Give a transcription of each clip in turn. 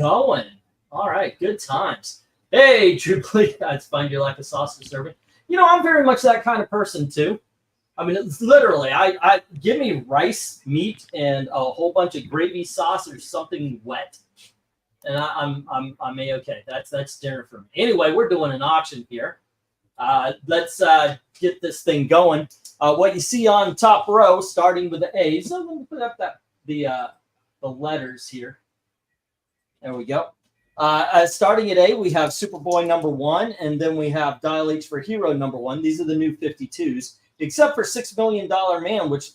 going? All right, good times. Hey, truly, I find you like a sausage serving. You know, I'm very much that kind of person too. I mean, it's literally, I give me rice, meat, and a whole bunch of gravy sauce or something wet, and I'm a-okay. That's dinner for me. Anyway, we're doing an auction here. Let's get this thing going. What you see on top row, starting with the A. So let me put up the letters here. There we go. Starting at A, we have Superboy #1, and then we have Dial H for Hero #1. These are the new 52s, except for $6 Million Man, which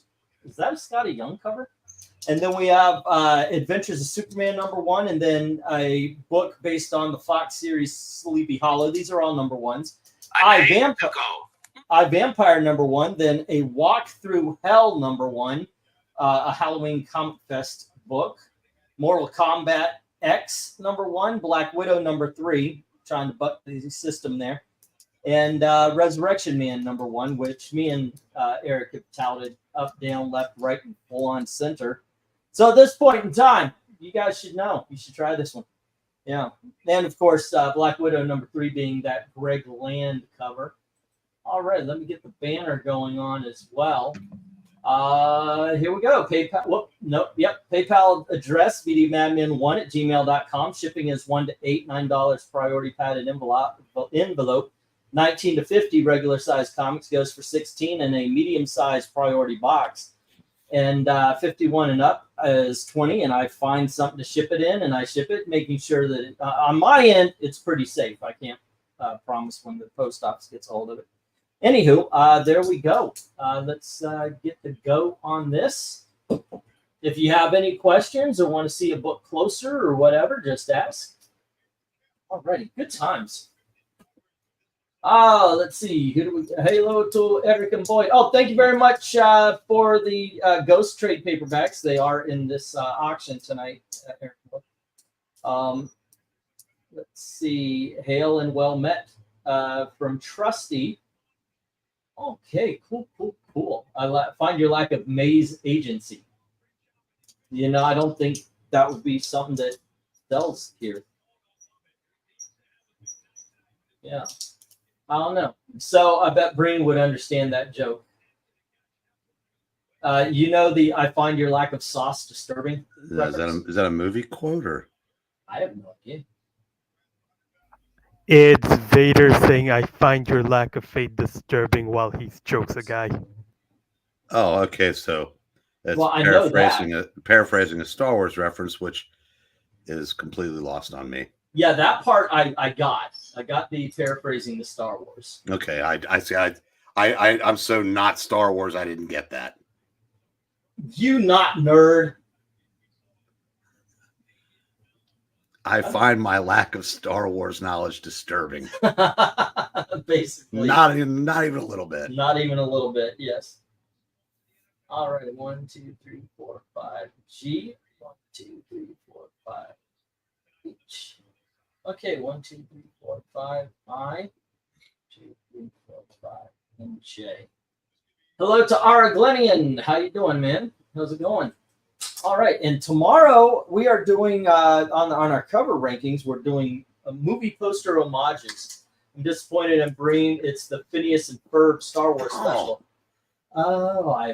is that a Scotty Young cover? And then we have Adventures of Superman #1, and then a book based on the Fox series Sleepy Hollow. These are all #1s. I Vampire #1, then a Walk Through Hell #1, a Halloween Comic Fest book, Mortal Kombat X #1, Black Widow #3, trying to buck the system there, and Resurrection Man #1, which me and Eric have touted up, down, left, right, and full on center. So at this point in time, you guys should know. You should try this one. Yeah. And of course, Black Widow #3 being that Greg Land cover. All right, let me get the banner going on as well. Here we go. PayPal. Whoop, nope. Yep. PayPal address MediaMadmen1@gmail.com. Shipping is $1 to $8, $9 priority padded envelope. 19 to 50 regular size comics goes for $16, and a medium sized priority box. And 51 and up is $20, and I find something to ship it in, and I ship it, making sure that on my end it's pretty safe. I can't promise when the post office gets a hold of it. Anywho, there we go. Let's get the go on this. If you have any questions or want to see a book closer or whatever, just ask. Alrighty, good times. Let's see. Who do we? Hello to Eric and Boyd. Oh, thank you very much for the Ghost trade paperbacks. They are in this auction tonight, Eric. Let's see. Hail and well met from Trusty. Okay, cool. I find your lack of maze agency. You know, I don't think that would be something that sells here. Yeah. I don't know. So I bet Breen would understand that joke. You know I find your lack of sauce disturbing. Is that a movie quote or? I have no idea. It's Vader saying, "I find your lack of faith disturbing," while he chokes a guy. Oh, okay. So that's paraphrasing a Star Wars reference, which is completely lost on me. Yeah, that part I got. I got the paraphrasing the Star Wars. Okay, I see. I'm so not Star Wars. I didn't get that. You not nerd. I find my lack of Star Wars knowledge disturbing. Basically, not even a little bit. Not even a little bit. Yes. All right. 1, 2, 3, 4, 5. G. 1, 2, 3, 4, 5. H. Okay. 1, 2, 3, 4, 5. I. 2, 3, 4, 5. And J. Hello to Ara Glenian. How you doing, man? How's it going? All right, and tomorrow we are doing on our cover rankings. We're doing movie poster homages. I'm disappointed in Breen. It's the Phineas and Ferb Star Wars special. Oh, I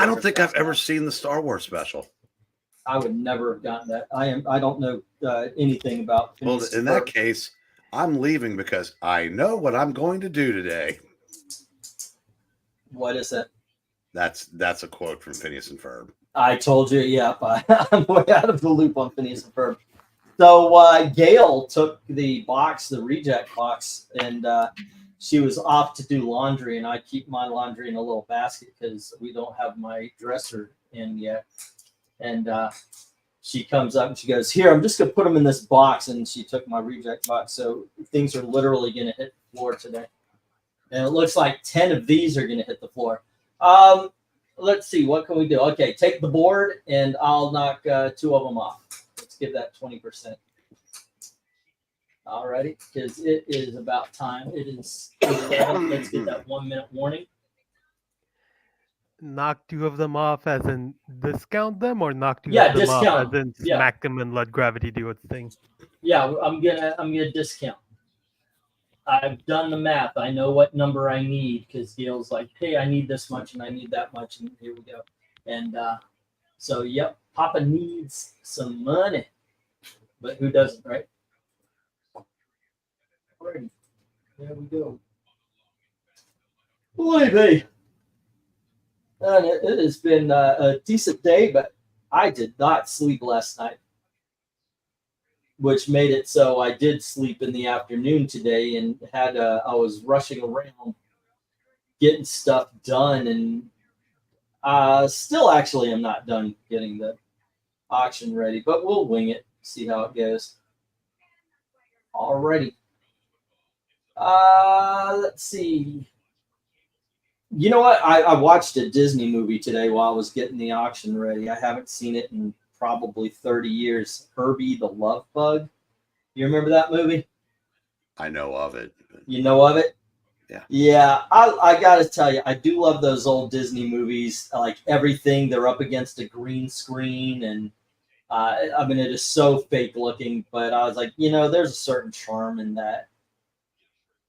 don't think I've ever seen the Star Wars special. I would never have gotten that. I don't know anything about Phineas in that case, I'm leaving because I know what I'm going to do today. What is it? That's a quote from Phineas and Ferb. I told you, yeah, I'm way out of the loop on Phineas and Ferb. So Gail took the reject box, and she was off to do laundry, and I keep my laundry in a little basket because we don't have my dresser in yet. And she comes up and she goes, "Here, I'm just going to put them in this box," and she took my reject box. So things are literally going to hit the floor today. And it looks like 10 of these are going to hit the floor. Let's see, what can we do? Okay, take the board, and I'll knock 2 of them off. Let's give that 20%. All righty, because it is about time. It is 11. Let's get that 1 minute warning. knock two of them off as in discount them, or knock two Yeah, of them off discount. as in Yeah. smack them and let gravity do its thing? Yeah, I'm gonna discount. I've done the math. I know what number I need because Gail's like, hey, I need this much and I need that much, and here we go. And so, yep, Papa needs some money, but who doesn't, right? Alrighty, there we go. Baby. And it has been a decent day, but I did not sleep last night, which made it so I did sleep in the afternoon today and had I was rushing around getting stuff done, and still actually I'm not done getting the auction ready, but we'll wing it, see how it goes. Alrighty. Let's see. You know what? I watched a Disney movie today while I was getting the auction ready. I haven't seen it in probably 30 years. Herbie the Love Bug. You remember that movie? I know of it. You know of it? Yeah. Yeah, I got to tell you, I do love those old Disney movies. Like everything, they're up against a green screen, and I mean, it is so fake looking, but I was like, you know, there's a certain charm in that.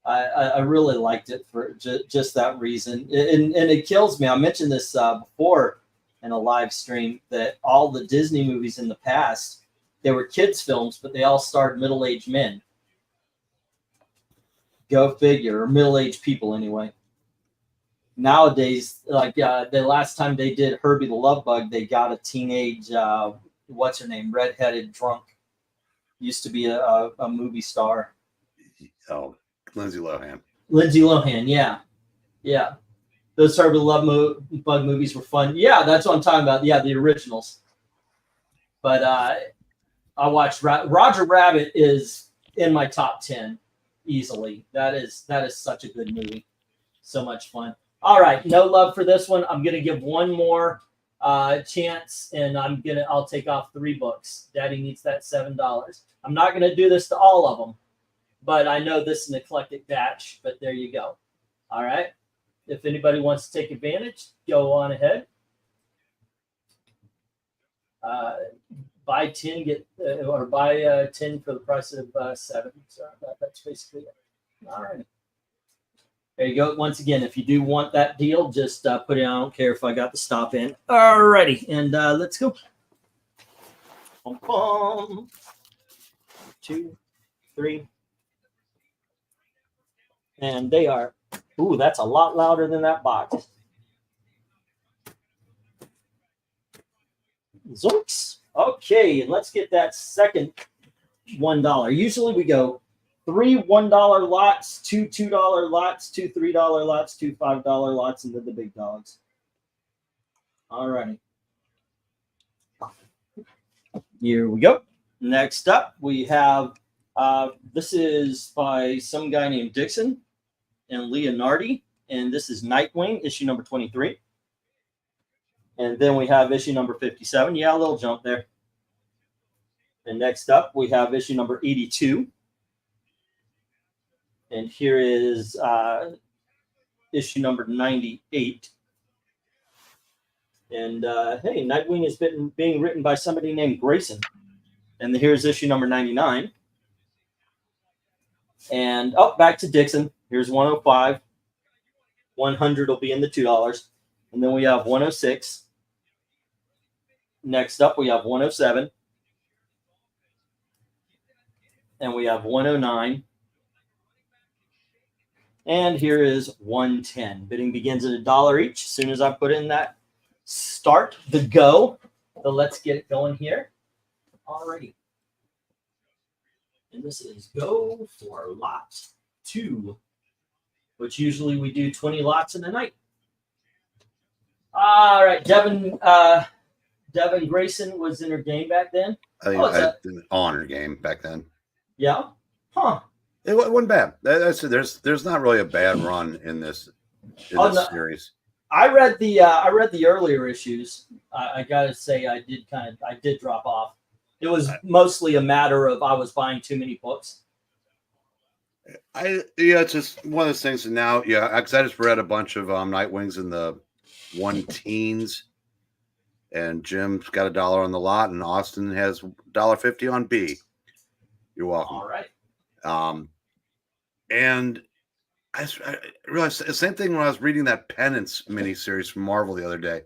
I really liked it for just that reason. And it kills me. I mentioned this before in a live stream that all the Disney movies in the past, they were kids' films, but they all starred middle-aged men. Go figure, or middle-aged people anyway. Nowadays, like the last time they did Herbie the Love Bug, they got a teenage, what's her name, redheaded drunk. Used to be a movie star. Oh, Lindsay Lohan. Lindsay Lohan, yeah. Yeah. Those Herbie the Love Bug movies were fun. Yeah, that's what I'm talking about. Yeah, the originals. But I watched Roger Rabbit is in my top 10 easily. That is such a good movie. So much fun. All right, no love for this one. I'm gonna give one more chance, and I'll take off 3 books. Daddy needs that $7. I'm not gonna do this to all of them, but I know this is an eclectic batch. But there you go. All right. If anybody wants to take advantage, go on ahead. Buy 10, get or buy 10 for the price of 7. So that's basically it. All right. There you go. Once again, if you do want that deal, just put it on. I don't care if I got the stop in. All righty. And let's go. 2, 3. And they are, ooh, that's a lot louder than that box. Zoinks. Okay, let's get that second $1. Usually we go 3 $1 lots, 2 $2 lots, 2 $3 lots, 2 $5 lots, and then the big dogs. All righty. Here we go. Next up, we have, this is by some guy named Dixon and Leonardi, and this is Nightwing, issue number 23. And then we have issue number 57. Yeah, a little jump there. And next up, we have issue number 82. And here is issue number 98. And hey, Nightwing is being written by somebody named Grayson. And here's issue number 99. And back to Dixon. Here's 105. 100 will be in the $2. And then we have 106. Next up, we have 107. And we have 109. And here is 110. Bidding begins at $1 each. As soon as I put in that start the go. So let's get it going here. Alrighty. And this is go for lot 2, which usually we do 20 lots in a night. All right, Devin Grayson was in her game back then. I think I did an honor game back then. Yeah. Huh. It wasn't bad. There's not really a bad run in this series. I read the earlier issues. I gotta say I did drop off. It was mostly a matter of I was buying too many books. It's just one of those things. And now, because I just read a bunch of Nightwings in the one teens, and Jim's got $1 on the lot, and Austin has $1.50 on B. You're welcome. All right. And I realized the same thing when I was reading that Penance miniseries from Marvel the other day.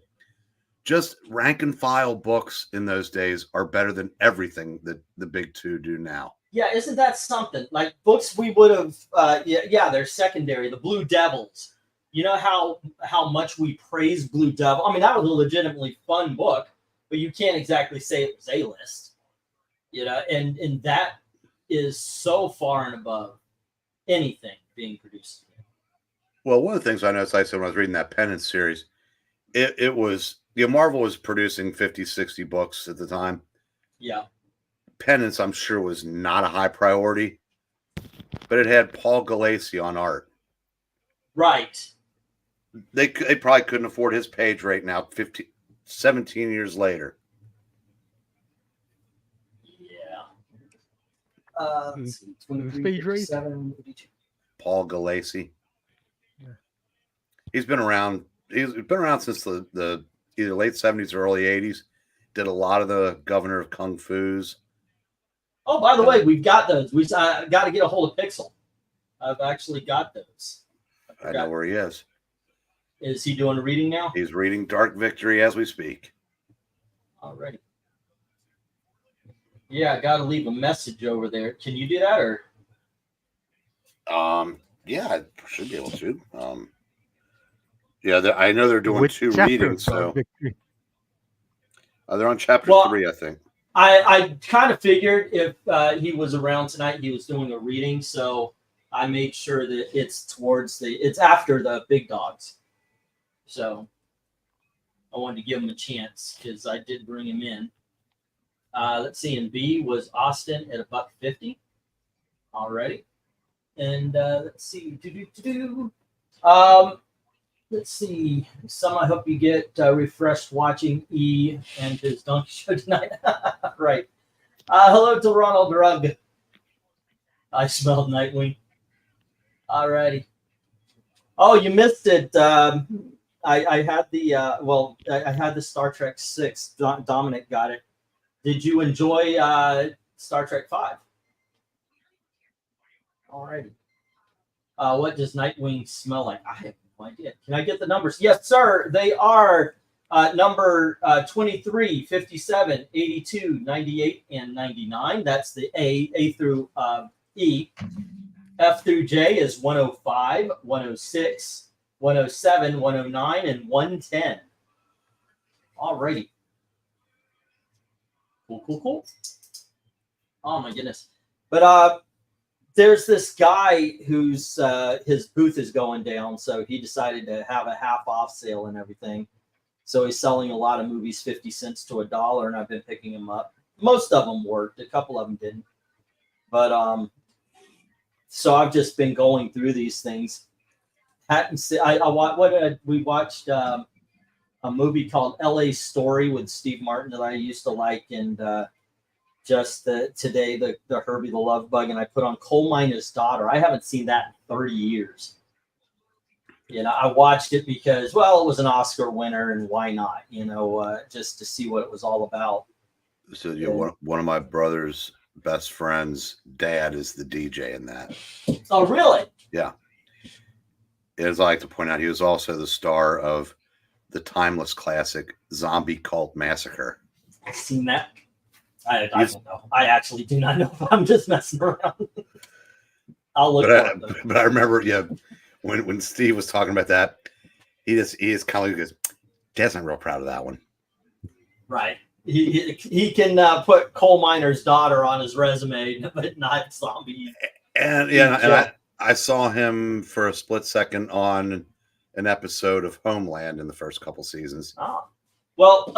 Just rank and file books in those days are better than everything that the big two do now. Yeah, isn't that something? Like books we would have, they're secondary. The Blue Devils. You know how much we praise Blue Devil. I mean, that was a legitimately fun book, but you can't exactly say it was A-list. You know, and that is so far and above anything being produced. Well, one of the things I noticed, like I said, when I was reading that Penance series, it was, Marvel was producing 50, 60 books at the time. Yeah. Penance, I'm sure, was not a high priority, but it had Paul Galassi on art. Right. They probably couldn't afford his page rate now, 17 years later. Yeah. Let's see, Page rate? Paul Galassi. Yeah. He's been around. He's been around since the either late 70s or early 80s. Did a lot of the Governor of Kung Fu's. Oh, by the way, we've got those. We got to get a hold of Pixel. I've actually got those. I know where he is. Is he doing a reading now? He's reading Dark Victory as we speak. Alrighty. Yeah, I got to leave a message over there. Can you do that, or? Yeah, I should be able to. Yeah, I know they're doing two readings, so they're on chapter 3, I think. I kind of figured if he was around tonight, he was doing a reading, so I made sure that it's after the big dogs. So I wanted to give him a chance because I did bring him in. Let's see, and B was Austin at $1.50 already. And let's see, let's see. I hope you get refreshed watching E and his donkey show tonight. Right. Hello to Ronald Rugg. I smelled Nightwing. Alrighty. Oh, you missed it. I had the I had the Star Trek 6. Dominic got it. Did you enjoy Star Trek 5? Alrighty. What does Nightwing smell like? I have no idea. Can I get the numbers? Yes, sir. They are number 23, 57, 82, 98, and 99. That's the A through E. F through J is 105, 106, 107, 109, and 110. Alrighty. Cool. Oh my goodness. But there's this guy whose his booth is going down, so he decided to have a half-off sale and everything. So he's selling a lot of movies 50 cents to $1, and I've been picking them up. Most of them worked. A couple of them didn't. But so I've just been going through these things. We watched a movie called L.A. Story with Steve Martin that I used to like, and today the Herbie the Love Bug, and I put on Coal Miner's Daughter. I haven't seen that in 30 years. You know, I watched it because, well, it was an Oscar winner, and why not? You know, just to see what it was all about. So one of my brother's best friends' dad is the DJ in that. Oh, really? Yeah. As I like to point out, he was also the star of the timeless classic Zombie Cult Massacre. I've seen that. I don't know. I actually do not know. I'm just messing around. I'll look at it. But I remember, when Steve was talking about that, he is kind of goes, Dad's not real proud of that one. Right. He can put Coal Miner's Daughter on his resume, but not Zombie. And I saw him for a split second on an episode of Homeland in the first couple seasons. Oh. Well,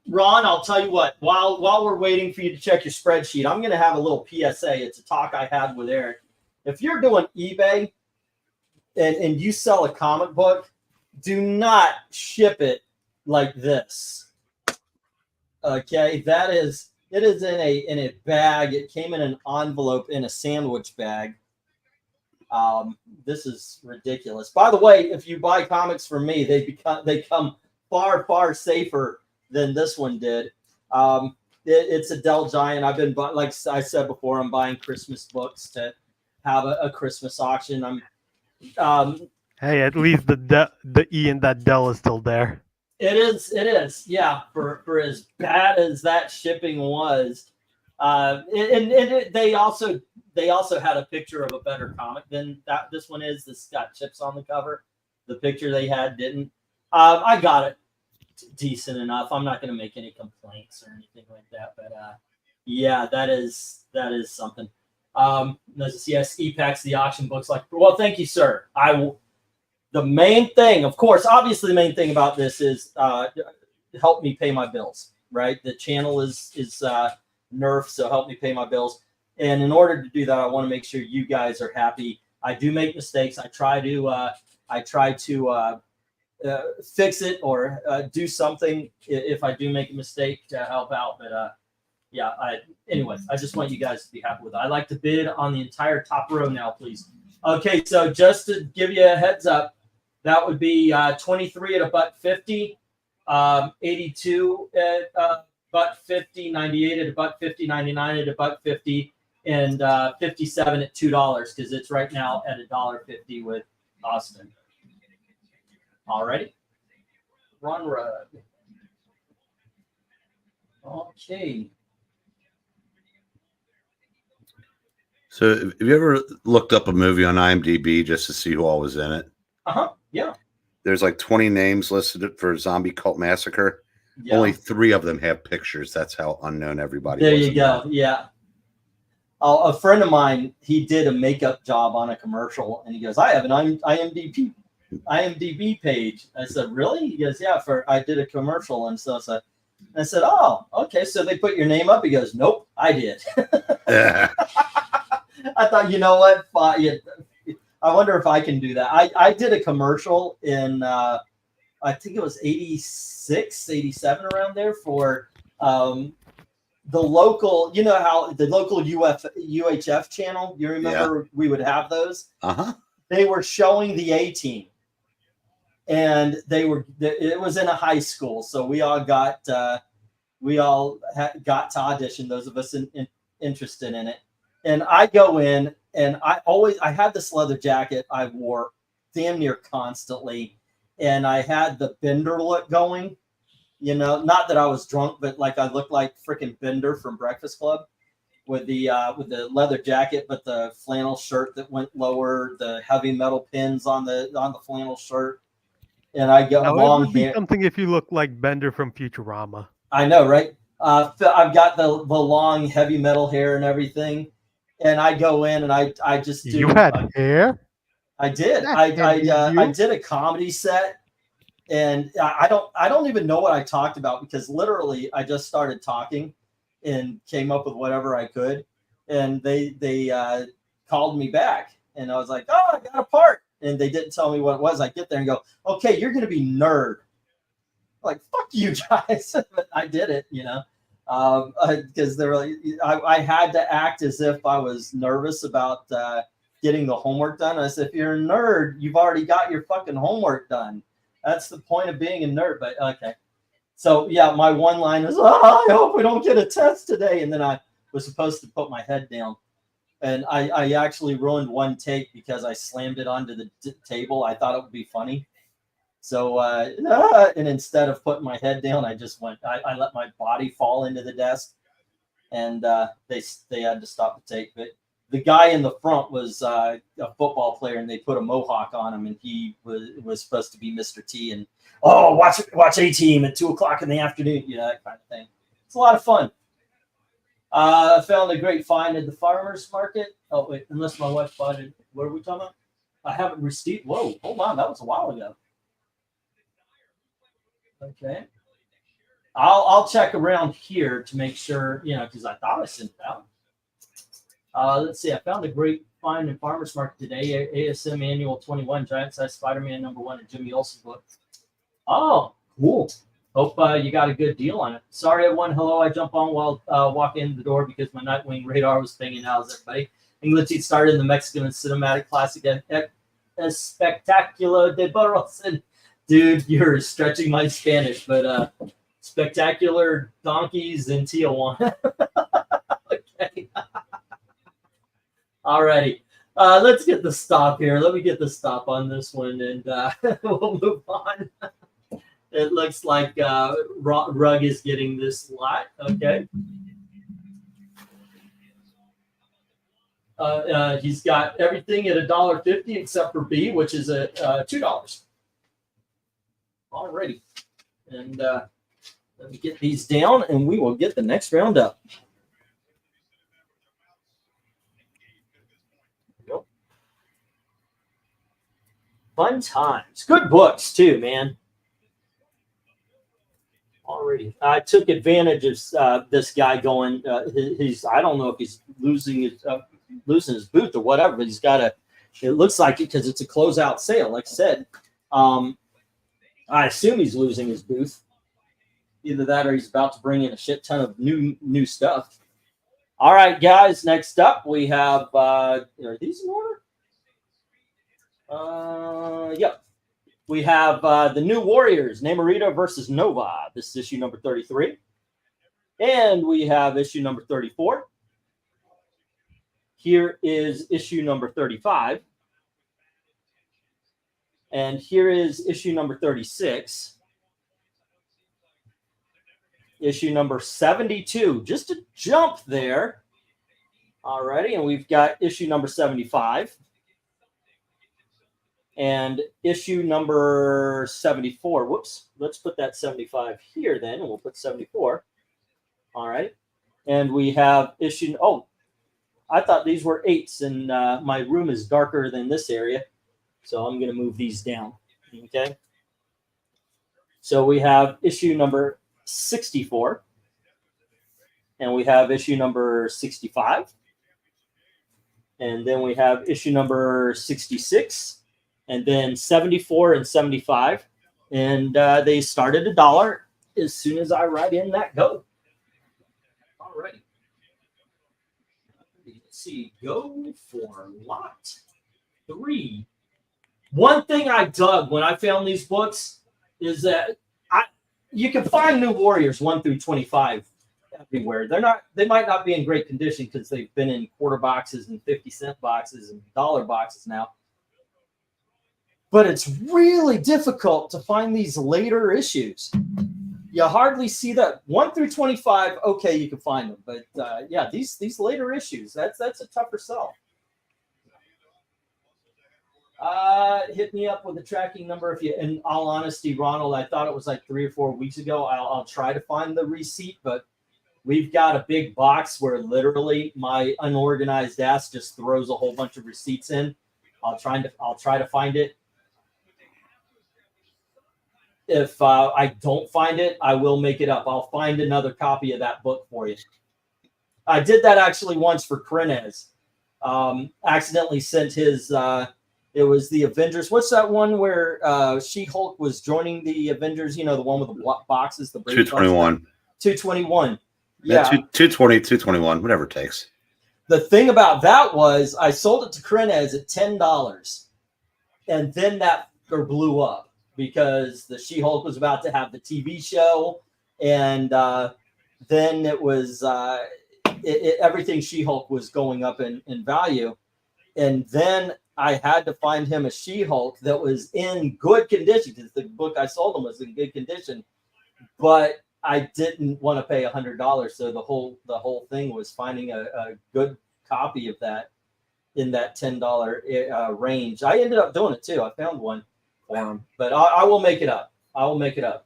Ron, I'll tell you what. While we're waiting for you to check your spreadsheet, I'm going to have a little PSA. It's a talk I had with Eric. If you're doing eBay and you sell a comic book, do not ship it like this. Okay, it is in a bag. It came in an envelope in a sandwich bag. This is ridiculous. By the way, if you buy comics from me, they come far safer than this one did. It's a Dell Giant. I've been, like I said before, I'm buying Christmas books to have a Christmas auction. Hey, at least the E in that Dell is still there. It is. Yeah, for as bad as that shipping was, they also had a picture of a better comic than that this one is. This got chips on the cover. The picture they had didn't. I got it decent enough. I'm not going to make any complaints or anything like that. But yeah, that is something. Yes, EPACs, the auction books. Like, well, thank you, sir. I will. The main thing, of course, obviously, the main thing about this is help me pay my bills. Right, the channel is nerfed, so help me pay my bills. And in order to do that, I want to make sure you guys are happy. I do make mistakes. I try to fix it or do something if I do make a mistake to help out. But yeah, anyways, I just want you guys to be happy with it. I'd like to bid on the entire top row now, please. Okay, so just to give you a heads up, that would be 23 at $1.50, 82 at $1.50, 98 at $1.50, 99 at $1.50, and 57 at $2 because it's right now at $1.50 with Austin. Alrighty, Ron Rug. Okay. So, have you ever looked up a movie on IMDb just to see who all was in it? Yeah. There's like 20 names listed for Zombie Cult Massacre. Yeah. Only 3 of them have pictures. That's how unknown everybody There was. you go. Yeah. A friend of mine, he did a makeup job on a commercial, and he goes, "I have an IMDb page." I said, "Really?" He goes, "Yeah, I did a commercial and stuff." So I said, "Oh, okay. So they put your name up?" He goes, "Nope, I did." Yeah. I thought, you know what? I wonder if I can do that. I did a commercial in, I think it was 86, 87 around there for the local, you know how the local UHF channel, you remember we would have those? Uh-huh. They were showing the A-Team. And it was in a high school. So we all got to audition, those of us interested in it. And I go in, and I had this leather jacket I wore damn near constantly, and I had the Bender look going. You know, not that I was drunk, but like I looked like freaking Bender from Breakfast Club with the leather jacket, but the flannel shirt that went lower, the heavy metal pins on the flannel shirt, and I got long hair. It would be something if you look like Bender from Futurama. I know, right? I've got the long heavy metal hair and everything. And I go in and I just do. You had hair? I did. I did a comedy set, and I don't even know what I talked about because literally I just started talking and came up with whatever I could, and they called me back, and I was like, "Oh, I got a part," and they didn't tell me what it was. I get there and go, "Okay, you're gonna be Nerd." I'm like, fuck you guys, but I did it, you know. Because they were like, I had to act as if I was nervous about getting the homework done. I said, if you're a nerd, you've already got your fucking homework done. That's the point of being a nerd. But okay. So yeah, my one line is, I hope we don't get a test today. And then I was supposed to put my head down. And I actually ruined one take because I slammed it onto the table. I thought it would be funny. So, and instead of putting my head down, I just went, I let my body fall into the desk, and they had to stop the take. But the guy in the front was a football player, and they put a mohawk on him, and he was supposed to be Mr. T. And, watch A-Team at 2:00 in the afternoon, you know, that kind of thing. It's a lot of fun. I found a great find at the farmer's market. Oh, wait, unless my wife bought it. What are we talking about? I haven't received. Whoa, hold on. That was a while ago. Okay. I'll check around here to make sure, you know, because I thought I sent it out. Let's see. I found a great find in Farmer's Market today. ASM Annual 21 Giant Size Spider-Man #1 and Jimmy Olsen book. Oh, cool. Hope you got a good deal on it. Sorry, everyone. Hello. I jump on while walking in the door because my Nightwing radar was pinging. How's everybody? England started in the Mexican and Cinematic Classic Espectacular de Burros and Dude, you're stretching my Spanish, but spectacular donkeys in Tijuana. Okay. Alrighty. Let's get the stop here. Let me get the stop on this one, and we'll move on. It looks like Rug is getting this lot. Okay. He's got everything at $1.50 except for B, which is at $2. Alrighty. And let me get these down, and we will get the next round up. Yep. Fun times. Good books, too, man. Already, I took advantage of this guy going. He's I don't know if he's losing his booth or whatever, but he's got a. It looks like it because it's a closeout sale. Like I said, I assume he's losing his booth. Either that or he's about to bring in a shit ton of new stuff. All right, guys. Next up, we have. Are these in order? Yep. We have the New Warriors, Namorita versus Nova. This is issue number 33. And we have issue number 34. Here is issue number 35. And here is issue number 36. Issue number 72. Just a jump there. Alrighty, and we've got issue number 75. And issue number 74. Whoops. Let's put that 75 here then, and we'll put 74. All right. And we have issue. Oh, I thought these were 8s, and my room is darker than this area. So I'm going to move these down. Okay. So we have issue number 64. And we have issue number 65. And then we have issue number 66. And then 74 and 75. And they start at $1 as soon as I write in that go. All righty. Let's see. Go for lot 3. One thing I dug when I found these books is that you can find New Warriors 1 through 25 everywhere. They might not be in great condition because they've been in quarter boxes and 50-cent boxes and dollar boxes now. But it's really difficult to find these later issues. You hardly see that 1 through 25. Okay, you can find them, but yeah, these later issues, that's a tougher sell. Hit me up with a tracking number if you. In all honesty, Ronald, I thought it was like 3 or 4 weeks ago. I'll try to find the receipt, but we've got a big box where literally my unorganized ass just throws a whole bunch of receipts in. I'll try to find it. If I don't find it, I will make it up. I'll find another copy of that book for you. I did that actually once for KRENIZ. Accidentally sent his, it was the Avengers. What's that one where She-Hulk was joining the Avengers? You know, the one with the boxes. The 221. 221. Yeah. 220, 221, whatever it takes. The thing about that was I sold it to KRENIZ at $10. And then that blew up. Because the She-Hulk was about to have the TV show, and then it was everything She-Hulk was going up in value, and then I had to find him a She-Hulk that was in good condition because the book I sold him was in good condition, but I didn't want to pay $100, so the whole thing was finding a good copy of that in that $10 range. I ended up doing it too. I found one. But I will make it up. I will make it up.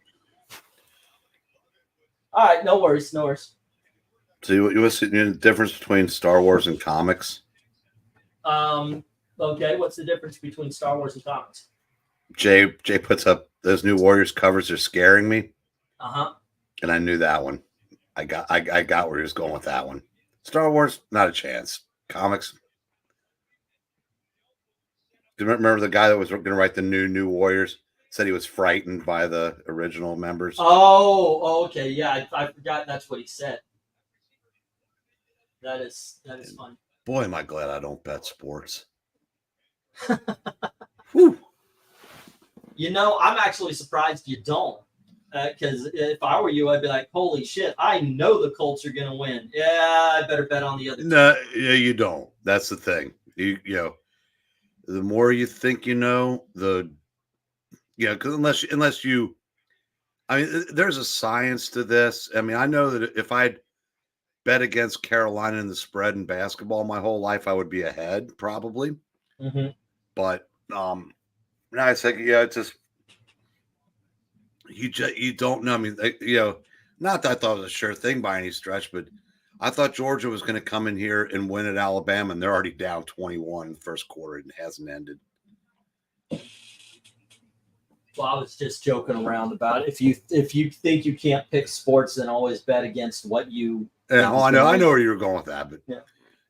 All right, no worries, no worries. So you want to see the difference between Star Wars and comics? Okay, what's the difference between Star Wars and comics? Jay puts up those New Warriors covers are scaring me. Uh-huh. And I knew that one. I got where he was going with that one. Star Wars, not a chance. Comics. Do you remember the guy that was going to write the New Warriors? Said he was frightened by the original members. Oh, okay. Yeah, I forgot that's what he said. That is fun. Boy, am I glad I don't bet sports. Whew. You know, I'm actually surprised you don't. Because if I were you, I'd be like, holy shit, I know the Colts are going to win. Yeah, I better bet on the other team. No, yeah, you don't. That's the thing. You know, the more you think you know, because unless you, I mean, there's a science to this. I mean, I know that if I'd bet against Carolina in the spread in basketball my whole life, I would be ahead probably. Mm-hmm. But now it's like, yeah, it's just you don't know. I mean, you know, not that I thought it was a sure thing by any stretch, but I thought Georgia was going to come in here and win at Alabama, and they're already down 21 in the first quarter and it hasn't ended. Well, I was just joking around about it. If you think you can't pick sports, then always bet against what you. Yeah, I know where you were going with that, but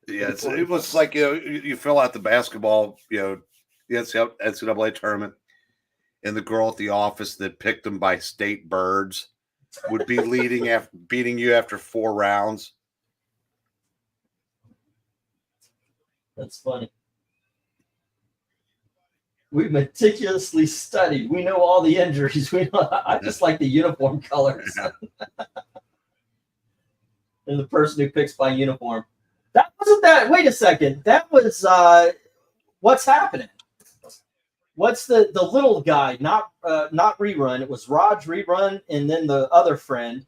yeah, it was like, you know, you fill out the basketball, you know, the NCAA tournament, and the girl at the office that picked them by state birds would be leading after beating you after 4 rounds. That's funny. We meticulously studied. We know all the injuries. We know. I just like the uniform colors. And the person who picks by uniform. That wasn't that. Wait a second. That was what's happening. What's the little guy? Not Rerun. It was Raj Rerun, and then the other friend,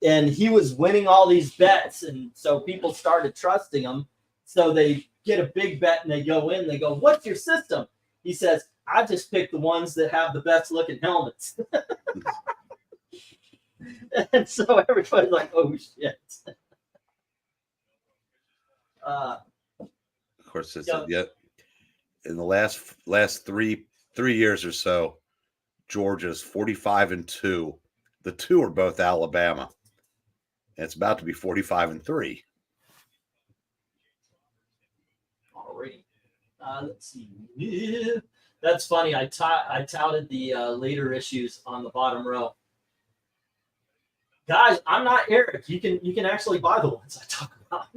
and he was winning all these bets, and so people started trusting him. So they get a big bet, and they go in. They go, "What's your system?" He says, "I just pick the ones that have the best looking helmets." And so everybody's like, "Oh shit!" Of course, it's in the last three years or so, Georgia's 45-2. The 2 are both Alabama. And it's about to be 45-3. Alrighty. Let's see. Yeah. That's funny. I touted the later issues on the bottom row. Guys, I'm not Eric. You can actually buy the ones I talk about.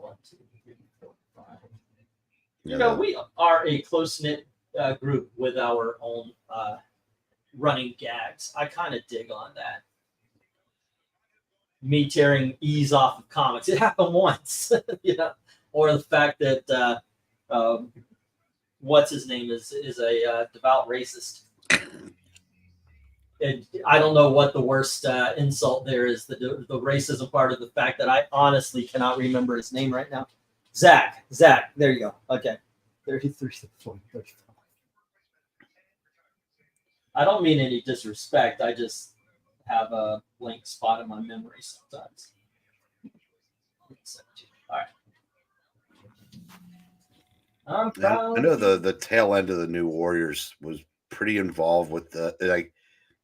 1, 2, 3, 4, 5. You know, we are a close-knit group with our own running gags. I kind of dig on that. Me tearing ease off of comics. It happened once, you know, or the fact that what's his name is a devout racist. And I don't know what the worst insult there is. The racism part of the fact that I honestly cannot remember his name right now. Zach. There you go. Okay. 33, 34, 35. I don't mean any disrespect. I just have a blank spot in my memory sometimes. All right. I know the tail end of the New Warriors was pretty involved with the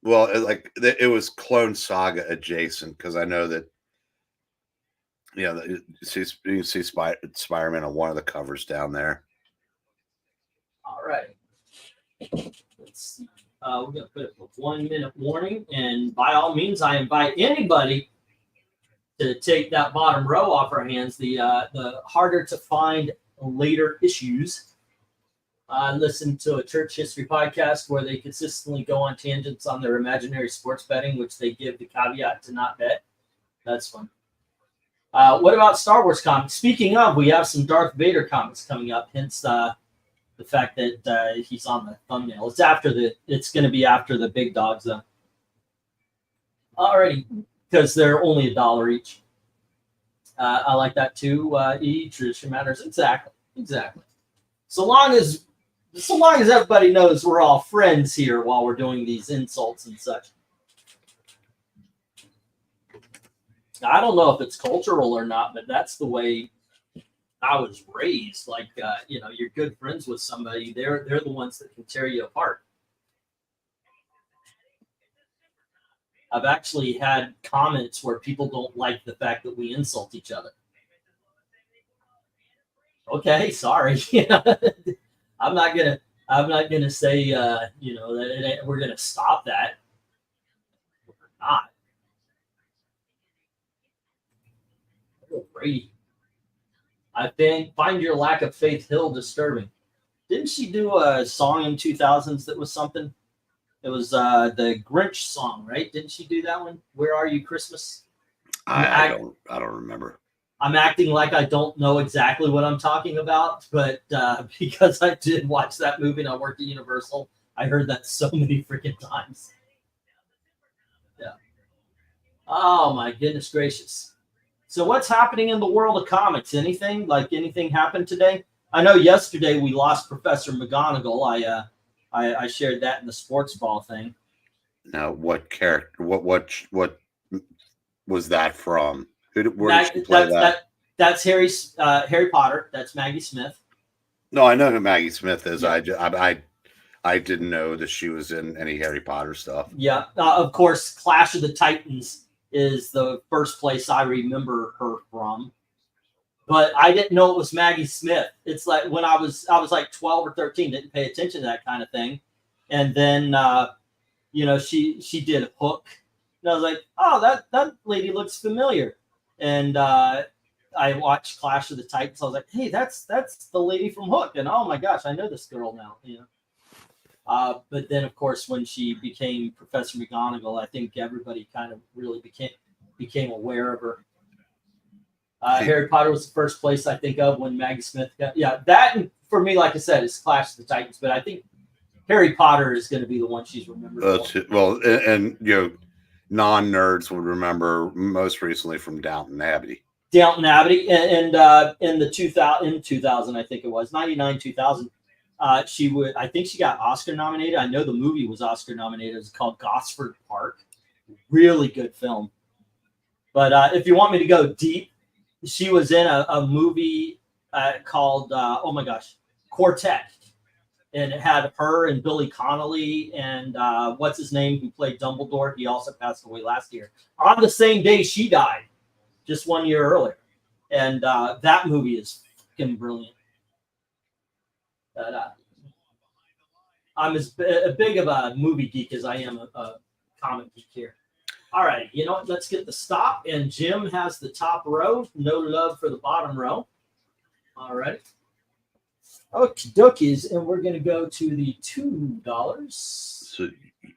it was Clone Saga adjacent, because I know that you can see Spider-Man on one of the covers down there. All right. Let's see. We're going to put a 1-minute warning, and by all means, I invite anybody to take that bottom row off our hands. The harder to find later issues. Listen to a church history podcast where they consistently go on tangents on their imaginary sports betting, which they give the caveat to not bet. That's fun. What about Star Wars comics? Speaking of, we have some Darth Vader comics coming up, hence the fact that he's on the thumbnail. It's going to be after the big dogs, though. Alrighty, because they're only $1 each. I like that too. Tradition matters. Exactly. So long as everybody knows we're all friends here while we're doing these insults and such. I don't know if it's cultural or not, but that's the way I was raised. Like, you're good friends with somebody. They're the ones that can tear you apart. I've actually had comments where people don't like the fact that we insult each other. Okay, sorry. I'm not gonna say that we're gonna stop that. We're not. Brady. I find your lack of faith Hill disturbing. Didn't she do a song in 2000s that was something? It was the Grinch song, right? Didn't she do that one? Where Are You Christmas? I don't remember. I'm acting like I don't know exactly what I'm talking about, but because I did watch that movie and I worked at Universal, I heard that so many freaking times. Yeah. Oh my goodness gracious. So what's happening in the world of comics? Anything? Like anything happened today? I know yesterday we lost Professor McGonagall. I shared that in the sports ball thing. Now, what character? What was that from? Where did she play that? That's Harry Potter. That's Maggie Smith. No, I know who Maggie Smith is. Yeah. I didn't know that she was in any Harry Potter stuff. Yeah, of course, Clash of the Titans is the first place I remember her from. But I didn't know it was Maggie Smith. It's like when I was like 12 or 13, didn't pay attention to that kind of thing. And then, you know, she did Hook. And I was like, oh, that lady looks familiar. And I watched Clash of the Titans. I was like, hey, that's the lady from Hook. And oh my gosh, I know this girl now. You know. But then, of course, when she became Professor McGonagall, I think everybody kind of really became aware of her. Harry Potter was the first place I think of when Maggie Smith got. Yeah, that for me, like I said, is Clash of the Titans. But I think Harry Potter is going to be the one she's remembered for. Well, and you know, non-nerds would remember most recently from Downton Abbey. Downton Abbey, and in 2000, I think it was 99, 2000. I think she got Oscar nominated. I know the movie was Oscar nominated. It's called Gosford Park. Really good film. But if you want me to go deep, she was in a movie called, oh my gosh, Quartet. And it had her and Billy Connolly and what's his name who played Dumbledore. He also passed away last year. On the same day she died, just 1 year earlier. And that movie is fucking brilliant. But, I'm as big of a movie geek as I am a comic geek here. All right, you know what? Let's get the stop. And Jim has the top row. No love for the bottom row. All right. Okie dokies. And we're going to go to the $2. So,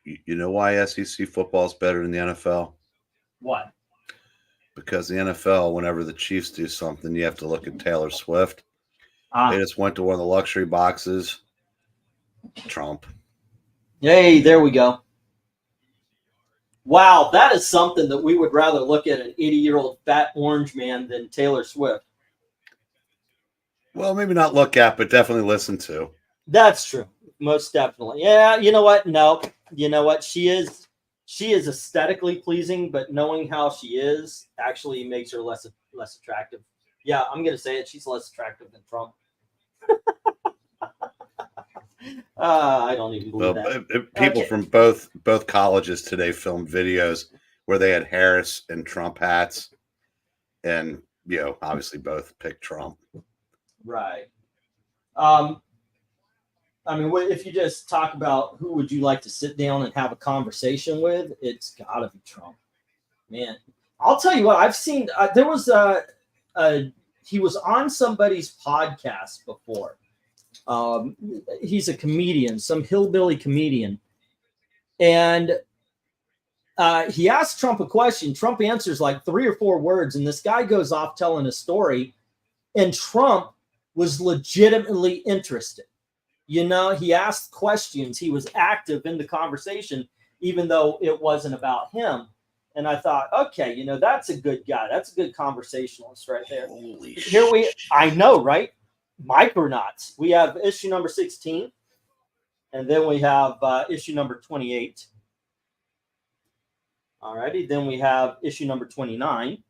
you know why SEC football is better than the NFL? What? Because the NFL, whenever the Chiefs do something, you have to look at Taylor Swift. They just went to one of the luxury boxes. Trump. Hey, there we go. Wow, that is something that we would rather look at an 80-year-old fat orange man than Taylor Swift. Well, maybe not look at, but definitely listen to. That's true. Most definitely. Yeah, you know what? No. You know what? She is aesthetically pleasing, but knowing how she is actually makes her less attractive. Yeah, I'm going to say it. She's less attractive than Trump. I don't even believe that. People from both colleges today filmed videos where they had Harris and Trump hats, and you know, obviously both picked Trump. Right. I mean, if you just talk about who would you like to sit down and have a conversation with, it's got to be Trump. Man, I'll tell you what. I've seen there was he was on somebody's podcast before. He's a comedian, some hillbilly comedian. And he asked Trump a question. Trump answers like 3 or 4 words. And this guy goes off telling a story. And Trump was legitimately interested. You know, he asked questions. He was active in the conversation, even though it wasn't about him. And I thought, okay, you know, that's a good guy. That's a good conversationalist right there. Holy shit. I know, right? Micronauts. We have issue number 16, and then we have issue number 28. Alrighty, then we have issue number 29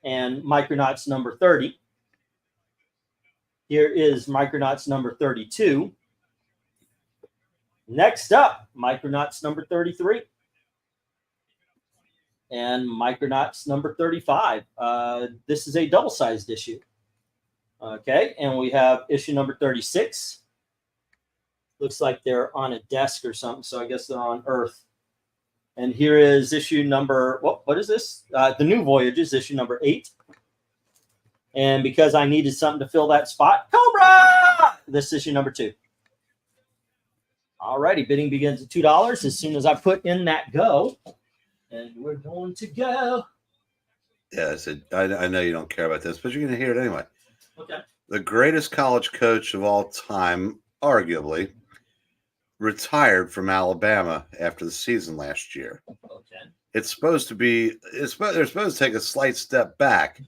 and Micronauts number 30. Here is Micronauts number 32. Next up, Micronauts number 33 and Micronauts number 35. This is a double-sized issue. Okay, and we have issue number 36. Looks like they're on a desk or something, so I guess they're on Earth. And here is issue number, what is this? The New Voyages, issue number 8. And because I needed something to fill that spot, Cobra! This is your number 2. Alrighty, bidding begins at $2 as soon as I put in that go. And we're going to go. Yeah, I know you don't care about this, but you're going to hear it anyway. Okay. The greatest college coach of all time, arguably, retired from Alabama after the season last year. Okay. It's supposed to be. They're supposed to take a slight step back.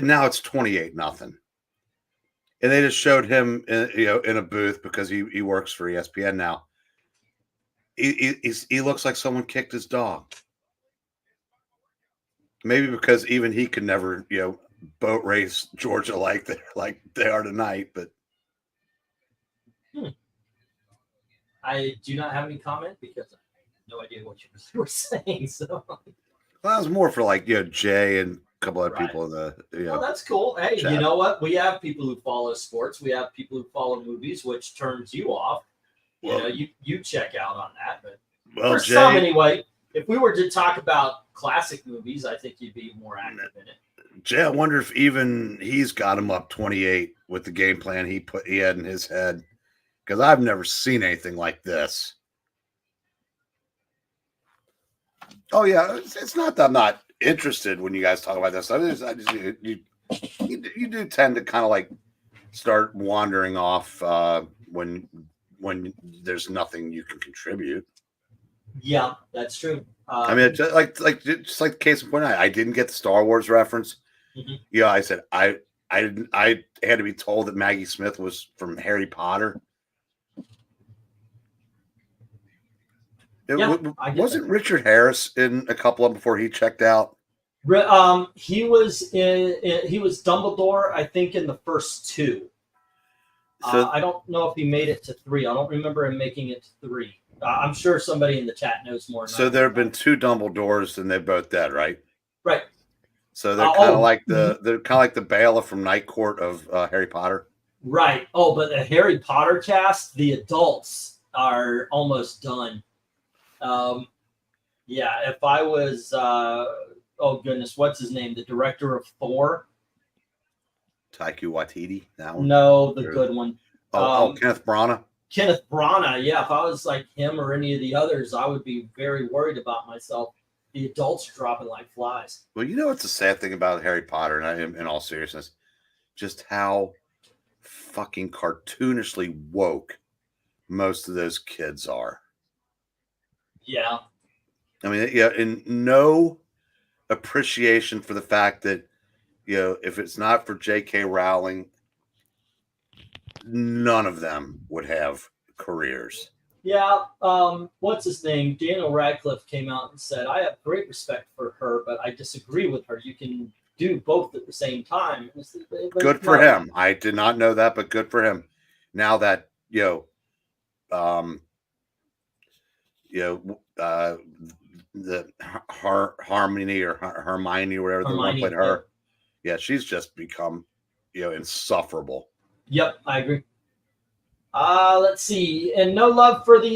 Now it's 28-0, and they just showed him, in a booth because he works for ESPN now. He looks like someone kicked his dog. Maybe because even he could never, boat race Georgia like they are tonight. But I do not have any comment because I have no idea what you were saying. So well, that was more for Jay and a couple other people in the. Well, that's cool. Hey, chat. You know what? We have people who follow sports. We have people who follow movies, which turns you off. Well, you check out on that. But well, for Jay, some anyway, if we were to talk about classic movies, I think you'd be more active in it. Jay, I wonder if even he's got him up 28 with the game plan he had in his head, because I've never seen anything like this. Oh yeah, it's not that I'm not interested when you guys talk about this. You do tend to kind of start wandering off when there's nothing you can contribute. Yeah, that's true. I mean, just like the case in point, I didn't get the Star Wars reference. Mhm. Yeah, I said I had to be told that Maggie Smith was from Harry Potter. Wasn't Richard Harris in a couple of them before he checked out? He was Dumbledore, I think, in the first 2. So, I don't know if he made it to 3. I don't remember him making it to 3. I'm sure somebody in the chat knows more. So there have been 2 Dumbledores, and they're both dead, right? Right. So they're kind of like the bailiff from Night Court of Harry Potter. Right. Oh, but the Harry Potter cast, the adults are almost done. Yeah, if I was, oh goodness, what's his name? The director of Thor? Taika Waititi, that one? No, the good one. Kenneth Branagh? Kenneth Branagh, yeah. If I was like him or any of the others, I would be very worried about myself. The adults are dropping like flies. Well, you know what's the sad thing about Harry Potter, and in all seriousness, just how fucking cartoonishly woke most of those kids are. Yeah. I mean, yeah, and no appreciation for the fact that, if it's not for J.K. Rowling, none of them would have careers. Yeah. What's his name? Daniel Radcliffe came out and said, I have great respect for her, but I disagree with her. You can do both at the same time. Good for him. I did not know that, but good for him. Now that, the Harmony or Hermione or whatever the one played her. Yeah, she's just become, insufferable. Yep, I agree. Let's see, and no love for the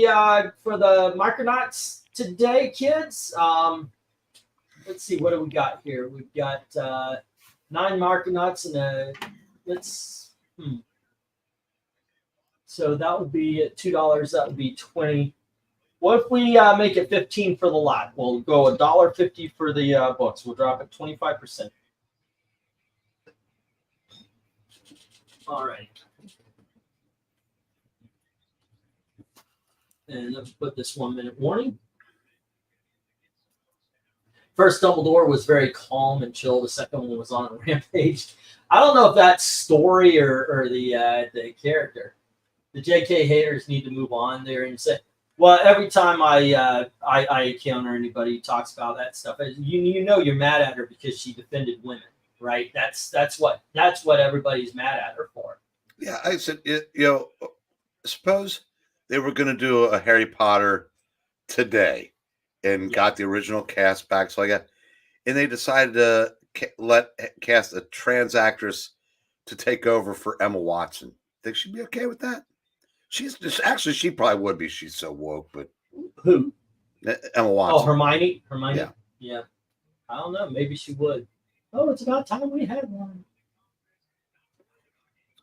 Micronauts today, kids. Let's see, what do we got here? We've got 9 Micronauts and So that would be at $2. That would be 20. What if we make it 15 for the lot? We'll go $1.50 for the books. We'll drop it 25%. All right. And let's put this 1-minute warning. First Dumbledore was very calm and chill. The second one was on a rampage. I don't know if that's story or the character. The JK haters need to move on there and say, well, every time I encounter anybody who talks about that stuff, you're mad at her because she defended women, right? That's what everybody's mad at her for. Yeah, I said, suppose they were going to do a Harry Potter today and got the original cast back, so and they decided to cast a trans actress to take over for Emma Watson. Think she'd be okay with that? She probably would be. She's so woke, but who? Emma Watson. Oh, Hermione. Yeah. I don't know. Maybe she would. Oh, it's about time we had one.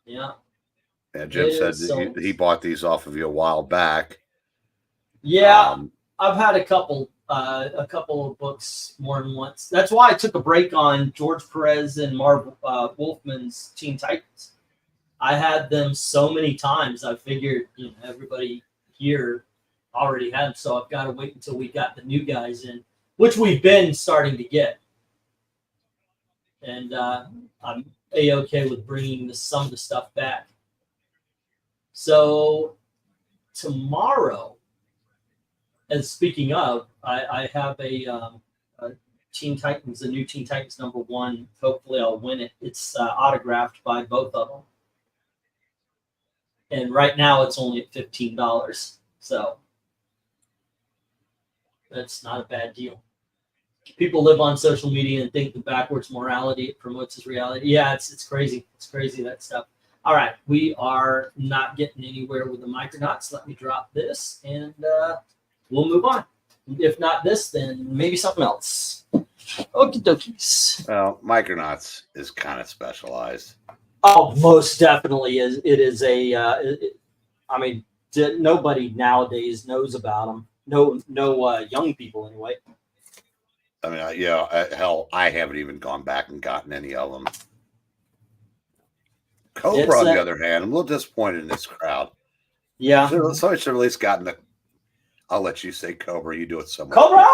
Yeah. Yeah, Jim said that he bought these off of you a while back. Yeah, I've had a couple of books more than once. That's why I took a break on George Perez and Marv Wolfman's Teen Titans. I had them so many times. I figured everybody here already had them, so I've got to wait until we got the new guys in, which we've been starting to get. And I'm A-okay with bringing some of the stuff back. So tomorrow, and speaking of, I have a Teen Titans, a new Teen Titans #1. Hopefully I'll win it. It's autographed by both of them. And right now it's only at $15. So that's not a bad deal. People live on social media and think the backwards morality promotes his reality. Yeah, it's crazy. It's crazy, that stuff. All right, we are not getting anywhere with the Micronauts. Let me drop this and we'll move on. If not this, then maybe something else. Okie dokies. Well, Micronauts is kind of specialized. Oh, most definitely is. It is a. I mean, nobody nowadays knows about them. No young people anyway. I mean, hell, I haven't even gone back and gotten any of them. Cobra, on the other hand, I'm a little disappointed in this crowd. Yeah. Somebody should have at least gotten the. I'll let you say Cobra. You do it somewhere. Cobra!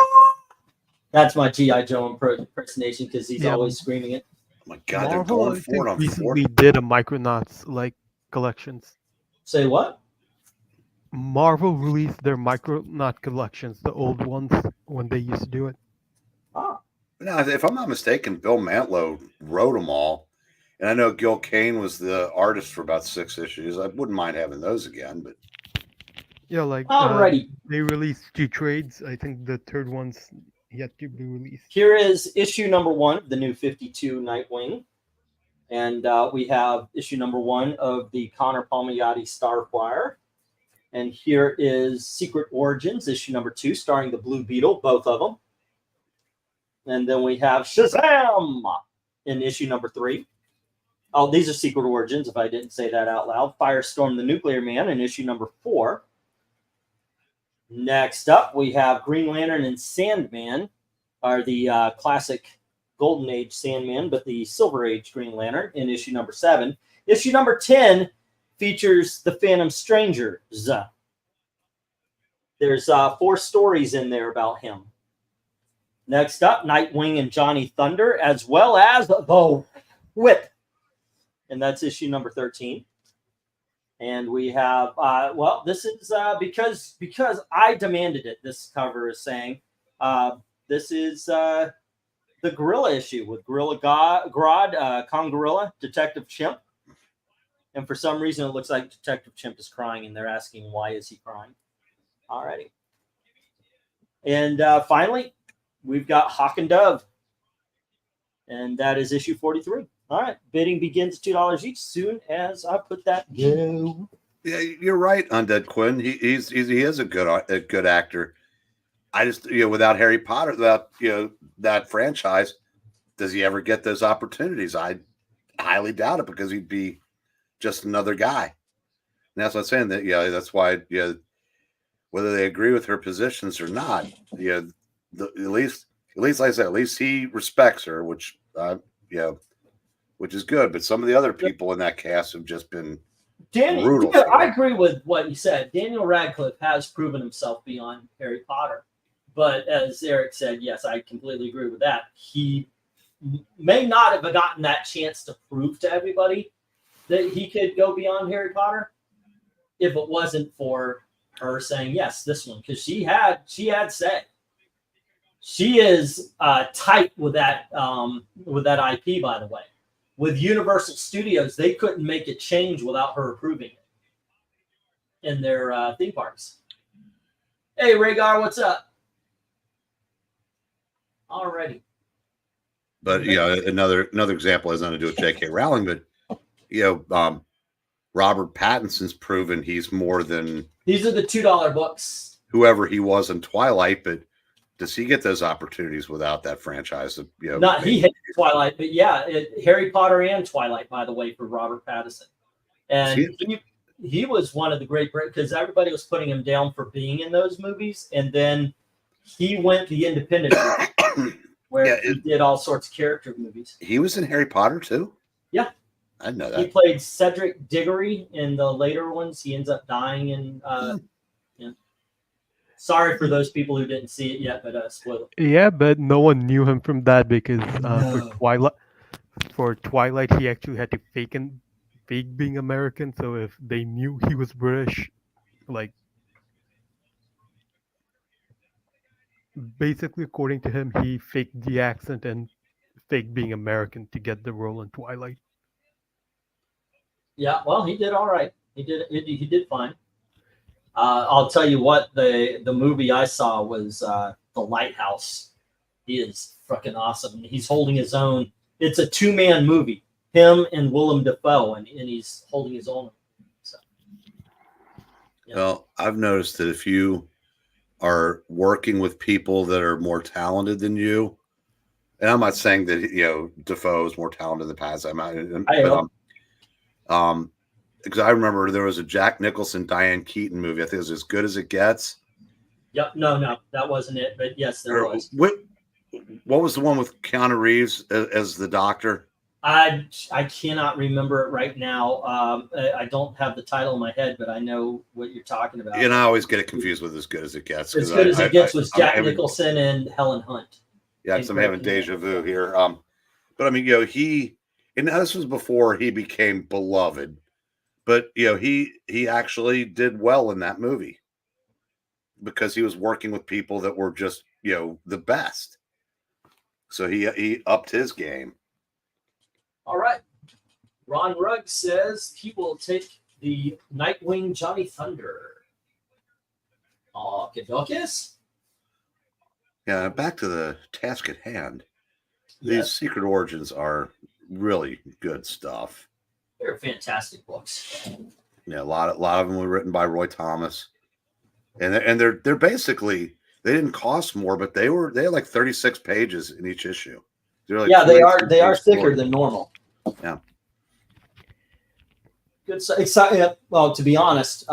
That's my G.I. Joe impersonation because he's always screaming it. Oh my God, they're Marvel, going for it on recently did a Micronauts like collections. Say what? Marvel released their Micronaut collections, the old ones, when they used to do it. Ah. Now, if I'm not mistaken, Bill Mantlo wrote them all. And I know Gil Kane was the artist for about 6 issues. I wouldn't mind having those again, but yeah, like alrighty. They released 2 trades. I think the third one's yet to be released. Here is issue #1 of the new 52 Nightwing. And we have issue #1 of the Connor Palmiotti Starfire. And here is Secret Origins, issue #2, starring the Blue Beetle, both of them. And then we have Shazam in issue #3. Oh, these are Secret Origins, if I didn't say that out loud. Firestorm the Nuclear Man in issue #4. Next up, we have Green Lantern and Sandman, are the classic Golden Age Sandman, but the Silver Age Green Lantern in issue #7. Issue #10 features the Phantom Strangers. There's 4 stories in there about him. Next up, Nightwing and Johnny Thunder, as well as the Whip. And that's issue #13. And we have, well, this is because I demanded it. This cover is saying this is the Gorilla issue with Gorilla Grodd, Kong Gorilla, Detective Chimp. And for some reason, it looks like Detective Chimp is crying, and they're asking, why is he crying? Alrighty. And finally, we've got Hawk and Dove. And that is issue 43. All right. Bidding begins at $2 each soon as I put that go. Yeah, you're right, Undead Quinn. He is a good actor. I just, without Harry Potter, without, that franchise, does he ever get those opportunities? I highly doubt it, because he'd be just another guy. And that's what I'm saying. That that's why whether they agree with her positions or not, at least like I said, at least he respects her, which which is good. But some of the other people in that cast have just been brutal. I agree with what you said. Daniel Radcliffe has proven himself beyond Harry Potter. But as Eric said, yes, I completely agree with that. He may not have gotten that chance to prove to everybody that he could go beyond Harry Potter if it wasn't for her saying, yes, this one. Because she had said she is tight with that IP, by the way. With Universal Studios, they couldn't make a change without her approving it in their theme parks. Hey, Rhaegar, what's up? Alrighty. But another example has nothing to do with J.K. Rowling, but Robert Pattinson's proven he's more than these are the $2 books. Whoever he was in Twilight, but does he get those opportunities without that franchise? You know, Not he hates Twilight, but yeah, Harry Potter and Twilight, by the way, for Robert Pattinson. And he was one of the great, because everybody was putting him down for being in those movies, and then he went the independent route, where he did all sorts of character movies. He was in Harry Potter too? Yeah. I didn't know that. He played Cedric Diggory in the later ones. He ends up dying in sorry for those people who didn't see it yet, but spoiler. Yeah, but no one knew him from that because for Twilight, he actually had to fake being American. So if they knew he was British, like basically according to him, he faked the accent and faked being American to get the role in Twilight. Yeah, well, he did all right. He did fine. I'll tell you what, the movie I saw was The Lighthouse. He is fucking awesome. He's holding his own. It's a two-man movie, him and Willem Dafoe, and he's holding his own. So, yeah. Well, I've noticed that if you are working with people that are more talented than you, and I'm not saying that, you know, Dafoe is more talented than Paz. Because I remember there was a Jack Nicholson, Diane Keaton movie. I think it was As Good as It Gets. Yep. No, that wasn't it. But yes, there was. What was the one with Keanu Reeves as the doctor? I cannot remember it right now. I don't have the title in my head, but I know what you're talking about. And I always get it confused with As Good as It Gets. As Good as It Gets was Jack Nicholson and Helen Hunt. Yeah, I'm having deja vu here. But I mean, you know, and this was before he became beloved. But, you know, he actually did well in that movie because he was working with people that were just, you know, the best. So he upped his game. All right. Ron Rugg says he will take the Nightwing Johnny Thunder. Okey-dokes. Yeah, back to the task at hand. These Secret Origins are really good stuff. They're fantastic books. Yeah, a lot of them were written by Roy Thomas, and they're basically, they didn't cost more, but they had like 36 pages in each issue. Like they are thicker than normal. Yeah. Good. Exciting. Well, to be honest,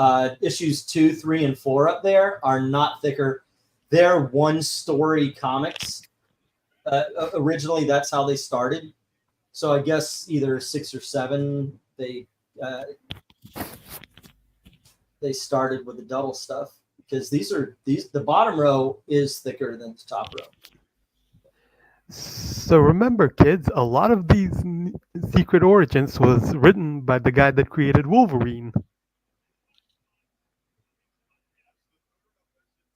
issues 2, 3, and 4 up there are not thicker. They're one-story comics. Originally, that's how they started. So I guess either 6 or 7, they started with the double stuff, because the bottom row is thicker than the top row. So remember, kids, a lot of these Secret Origins was written by the guy that created Wolverine.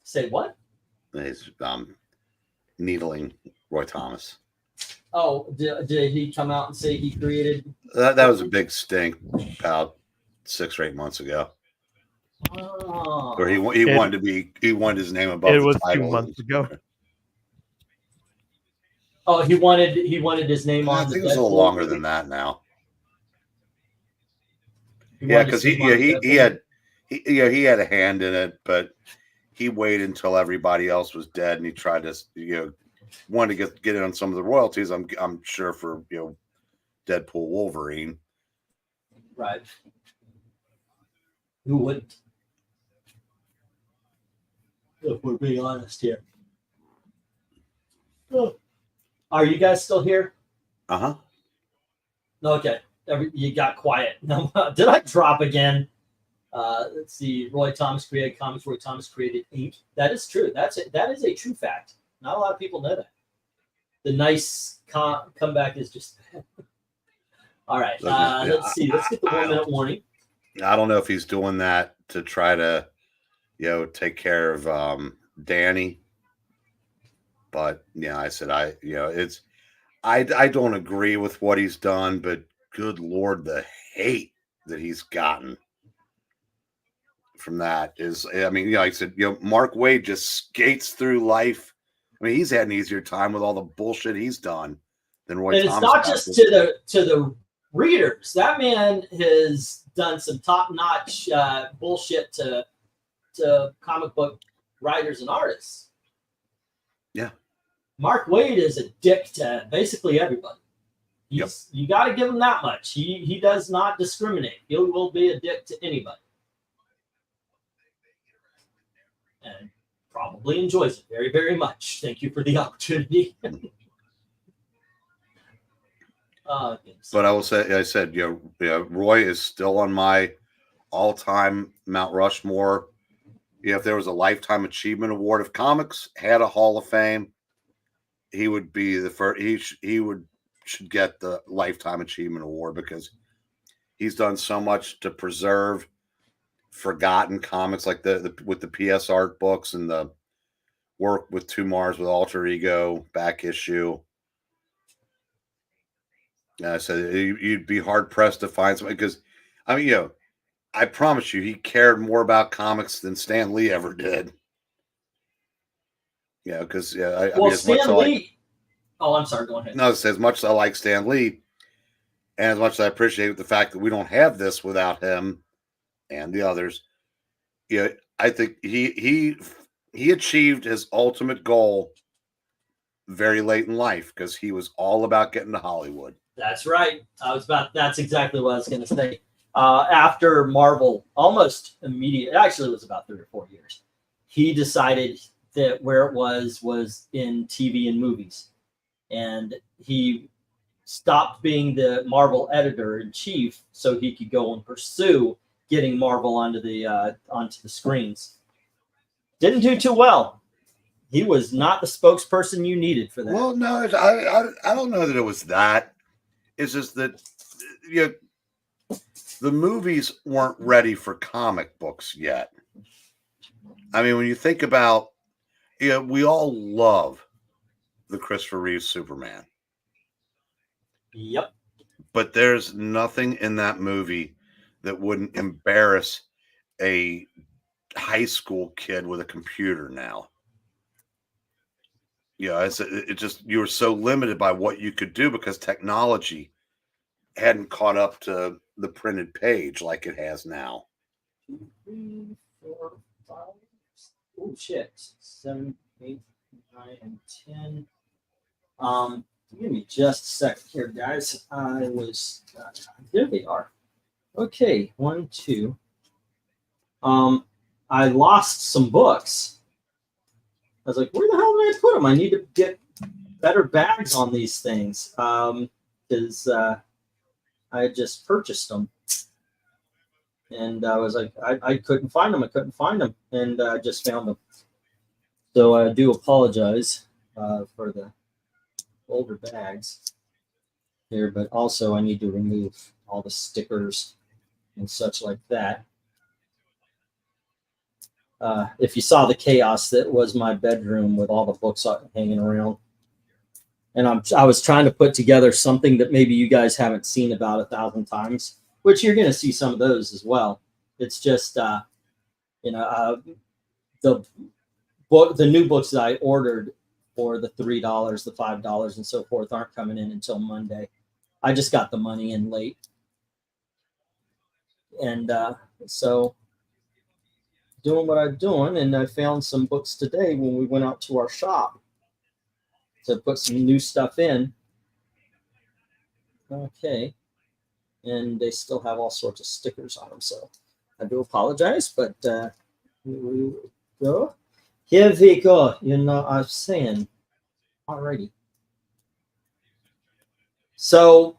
Say what? He's needling Roy Thomas. Oh, did he come out and say he created? That was a big stink about 6 or 8 months ago. Oh. Or he wanted his name above. It the was title. 2 months ago. Oh, he wanted his name on. I think it's a little longer than that now. Yeah, because he had a hand in it, but he waited until everybody else was dead, and he tried to wanted to get in on some of the royalties. I'm sure for Deadpool Wolverine. Right. Who wouldn't? If we're being honest here. Oh. Are you guys still here? Uh-huh. Okay. You got quiet. No, did I drop again? Let's see. Roy Thomas created comics. Roy Thomas created ink. That is true. That is a true fact. Not a lot of people know that. The nice comeback is just all right. Let's see. Let's get the 1 minute warning. I don't know if he's doing that to try to, take care of Danny. But I said I don't agree with what he's done, but good Lord, the hate that he's gotten from that is, like I said, Mark Waid just skates through life. I mean, he's had an easier time with all the bullshit he's done than Roy Thomas. And it's not just to the readers. That man has done some top-notch bullshit to comic book writers and artists. Mark Waid is a dick to basically everybody. Yep. You got to give him that much. He does not discriminate. He will be a dick to anybody. And probably enjoys it very, very much. Thank you for the opportunity. But I will say, I said, Roy is still on my all-time Mount Rushmore. If there was a Lifetime Achievement Award, if comics had a Hall of Fame, he would be the first. Should get the Lifetime Achievement Award because he's done so much to preserve forgotten comics, like with the PS Art books and the work with Two Mars with Alter Ego back issue. I said you'd be hard pressed to find something because, I mean, I promise you, he cared more about comics than Stan Lee ever did. Yeah, because I mean, Stan Lee. Oh, I'm sorry. Go ahead. No, as much as I like Stan Lee, and as much as I appreciate the fact that we don't have this without him and the others, I think he achieved his ultimate goal very late in life because he was all about getting to Hollywood. That's right. That's exactly what I was going to say. After Marvel, almost immediately, actually it was about 3 or 4 years, he decided that where it was in TV and movies. And he stopped being the Marvel editor-in-chief so he could go and pursue getting Marvel onto the screens. Didn't do too well. He was not the spokesperson you needed for that. Well, no, I don't know that it was that. It's just that the movies weren't ready for comic books yet. I mean, when you think about, we all love the Christopher Reeve Superman. Yep. But there's nothing in that movie that wouldn't embarrass a high school kid with a computer now. It just, you were so limited by what you could do because technology hadn't caught up to the printed page like it has now. 2, 3, 4, 5. Oh shit! 7, 8, 9, and 10. Give me just a second here, guys. There they are. Okay, 1, 2. I lost some books. I was like, where the hell did I put them? I need to get better bags on these things because I just purchased them. And I was like, I couldn't find them. And I just found them. So I do apologize for the older bags here, but also I need to remove all the stickers and such like that. If you saw the chaos that was my bedroom with all the books hanging around. And I was trying to put together something that maybe you guys haven't seen about 1,000 times, which you're going to see some of those as well. It's just, the new books that I ordered for the $3, the $5, and so forth aren't coming in until Monday. I just got the money in late. And so doing what I'm doing, and I found some books today when we went out to our shop to put some new stuff in. Okay. And they still have all sorts of stickers on them, so I do apologize, but here we go. Here we go. I'm saying. Alrighty. So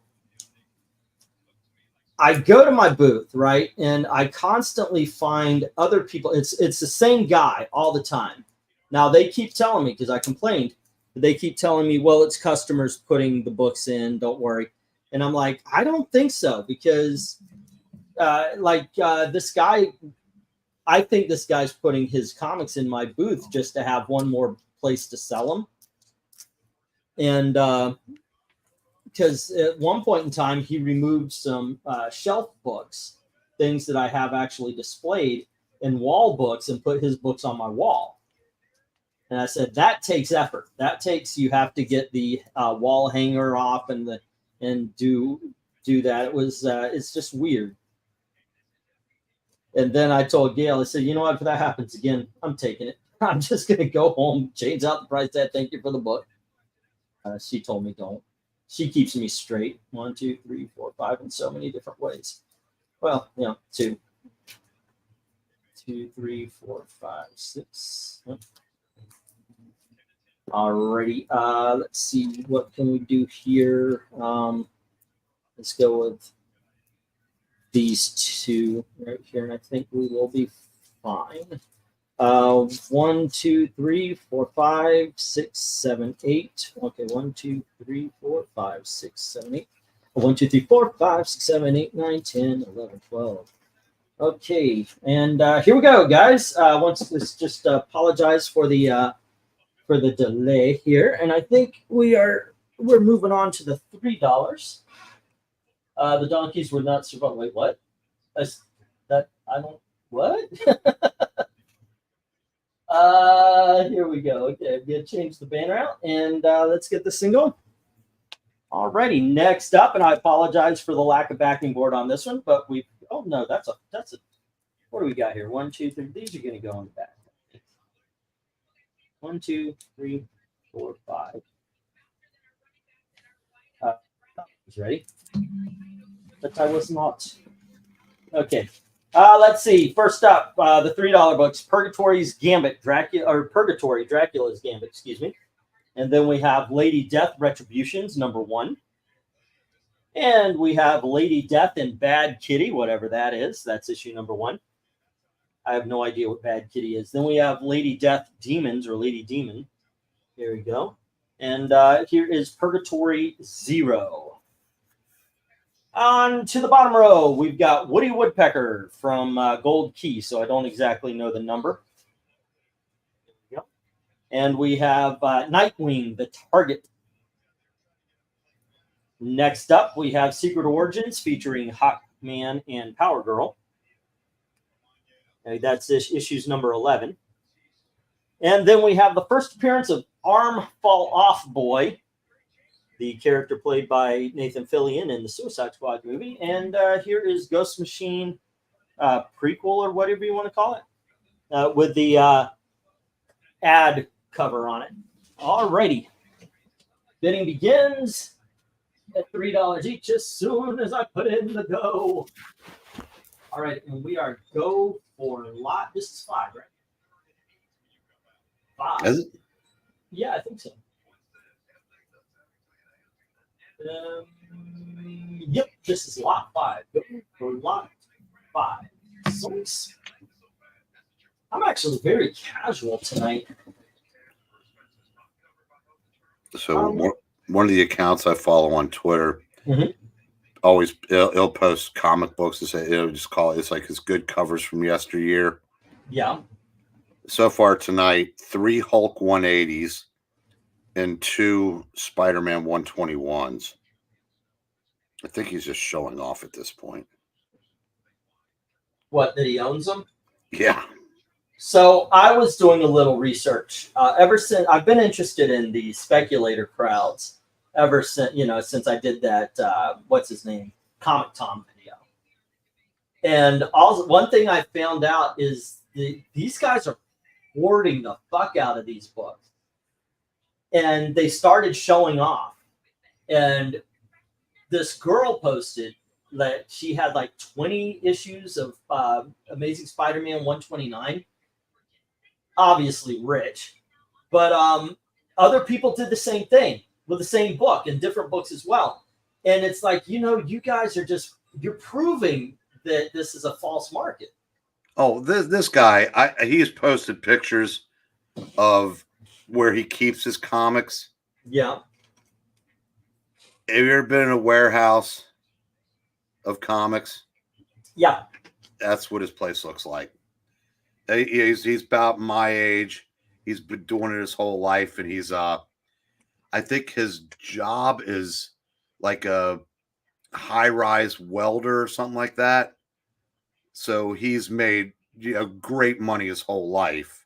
I go to my booth, right? And I constantly find other people. It's the same guy all the time. Now they keep telling me, because I complained, they keep telling me, well, it's customers putting the books in, don't worry. And I'm like, I don't think so, because this guy, I think this guy's putting his comics in my booth just to have one more place to sell them. And because at one point in time, he removed some shelf books, things that I have actually displayed in wall books, and put his books on my wall. And I said, that takes effort. You have to get the wall hanger off and do that. It's just weird. And then I told Gail, I said, you know what, if that happens again, I'm taking it. I'm just going to go home, change out the price tag, thank you for the book. She told me don't. She keeps me straight. 1, 2, 3, 4, 5 in so many different ways. Well, you know, 2, 2, 3, 4, 5, 6. Yep. Alrighty. Let's see. What can we do here? Let's go with these two right here, and I think we will be fine. 1, 2, 3, 4, 5, 6, 7, 8. Okay, 1, 2, 3, 4, 5, 6, 7, 8. 1, 2, 3, 4, 5, 6, 7, 8, 9, 10, 11, 12. Okay, and here we go, guys. Let's just apologize for the delay here, and I think we're moving on to the $3. The donkeys would not survive. Wait, what? I don't. What? Here we go. Okay, I'm gonna change the banner out, and let's get this thing going. Alrighty, next up, and I apologize for the lack of backing board on this one, but we. Oh no, that's a. What do we got here? 1, 2, 3. These are gonna go on the back. 1, 2, 3, 4, 5. Ready? But I was not. Okay. Let's see. First up, the $3 books, Purgatory's Gambit, Purgatory, Dracula's Gambit, excuse me. And then we have Lady Death Retributions, #1. And we have Lady Death and Bad Kitty, whatever that is. That's issue #1. I have no idea what Bad Kitty is. Then we have Lady Death Demons, or Lady Demon. Here we go. And here is Purgatory 0. On to the bottom row, we've got Woody Woodpecker from Gold Key, so I don't exactly know the number. There we go. And we have Nightwing, the Target. Next up, we have Secret Origins featuring Hawkman and Power Girl. That's issues #11. And then we have the first appearance of Arm Fall Off Boy, the character played by Nathan Fillion in the Suicide Squad movie. And here is Ghost Machine prequel, or whatever you want to call it, with the ad cover on it. Alrighty. Bidding begins at $3 each as soon as I put in the go. All right, and we are go for lot. This is 5, right? 5. Is it? Yeah, I think so. Yep, this is lot 5. Go for lot 5. So I'm actually very casual tonight. So one of the accounts I follow on Twitter always he'll post comic books and say it'll just call it. It's like his good covers from yesteryear. Yeah. So far tonight, 3 Hulk 180s and 2 Spider-Man 121s. I think he's just showing off at this point. What, that he owns them? Yeah. So I was doing a little research. Ever since I've been interested in the speculator crowds, ever since I did that what's his name, Comic Tom video. And also one thing I found out is these guys are hoarding the fuck out of these books. And they started showing off. And this girl posted that she had like 20 issues of Amazing Spider-Man 129. Obviously rich. But other people did the same thing with the same book and different books as well. And it's like, you guys are you're proving that this is a false market. Oh, this guy, he's posted pictures of where he keeps his comics. Yeah. Have you ever been in a warehouse of comics? Yeah. That's what his place looks like. He's about my age. He's been doing it his whole life, and he's I think his job is like a high-rise welder or something like that. So he's made great money his whole life,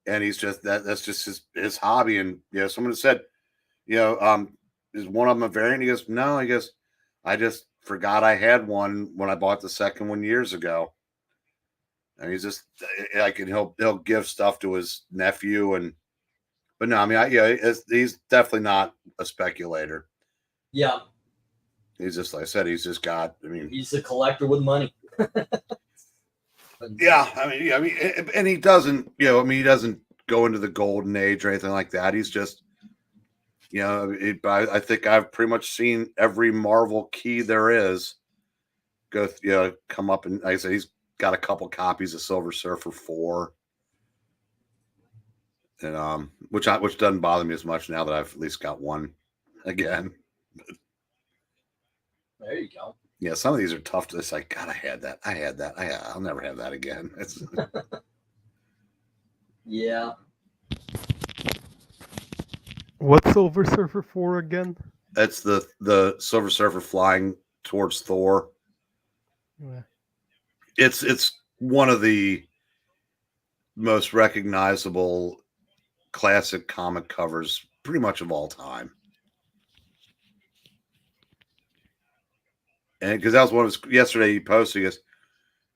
and he's just that's just his hobby. And someone said, is one of them a variant? He goes, no. He goes, I just forgot I had one when I bought the second one years ago. And he's just like, and he'll give stuff to his nephew, But no, I mean, he's definitely not a speculator. Yeah. He's just, like I said, he's just got. I mean, he's a collector with money. Yeah, I mean, and he doesn't, he doesn't go into the golden age or anything like that. He's just, I think I've pretty much seen every Marvel key there is come up, and like I said, he's got a couple copies of Silver Surfer 4, and which doesn't bother me as much now that I've at least got one again. There you go. Yeah, some of these are tough to. It's like, God, I had that. I'll never have that again. It's yeah. What's Silver Surfer 4 again? That's the Silver Surfer flying towards Thor. Yeah. It's one of the most recognizable classic comic covers, pretty much of all time. And because that was one of his yesterday, he posted.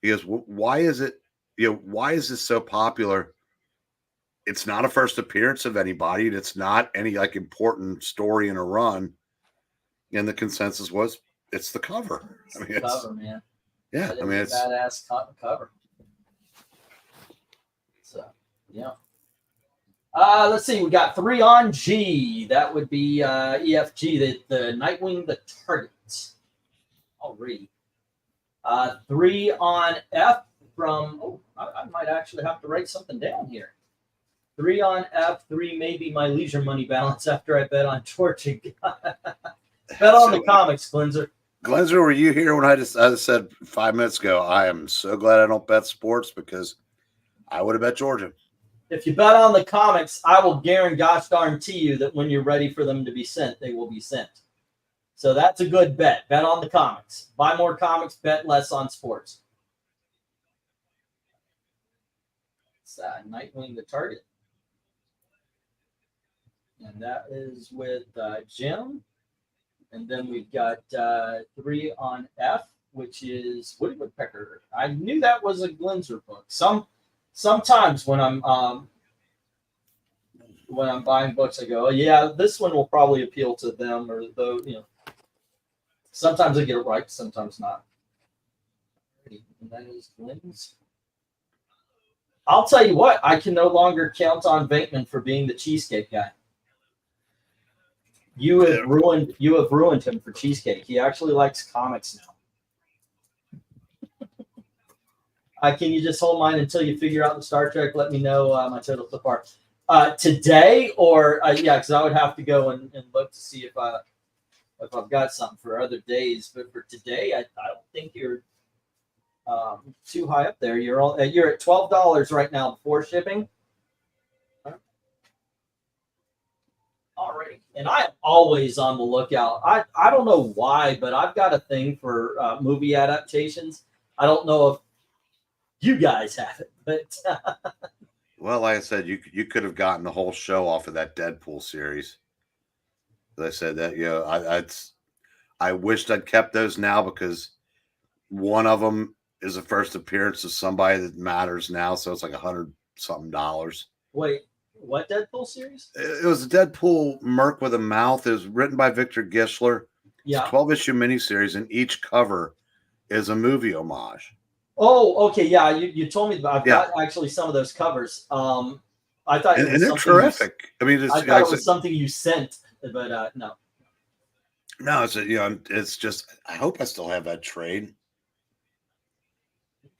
He goes, why is it? Why is this so popular? It's not a first appearance of anybody. It's not any like important story in a run. And the consensus was, it's the cover. It's the cover, man. Yeah, I mean, it's a badass cover. So yeah. Let's see. We got 3 on G. That would be EFG. The Nightwing, the Target. Already. 3 on F from. Oh, I might actually have to write something down here. 3 on F. 3 maybe my leisure money balance after I bet on Georgia. Bet on the comics, Glenzer. Glenzer, were you here when I just said 5 minutes ago? I am so glad I don't bet sports because I would have bet Georgia. If you bet on the comics, I will guarantee you that when you're ready for them to be sent, they will be sent. So that's a good bet. Bet on the comics. Buy more comics, bet less on sports. It's Nightwing the Target. And that is with Jim. And then we've got 3 on F, which is Woody Woodpecker. I knew that was a Glenzer book. Sometimes when I'm buying books, I go, oh, yeah, this one will probably appeal to them, or though, sometimes I get it right, sometimes not. And that is Glenn's. I'll tell you what, I can no longer count on VENKMAN for being the cheesecake guy. You have ruined him for cheesecake. He actually likes comics now. Can you just hold mine until you figure out the Star Trek? Let me know my total so far. Today, or yeah, because I would have to go and look to see if I've got something for other days. But for today, I don't think you're too high up there. You're at $12 right now before shipping. Alrighty, and I'm always on the lookout. I don't know why, but I've got a thing for movie adaptations. I don't know if you guys have it, but well, like I said, you could have gotten the whole show off of that Deadpool series. As I said that, I wished I'd kept those now because one of them is a first appearance of somebody that matters now, so it's like $100-something. Wait. What Deadpool series? It was a Deadpool Merc with a Mouth. It was written by Victor Gischler. Yeah. It's a 12-issue miniseries, and each cover is a movie homage. Oh, okay. Yeah, you told me about. I've got actually some of those covers. I thought and they're terrific. I mean, I thought it was something you sent, but no. No, it's just. I hope I still have that trade.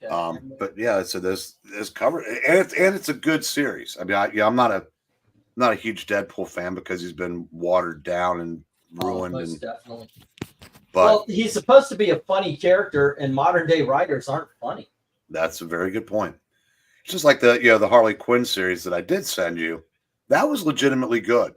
Okay. But yeah, so there's cover, and it's a good series. I mean, I'm not a huge Deadpool fan because he's been watered down and ruined. Most definitely. But well, he's supposed to be a funny character, and modern day writers aren't funny. That's a very good point. It's just like the Harley Quinn series that I did send you. That was legitimately good.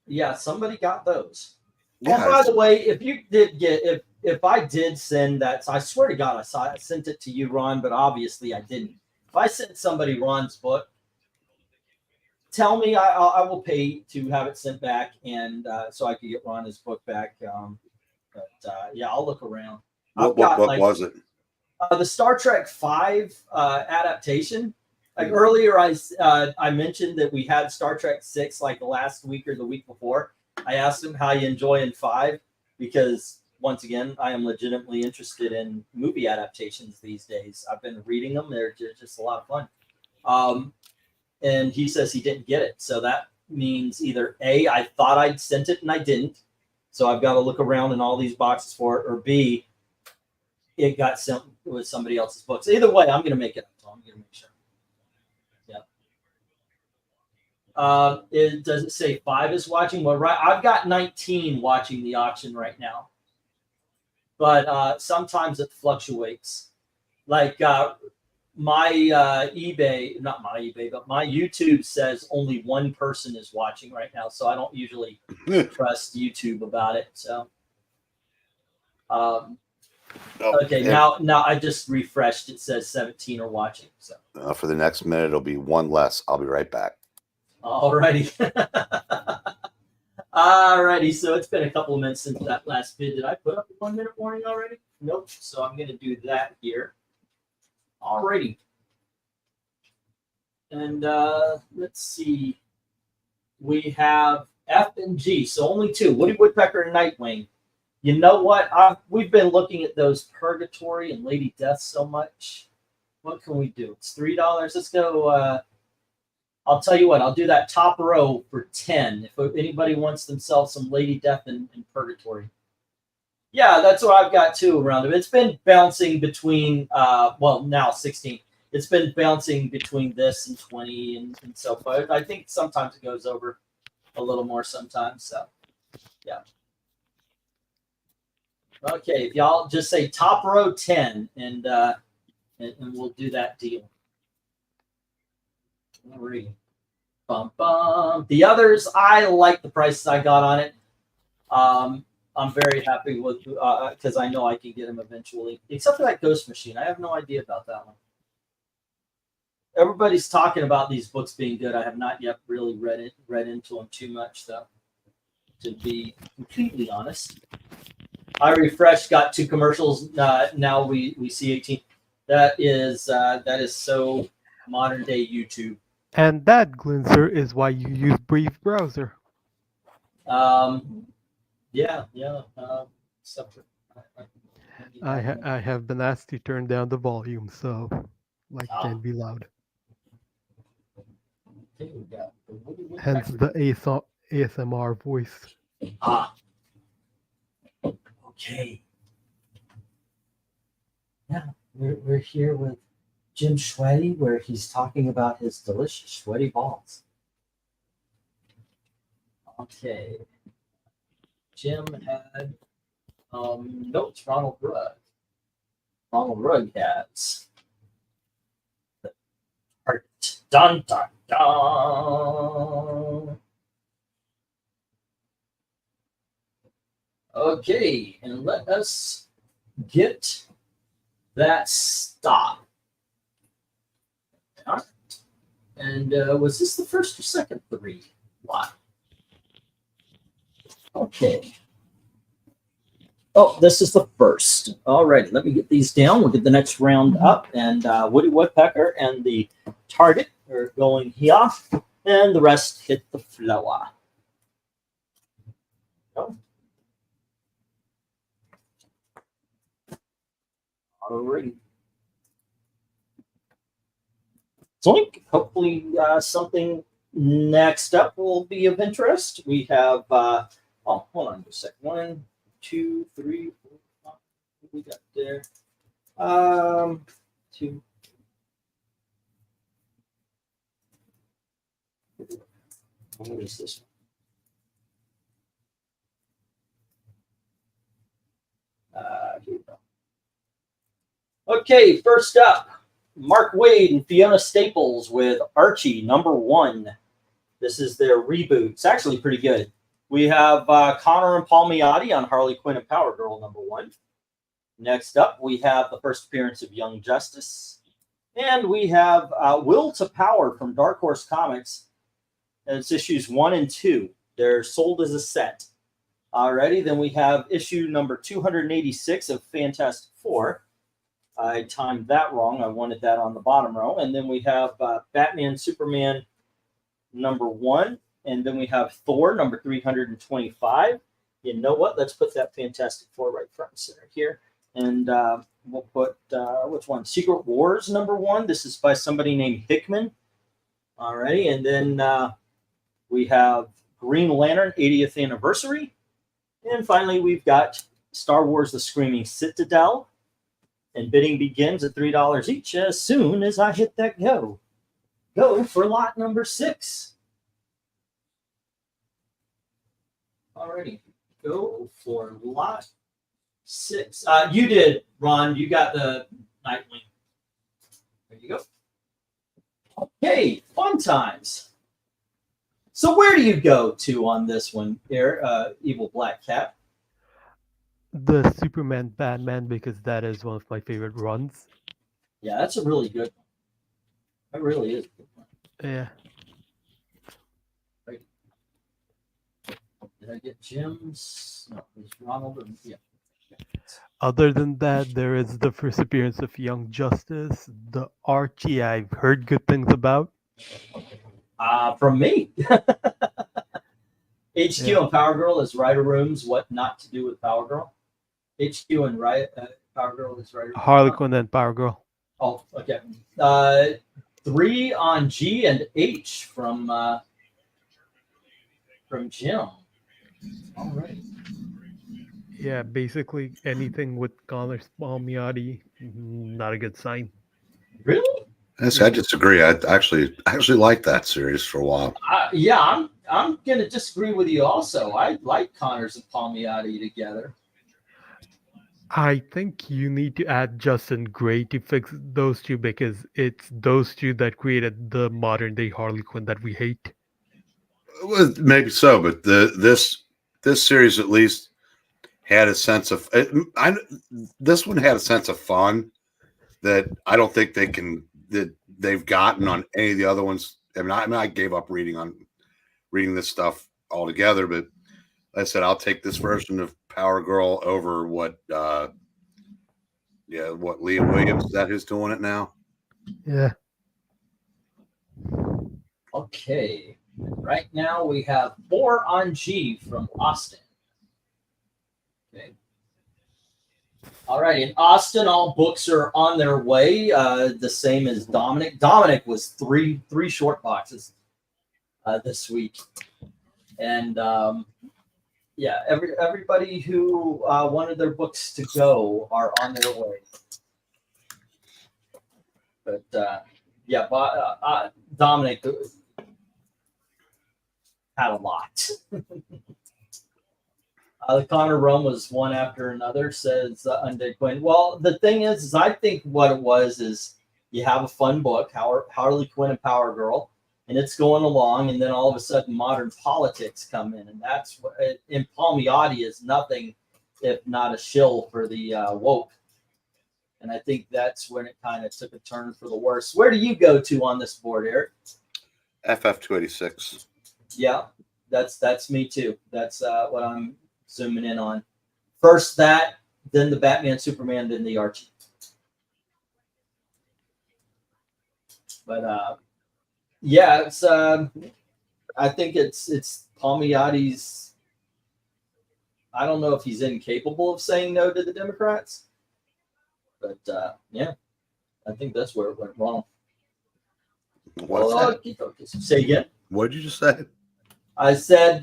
Yeah, somebody got those. Yeah, by the way, if you did get if I did send that, I swear to God, I sent it to you, Ron, but obviously I didn't. If I sent somebody Ron's book, tell me, I will pay to have it sent back, and so I could get Ron his book back. Yeah, I'll look around. What book was it? The Star Trek 5 adaptation. Like earlier, I mentioned that we had Star Trek 6 like the last week or the week before. I asked him how you enjoying 5 because once again, I am legitimately interested in movie adaptations these days. I've been reading them; they're just a lot of fun. And he says he didn't get it, so that means either A, I thought I'd sent it and I didn't, so I've got to look around in all these boxes for it, or B, it got sent with somebody else's books. Either way, I'm going to make it up. So I'm going to make sure. It does it say 5 is watching? Well, right, I've got 19 watching the auction right now, but sometimes it fluctuates. Like my eBay, not my eBay, but my YouTube says only one person is watching right now, so I don't usually trust YouTube about it. So, okay, now I just refreshed. It says 17 are watching. So for the next minute, it'll be one less. I'll be right back. Alrighty. Alrighty, so it's been a couple of minutes since that last vid. Did I put up a 1 minute warning already? Nope. So I'm going to do that here. Alrighty. And let's see. We have F and G, so only 2. Woody Woodpecker and Nightwing. You know what? We've been looking at those Purgatory and Lady Death so much. What can we do? It's $3. Let's go. I'll tell you what, I'll do that top row for 10 if anybody wants themselves some Lady Death and Purgatory. Yeah, that's what I've got too around it. It's been bouncing between, well, now 16. It's been bouncing between this and 20 and so forth. I think sometimes it goes over a little more sometimes. So, yeah. Okay, if y'all just say top row 10 and we'll do that deal. Bum, bum. The others, I like the prices I got on it. I'm very happy with because I know I can get them eventually. Except for that Ghost Machine, I have no idea about that one. Everybody's talking about these books being good. I have not yet really read into them too much, though. To be completely honest, I refreshed, got 2 commercials. Now we see 18. That is so modern day YouTube. And that, Glinzer, is why you use Brave browser. Yeah. I have been asked to turn down the volume, so like can't be loud. Okay, we got Hence the ASMR voice. Okay. Yeah, we're here with Jim Sweaty, where he's talking about his delicious sweaty balls. Okay. Jim had notes. Ronald Rugg. Ronald Rugg has the art. Dun dun dun. Okay, and let us get that stop. All right. And was this the first or second 3? Wow. Okay. Oh, this is the first. All right, let me get these down. We'll get the next round up. And Woody Woodpecker and the target are going here. And the rest hit the floor. Oh. All right. Zoink. Hopefully something next up will be of interest. We have, oh, hold on just a second. 1, 2, 3, 4, 5. What we got there? 2. What is this one? Here we go. Okay, first up. Mark Waid and Fiona Staples with Archie #1. This is their reboot. It's actually pretty good. We have Connor and Palmiotti on Harley Quinn and Power Girl #1. Next up, we have the first appearance of Young Justice. And we have Will to Power from Dark Horse Comics. And it's issues 1 and 2. They're sold as a set. Alrighty, then we have issue number 286 of Fantastic Four. I timed that wrong. I wanted that on the bottom row. And then we have Batman, Superman #1. And then we have Thor number 325. You know what? Let's put that Fantastic Four right front and center here. And we'll put, which one? Secret Wars #1. This is by somebody named Hickman. All right. And then we have Green Lantern 80th Anniversary. And finally, we've got Star Wars The Screaming Citadel. And bidding begins at $3 each as soon as I hit that go. Go for lot number 6. Alrighty. Go for lot 6. You did, Ron. You got the Nightwing. There you go. Okay, fun times. So where do you go to on this one here, Evil Black Cat? The Superman Batman, because that is one of my favorite runs. Yeah, that's a really good one. That really is a good one. Yeah. Right. Did I get Jim's? No, it was Ronald. Yeah. Other than that, there is the first appearance of Young Justice, the Archie I've heard good things about. From me. HQ and Power Girl is Writer Room's What Not to Do with Power Girl. HQ and Power Girl is Writer Room. Harley Quinn and Power Girl. Oh, okay. 3 on G and H from Jim. All right. Yeah, basically anything with Connors Palmiotti, not a good sign. Really? I disagree. I actually liked that series for a while. Yeah, I'm gonna disagree with you. Also, I like Connors and Palmiotti together. I think you need to add Justin Gray to fix those two, because it's those two that created the modern day Harley Quinn that we hate. Well, maybe so, but this series at least had a sense of this one had a sense of fun that I don't think they've gotten on any of the other ones. I gave up reading this stuff altogether, but like I said, I'll take this version of Power Girl over what Leah Williams, is that who's doing it now? Yeah. Okay. Right now we have 4 on G from Austin. Okay. All right. In Austin, all books are on their way. The same as Dominic. Dominic was three short boxes this week. And yeah, everybody who wanted their books to go are on their way. But yeah, Dominic had a lot. The Connor run was one after another, says Undead Quinn. Well, the thing is I think what it was is you have a fun book, Harley Quinn and Power Girl, and it's going along, and then all of a sudden modern politics come in, and that's what in Palmiotti is nothing if not a shill for the woke. And I think that's when it kind of took a turn for the worse. Where do you go to on this board, Eric? FF286. Yeah, that's me too. That's what I'm zooming in on. First that, then the Batman, Superman, then the Archie. But yeah, it's I think it's Palmiotti's. I don't know if he's incapable of saying no to the Democrats, but yeah, I think that's where it went wrong. What's that? Say again. What did you just say? I said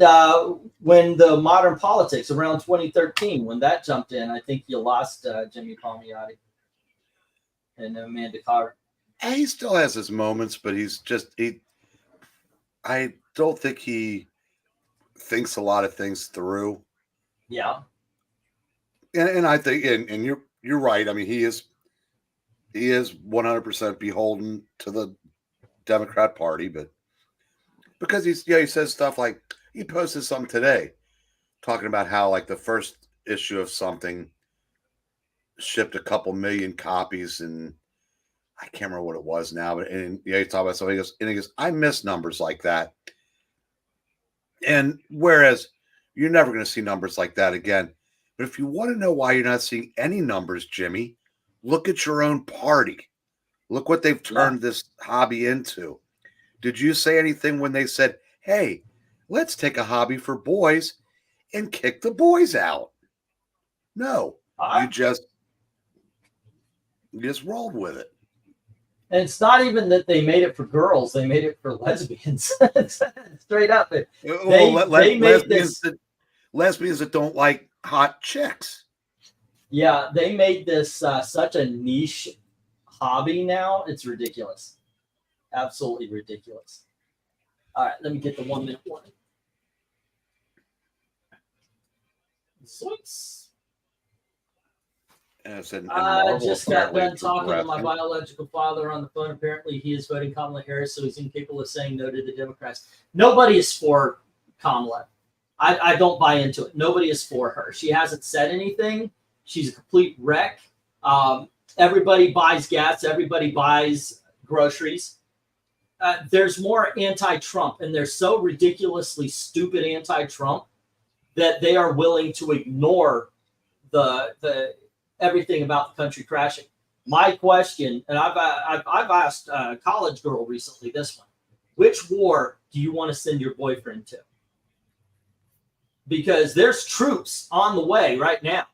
when the modern politics around 2013, when that jumped in, I think you lost Jimmy Palmiotti and Amanda Carter. He still has his moments, but I don't think he thinks a lot of things through. Yeah. And I think, and you're right. I mean, he is 100% beholden to the Democrat Party, but because he says stuff like, he posted something today talking about how like the first issue of something shipped a couple million copies, and I can't remember what it was now, but he talked about something. He goes, I miss numbers like that. And whereas you're never going to see numbers like that again. But if you want to know why you're not seeing any numbers, Jimmy, Look at your own party. Look what they've turned this hobby into. Did you say anything when they said, hey, let's take a hobby for boys and kick the boys out? No, you just rolled with it. And it's not even that they made it for girls; they made it for lesbians. Straight up, they made this. Lesbians that don't like hot chicks. Yeah, they made this such a niche hobby now. It's ridiculous, absolutely ridiculous. All right, let me get the 1 minute warning. Zoinks. I just got done talking to my biological father on the phone. Apparently, he is voting Kamala Harris, so he's incapable of saying no to the Democrats. Nobody is for Kamala. I don't buy into it. Nobody is for her. She hasn't said anything. She's a complete wreck. Everybody buys gas. Everybody buys groceries. There's more anti-Trump, and they're so ridiculously stupid anti-Trump that they are willing to ignore the everything about the country crashing. My question, and I've asked a college girl recently this one: which war do you want to send your boyfriend to? Because there's troops on the way right now,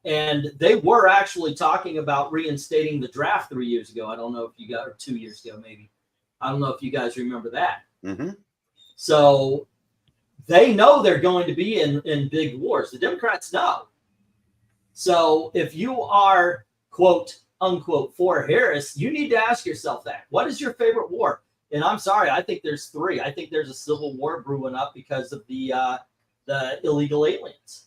and they were actually talking about reinstating the draft 3 years ago. I don't know if you got, or 2 years ago maybe. I don't know if you guys remember that. Mm-hmm. So they know they're going to be in big wars. The Democrats know. So if you are, quote, unquote, for Harris, you need to ask yourself that. What is your favorite war? And I'm sorry, I think there's three. I think there's a civil war brewing up because of the illegal aliens.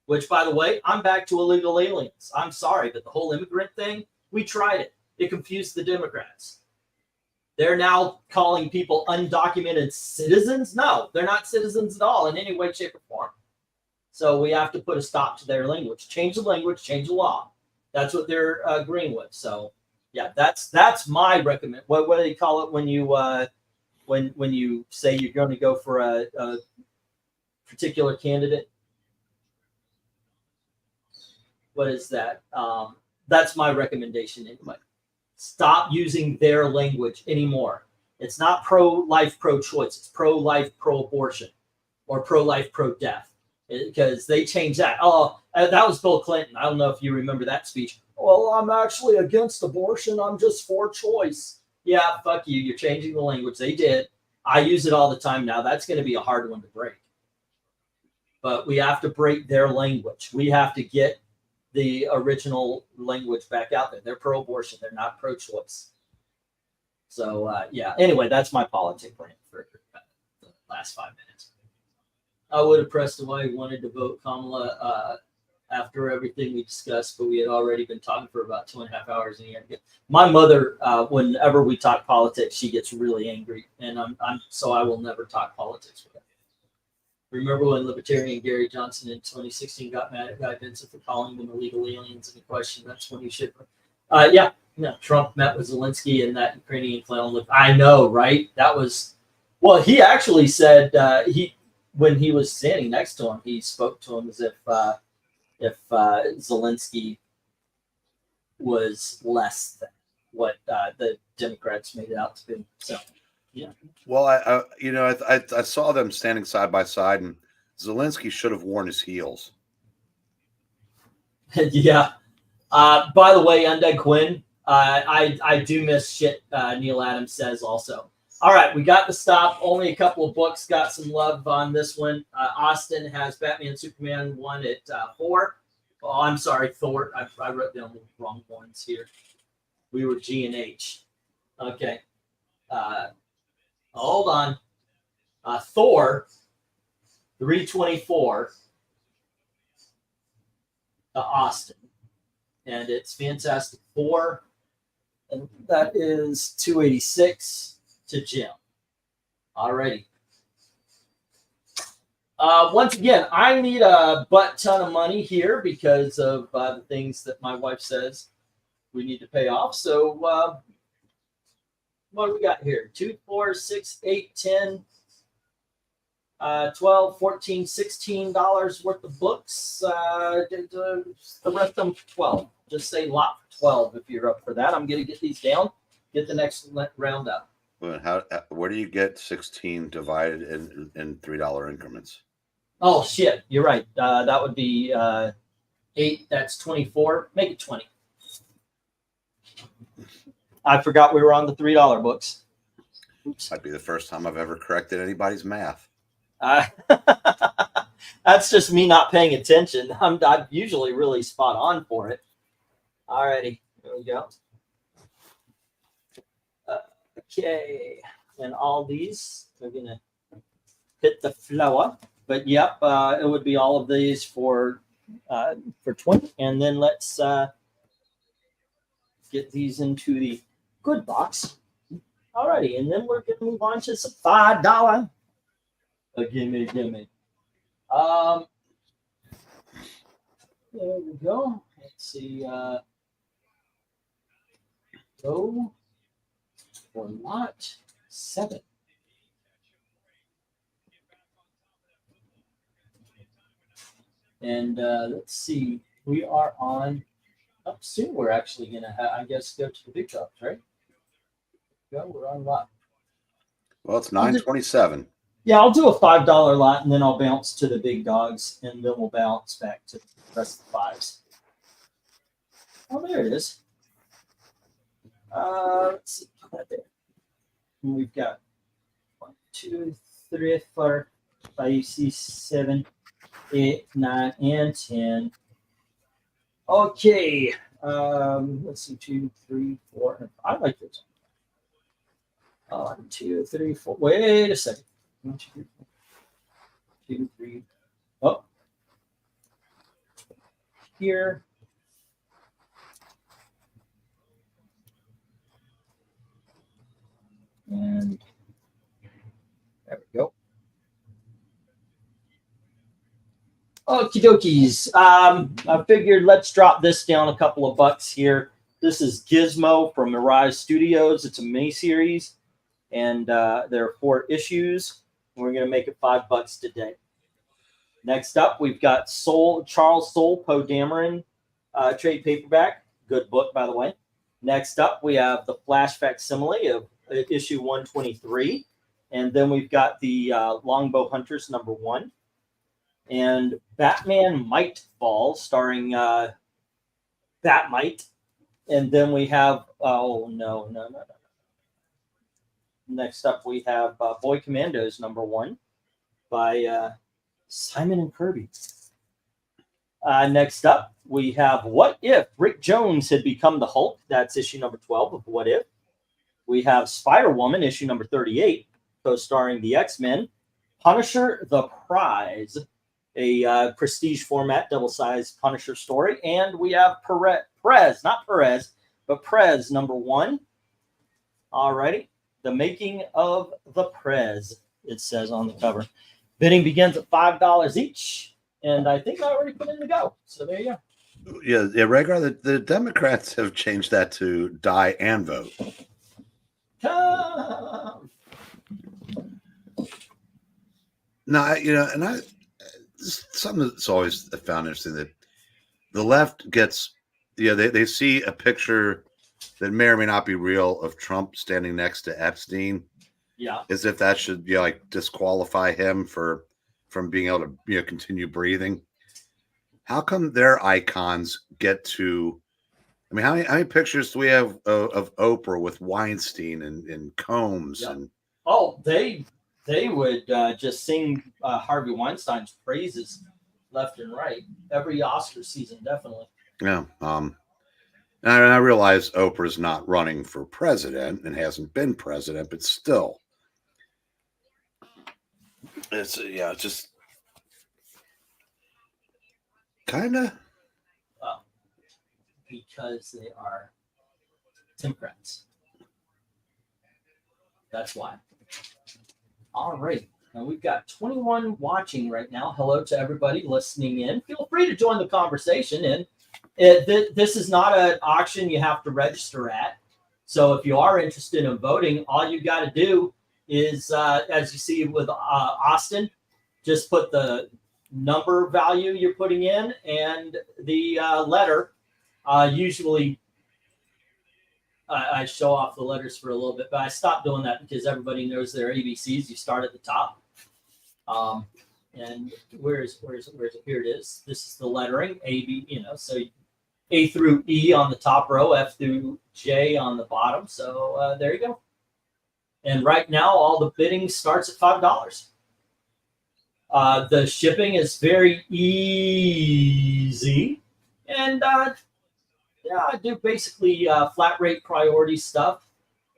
Which, by the way, I'm back to illegal aliens. I'm sorry, but the whole immigrant thing, we tried it. It confused the Democrats. They're now calling people undocumented citizens. No, they're not citizens at all in any way, shape, or form. So we have to put a stop to their language. Change the language, change the law. That's what they're agreeing with. So, yeah, that's my recommend. What do they call it when you when you say you're going to go for a particular candidate? What is that? That's my recommendation anyway. Stop using their language anymore. It's not pro-life, pro-choice. It's pro-life, pro-abortion, or pro-life, pro-death. Because they changed that. Oh, that was Bill Clinton. I don't know if you remember that speech. Well, I'm actually against abortion. I'm just for choice. Yeah, fuck you. You're changing the language. They did. I use it all the time now. That's going to be a hard one to break. But we have to break their language. We have to get the original language back out there. They're pro-abortion. They're not pro-choice. So, yeah. Anyway, that's my politic rant for the last 5 minutes. I would have pressed away, wanted to vote Kamala after everything we discussed, but we had already been talking for about 2.5 hours. And my mother, whenever we talk politics, she gets really angry, and so I will never talk politics with her. Remember when Libertarian Gary Johnson in 2016 got mad at Guy Vincent for calling them illegal aliens in the question? That's when he should. Yeah, Trump met with Zelensky and that Ukrainian clown. Look, I know, right? That was, well, he actually said when he was standing next to him, he spoke to him as if Zelensky was less than what the Democrats made it out to be. So, yeah. Well, I saw them standing side by side, and Zelensky should have worn his heels. Yeah. By the way, Undead Quinn, I do miss shit Neil Adams says also. All right, we got the stop. Only a couple of books got some love on this one. Austin has Batman Superman 1 at 4. Oh, I'm sorry, Thor. I wrote down the wrong ones here. We were G and H. Okay. Hold on. Thor 324 to Austin. And it's Fantastic Four. And that is 286 to Jim. Alrighty. Once again, I need a butt ton of money here because of the things that my wife says we need to pay off. So what do we got here? 2, 4, 6, 8, 10. $12, $14, $16 worth of books. The rest of them for 12. Just say lot for 12 if you're up for that. I'm going to get these down, get the next round up. Well, where do you get 16 divided in $3 increments? Oh, shit. You're right. That would be 8. That's 24. Make it 20. I forgot we were on the $3 books. Oops. Might be the first time I've ever corrected anybody's math. That's just me not paying attention. I'm usually really spot on for it. Alrighty, here we go. Okay, and all these are gonna hit the floor. But yep, it would be all of these for 20, and then let's get these into the good box. Alrighty, and then we're gonna move on to some $5. Gimme. There we go. Let's see. Go for lot 7. And let's see. We are on. Up soon. We're actually gonna, I guess, go to the big drops, right? Go. We're on lot. Well, it's 927. Yeah, I'll do a $5 lot, and then I'll bounce to the big dogs, and then we'll bounce back to the rest of the 5s. Oh, there it is. Let's see. Put that there. And we've got 1, 2, 3, 4, 5, 6, 7, 8, 9, and 10. Okay. Let's see. 2, 3, 4. I like this. 1, 2, 3, 4. Wait a second. 1, 2, 2, 3. Oh, here. And there we go. Okie dokies. I figured let's drop this down a couple of bucks here. This is Gizmo from Mirage Studios. It's a mini series, and there are 4 issues. We're going to make it $5 today. Next up, we've got Charles Soule, Poe Dameron trade paperback. Good book, by the way. Next up, we have the Flash facsimile of issue 123. And then we've got the Longbow Hunters #1. And Batman Might Fall, starring Batmite. And then we have, no. Next up, we have Boy Commandos #1 by Simon and Kirby. Next up, we have What If Rick Jones Had Become the Hulk. That's issue #12 of What If. We have Spider-Woman, issue #38, co-starring the X-Men. Punisher the Prize, a prestige format, double-sized Punisher story. And we have Prez, not Perez, but Prez #1. Alrighty. The Making of the Prez, it says on the cover. Bidding begins at $5 each, and I think I already put in the go. So there you go. Yeah, Rhaegar, the Democrats have changed that to die and vote. No, something that's always found interesting, that the left gets, they see a picture that may or may not be real of Trump standing next to Epstein. Yeah. As if that should disqualify him from being able to continue breathing. How come their icons get to? I mean, how many pictures do we have of Oprah with Weinstein and Combs? Yeah. And they would just sing Harvey Weinstein's praises left and right every Oscar season, definitely. Yeah. And I realize Oprah's not running for president and hasn't been president, but still, it's just kind of. Because they are Democrats. That's why. All right. Now we've got 21 watching right now. Hello to everybody listening in. Feel free to join the conversation. And this is not an auction you have to register at. So if you are interested in voting, all you got to do is, as you see with Austin, just put the number value you're putting in and the letter. Usually I show off the letters for a little bit, but I stopped doing that because everybody knows their ABCs. You start at the top. And where's it? Here it is. This is the lettering, A, B, you know, so A through E on the top row, F through J on the bottom. So there you go. And right now, all the bidding starts at $5. The shipping is very easy. And yeah, I do basically flat rate priority stuff.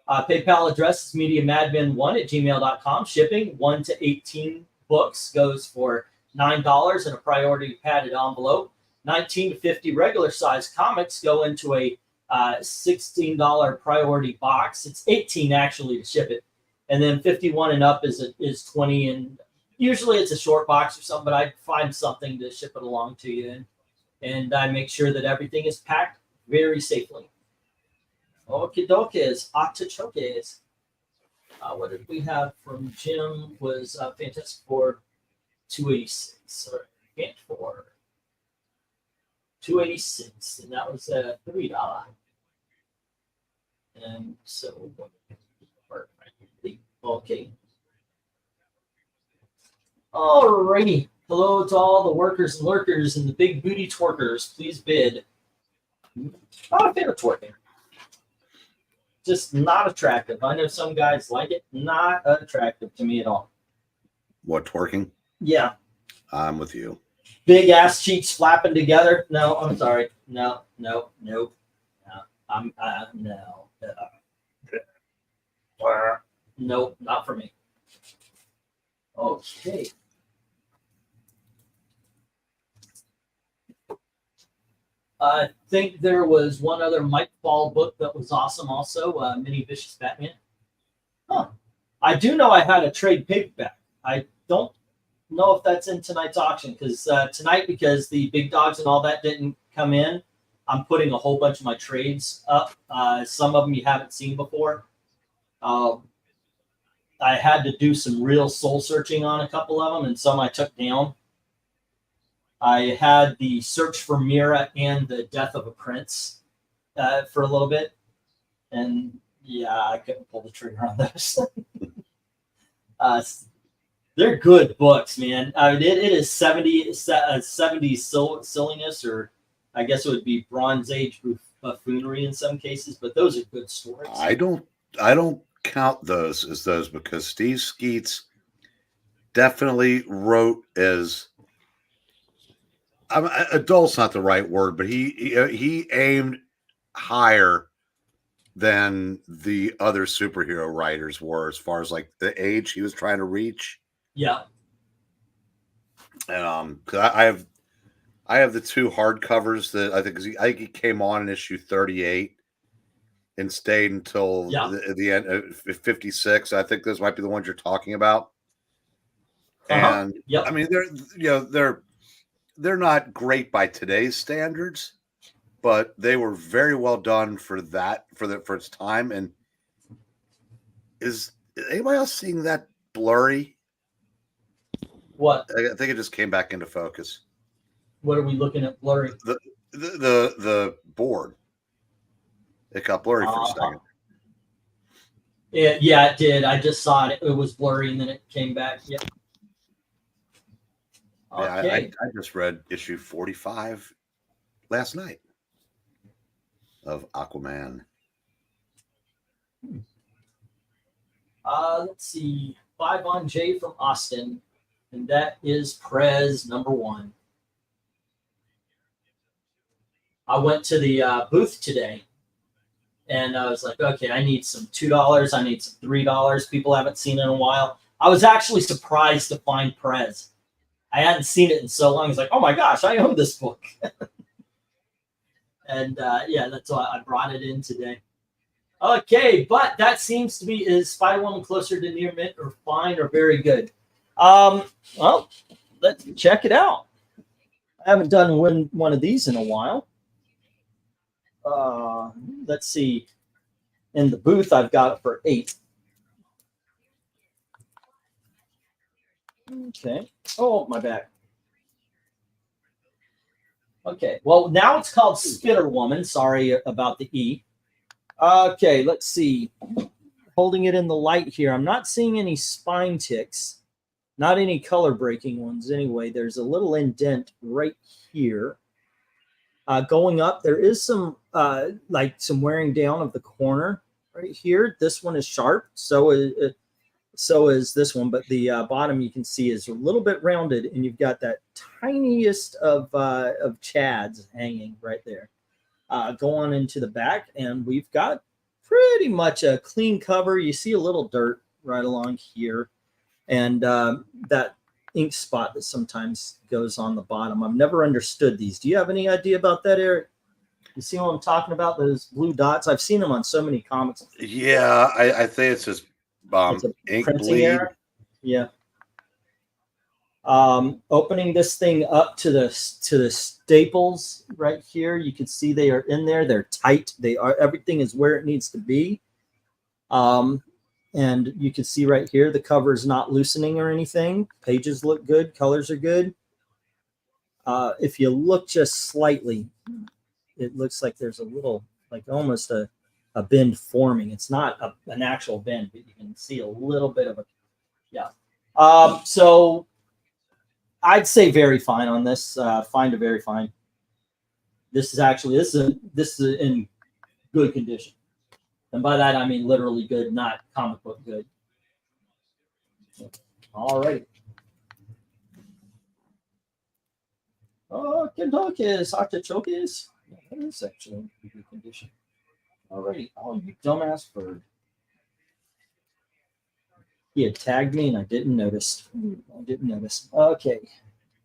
PayPal address is MediaMadmen1@gmail.com. Shipping 1 to 18 books goes for $9 in a priority padded envelope. 19 to 50 regular size comics go into a $16 priority box. It's 18 actually to ship it, and then 51 and up is 20. And usually it's a short box or something, but I find something to ship it along to you, and I make sure that everything is packed very safely. Okie dokes, artichokes. What did we have from Jim? Was Fantastic Four 286 or Ant 4 286, and that was $3. And so, okay. Alrighty. Hello to all the workers and lurkers and the big booty twerkers. Please bid. Not a fan of twerking. Just not attractive. I know some guys like it. Not attractive to me at all. What, twerking? Yeah. I'm with you. Big ass cheeks flapping together. No, I'm sorry. No. I'm no. Nope, not for me. Okay. I think there was one other Mike Ball book that was awesome also, Mini Vicious Batman. Huh. I do know I had a trade paperback. I don't know if that's in tonight's auction because tonight, because the big dogs and all that didn't come in, I'm putting a whole bunch of my trades up. Some of them you haven't seen before. I had to do some real soul searching on a couple of them, and some I took down. I had the Search for Mira and the Death of a Prince for a little bit. And yeah, I couldn't pull the trigger on those. They're good books, man. I mean, it is 70s silliness, or I guess it would be Bronze Age buffoonery in some cases, but those are good stories. I don't count those as those because Steve Skeets definitely wrote as adult's not the right word, but he aimed higher than the other superhero writers were as far as like the age he was trying to reach. Yeah. And because I have the two hardcovers that I think he came on in issue 38 and stayed until the end of 56. I think those might be the ones you're talking about. And I mean, they're not great by today's standards, but they were very well done for its time. And is anybody else seeing that blurry? What? I think it just came back into focus. What are we looking at blurry? The board. It got blurry for a second. Yeah, it did. I just saw it. It was blurry, and then it came back. Yep. Okay. Yeah, I just read issue 45 last night of Aquaman. Let's see. 5 on J from Austin, and that is Prez #1. I went to the booth today, and I was like, okay, I need some $2. I need some $3. People haven't seen it in a while. I was actually surprised to find Prez. I hadn't seen it in so long. It's like, oh my gosh, I own this book. And yeah, that's why I brought it in today. Okay, but that seems to be, is Spider-Woman closer to near mint or fine or very good? Well, let's check it out. I haven't done one of these in a while. Let's see. In the booth, I've got it for $8. Okay. Oh, my back. Okay. Well, now it's called Spitter Woman. Sorry about the E. Okay, let's see. Holding it in the light here. I'm not seeing any spine ticks. Not any color breaking ones anyway. There's a little indent right here. Going up, there is some like some wearing down of the corner right here. This one is sharp. So is this one, but the bottom you can see is a little bit rounded, and you've got that tiniest of chads hanging right there. Go on into the back, and we've got pretty much a clean cover. You see a little dirt right along here, and that ink spot that sometimes goes on the bottom. I've never understood these. Do you have any idea about that, Eric? You see what I'm talking about? Those blue dots? I've seen them on so many comics. Yeah, I think it's just ink bleed. Error. Yeah. Opening this thing up to the staples right here, you can see they are in there. They're tight. Everything is where it needs to be. And you can see right here, the cover is not loosening or anything. Pages look good. Colors are good. If you look just slightly, it looks like there's a little, like almost a bend forming. It's not an actual bend, but you can see a little bit of a, yeah. So I'd say very fine on this. Fine to very fine. This is in good condition. And by that, I mean literally good, not comic book good. All right. Oh, Kentucky's artichokes. Yeah, that is actually in good condition. All righty. Oh, you dumbass bird. He had tagged me and I didn't notice. Okay.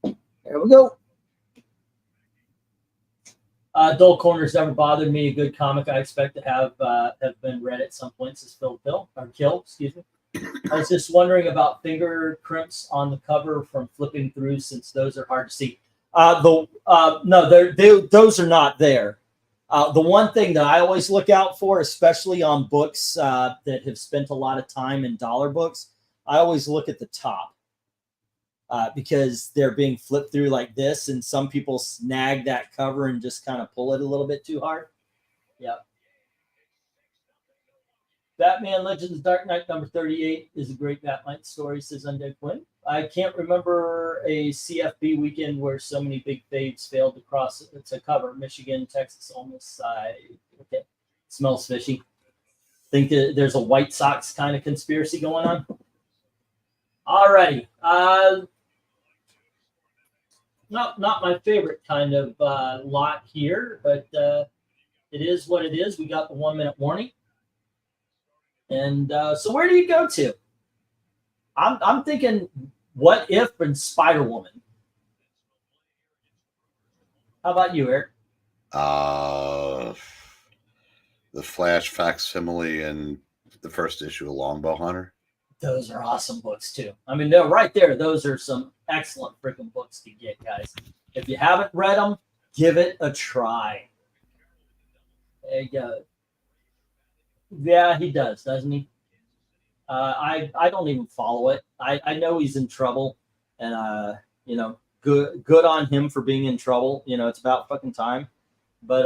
There we go. Dull Corners never bothered me. A good comic I expect to have been read at some point since Kill, excuse me. I was just wondering about finger crimps on the cover from flipping through, since those are hard to see. No, those are not there. The one thing that I always look out for, especially on books that have spent a lot of time in dollar books, I always look at the top. Because they're being flipped through like this, and some people snag that cover and just kind of pull it a little bit too hard. Yep. Batman Legends Dark Knight number 38 is a great Batman story, says Undead Quinn. I can't remember a CFB weekend where so many big faves failed to cross it to cover. Michigan, Texas, on this side. Okay. Smells fishy. Think that there's a White Sox kind of conspiracy going on. Alrighty. Not my favorite kind of lot here, but it is what it is. We got the 1 minute warning. And so where do you go to? I'm thinking What If and Spider-Woman. How about you, Eric? The Flash facsimile and the first issue of Longbow Hunter. Those are awesome books too. I mean, they're right there. Those are some excellent freaking books to get, guys. If you haven't read them, give it a try. There you go. Yeah, he does, doesn't he? I don't even follow it. I know he's in trouble, and you know, good on him for being in trouble. You know, it's about fucking time. But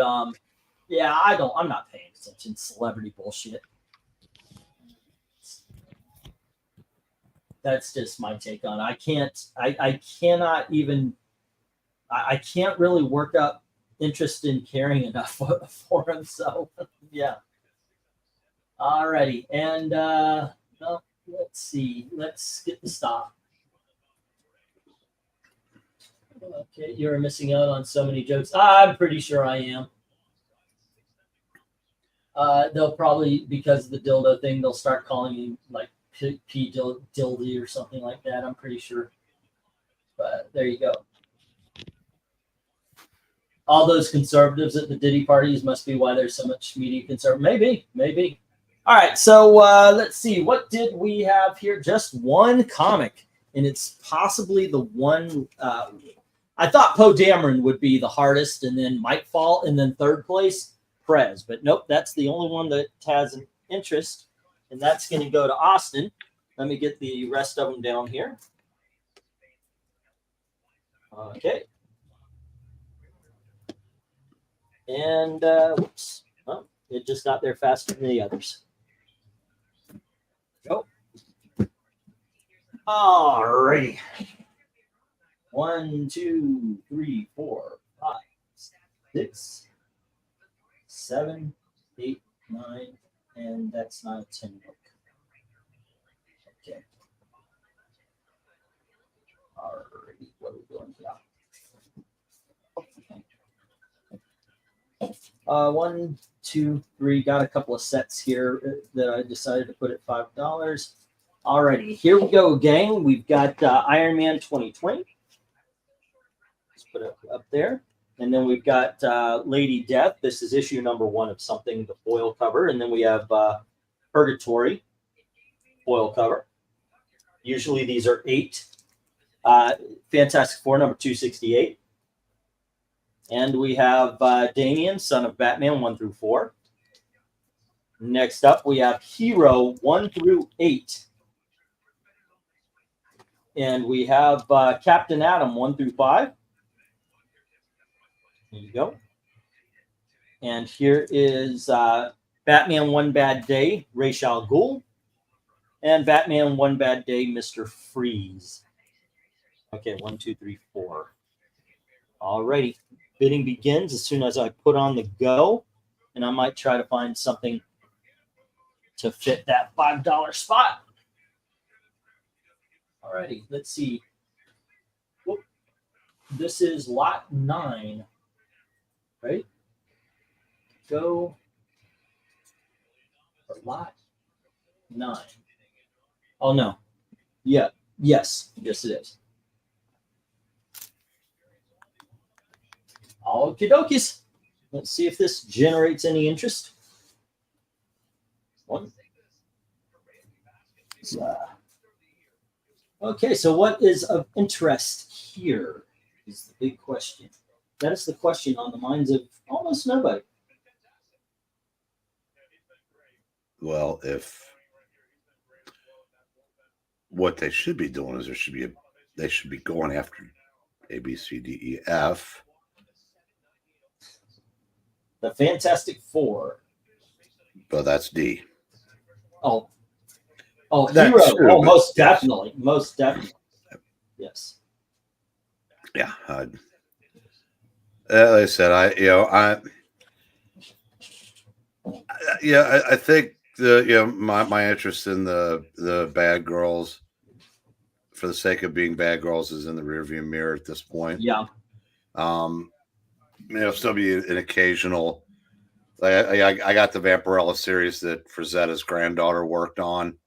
yeah, I'm not paying attention to celebrity bullshit. That's just my take on it. I can't really work up interest in caring enough for him. So yeah. Alrighty. And well, let's see. Let's get the stop. Okay, you're missing out on so many jokes. I'm pretty sure I am. They'll probably, because of the dildo thing, they'll start calling you like P dildy or something like that. I'm pretty sure. But there you go. All those conservatives at the Diddy parties must be why there's so much media concern. Maybe. All right, so let's see. What did we have here? Just one comic, and it's possibly the one. I thought Poe Dameron would be the hardest, and then might fall, and then third place, Prez. But nope, that's the only one that has an interest, and that's going to go to Austin. Let me get the rest of them down here. Okay. And whoops. Oh, it just got there faster than the others. Go. Alrighty. 1, 2, 3, 4, 5, 6, 7, 8, 9, and that's not a 10 book. Okay. Alrighty, what are we doing here? 1, 2, 3. Got a couple of sets here that I decided to put at $5. Alrighty, here we go, gang. We've got Iron Man 2020. Let's put it up there. And then we've got Lady Death. This is issue number 1 of something, the foil cover. And then we have Purgatory, foil cover. Usually these are 8. Fantastic Four, number 268. And we have Damian, Son of Batman, 1 through 4. Next up, we have Hero, 1 through 8. And we have Captain Atom, 1 through 5. There you go. And here is Batman One Bad Day, Ra's al Ghul. And Batman One Bad Day, Mr. Freeze. Okay, 1, 2, 3, 4. Alrighty. Bidding begins as soon as I put on the go. And I might try to find something to fit that $5 spot. Alrighty, let's see. Whoop. This is lot 9. Right? Go for lot 9. Oh no. Yeah. Yes. Yes, it is. Okie dokies. Let's see if this generates any interest. 1. Okay, so what is of interest here is the big question. That is the question on the minds of almost nobody. Well, if what they should be doing is they should be going after A, B, C, D, E, F. The Fantastic Four. But that's D. Oh, That's Hero. true, Oh, but most yes. definitely. Most definitely. Yes. Yeah. Like I said, I think my interest in the bad girls, for the sake of being bad girls, is in the rearview mirror at this point. Yeah. Still be an occasional. I got the Vampirella series that Frazetta's granddaughter worked on,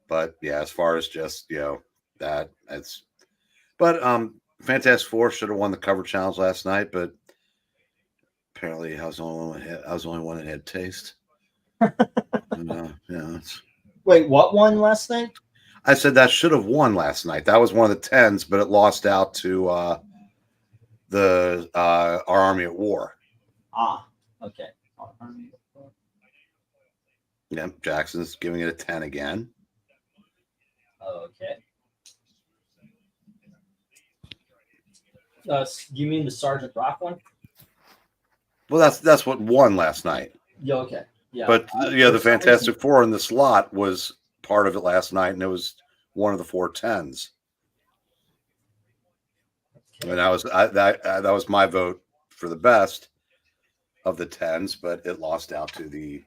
but yeah, as far as just that's. But Fantastic Four should have won the cover challenge last night, but apparently I was the only one that had taste. Wait, what won last night? I said that should have won last night. That was one of the 10s, but it lost out to Our Army at War. Ah, okay. Yeah, Jackson's giving it a 10 again. Okay. You mean the Sergeant Rock one? Well, that's what won last night. Yeah, okay. Yeah. But the Fantastic Four in the slot was part of it last night, and it was one of the 4 10s. Okay. And that was my vote for the best of the 10s, but it lost out to the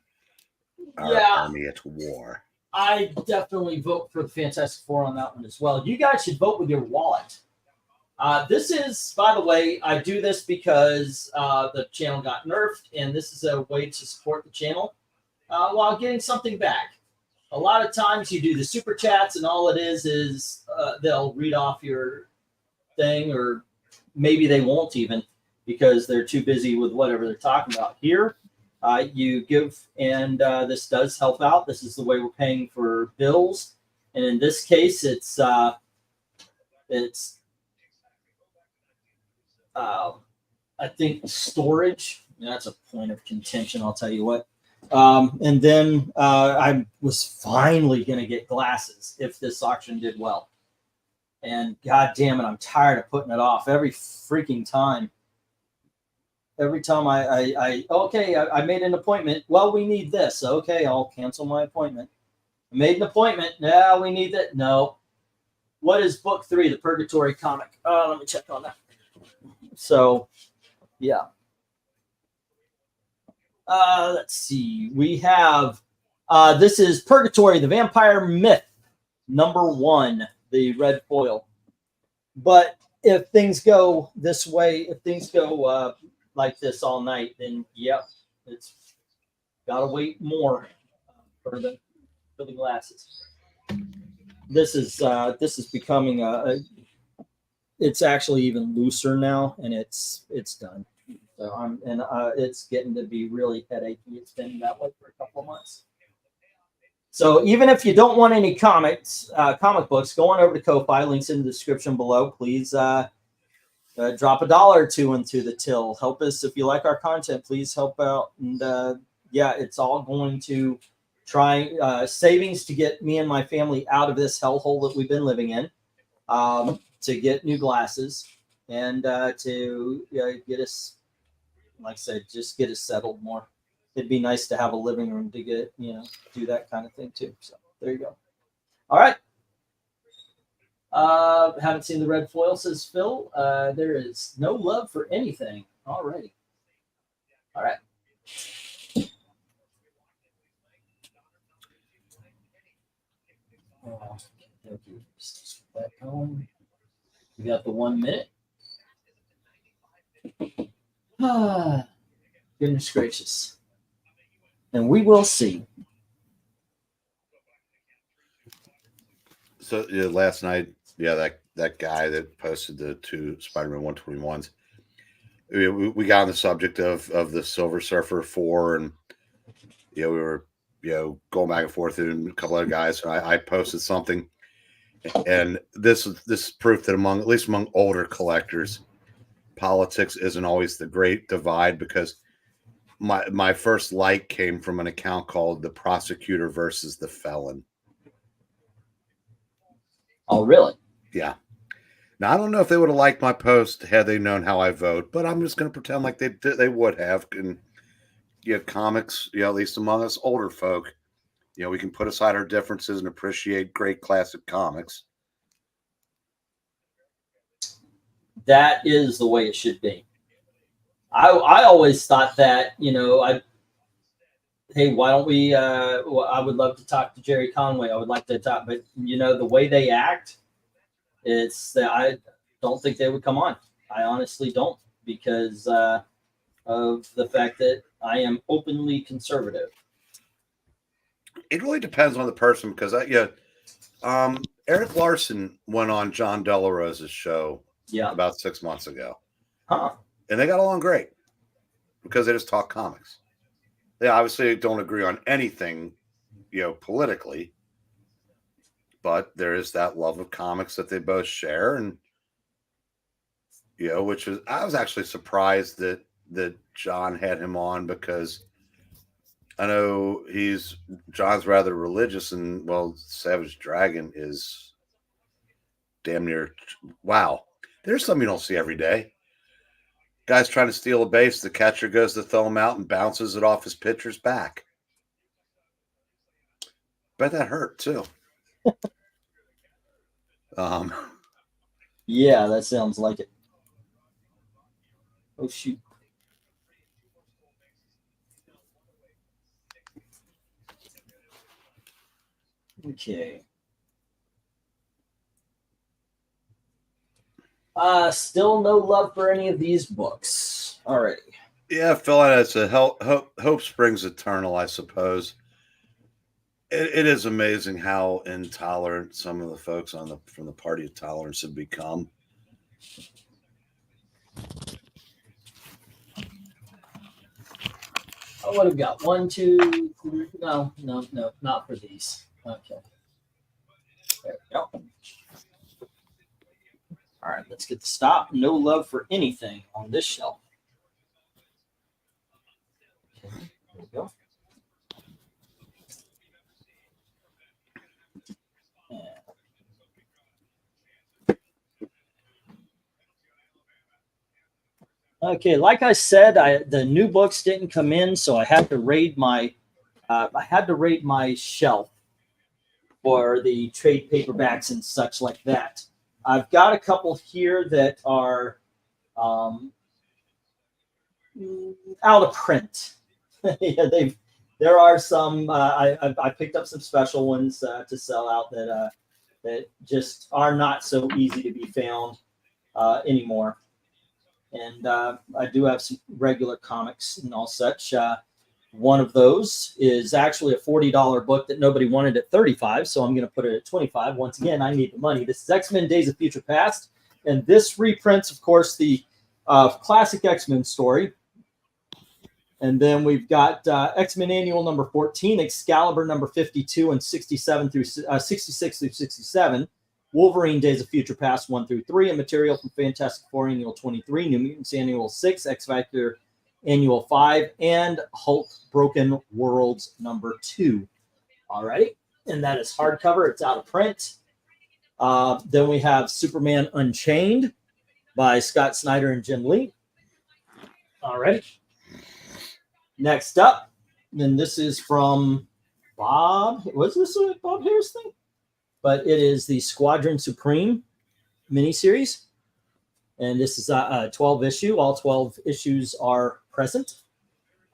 Army at War. I definitely vote for the Fantastic Four on that one as well. You guys should vote with your wallet. This is, by the way, I do this because the channel got nerfed, and this is a way to support the channel while getting something back. A lot of times you do the super chats, and all it is they'll read off your thing, or maybe they won't even because they're too busy with whatever they're talking about. Here, you give, and this does help out. This is the way we're paying for bills, and in this case, it's I think storage. That's a point of contention, I'll tell you what. And then I was finally going to get glasses if this auction did well. And god damn it, I'm tired of putting it off every freaking time. Every time I made an appointment. Well, we need this. Okay, I'll cancel my appointment. I made an appointment. No, we need that. No. What is book 3, the Purgatory comic? Let me check on that. So, yeah. Let's see. We have, this is Purgatory, the Vampire Myth, #1, the red foil. But if things go this way, if things go like this all night, then yep, it's gotta wait more for the glasses. This is becoming it's actually even looser now, and it's done. So it's getting to be really headachy. It's been that way for a couple of months. So even if you don't want any comic books, go on over to Ko-Fi. Links in the description below. Please drop $1 or $2 into the till. Help us if you like our content. Please help out. And yeah, it's all going to try savings to get me and my family out of this hellhole that we've been living in, to get new glasses, and to get us, like I said, just get us settled more. It'd be nice to have a living room to get, do that kind of thing too. So there you go. All right. Haven't seen the red foil, says Phil. There is no love for anything. Alrighty. All right. That going. We got the 1 minute. Goodness gracious. And we will see. So last night, that guy that posted the 2 Spider-Man 121s, we got on the subject of the Silver Surfer 4, and we were going back and forth, and a couple other guys. And I posted something, and this is proof that at least among older collectors, politics isn't always the great divide, because my first like came from an account called The Prosecutor versus the Felon. Oh, really? Yeah. Now, I don't know if they would have liked my post had they known how I vote, but I'm just going to pretend like they would have. And comics, at least among us older folk, we can put aside our differences and appreciate great classic comics. That is the way it should be. I always thought that, hey, why don't we, I would love to talk to Jerry Conway. I would like to talk, but the way they act, it's that I don't think they would come on. I honestly don't, because of the fact that I am openly conservative. It really depends on the person, because Eric Larson went on John Delarosa's show about 6 months ago. Huh. And they got along great because they just talk comics. They obviously don't agree on anything, politically, but there is that love of comics that they both share. And, which is, I was actually surprised that John had him on, because I know John's rather religious, and Savage Dragon is damn near, wow. There's something you don't see every day. Guy's trying to steal a base. The catcher goes to throw him out and bounces it off his pitcher's back. Bet that hurt too. Yeah, that sounds like it. Oh, shoot. Okay. Still no love for any of these books. Alrighty. Yeah, Phil, it's a hope springs eternal, I suppose. It is amazing how intolerant some of the folks from the Party of Tolerance have become. I would have got 1, 2, 3. No, not for these. Okay. There we go. All right, let's get the stop. No love for anything on this shelf. Okay, there we go. Okay, like I said, the new books didn't come in, so I had to raid my shelf for the trade paperbacks and such like that. I've got a couple here that are out of print. Yeah, there are some. I picked up some special ones to sell out that just are not so easy to be found anymore. And I do have some regular comics and all such. One of those is actually a $40 book that nobody wanted at $35, so I'm going to put it at $25. Once again, I need the money. This is X-Men Days of Future Past, and this reprints, of course, the classic X-Men story. And then we've got X-Men Annual number 14, Excalibur number 52 and 67 through 66 through 67, Wolverine Days of Future Past 1 through 3, and material from Fantastic Four Annual 23, New Mutants Annual 6, X-Factor Annual 5, and Hulk Broken Worlds number 2. Alrighty, and that is hardcover. It's out of print. Then we have Superman Unchained by Scott Snyder and Jim Lee. Alrighty. Next up, then this is from Bob. Was this a Bob Harris thing? But it is the Squadron Supreme miniseries. And this is a 12 issue. All 12 issues are present.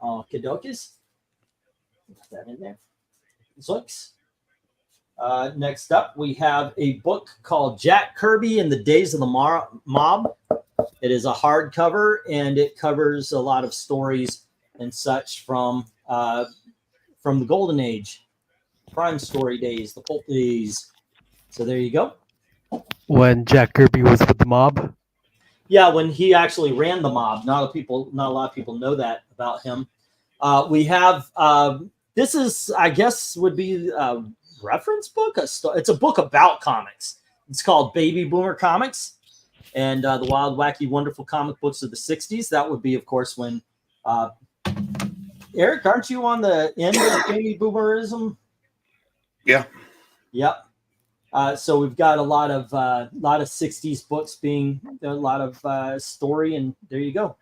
Kadokis. Put that in there. Zoinks. Next up, we have a book called Jack Kirby and the Days of the Mob. It is a hardcover, and it covers a lot of stories and such from the Golden Age, Prime Story days, the Pulp days. So there you go. When Jack Kirby was with the mob? Yeah, when he actually ran the mob. Not a lot of people know that about him. We have this is, I guess, would be a reference book. It's a book about comics. It's called Baby Boomer Comics, and the Wild, Wacky, Wonderful comic books of the '60s. That would be, of course, when Eric, aren't you on the end of baby boomerism? Yeah. Yep. So we've got a lot of '60s books being a lot of story, and there you go.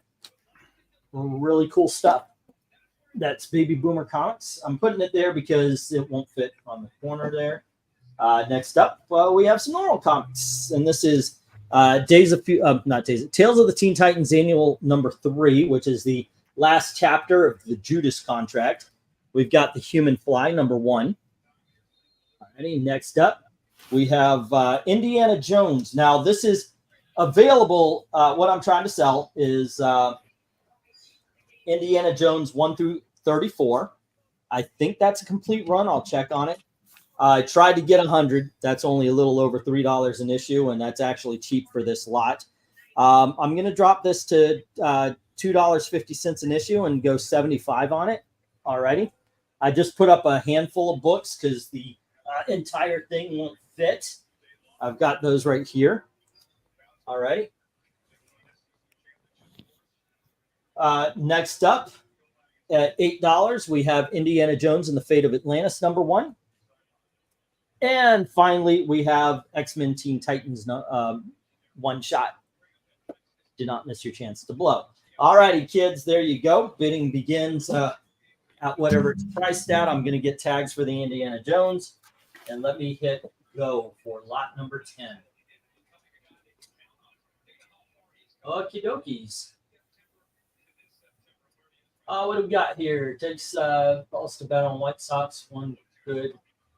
Really cool stuff. That's Baby Boomer Comics. I'm putting it there because it won't fit on the corner there. Next up, we have some normal comics, and this is Tales of the Teen Titans Annual number 3, which is the last chapter of the Judas Contract. We've got the Human Fly number 1. Alrighty, next up, we have Indiana Jones. Now, this is available. What I'm trying to sell is Indiana Jones 1 through 34. I think that's a complete run. I'll check on it. I tried to get 100. That's only a little over $3 an issue, and that's actually cheap for this lot. I'm going to drop this to $2.50 an issue and go 75 on it. Alrighty. I just put up a handful of books because the entire thing won't fit. I've got those right here. Alrighty. Next up, at $8, we have Indiana Jones and the Fate of Atlantis number 1. And finally, we have X-Men Teen Titans one shot. Do not miss your chance to blow. All righty, kids, there you go. Bidding begins at whatever it's priced at. I'm going to get tags for the Indiana Jones. And let me hit go for lot number 10. Okie dokies. What do we got here? Takes balls to bet on White Sox. One good.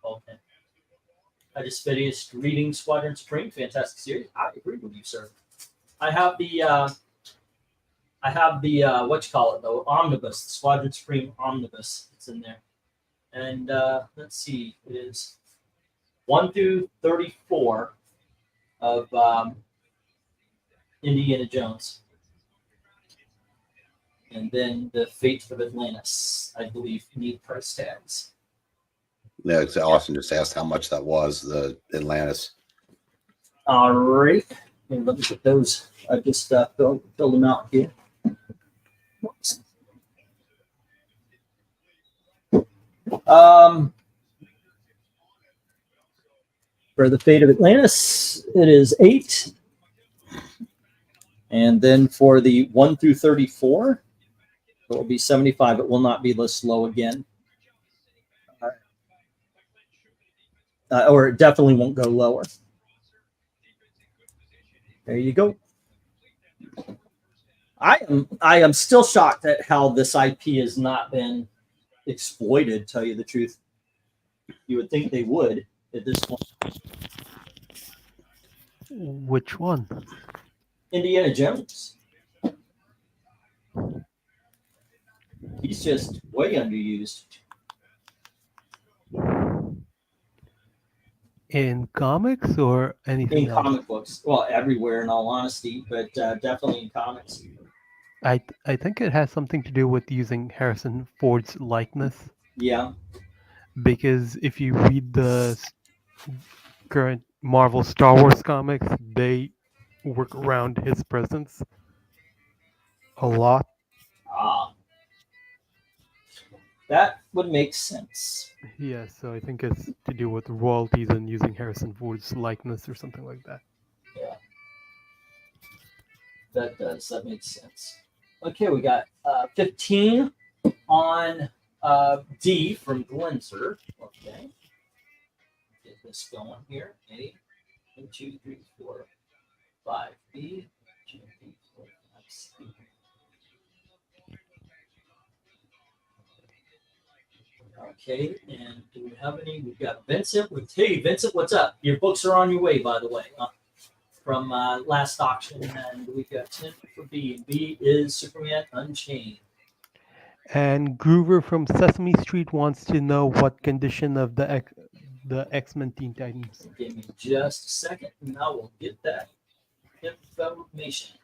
Okay. I just finished reading Squadron Supreme, fantastic series. I agree with you, sir. I have the what you call it though, omnibus, the Squadron Supreme omnibus. It's in there, and let's see, it is 1 through 34 of Indiana Jones, and then the Fate of Atlantis. I believe need price tags. Yeah, it's Austin just asked how much that was, the Atlantis. All right. And let me get those. I just filled them out here. For the Fate of Atlantis, it is 8. And then for the 1 through 34, it will be 75. It will not be this low again. Or it definitely won't go lower. There you go. I am still shocked at how this IP has not been exploited, to tell you the truth. You would think they would at this point. Which one? Indiana Jones. He's just way underused. In comics or anything In else? comic books. Well, everywhere in all honesty, but definitely in comics. I think it has something to do with using Harrison Ford's likeness. Yeah. Because if you read the current Marvel Star Wars comics, they work around his presence a lot. Ah. That would make sense. Yeah, so I think it's to do with royalties and using Harrison Ford's likeness or something like that. Yeah. That does. That makes sense. Okay, we got 15 on D from Glenser. Okay. Get this going here. A, 1, 2, 3, 4, 5. B, 2, 3, 4, 5, C. Okay, and do we have any? We've got Vincent. Hey, Vincent, what's up? Your books are on your way, by the way, from last auction. And we got 10 for B. B is Superman Unchained. And Groover from Sesame Street wants to know what condition of the X-Men Teen Titans. Give me just a second, and I will get that information.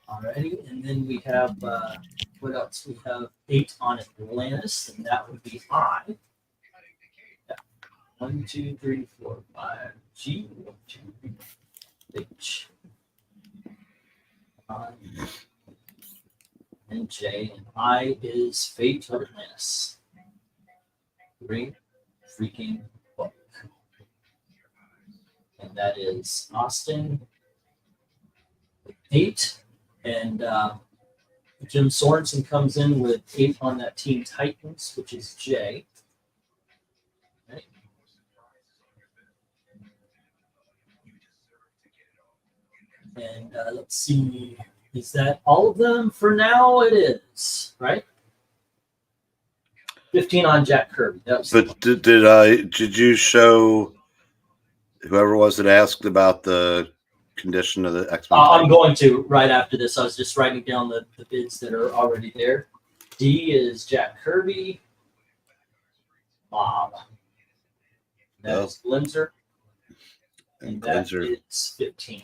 Alrighty, and then we have, what else? We have 8 on Atlantis, and that would be I. Yeah. 1, 2, 3, 4, 5. G, 1, 2, 3, H. I, and J, and I is Fate of Atlantis. Great freaking book. And that is Austin 8. And Jim Sorensen comes in with 8 on that Teen Titans, which is J. Okay. And let's see, is that all of them? For now, it is, right? 15 on Jack Kirby. That was But did you show whoever was that asked about the condition of the X-Men? I'm going to right after this. I was just writing down the bids that are already there. D is Jack Kirby. Bob. That's Glenser. And that Glenser, is 15.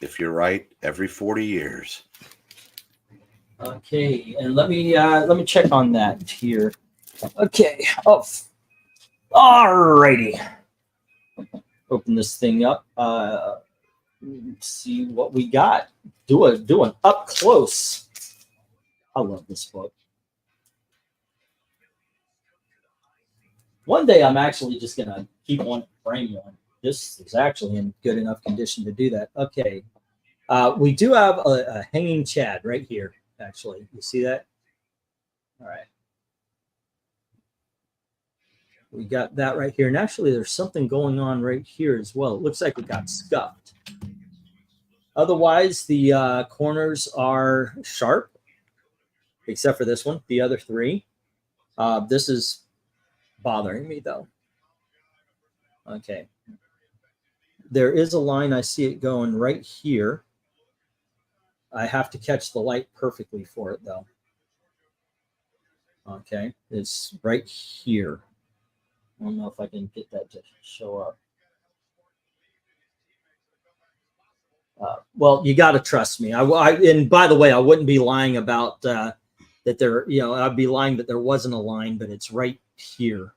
if you're right, every 40 years. Okay, and let me check on that here. Okay. Oh, alrighty. Open this thing up. See what we got. Do an up close. I love this book. One day I'm actually just gonna keep one, frame one. This is actually in good enough condition to do that. Okay, we do have a hanging Chad right here. Actually, you see that? All right. We got that right here. And actually, there's something going on right here as well. It looks like it got scuffed. Otherwise, the corners are sharp, except for this one, the other 3. This is bothering me, though. Okay. There is a line. I see it going right here. I have to catch the light perfectly for it, though. Okay. It's right here. I don't know if I can get that to show up. Well, you got to trust me. And by the way, I wouldn't be lying about that there, I'd be lying that there wasn't a line, but it's right here.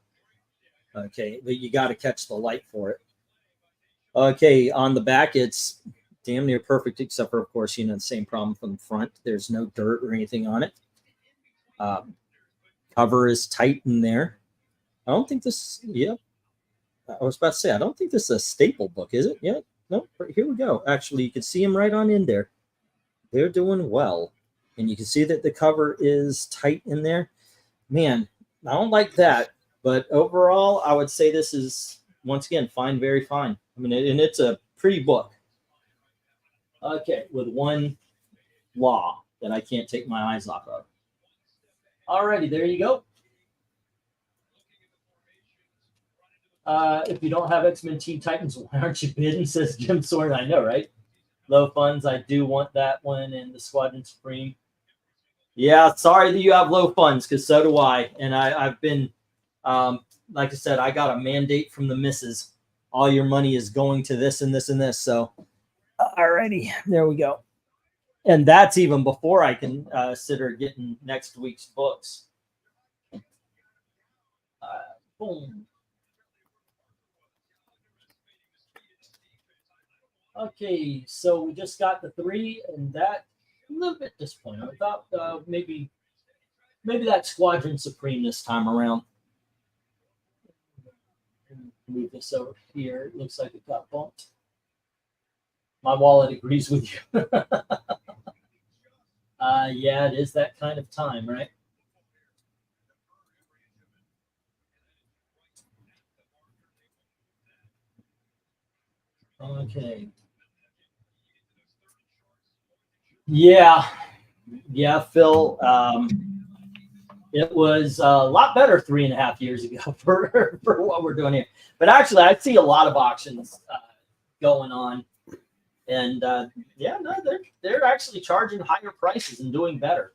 Okay, but you got to catch the light for it. Okay, on the back, it's damn near perfect, except for, of course, the same problem from the front. There's no dirt or anything on it. Cover is tight in there. I don't think this, yeah. I was about to say, I don't think this is a staple book, is it? Yeah. No, here we go. Actually, you can see him right on in there. they're doing well. And you can see that the cover is tight in there. Man, I don't like that. But overall, I would say this is, once again, fine, very fine. I mean, and it's a pretty book. Okay, with one flaw that I can't take my eyes off of. Alrighty, there you go. If you don't have X-Men Teen Titans, why aren't you bidding, says Jim Soren. I know, right? Low funds, I do want that one, and the Squadron Supreme. Yeah, sorry that you have low funds, because so do I. And I've been, like I said, I got a mandate from the missus. All your money is going to this and this and this. So, alrighty, there we go. And that's even before I can consider getting next week's books. Boom. Okay, so we just got the 3, and that a little bit disappointing. I thought maybe that Squadron Supreme this time around. Move this over here. It looks like it got bumped. My wallet agrees with you. Yeah, it is that kind of time, right? Okay. Yeah, Phil. It was a lot better 3.5 years ago for what we're doing here. But actually, I see a lot of auctions going on, and yeah, no, they're actually charging higher prices and doing better.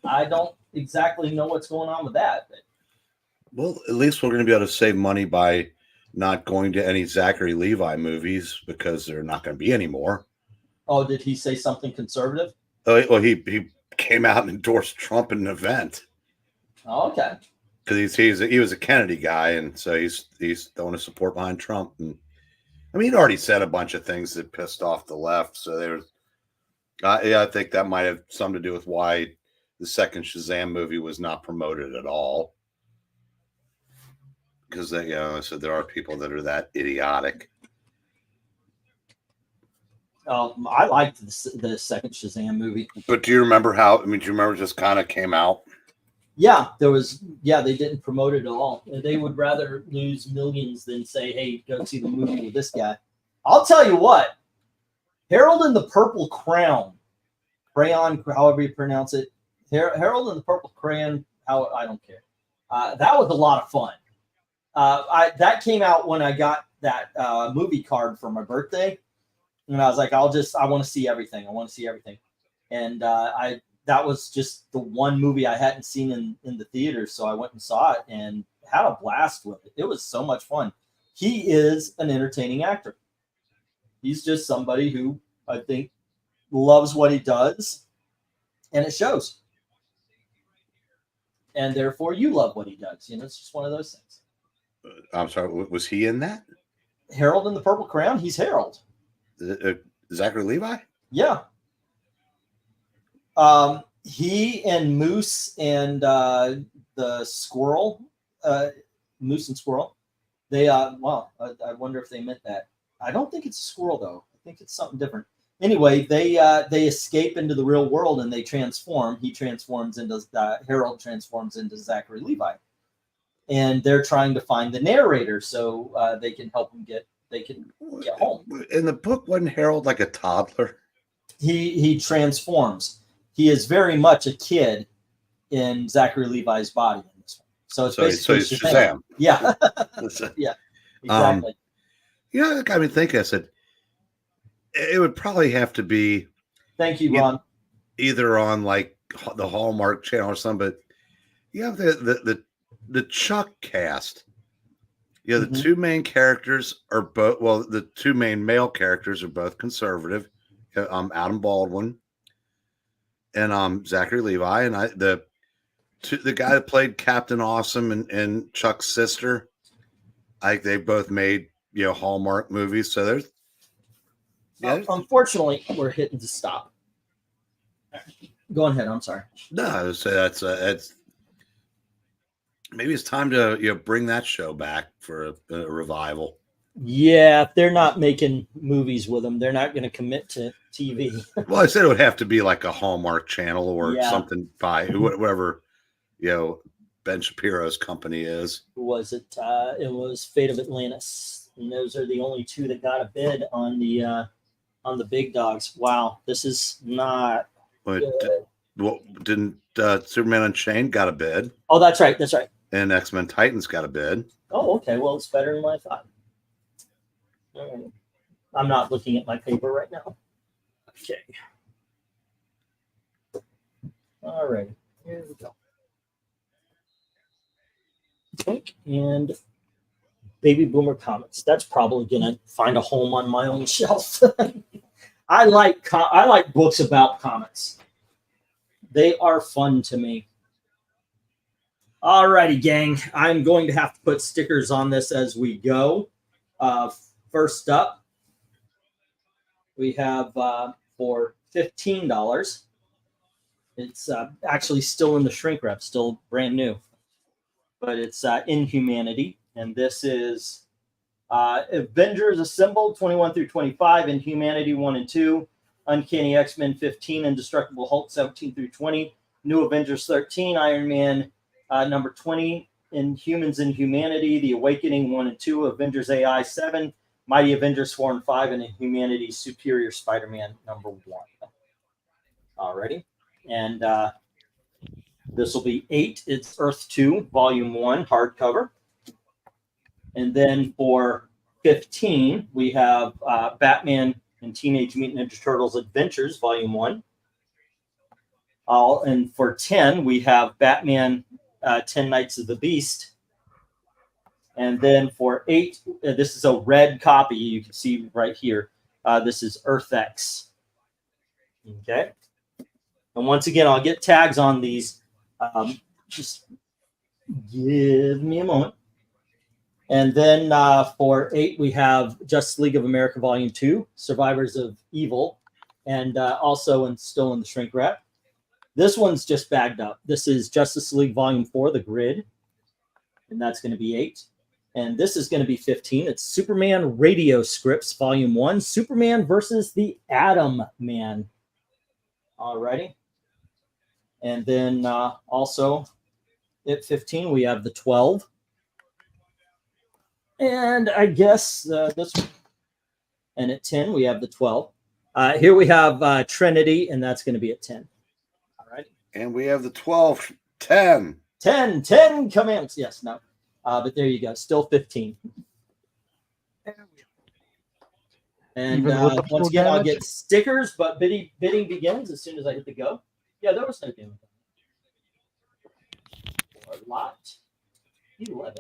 I don't exactly know what's going on with that. But. Well, at least we're going to be able to save money by not going to any Zachary Levi movies because they're not going to be anymore. Oh, did he say something conservative? Oh, well, he came out and endorsed Trump at an event. Oh, okay. Because he was a Kennedy guy, and so he's throwing his support behind Trump. And I mean, he'd already said a bunch of things that pissed off the left. So there's, yeah, I think that might have something to do with why the second Shazam movie was not promoted at all. Because you know, so there are people that are that idiotic. I liked the second Shazam movie. But do you remember how? I mean, do you remember it just kind of came out? Yeah, there was. Yeah, they didn't promote it at all. They would rather lose millions than say, "Hey, go see the movie with this guy." I'll tell you what, Harold and the Purple Crayon, however you pronounce it, Harold and the Purple Crayon. I don't care. That was a lot of fun. That came out when I got that movie card for my birthday. And I was like, I want to see everything. I want to see everything. And that was just the one movie I hadn't seen in the theater. So I went and saw it and had a blast with it. It was so much fun. He is an entertaining actor. He's just somebody who I think loves what he does, and it shows. And therefore you love what he does. You know, it's just one of those things. I'm sorry, was he in that? Harold and the Purple Crayon? He's Harold. Zachary Levi? Yeah. He and Moose and the squirrel, Moose and Squirrel, they well, I wonder if they meant that. I don't think it's a squirrel though. I think it's something different. Anyway, they escape into the real world and they transform. He transforms into Harold transforms into Zachary Levi, and they're trying to find the narrator so they can help him get home. In the book, wasn't Harold like a toddler? He transforms. He is very much a kid in Zachary Levi's body in this one. So it's basically he's Shazam. Yeah. Yeah. Exactly. You know, that got me thinking. I said it would probably have to be. Thank you, Ron. Either on like the Hallmark Channel or something, but you have the Chuck cast. Yeah, the two main characters are both, well, the two main male characters are both conservative. Adam Baldwin and Zachary Levi, and the guy that played Captain Awesome and Chuck's sister. I think they both made Hallmark movies. So there's unfortunately we're hitting to stop. Go ahead. I'm sorry. No, so that's maybe it's time to bring that show back for a revival. Yeah, if they're not making movies with them, they're not going to commit to TV. Well, I said it would have to be like a Hallmark channel or Yeah. something by whoever, Ben Shapiro's company is. Who was it? It was Fate of Atlantis, and those are the only two that got a bid on the big dogs. Wow, this is not But good. didn't Superman Unchained got a bid? Oh, that's right. That's right. And X-Men Titans got a bid. Oh, okay. Well, it's better than what I thought. All right. I'm not looking at my paper right now. Okay. All right. Here we go. Twink and Baby Boomer Comics. That's probably gonna find a home on my own shelf. I like books about comics. They are fun to me. Alrighty, gang. I'm going to have to put stickers on this as we go. First up, we have for $15. It's actually still in the shrink wrap, still brand new. But it's Inhumanity. And this is Avengers Assembled 21 through 25, Inhumanity 1 and 2, Uncanny X-Men 15, Indestructible Hulk 17 through 20, New Avengers 13, Iron Man number 20, Inhumans Inhumanity, The Awakening 1 and 2, Avengers AI 7, Mighty Avengers 4 and 5, and Inhumanity Superior Spider-Man number 1. Alrighty. And this will be 8. It's Earth 2, Volume 1, hardcover. And then for 15, we have Batman and Teenage Mutant Ninja Turtles Adventures, Volume 1. And for 10, we have Batman 10 Nights of the Beast. And then for 8, this is a red copy. You can see right here. This is Earth X. Okay. And once again, I'll get tags on these. Just give me a moment. And then for 8, we have Justice League of America Volume 2, Survivors of Evil, and also still in the shrink wrap. This one's just bagged up. This is Justice League Volume 4, The Grid, and that's going to be 8. And this is going to be 15. It's Superman Radio Scripts Volume 1, Superman versus the Atom Man. Alrighty. And then also at 15, we have the 12. And I guess this one. And at 10, we have the 12. Here we have Trinity, and that's going to be at 10. All right. And we have the 12, 10. 10 commands. Yes, no. But there you go. Still 15. And once again, I'll get stickers, but bidding begins as soon as I hit the go. Yeah, there was no damage. For lot 11.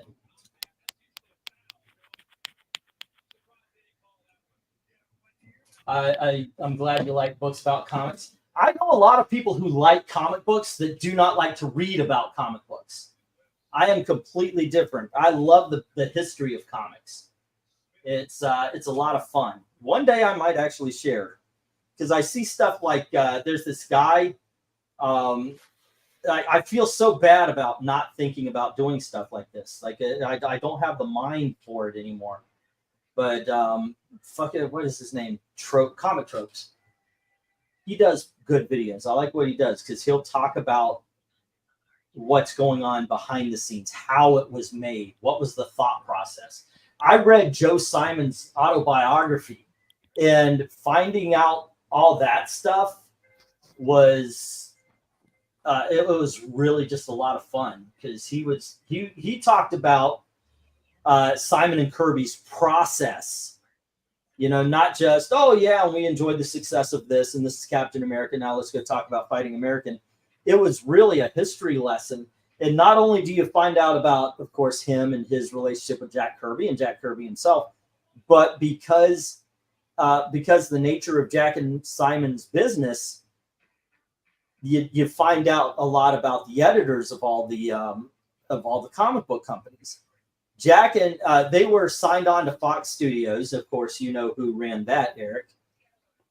I'm glad you like books about comics. I know a lot of people who like comic books that do not like to read about comic books. I am completely different. I love the history of comics. It's a lot of fun. One day I might actually share, because I see stuff like there's this guy. I feel so bad about not thinking about doing stuff like this. Like I don't have the mind for it anymore. But fuck it, what is his name? Comic Tropes. He does good videos. I like what he does because he'll talk about what's going on behind the scenes, how it was made, what was the thought process. I read Joe Simon's autobiography, and finding out all that stuff was it was really just a lot of fun because he talked about Simon and Kirby's process. You know, not just, oh yeah, we enjoyed the success of this, and this is Captain America. Now let's go talk about Fighting American. It was really a history lesson. And not only do you find out about, of course, him and his relationship with Jack Kirby and Jack Kirby himself, but because the nature of Jack and Simon's business, you find out a lot about the editors of all the comic book companies. Jack and they were signed on to Fox Studios. Of course, you know who ran that, Eric.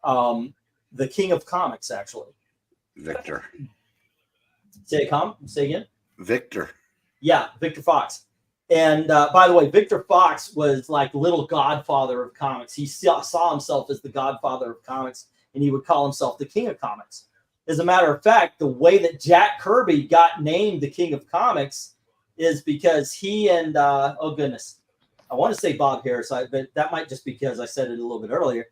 The king of comics, actually. Victor. Say again. Victor. Yeah, Victor Fox. And by the way, Victor Fox was like little godfather of comics. He saw himself as the godfather of comics. and he would call himself the King of Comics. As a matter of fact, the way that Jack Kirby got named the King of Comics is because he and oh goodness, I want to say Bob Harris, but that might just be because I said it a little bit earlier.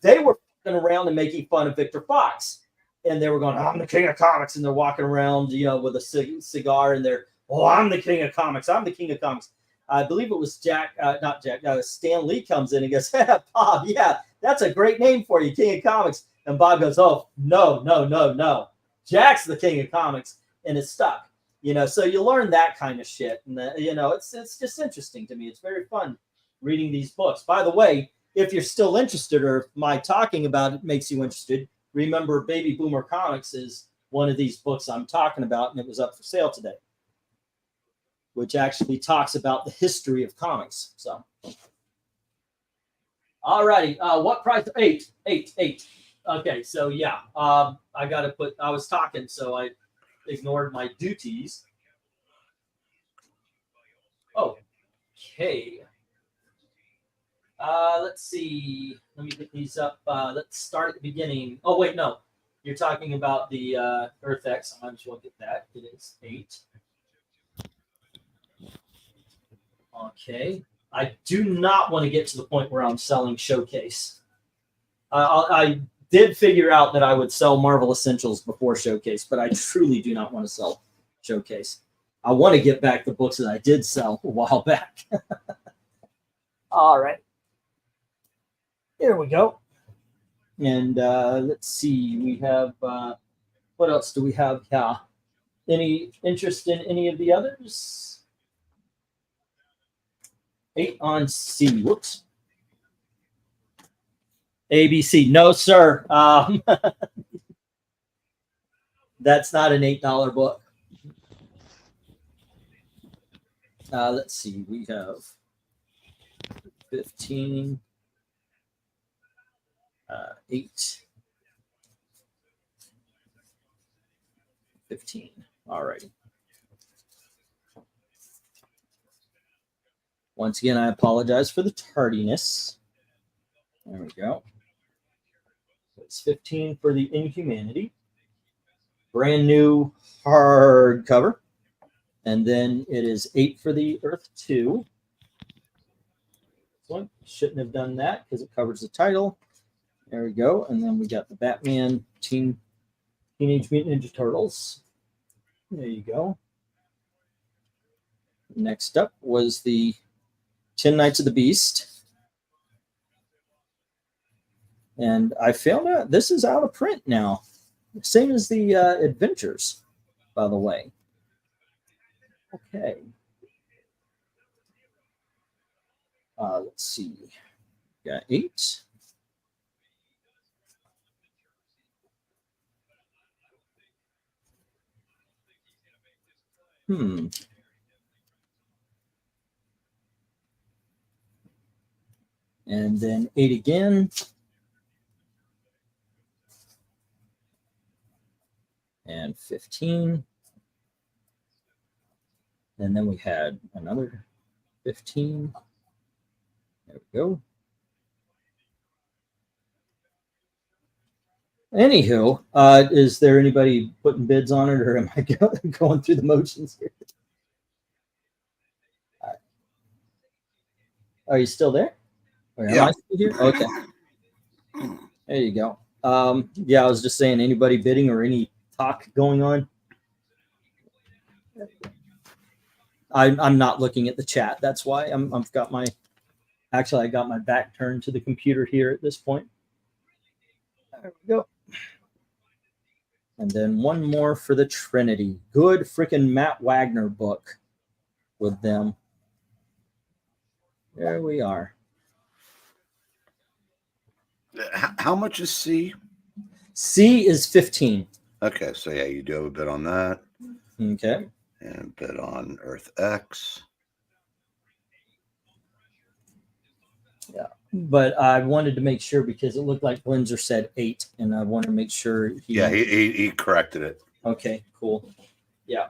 They were fucking around and making fun of Victor Fox, and they were going, "I'm the King of Comics," and they're walking around, you know, with a cigar, and they're, "Oh, I'm the King of Comics. I'm the King of Comics." I believe it was Stan Lee comes in and goes, "Bob, yeah, that's a great name for you, King of Comics." And Bob goes, "Oh, no. Jack's the King of Comics," and it's stuck. You know, so you learn that kind of shit. And, you know, it's just interesting to me. It's very fun reading these books. By the way, if you're still interested, or if my talking about it makes you interested, remember Baby Boomer Comics is one of these books I'm talking about, and it was up for sale today, which actually talks about the history of comics. So, all righty. What price? Eight. Okay, so yeah, I got to put, I was talking, so I ignored my duties. Okay. Let's see. Let me get these up. Let's start at the beginning. Oh, wait, no. You're talking about the Earth X. I might as well get that. It is 8. Okay. I do not want to get to the point where I'm selling Showcase. I did figure out that I would sell Marvel Essentials before Showcase, but I truly do not want to sell Showcase. I want to get back the books that I did sell a while back. All right. Here we go. And let's see. We have, what else do we have? Yeah. Any interest in any of the others? 8 on C. Whoops. ABC. No, sir. That's not an $8 book. Let's see. We have 15, 8, 15. All righty. Once again, I apologize for the tardiness. There we go. It's 15 for the Inhumanity. Brand new hardcover. And then it is 8 for the Earth 2. This one shouldn't have done that because it covers the title. There we go. And then we got the Batman Teenage Mutant Ninja Turtles. There you go. Next up was the 10 Knights of the Beast. And I found out this is out of print now. Same as the Adventures, by the way. Okay. Let's see. Got 8. And then 8 again. And 15. And then we had another 15. There we go. Anywho, is there anybody putting bids on it, or am I going through the motions here? Are you still there? Or am I still here? Okay. There you go. Yeah, I was just saying, anybody bidding or any talk going on? I'm not looking at the chat. That's why I've got my, actually I got my back turned to the computer here at this point. There we go. And then one more for the Trinity. Good freaking Matt Wagner book with them. There we are. How much is C? C is 15. Okay, so yeah, you do have a bit on that. Okay. And a bit on Earth X. Yeah, but I wanted to make sure because it looked like Blinzer said 8, and I want to make sure. He corrected it. Okay, cool. Yeah.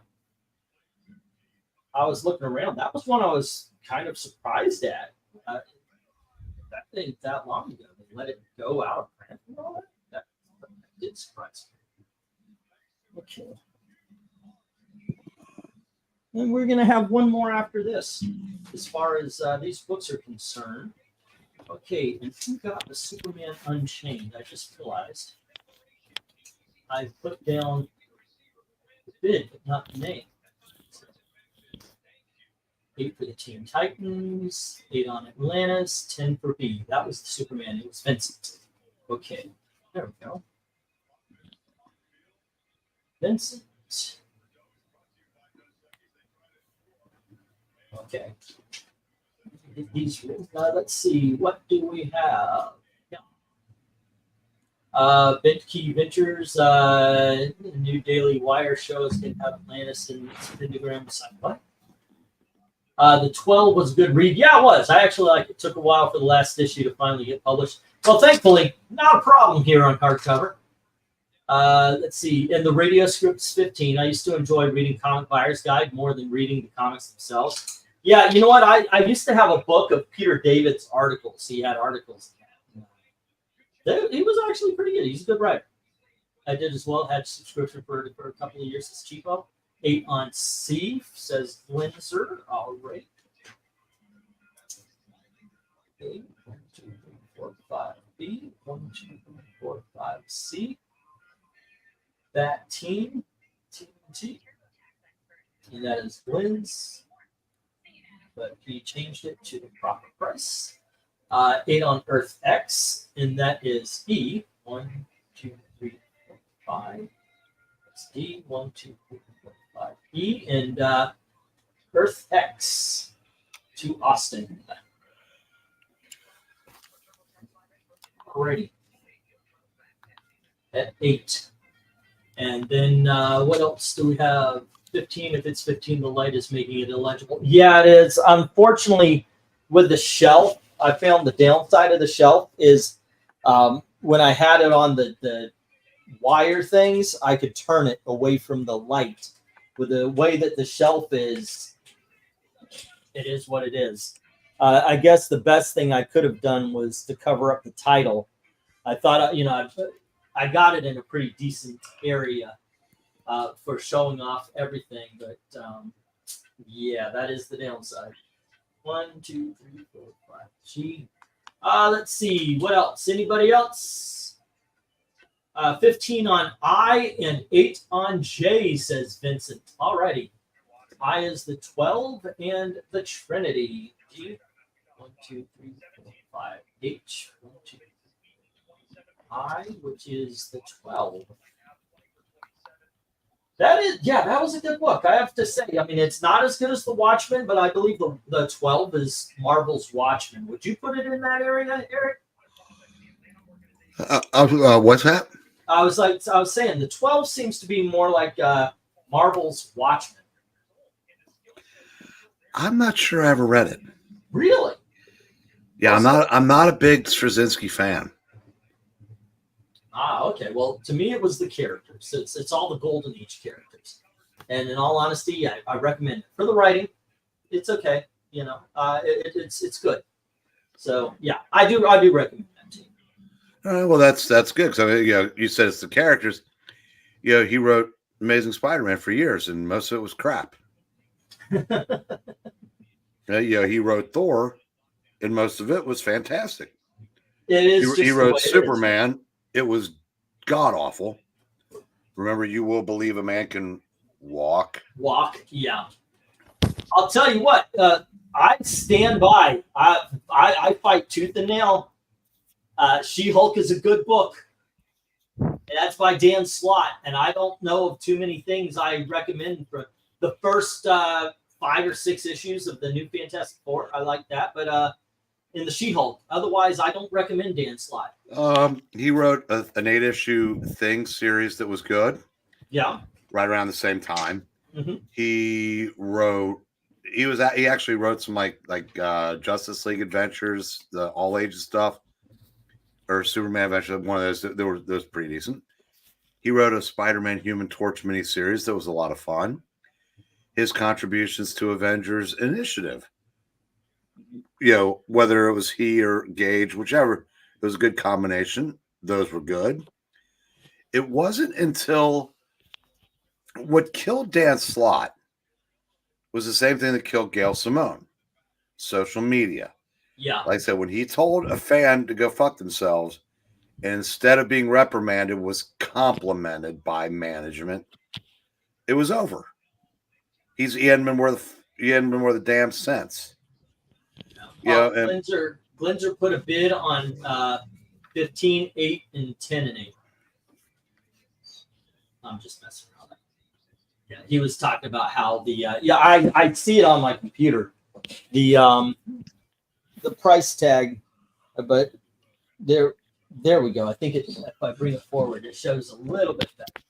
I was looking around. That was one I was kind of surprised at. That ain't that long ago. They let it go out of print and all that. did surprise me. Okay. And we're going to have one more after this, as far as these books are concerned. Okay, and who got the Superman Unchained? I just realized I put down the bid, but not the name. 8 for the Teen Titans, 8 on Atlantis, 10 for B. That was the Superman. It was Vincent. Okay, there we go. Vincent. Okay. These let's see, what do we have? Yeah. Bentkey Ventures, new Daily Wire shows can have Atlantis and Spindigram beside what? The 12 was a good read. Yeah, it was. I actually liked it. It took a while for the last issue to finally get published. Well, thankfully, not a problem here on hardcover. Let's see. In the radio scripts 15, I used to enjoy reading Comic Buyer's Guide more than reading the comics themselves. Yeah, you know what? I used to have a book of Peter David's articles. He had articles. He was actually pretty good. He's a good writer. I did as well. Had subscription for a couple of years. It's cheapo. 8 on C, says Windsor. All right. Okay. 1, 2, 3, 4, 5 B. 1, 2, 3, 4, 5 C. That team. T. And that is Wins. But he changed it to the proper price. 8 on Earth X, and that is E. 1, 2, 3, 4, 5. That's D. 1, 2, 3, 4, 5. E and Earth X to Austin. Alrighty. At 8. And then what else do we have? 15. If it's 15, the light is making it illegible. Yeah, it is. Unfortunately, with the shelf, I found the downside of the shelf is when I had it on the wire things, I could turn it away from the light. With the way that the shelf is, it is what it is. I guess the best thing I could have done was to cover up the title. I thought, you know, I got it in a pretty decent area for showing off everything, but yeah, that is the downside. 1, 2, 3, 4, 5 G. Let's see, what else? Anybody else? 15 on I and 8 on J, says Vincent. Alrighty. I is the 12 and the Trinity. G. 1, 2, 3, 4, 5 H. 1, 2, 3, 4, I, which is the 12. That is, yeah, that was a good book. I have to say. I mean, it's not as good as The Watchmen, but I believe the 12 is Marvel's Watchmen. Would you put it in that area, Eric? What's that? I was saying the 12 seems to be more like Marvel's Watchmen. I'm not sure I ever read it. Really? Yeah, I'm not a big Straczynski fan. Okay. Well, to me, it was the characters. It's all the Golden Age characters. And in all honesty, I recommend it. For the writing, it's okay. You know, it's good. So yeah, I do recommend that to you. Well, that's good because I mean, you know, you said it's the characters. You know, he wrote Amazing Spider-Man for years, and most of it was crap. You know, he wrote Thor, and most of it was fantastic. It is. He wrote Superman. It was god awful. Remember, You Will Believe a Man Can Walk. Walk, yeah. I'll tell you what. I stand by. I fight tooth and nail. She-Hulk is a good book. And that's by Dan Slott, and I don't know of too many things I recommend for the first 5 or 6 issues of the new Fantastic Four. I like that, but in the She-Hulk, otherwise I don't recommend Dan Slott. He wrote an 8-issue Thing series that was good. Yeah, right around the same time. Mm-hmm. He actually wrote some like Justice League Adventures, the all ages stuff, or Superman Adventures. One of those that was pretty decent. He wrote a Spider-Man Human Torch miniseries that was a lot of fun. His contributions to Avengers Initiative, you know, whether it was he or Gage, whichever, it was a good combination. Those were good. It wasn't until what killed Dan Slott was the same thing that killed Gail Simone. Social media. Yeah. Like I said, when he told a fan to go fuck themselves, and instead of being reprimanded, was complimented by management, it was over. He hadn't been worth the damn cents. Glenzer put a bid on 15, 8, and 10 and 8. I'm just messing around. Yeah, he was talking about how the I see it on my computer. The price tag, but there we go. I think if I bring it forward, it shows a little bit better.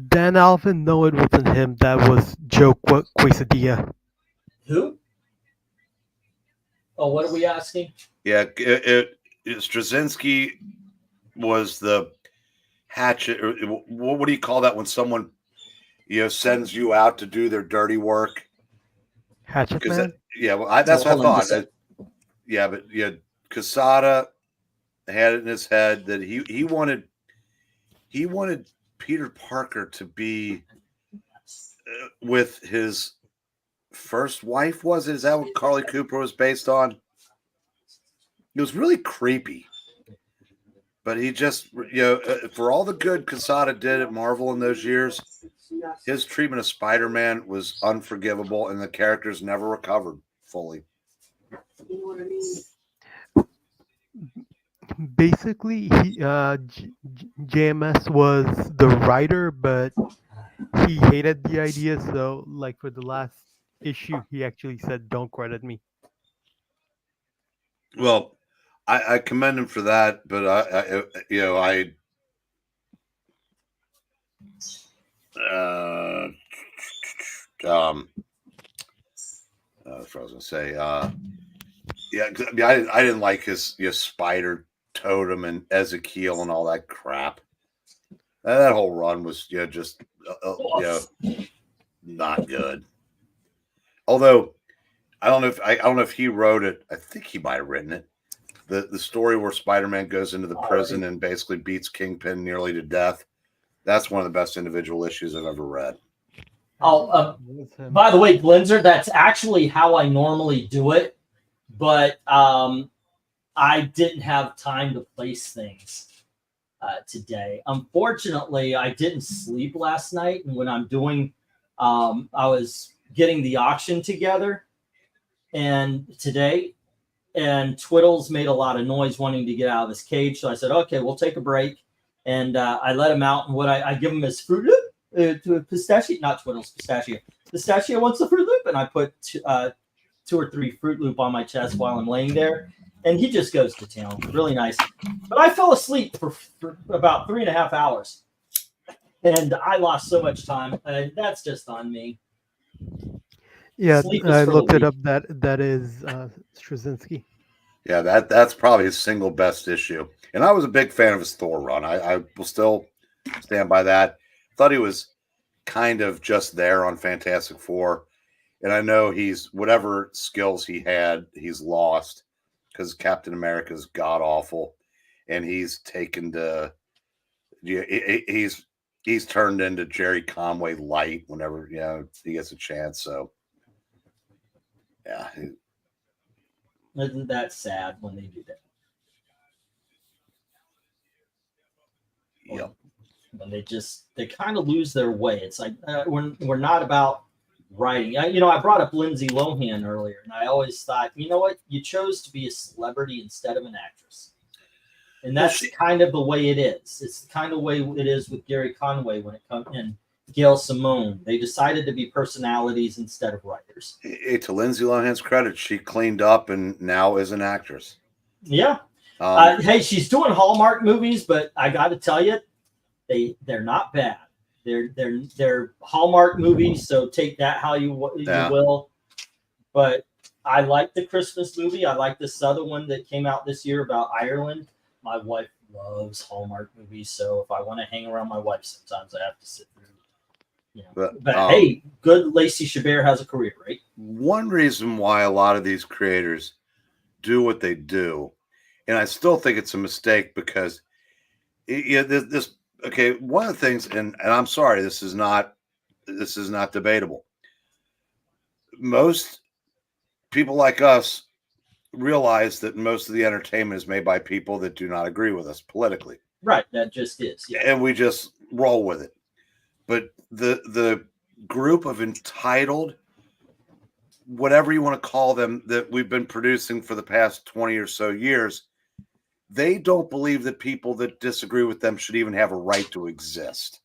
Dan Alvin, no, it wasn't him. That was Joe Quesadilla. Who? Oh, what are we asking? Yeah, Straczynski was the hatchet. What do you call that when someone sends you out to do their dirty work? Hatchet man? That's what I thought. But Quesada had it in his head that he wanted Peter Parker to be with his first wife. Is that what Carly Cooper was based on? It was really creepy. But he just, for all the good Quesada did at Marvel in those years, his treatment of Spider-Man was unforgivable, and the characters never recovered fully. You know what I mean? Basically, JMS was the writer, but he hated the idea. So, like for the last issue, he actually said, "Don't credit me." Well, I commend him for that, but I that's what I was gonna say. I didn't like his spider totem and Ezekiel and all that crap. That whole run was just not good. Although I don't know if he wrote it. I think he might have written it. The story where Spider-Man goes into the prison and basically beats Kingpin nearly to death. That's one of the best individual issues I've ever read. Oh, by the way, Glenzer, that's actually how I normally do it, but I didn't have time to place things today. Unfortunately, I didn't sleep last night, and when I'm doing, I was getting the auction together, and today. And Twiddles made a lot of noise wanting to get out of his cage. So I said, okay, we'll take a break. And I let him out. And what I give him is Fruit Loop to a pistachio, not Twiddles, pistachio. Pistachio wants the Fruit Loop. And I put 2 or 3 Fruit Loop on my chest while I'm laying there. And he just goes to town. Really nice. But I fell asleep for about 3.5 hours. And I lost so much time. That's just on me. Yeah, I looked it up. That is Straczynski. Yeah, that's probably his single best issue. And I was a big fan of his Thor run. I will still stand by that. Thought he was kind of just there on Fantastic Four. And I know he's whatever skills he had, he's lost because Captain America's god awful. And he's taken to he's turned into Jerry Conway light whenever he gets a chance. So yeah. Isn't that sad when they do that? Yep. When they kind of lose their way. It's like we're not about writing. I brought up Lindsay Lohan earlier, and I always thought, you know what? You chose to be a celebrity instead of an actress. And that's kind of the way it is. It's the kind of way it is with Gary Conway when it comes in. Gail Simone. They decided to be personalities instead of writers. Hey, to Lindsay Lohan's credit, she cleaned up and now is an actress. Yeah. Hey, she's doing Hallmark movies, but I got to tell you, they're not bad. They're Hallmark movies, so take that how you will. But I like the Christmas movie. I like this other one that came out this year about Ireland. My wife loves Hallmark movies, so if I want to hang around my wife, sometimes I have to sit through. But hey, good Lacey Chabert has a career, right? One reason why a lot of these creators do what they do, and I still think it's a mistake because Yeah, this okay. One of the things, and I'm sorry, this is not debatable. Most people like us realize that most of the entertainment is made by people that do not agree with us politically. Right, that just is. Yeah. And we just roll with it. But the group of entitled, whatever you want to call them, that we've been producing for the past 20 or so years, they don't believe that people that disagree with them should even have a right to exist.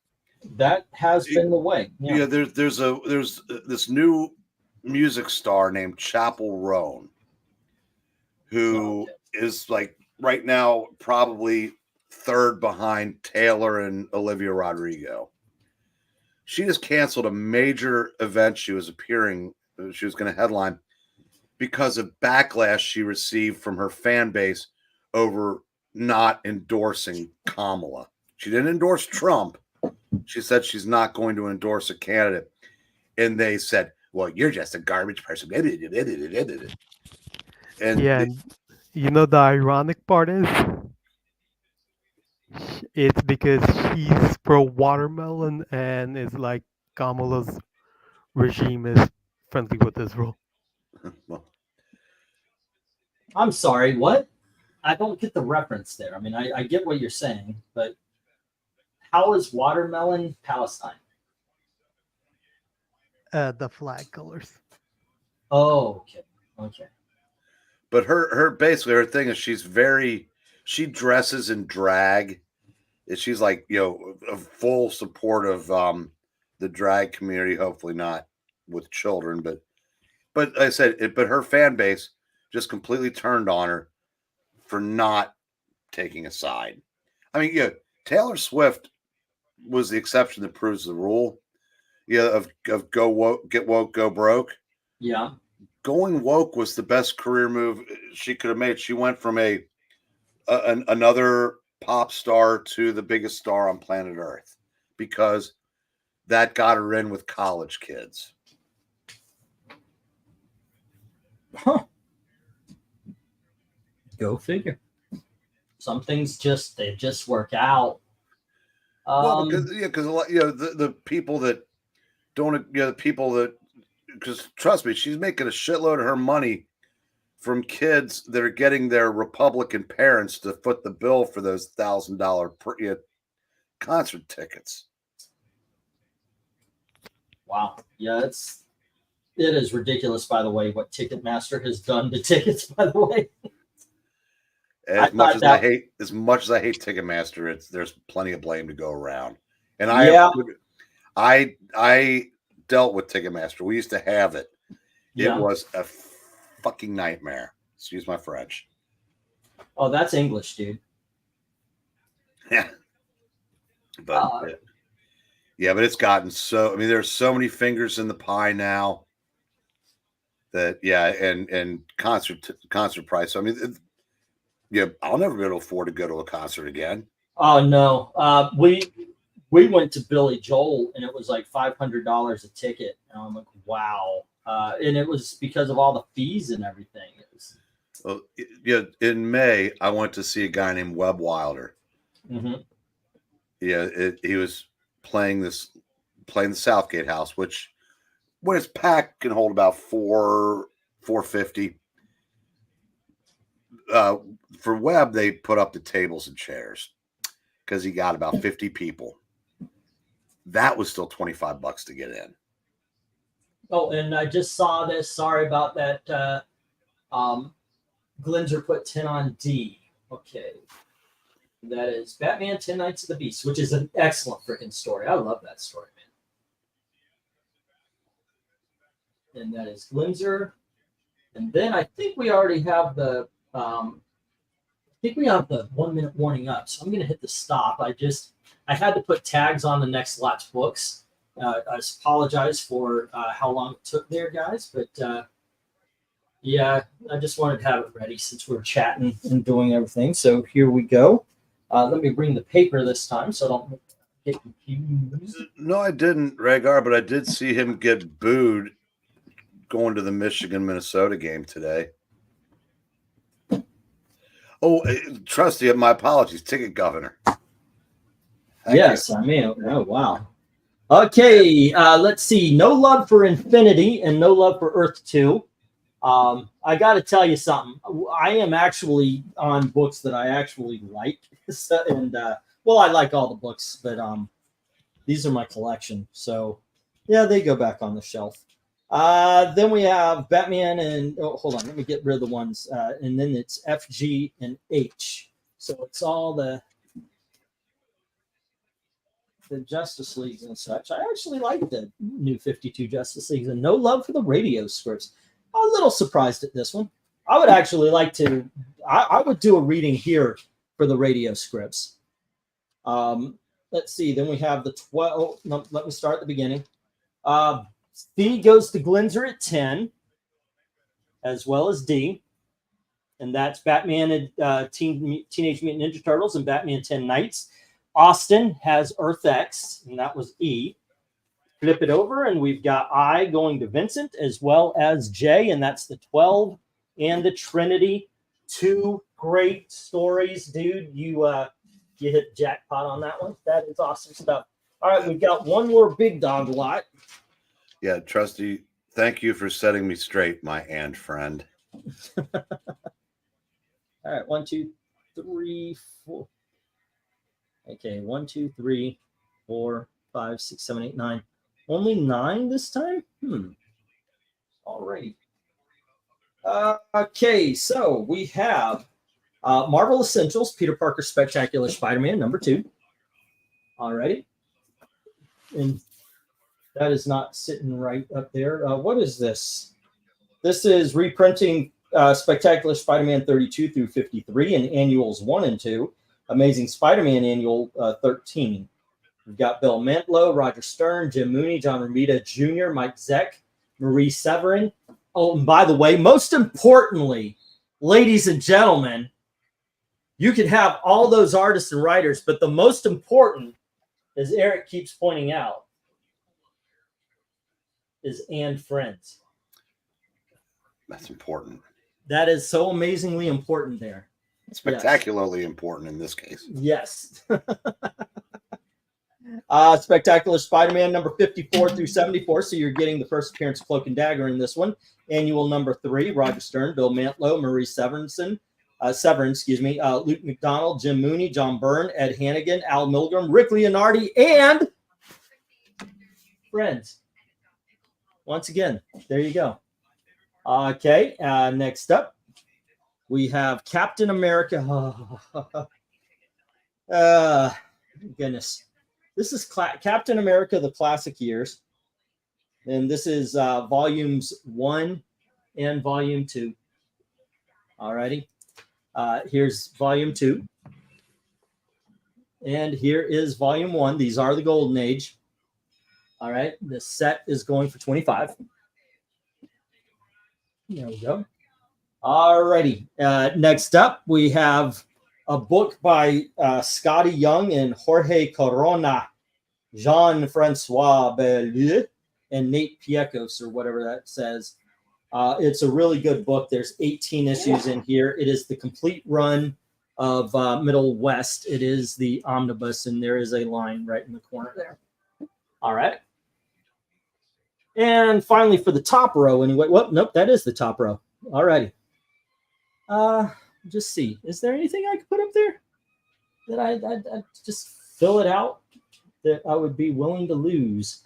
That has been the way. Yeah, there's this new music star named Chapel Roan, who is like right now probably third behind Taylor and Olivia Rodrigo. She just canceled a major event she was going to headline because of backlash she received from her fan base over not endorsing Kamala. She didn't endorse Trump. She said she's not going to endorse a candidate. And they said, well, you're just a garbage person. And Yeah, you know the ironic part is it's because she's pro watermelon and is like Kamala's regime is friendly with Israel. well, I'm sorry, what? I don't get the reference there. I mean, I get what you're saying, but how is watermelon Palestine? The flag colors. Oh, okay. but her basically her thing is she dresses in drag. She's like, a full support of the drag community, hopefully not with children, but like I said, but her fan base just completely turned on her for not taking a side. I mean, Taylor Swift was the exception that proves the rule. Of go woke, get woke, go broke. Yeah. Going woke was the best career move she could have made. She went from another pop star to the biggest star on planet Earth because that got her in with college kids. Huh. Go figure. Some things just work out. Well, because a lot, the people that don't, the people that, because trust me, she's making a shitload of her money from kids that are getting their Republican parents to foot the bill for those $1,000 concert tickets. Wow. Yeah, it is ridiculous, by the way, what Ticketmaster has done to tickets, by the way. As much as I hate Ticketmaster, there's plenty of blame to go around. And I dealt with Ticketmaster. We used to have it. Yeah. It was a fucking nightmare. Excuse my French. Oh, that's English, dude. Yeah. But but it's gotten so. I mean, there's so many fingers in the pie now. That and concert price. I mean, I'll never be able to afford to go to a concert again. Oh no, we went to Billy Joel and it was like $500 a ticket. And I'm like, wow. And it was because of all the fees and everything. Well, in May, I went to see a guy named Webb Wilder. Mm-hmm. Yeah, he was playing the Southgate House, which when it's packed can hold about 450. For Webb, they put up the tables and chairs because he got about 50 people. That was still $25 to get in. Oh, and I just saw this. Sorry about that. Glinzer put 10 on D. Okay. That is Batman 10 Nights of the Beast, which is an excellent freaking story. I love that story, man. And that is Glinzer. And then I think we already have the 1 minute warning up. So I'm going to hit the stop. I had to put tags on the next lot's books. I apologize for how long it took there, guys. But I just wanted to have it ready since we're chatting and doing everything. So here we go. Let me bring the paper this time so I don't get confused. No, I didn't, Rhaegar, but I did see him get booed going to the Michigan-Minnesota game today. Oh, Trusty, my apologies. Ticket governor. Thank yes, you. I mean, oh, wow. Okay, let's see. No Love for Infinity and No Love for Earth 2. I got to tell you something. I am actually on books that I actually like. So, and, well, I like all the books, but these are my collection. So, yeah, they go back on the shelf. Then we have Batman and, oh, hold on. Let me get rid of the ones. And then it's F, G, and H. So it's all the Justice Leagues and such. I actually like the new 52 Justice Leagues, and no love for the radio scripts. I'm a little surprised at this one. I would actually like to, I would do a reading here for the radio scripts. Let's see, then we have the 12, no, let me start at the beginning. C goes to Glenzer at 10, as well as D. And that's Batman and Teenage Mutant Ninja Turtles and Batman 10 Knights. Austin has Earth X, and that was E. Flip it over, and we've got I going to Vincent, as well as J, and that's the 12 and the Trinity. Two great stories, dude. You hit jackpot on that one. That is awesome stuff. All right, we've got one more big dog lot. Yeah, Trusty, thank you for setting me straight, my and friend. All right, 1, 2, 3, 4. Okay, 1, 2, 3, 4, 5, 6, 7, 8, 9. Only 9 this time? Alrighty. Okay, so we have Marvel Essentials, Peter Parker Spectacular Spider-Man, number 2. Alrighty. And that is not sitting right up there. What is this? This is reprinting Spectacular Spider-Man 32 through 53 and annuals 1 and 2. Amazing Spider-Man Annual 13. We've got Bill Mantlo, Roger Stern, Jim Mooney, John Romita Jr., Mike Zeck, Marie Severin. Oh, and by the way, most importantly, ladies and gentlemen, you can have all those artists and writers, but the most important, as Eric keeps pointing out, is and friends. That's important. That is so amazingly important there. Spectacularly important in this case. Yes. Spectacular Spider-Man number 54 through 74. So you're getting the first appearance of Cloak and Dagger in this one. Annual number 3, Roger Stern, Bill Mantlo, Marie Severin, Luke McDonald, Jim Mooney, John Byrne, Ed Hannigan, Al Milgrom, Rick Leonardi, and friends. Once again, there you go. Okay, next up, we have Captain America. Goodness. This is Captain America, the Classic Years. And this is volumes 1 and volume 2. All righty. Here's volume 2. And here is volume 1. These are the Golden Age. All right. The set is going for 25. There we go. All righty. Next up, we have a book by Scotty Young and Jorge Corona, Jean-Francois Bellieu, and Nate Piekos, or whatever that says. It's a really good book. There's 18 issues in here. It is the complete run of Middle West. It is the omnibus, and there is a line right in the corner there. All right. And finally, for the top row, anyway. Well, nope, that is the top row. All righty. Just see. Is there anything I could put up there that I'd just fill it out that I would be willing to lose?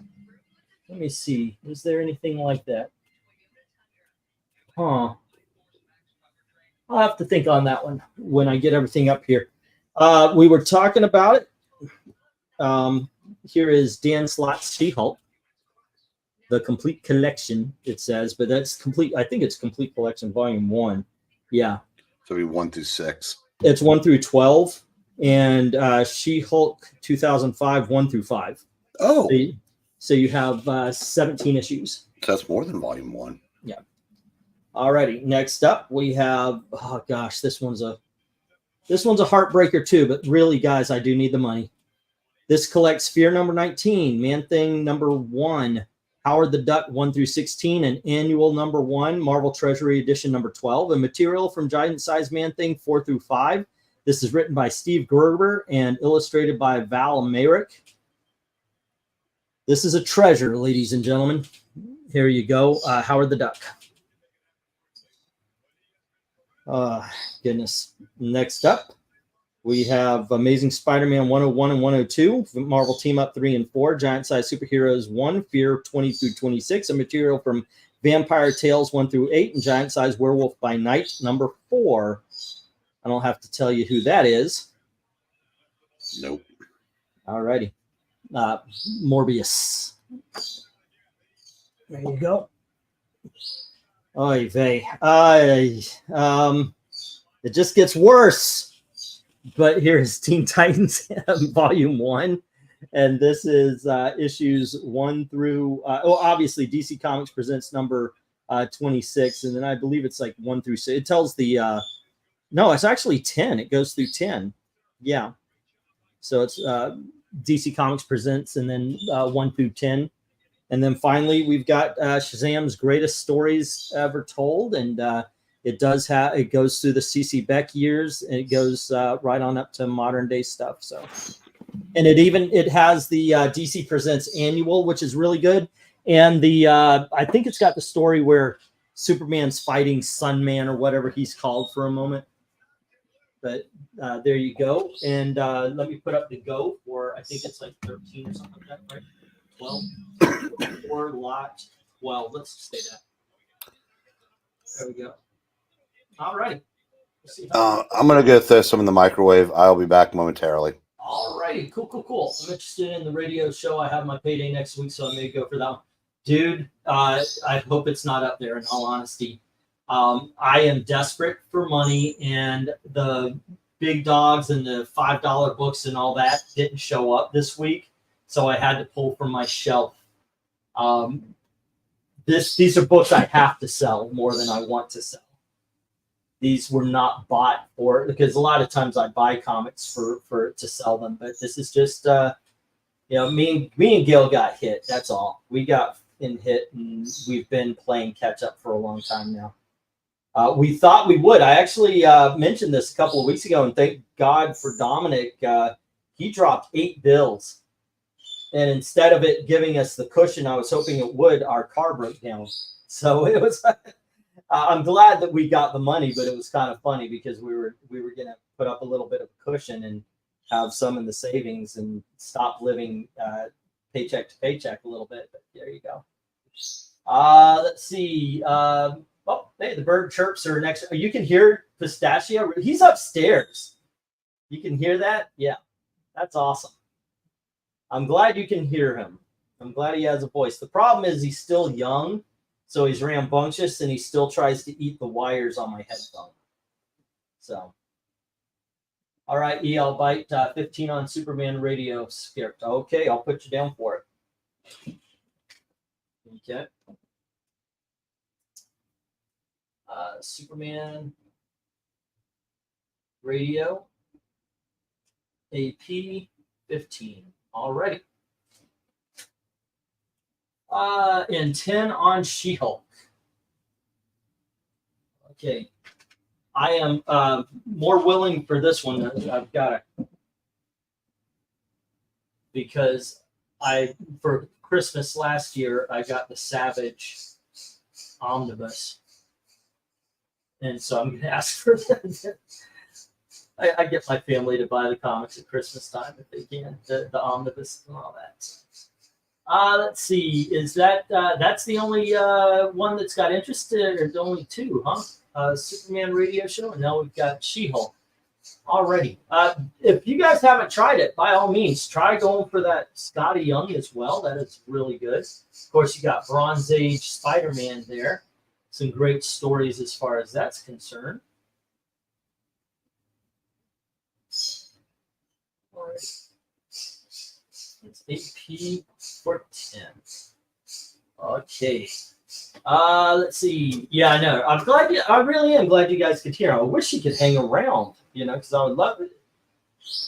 Let me see. Is there anything like that? Huh. I'll have to think on that one when I get everything up here. We were talking about it. Here is Dan Slott's She-Hulk. The complete collection, it says, but that's complete. I think it's complete collection, volume 1. Yeah. So we 1 through 6. It's 1 through 12, and She-Hulk 2005 1 through 5. Oh, so you have 17 issues. so that's more than volume 1. Yeah. Alrighty. Next up, we have. Oh gosh, this one's a heartbreaker too. But really, guys, I do need the money. This collects Fear number 19, Man Thing number 1. Howard the Duck 1 through 16, and annual number 1, Marvel Treasury Edition number 12, and material from Giant Size Man Thing 4 through 5, This is written by Steve Gerber and illustrated by Val Mayrick. This is a treasure, ladies and gentlemen. Here you go. Howard the Duck. Goodness. Next up, we have Amazing Spider-Man 101 and 102, Marvel Team Up 3 and 4, Giant Size Superheroes 1, Fear 20 through 26, a material from Vampire Tales 1 through 8, and Giant Size Werewolf by Night number 4. I don't have to tell you who that is. Nope. All righty. Morbius. There you go. Oy vey. It just gets worse. But here's Teen Titans Volume 1. And this is issues 1 through... obviously, DC Comics presents number 26. And then I believe it's like 1 through 6. It tells the... no, it's actually 10. It goes through 10. Yeah. So it's... DC Comics presents, and then 1 through 10. And then finally, we've got Shazam's Greatest Stories Ever Told. And it goes through the CC Beck years, and it goes right on up to modern day stuff. So, and it has the DC Presents Annual, which is really good. And the I think it's got the story where Superman's fighting Sunman or whatever he's called for a moment. But there you go. And let me put up the go for, I think it's like 13 or something like that, right? 12? 4 lot 12. Let's just say that. There we go. All right. I'm going to go throw some in the microwave. I'll be back momentarily. All righty. Cool. I'm interested in the radio show. I have my payday next week, so I may go for that one. Dude, I hope it's not up there, in all honesty. I am desperate for money, and the big dogs and the $5 books and all that didn't show up this week, so I had to pull from my shelf. These are books I have to sell more than I want to sell. These were not bought for, because a lot of times I buy comics for to sell them, but this is just me and Gail got hit. That's all. We got hit, and we've been playing catch up for a long time now. We thought we would. I actually mentioned this a couple of weeks ago, and thank God for Dominic. He dropped 8 bills. And instead of it giving us the cushion I was hoping it would, our car broke down. So it was, I'm glad that we got the money, but it was kind of funny because we were going to put up a little bit of cushion and have some in the savings and stop living paycheck to paycheck a little bit. But there you go. Let's see. Hey, the bird chirps are next. You can hear Pistachio. He's upstairs. You can hear that? Yeah, that's awesome. I'm glad you can hear him. I'm glad he has a voice. The problem is he's still young, so he's rambunctious, and he still tries to eat the wires on my headphone. So, all right, I'll bite 15 on Superman radio script. Okay, I'll put you down for it. Okay. Superman radio AP 15. Alrighty. And 10 on She-Hulk. Okay. I am more willing for this one. I've got to, because for Christmas last year, I got the Savage Omnibus. And so I'm going to ask for that. I get my family to buy the comics at Christmas time if they can, the omnibus and all that. Let's see. Is that's the only one that's got interested, or the only 2, huh? Superman radio show, and now we've got She-Hulk. Alrighty. If you guys haven't tried it, by all means, try going for that Scotty Young as well. That is really good. Of course, you got Bronze Age Spider-Man there. Some great stories as far as that's concerned. All right. It's AP 14. Okay. Let's see. Yeah, I know. I really am glad you guys could hear. I wish you could hang around, because I would love it.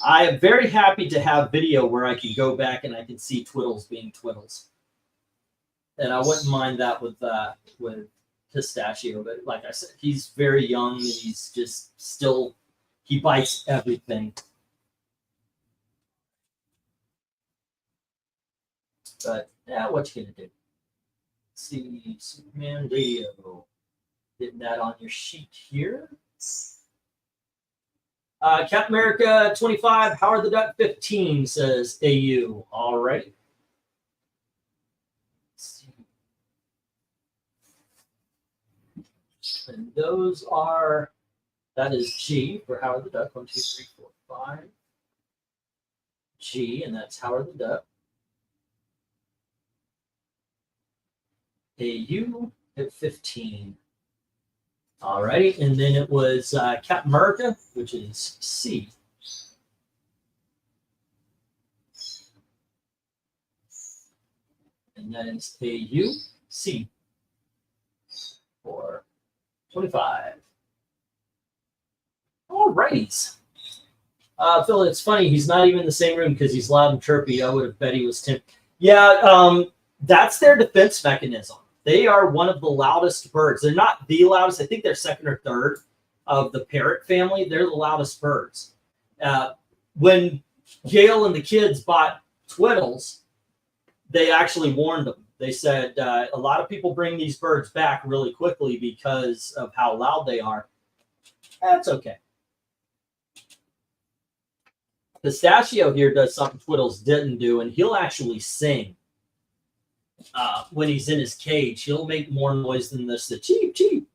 I am very happy to have video where I can go back and I can see Twiddles being Twiddles. And I wouldn't mind that with Pistachio, but like I said, he's very young and he's just still He bites everything. But yeah, what you gonna do? Let's see, Superman Radio. Getting that on your sheet here. Captain America 25, Howard the Duck 15, says AU. All right. And those are, that is G for Howard the Duck. 1, 2, 3, 4, 5. G, and that's Howard the Duck. AU at 15. Alrighty, and then it was Captain America, which is C. And that is AU, C for 25. Alrighties. Phil, it's funny, he's not even in the same room because he's loud and chirpy. I would have bet he was Tim. Yeah, that's their defense mechanism. They are one of the loudest birds. They're not the loudest. I think they're second or third of the parrot family. They're the loudest birds. When Gail and the kids bought Twiddles, they actually warned them. They said a lot of people bring these birds back really quickly because of how loud they are. That's okay. Pistachio here does something Twiddles didn't do, and he'll actually sing. When he's in his cage, he'll make more noise than this, the cheep, cheep.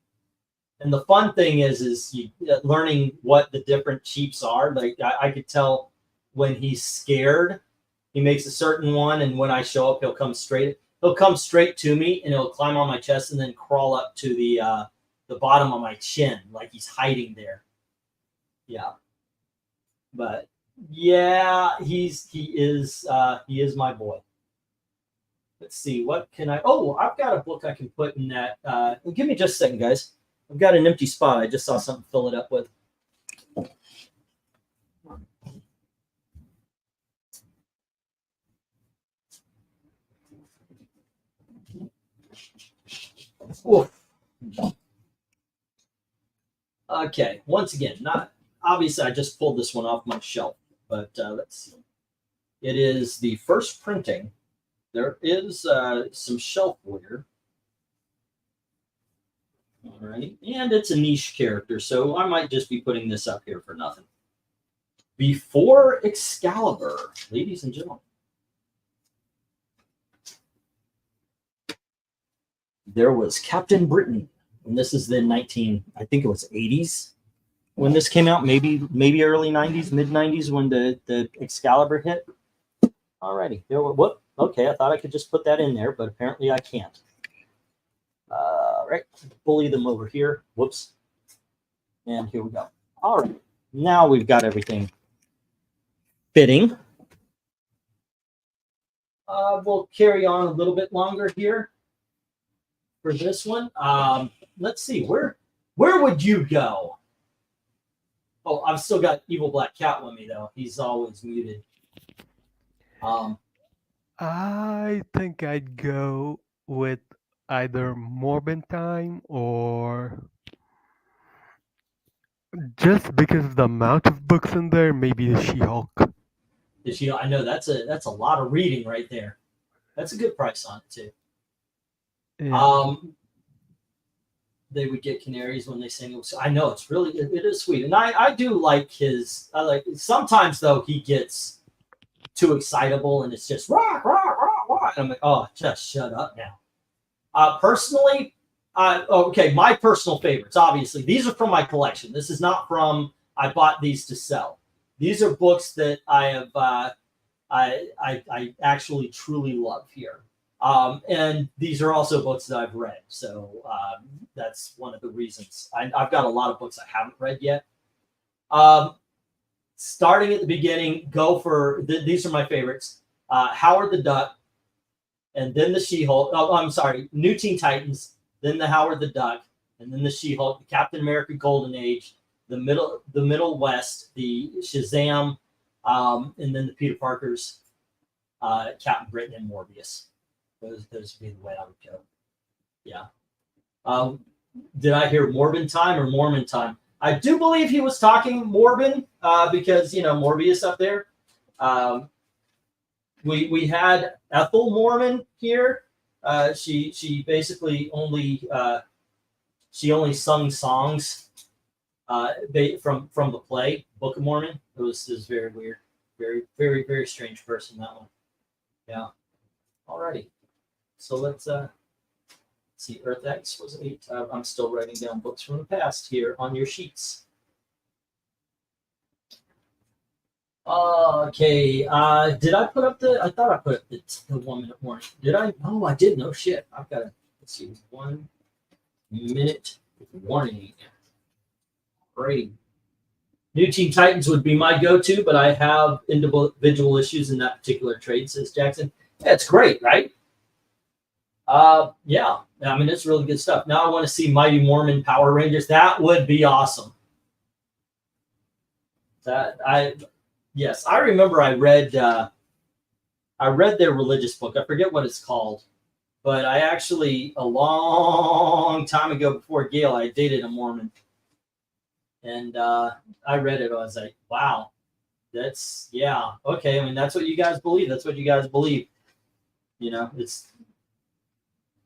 And the fun thing is you learning what the different cheeps are. Like I could tell when he's scared, he makes a certain one, and when I show up, he'll come straight to me, and he'll climb on my chest and then crawl up to the bottom of my chin, like he's hiding there. Yeah, but yeah, he is my boy. Let's see, what can I... Oh, I've got a book I can put in that. Give me just a second, guys. I've got an empty spot. I just saw something to fill it up with. Oof. Okay, once again, not... Obviously, I just pulled this one off my shelf, but let's see. It is the first printing. There is some shelfware. All right, and it's a niche character, so I might just be putting this up here for nothing. Before Excalibur, ladies and gentlemen. There was Captain Britain, and this is the I think it was 80s when this came out, maybe early 90s, mid 90s when the Excalibur hit. Alrighty, there were, whoop. Okay, I thought I could just put that in there, but apparently I can't. Right, bully them over here. Whoops. And here we go. All right, now we've got everything fitting. We'll carry on a little bit longer here for this one. Let's see, where would you go? Oh, I've still got Evil Black Cat with me, though. He's always muted. I think I'd go with either Morbin Time or just because of the amount of books in there, maybe the She-Hulk. I know that's a lot of reading right there. That's a good price on it too. Yeah. They would get canaries when they sing. I know it is sweet, and I do like his. I like sometimes though he gets too excitable and it's just rah rah rah rah. And I'm like, oh, just shut up now. Personally, okay, my personal favorites. Obviously, these are from my collection. This is not from I bought these to sell. These are books that I have. I actually truly love here. And these are also books that I've read. So that's one of the reasons. I've got a lot of books I haven't read yet. Starting at the beginning, go for, these are my favorites. Howard the Duck, and then the She-Hulk. Oh, I'm sorry, New Teen Titans, then the Howard the Duck, and then the She-Hulk, the Captain America Golden Age, the Middle West, the Shazam, and then the Peter Parkers, Captain Britain, and Morbius. Those would be the way I would go. Yeah. Did I hear Morbin Time or Mormon Time? I do believe he was talking Morbin because, you know, Morbius up there. We had Ethel Mormon here. She basically only sung songs from the play Book of Mormon. It was very weird, very strange person, that one. Yeah. Alrighty. So let's see. Earth X was 8. I'm still writing down books from the past here on your sheets. Okay. Did I put up the? I thought I put up the 1 minute warning. Did I? Oh, I did. No shit. I've got to. Let's see. 1 minute warning. Great. New Teen Titans would be my go-to, but I have individual issues in that particular trade, says Jackson. Yeah, it's great, right? Yeah. I mean, it's really good stuff. Now I want to see Mighty Mormon Power Rangers. That would be awesome. Yes, I remember I read their religious book. I forget what it's called, but I actually, a long time ago before Gail, I dated a Mormon. And I read it. I was like, wow, that's, yeah, okay. I mean, that's what you guys believe. That's what you guys believe. You know,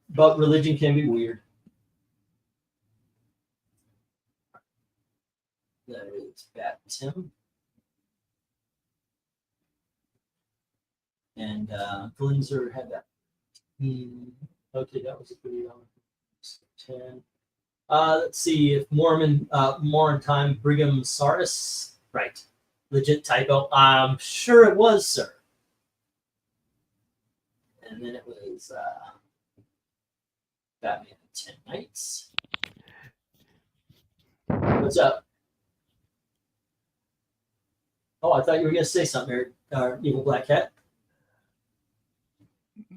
but religion can be weird. That is Bat Tim. And Glinzer had that. Okay, that was a pretty 10. Let's see if Mormon more in time Brigham Sardis. Right. Legit typo. I'm sure it was, sir. And then it was Batman 10 Nights. What's up? Oh, I thought you were gonna say something, Evil Black Cat.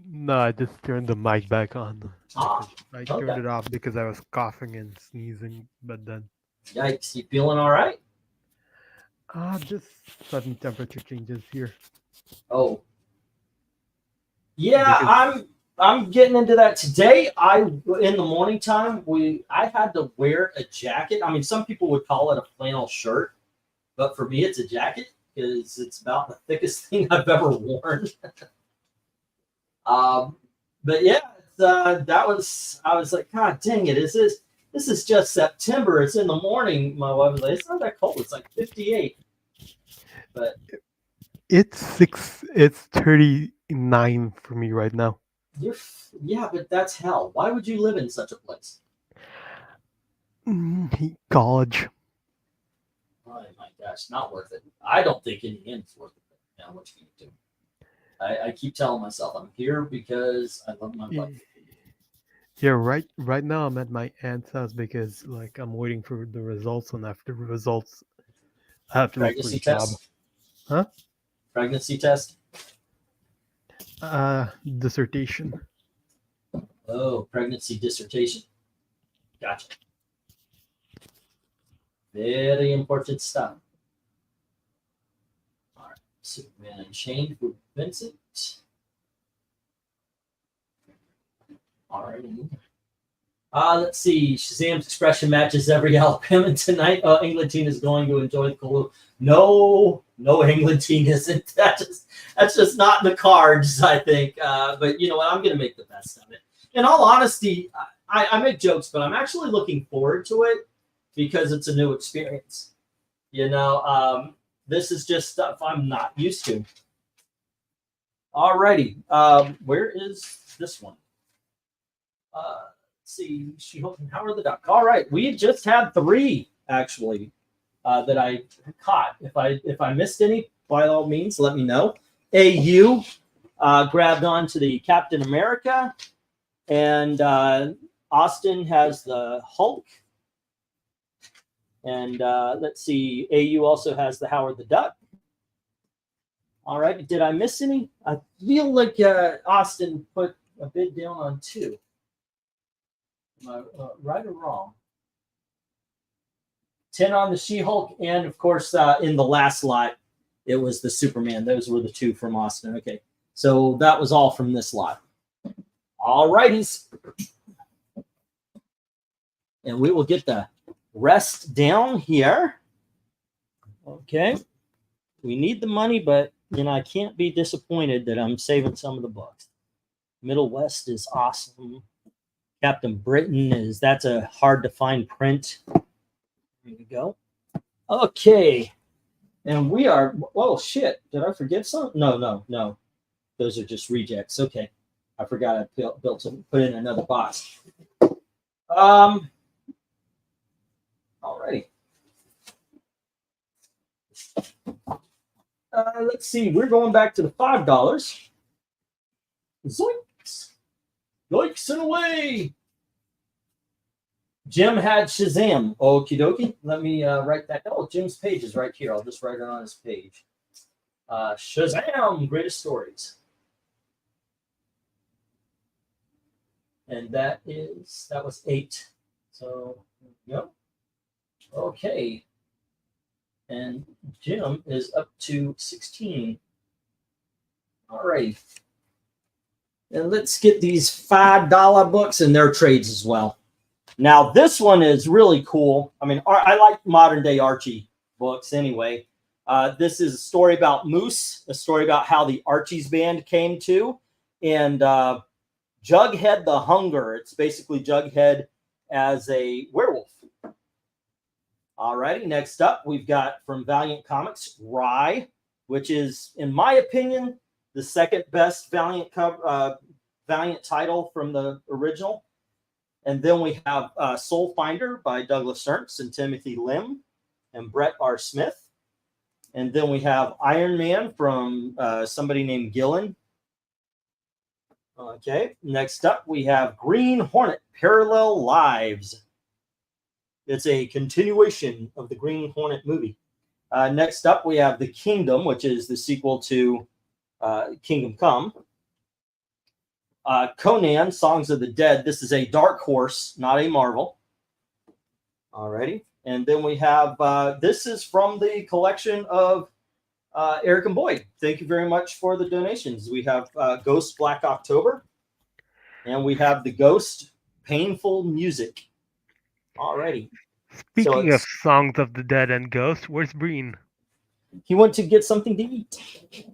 No, I just turned the mic back on. Ah, I turned it off because I was coughing and sneezing, but then. Yikes! You feeling all right? Just sudden temperature changes here. Oh. Yeah, I'm getting into that today. In the morning time, I had to wear a jacket. I mean, some people would call it a flannel shirt, but for me, it's a jacket because it's about the thickest thing I've ever worn. But yeah, I was like, God dang it, this is just September. It's in the morning. My wife was like, it's not that cold. It's like 58. But it's 39 for me right now. Yeah, but that's hell. Why would you live in such a place? College. Oh my gosh, not worth it. I don't think in the end it's worth it. Now what you can do? I keep telling myself I'm here because I love my life. Yeah, right now I'm at my aunt's house because like I'm waiting for the results, and after the results I have to look for a job. Huh? Pregnancy test? Dissertation. Oh, pregnancy dissertation. Gotcha. Very important stuff. All right. Superman Unchained with Vincent. All right. Let's see. Shazam's expression matches every Alabama tonight. England team is going to enjoy the cold. No, England team isn't. That's just not in the cards, I think. But you know what? I'm going to make the best of it. In all honesty, I make jokes, but I'm actually looking forward to it because it's a new experience. You know, this is just stuff I'm not used to. Alrighty. Where is this one? Let's see. She-Hulk and Howard the Duck. All right. We just had 3, actually, that I caught. If I missed any, by all means, let me know. AU grabbed onto the Captain America. And Austin has the Hulk. And let's see. AU also has the Howard the Duck. All right. Did I miss any? I feel like Austin put a bid down on 2. Am I right or wrong? 10 on the She-Hulk. And, of course, in the last lot, it was the Superman. Those were the 2 from Austin. Okay. So that was all from this lot. All righties. And we will get the rest down here. Okay. We need the money, but you know, I can't be disappointed that I'm saving some of the books. Middle West is awesome. Captain Britain is, that's a hard to find print. There we go. Okay. And we are, oh shit, did I forget something? No. Those are just rejects. Okay. I forgot I built some, put in another box. Alrighty. Let's see. We're going back to the $5. Zoinks. Yoinks and away. Jim had Shazam. Okie dokie. Let me write that. Oh, Jim's page is right here. I'll just write it on his page. Shazam, greatest stories. And that was 8. So, yep. Okay. And Jim is up to 16. All right. And let's get these $5 books and their trades as well. Now, this one is really cool. I mean, I like modern day Archie books anyway. This is a story about Moose, a story about how the Archie's band came to. And Jughead the Hunger. It's basically Jughead as a werewolf. Alrighty, next up, we've got from Valiant Comics, Rye, which is, in my opinion, the second best Valiant title from the original. And then we have Soul Finder by Douglas Ernst and Timothy Lim and Brett R. Smith. And then we have Iron Man from somebody named Gillen. Okay, next up, we have Green Hornet, Parallel Lives. It's a continuation of the Green Hornet movie. Next up, we have The Kingdom, which is the sequel to Kingdom Come. Conan, Songs of the Dead. This is a Dark Horse, not a Marvel. Alrighty. And then we have, this is from the collection of Eric and Boyd. Thank you very much for the donations. We have Ghost Black October. And we have The Ghost Painful Music. Alrighty. Speaking of Songs of the Dead and Ghosts, where's Breen? He went to get something to eat.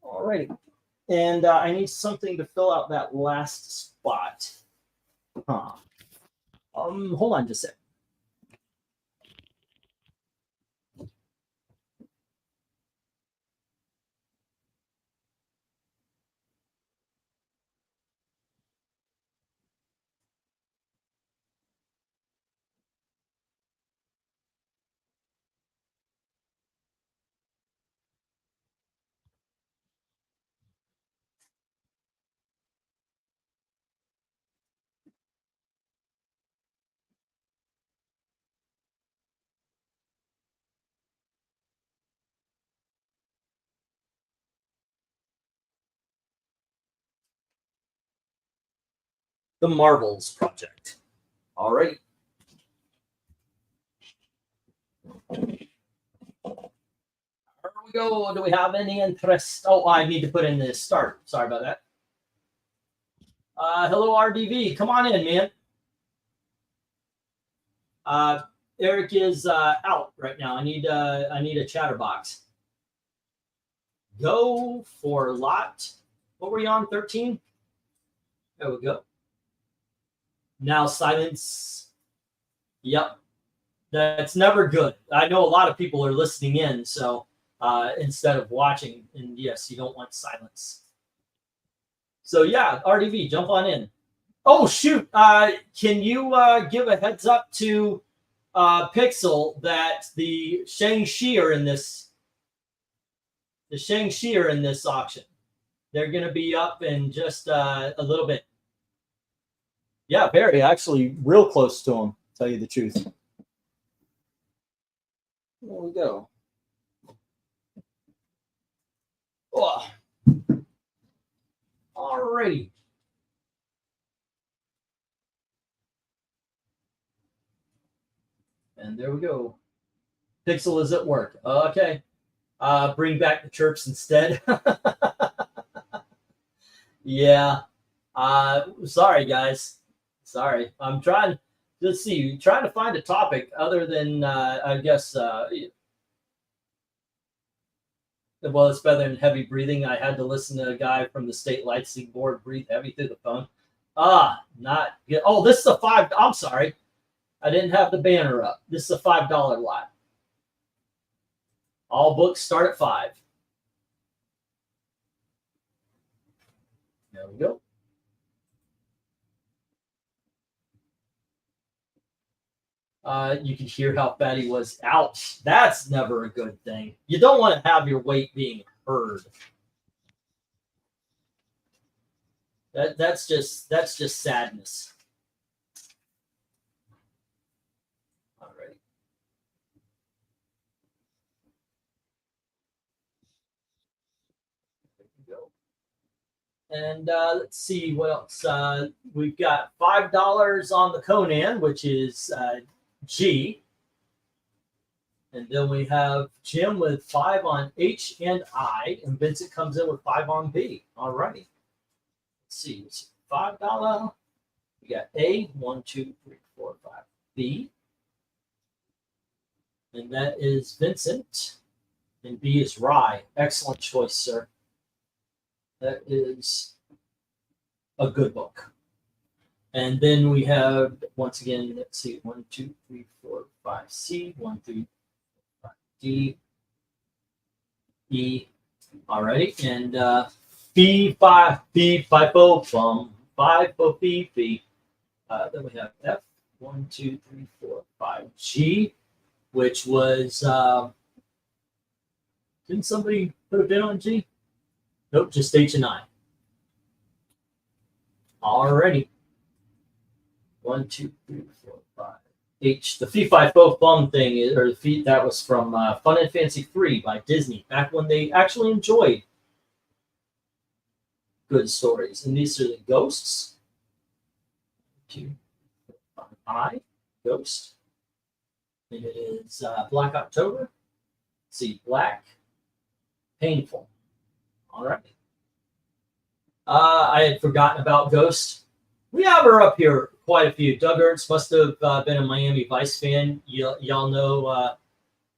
Alrighty. And I need something to fill out that last spot. Hold on just a sec. The Marvels Project. All right. Here we go. Do we have any interest? Oh, I need to put in the start. Sorry about that. Hello, RDV. Come on in, man. Eric is out right now. I need a chatterbox. Go for lot. What were you on? 13? There we go. Now silence. Yep. That's never good. I know a lot of people are listening in, so instead of watching, and yes, you don't want silence. So yeah, RDV, jump on in. Oh shoot! Can you give a heads up to Pixel that the Shang-Chi are in this? The Shang-Chi are in this auction. They're going to be up in just a little bit. Yeah, very actually real close to them, to tell you the truth. There we go. Oh. Alrighty. And there we go. Pixel is at work. Okay. Bring back the chirps instead. Yeah. Sorry, guys. Sorry. I'm trying let's see. Trying to find a topic other than I guess. Well, it's better than heavy breathing. I had to listen to a guy from the state licensing board breathe heavy through the phone. Not good. Oh, this is a $5. I'm sorry, I didn't have the banner up. This is a $5 lot. All books start at $5. There we go. You can hear how bad he was. Ouch. That's never a good thing. You don't want to have your weight being heard. That's just sadness. All right. There we go. And let's see what else. We've got $5 on the Conan, which is G. And then we have Jim with 5 on H and I, and Vincent comes in with 5 on B. All righty. Let's see. It's $5. We got A, 1, 2, 3, 4, 5. B. And that is Vincent. And B is Rye. Excellent choice, sir. That is a good book. And then we have, once again, let's see, 1, 2, 3, 4, 5, C, 1, 2, 5, D, E. Alrighty, and B, 5, B, 5, O, 5, O, B, B. Then we have F, 1, 2, 3, 4, 5, G, which was, didn't somebody put a bid on G? Nope, just H and I. Alrighty. 1, 2, 3, 4, 5. H. The Fee Fi Fo Fum thing is, or the Fee, that was from Fun and Fancy 3 by Disney, back when they actually enjoyed good stories. And these are the ghosts. 2, 5, I, Ghost. And it is Black October. Let's see, Black, Painful. All right. I had forgotten about Ghost. We have her up here quite a few. Doug Ernst must have been a Miami Vice fan. Y'all know,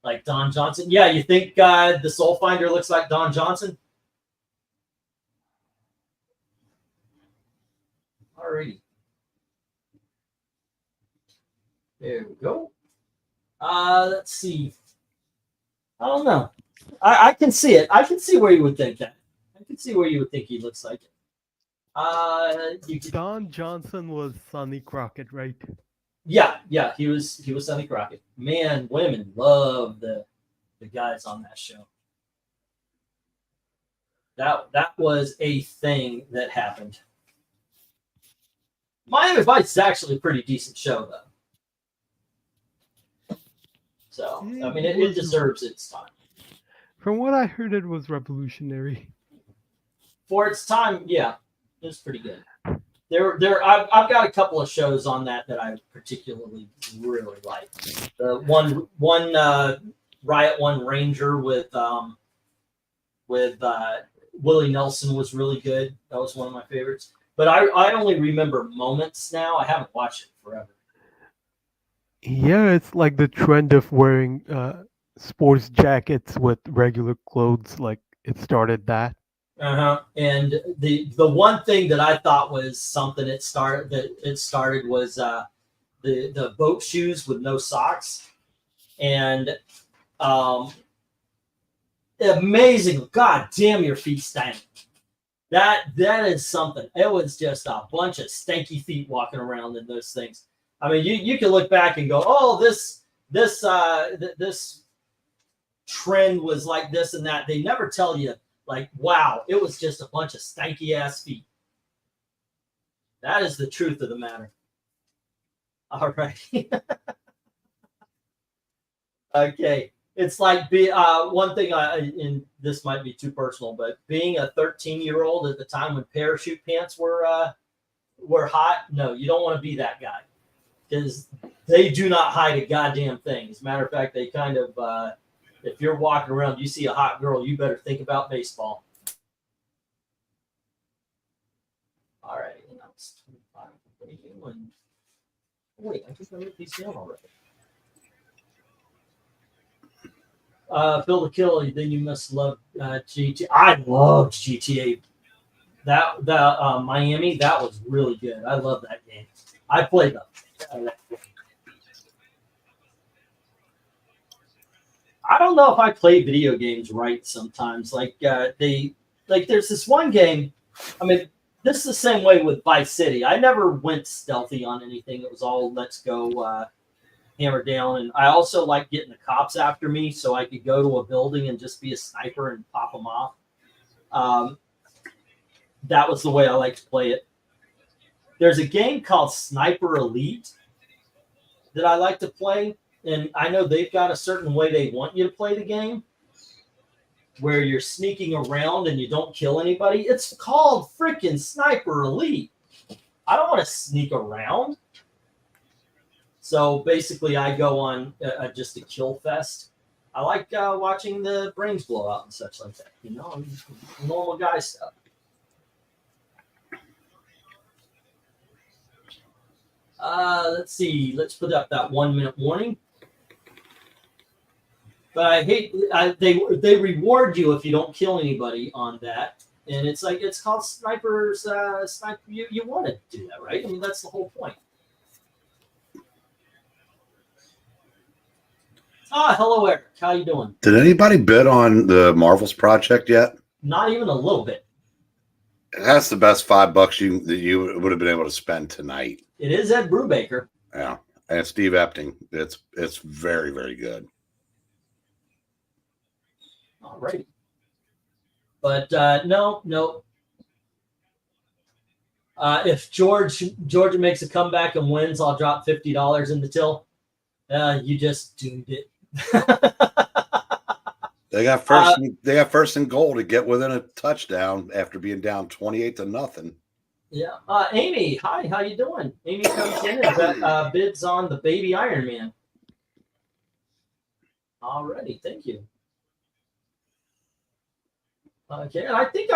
like Don Johnson. Yeah, you think the Soul Finder looks like Don Johnson? Alrighty. There we go. Let's see. I don't know. I can see it. I can see where you would think that. I can see where you would think he looks like it. Don Johnson was Sonny Crockett, right? Yeah, he was Sonny Crockett. Man, women love the guys on that show. That was a thing that happened. Miami Vice is actually a pretty decent show, though. So I mean, it deserves its time. From what I heard, it was revolutionary. For its time, yeah, it was pretty good. I've got a couple of shows on that I particularly really like. The one Riot One Ranger with Willie Nelson was really good. That was one of my favorites. But I only remember moments now. I haven't watched it forever. Yeah, it's like the trend of wearing sports jackets with regular clothes. Like it started that. And the one thing that I thought was something it started was the boat shoes with no socks, and amazing. God damn, your feet stank. That is something. It was just a bunch of stanky feet walking around in those things. I mean, you can look back and go, oh, this trend was like this and that. They never tell you, like, wow, it was just a bunch of stanky ass feet. That is the truth of the matter. All right. Okay. It's like one thing, and this might be too personal, but being a 13-year-old at the time when parachute pants were hot, no, you don't want to be that guy, because they do not hide a goddamn thing. As a matter of fact, they kind of, if you're walking around, you see a hot girl, you better think about baseball. All right, and that's 25. Wait, I think I wrote these down already. Build a kill, then you must love GTA. I loved GTA. The Miami, that was really good. I love that game. I played them. I don't know if I play video games right sometimes. Like there's this one game. I mean, this is the same way with Vice City. I never went stealthy on anything. It was all let's go hammer down. And I also like getting the cops after me so I could go to a building and just be a sniper and pop them off. That was the way I like to play it. There's a game called Sniper Elite that I like to play. And I know they've got a certain way they want you to play the game where you're sneaking around and you don't kill anybody. It's called freaking Sniper Elite. I don't want to sneak around. So basically I go on just a kill fest. I like watching the brains blow out and such like that. You know, normal guy stuff. Let's see. Let's put up that 1 minute warning. But I hate they reward you if you don't kill anybody on that, and it's like it's called snipers. Sniper. You want to do that, right? I mean that's the whole point. Hello Eric. How you doing? Did anybody bid on the Marvels project yet? Not even a little bit. That's the best $5 that you would have been able to spend tonight. It is Ed Brubaker. Yeah, and Steve Epting. It's very, very good. All right. But no. If Georgia makes a comeback and wins, I'll drop $50 in the till. You just doomed it. They got first. They got first and goal to get within a touchdown after being down 28-0. Yeah. Amy, hi. How you doing? Amy comes in and bids on the baby Iron Man. Alrighty, thank you. Okay, and I think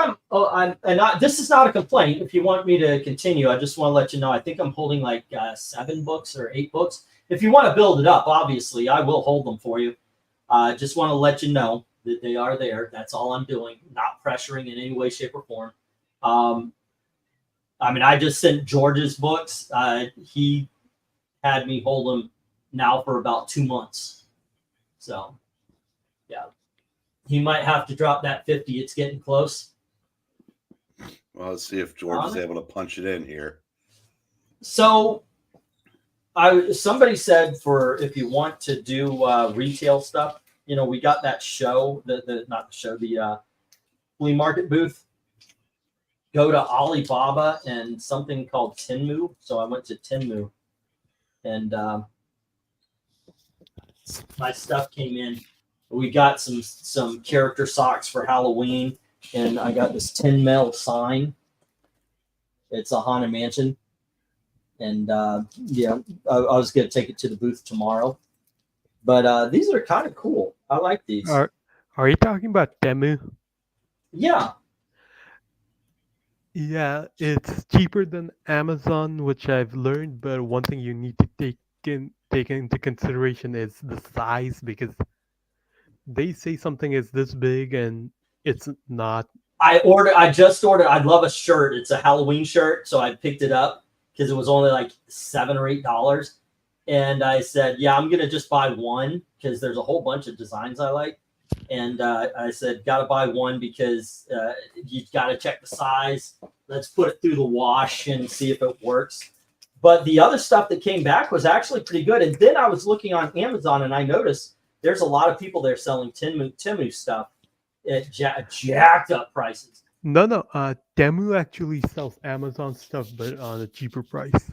this is not a complaint. If you want me to continue, I just want to let you know. I think I'm holding like 7 books or 8 books. If you want to build it up, obviously, I will hold them for you. Just want to let you know that they are there. That's all I'm doing. Not pressuring in any way, shape, or form. I mean, I just sent George's books. He had me hold them now for about 2 months. So, yeah. He might have to drop that 50. It's getting close. Well, let's see if George is able to punch it in here. So, somebody said if you want to do retail stuff, you know, we got that show, the flea market booth. Go to Alibaba and something called Temu. So I went to Temu, and my stuff came in. We got some character socks for Halloween, and I got this 10 mil sign. It's a Haunted Mansion, and yeah, I was gonna take it to the booth tomorrow. But these are kind of cool. I like these. Are you talking about Temu? Yeah. Yeah, it's cheaper than Amazon, which I've learned. But one thing you need to take into consideration is the size, because they say something is this big and it's not. I just ordered. I love a shirt. It's a Halloween shirt, so I picked it up because it was only like $7 or $8. And I said, yeah, I'm gonna just buy one because there's a whole bunch of designs I like. And I said, gotta buy one because you gotta check the size. Let's put it through the wash and see if it works. But the other stuff that came back was actually pretty good. And then I was looking on Amazon and I noticed there's a lot of people there selling Temu stuff at jacked up prices. No. Temu actually sells Amazon stuff, but on a cheaper price.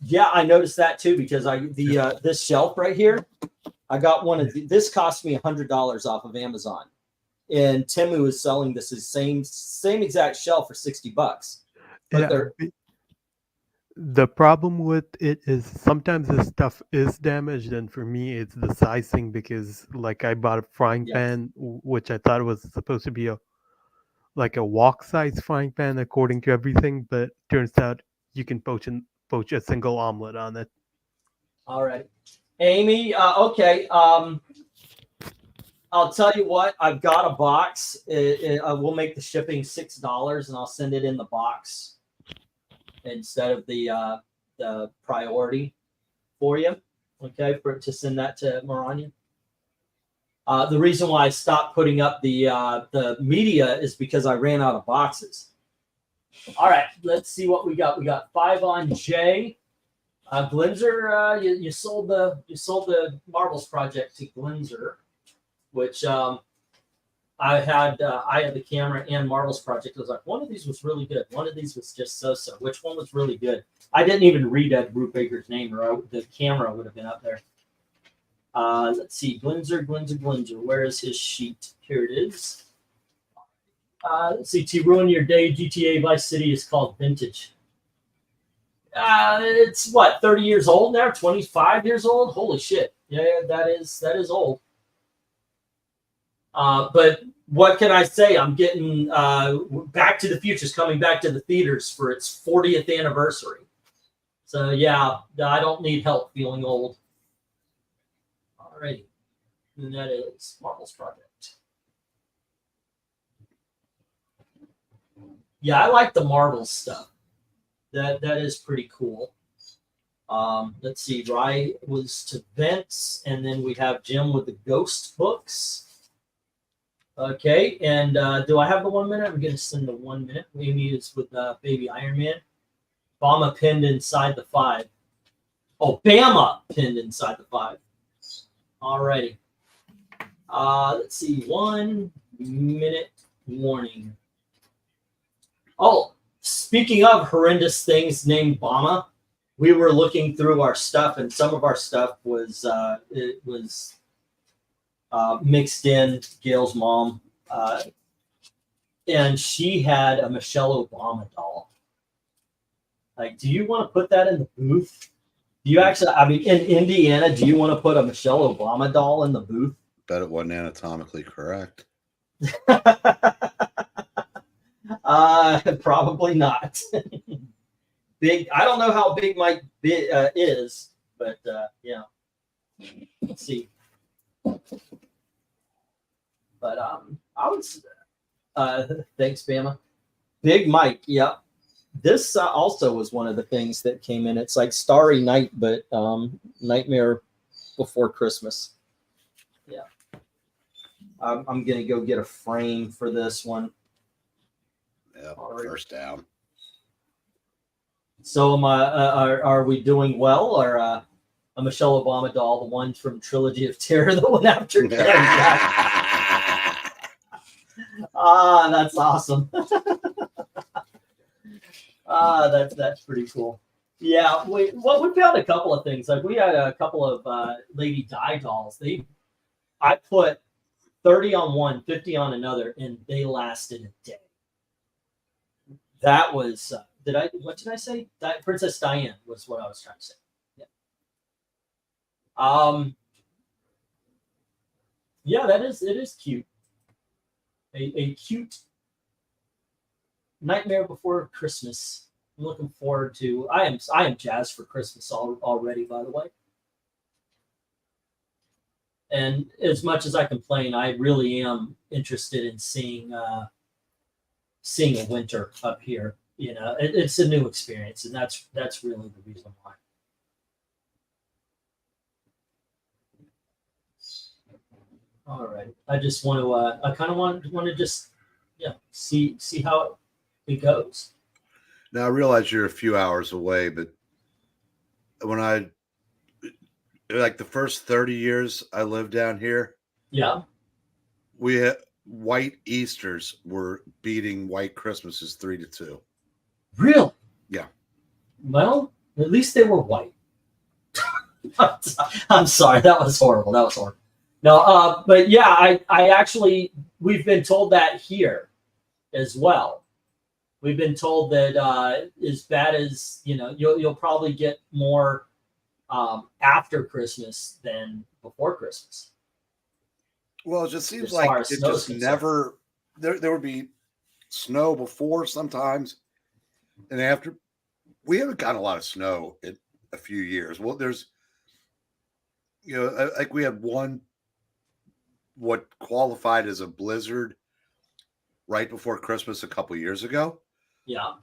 Yeah, I noticed that too because this shelf right here, I got one of this cost me $100 off of Amazon, and Temu is selling this same exact shelf for $60. But yeah, the problem with it is sometimes the stuff is damaged, and for me it's the sizing, because like I bought a frying pan which I thought was supposed to be a wok size frying pan according to everything, but turns out you can poach a single omelet on it. All right. Amy, okay. I'll tell you what, I've got a box. We'll make the shipping $6 and I'll send it in the box instead of the priority for you. Okay, to send that to Maranya. The reason why I stopped putting up the media is because I ran out of boxes. All right, let's see what we got. We got 5 on J. Glinzer, you sold the Marvels project to Glinzer, which I had the camera and Marvels project. I was like, one of these was really good. One of these was just so-so. Which one was really good? I didn't even read Ed Brubaker's name, or the camera would have been up there. Let's see, Glinzer. Where is his sheet? Here it is. Let's see, to ruin your day, GTA Vice City is called Vintage. It's what, 30 years old now? 25 years old? Holy shit. Yeah, that is old. But what can I say? I'm getting Back to the Future's coming back to the theaters for its 40th anniversary. So yeah, I don't need help feeling old. Alrighty. And that is Marvel's project. Yeah, I like the Marvel stuff. That is pretty cool. Let's see, Rye was to Vince, and then we have Jim with the Ghost books. Okay, and do I have the 1 minute? I'm going to send the 1 minute. Amy is with Baby Iron Man. Bama pinned inside the 5. Oh, Bama pinned inside the 5. Alrighty. Let's see, 1 minute warning. Oh, speaking of horrendous things named Bama, we were looking through our stuff, and some of our stuff was mixed in. Gail's mom, and she had a Michelle Obama doll. Like, do you want to put that in the booth? Do you actually? I mean, in Indiana, do you want to put a Michelle Obama doll in the booth? Bet it wasn't anatomically correct. Probably not. Big. I don't know how big Mike is, but yeah. Let's see. But I was. Thanks, Bama. Big Mike. Yep. This also was one of the things that came in. It's like Starry Night, but Nightmare Before Christmas. Yeah. I'm gonna go get a frame for this one. Yeah, first down. So are we doing well, or a Michelle Obama doll, the one from Trilogy of Terror, the one after Karen Jack? That's awesome. That's pretty cool. Yeah, we found a couple of things. Like, we had a couple of Lady Di dolls. I put 30 on one, 50 on another, and they lasted a day. That was what did I say? Princess Diane was what I was trying to say. Yeah. Yeah, it is cute. A cute Nightmare Before Christmas. I'm looking forward to. I am jazzed for Christmas already, by the way. And as much as I complain, I really am interested in seeing a winter up here. You know, it's a new experience, and that's really the reason why. All right, I just want to. I kind of want to just, see how it goes. Now I realize you're a few hours away, but when like the first 30 years I lived down here, yeah, we had white Easters were beating white Christmases 3-2. Really? Yeah. Well, at least they were white. I'm sorry, that was horrible. No, but yeah, I actually, we've been told that here as well. We've been told that as bad as, you'll probably get more after Christmas than before Christmas. Well, it just seems like it just never, there would be snow before sometimes, and after. We haven't gotten a lot of snow in a few years. Well, you know, like we had one what qualified as a blizzard right before Christmas a couple years ago. Yeah.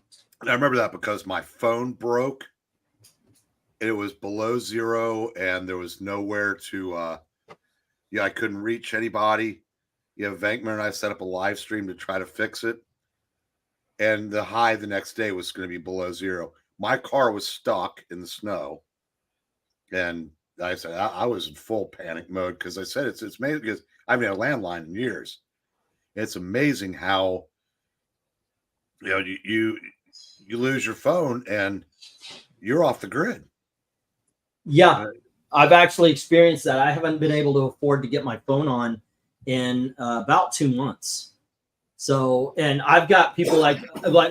And I remember that because my phone broke. It was below zero, and there was nowhere to. I couldn't reach anybody. Venkman and I set up a live stream to try to fix it, and the high the next day was going to be below zero. My car was stuck in the snow, and I said I was in full panic mode because I said it's amazing because I haven't had a landline in years. It's amazing how you lose your phone and you're off the grid. Yeah, I've actually experienced that. I haven't been able to afford to get my phone on in about 2 months. So, and I've got people like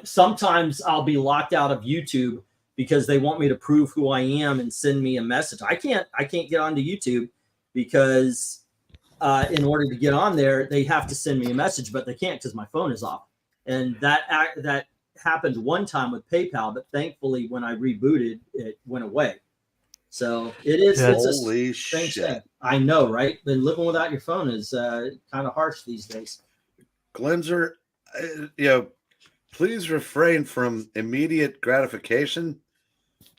sometimes I'll be locked out of YouTube because they want me to prove who I am and send me a message. I can't get onto YouTube because in order to get on there, they have to send me a message, but they can't because my phone is off. And that happened one time with PayPal, but thankfully when I rebooted, it went away. So it is. Yeah. It's Holy a strange shit! thing. I know, right? Then living without your phone is kind of harsh these days. Glenzer, please refrain from immediate gratification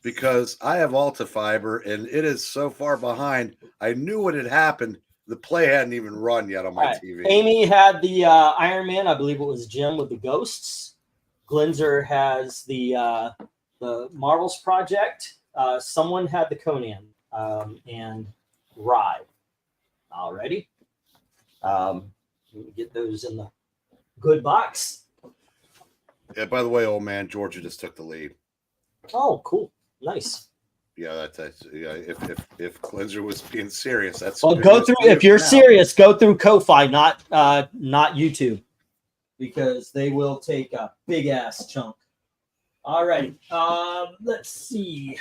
because I have Alta Fiber and it is so far behind. I knew what had happened. The play hadn't even run yet on my TV. Amy had the Iron Man. I believe it was Jim with the ghosts. Glenzer has the Marvel's Project. Someone had the Conan and Ride. Alrighty. Let me get those in the good box. Yeah, by the way, old man, Georgia just took the lead. Oh, cool. Nice. Yeah, that's if Glenzer was being serious, that's Well, go through if you're serious, go through Ko-Fi, not YouTube, because they will take a big ass chunk. All right. Let's see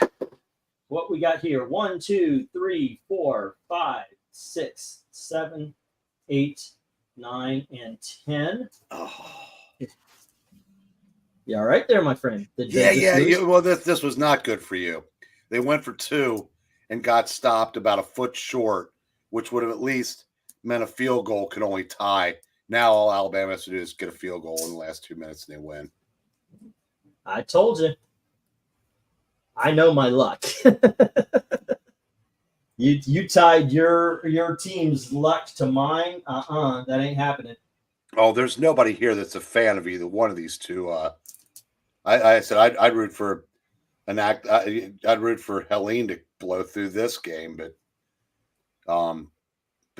what we got here. 1, 2, 3, 4, 5, 6, 7, 8, 9, and 10. Oh. Yeah, all right there, my friend. Yeah. Well, this was not good for you. They went for 2 and got stopped about a foot short, which would have at least meant a field goal could only tie. Now all Alabama has to do is get a field goal in the last 2 minutes and they win. I told you. I know my luck. You tied your team's luck to mine. That ain't happening. Oh, there's nobody here that's a fan of either one of these two. I said I'd root for I'd root for Helene to blow through this game, but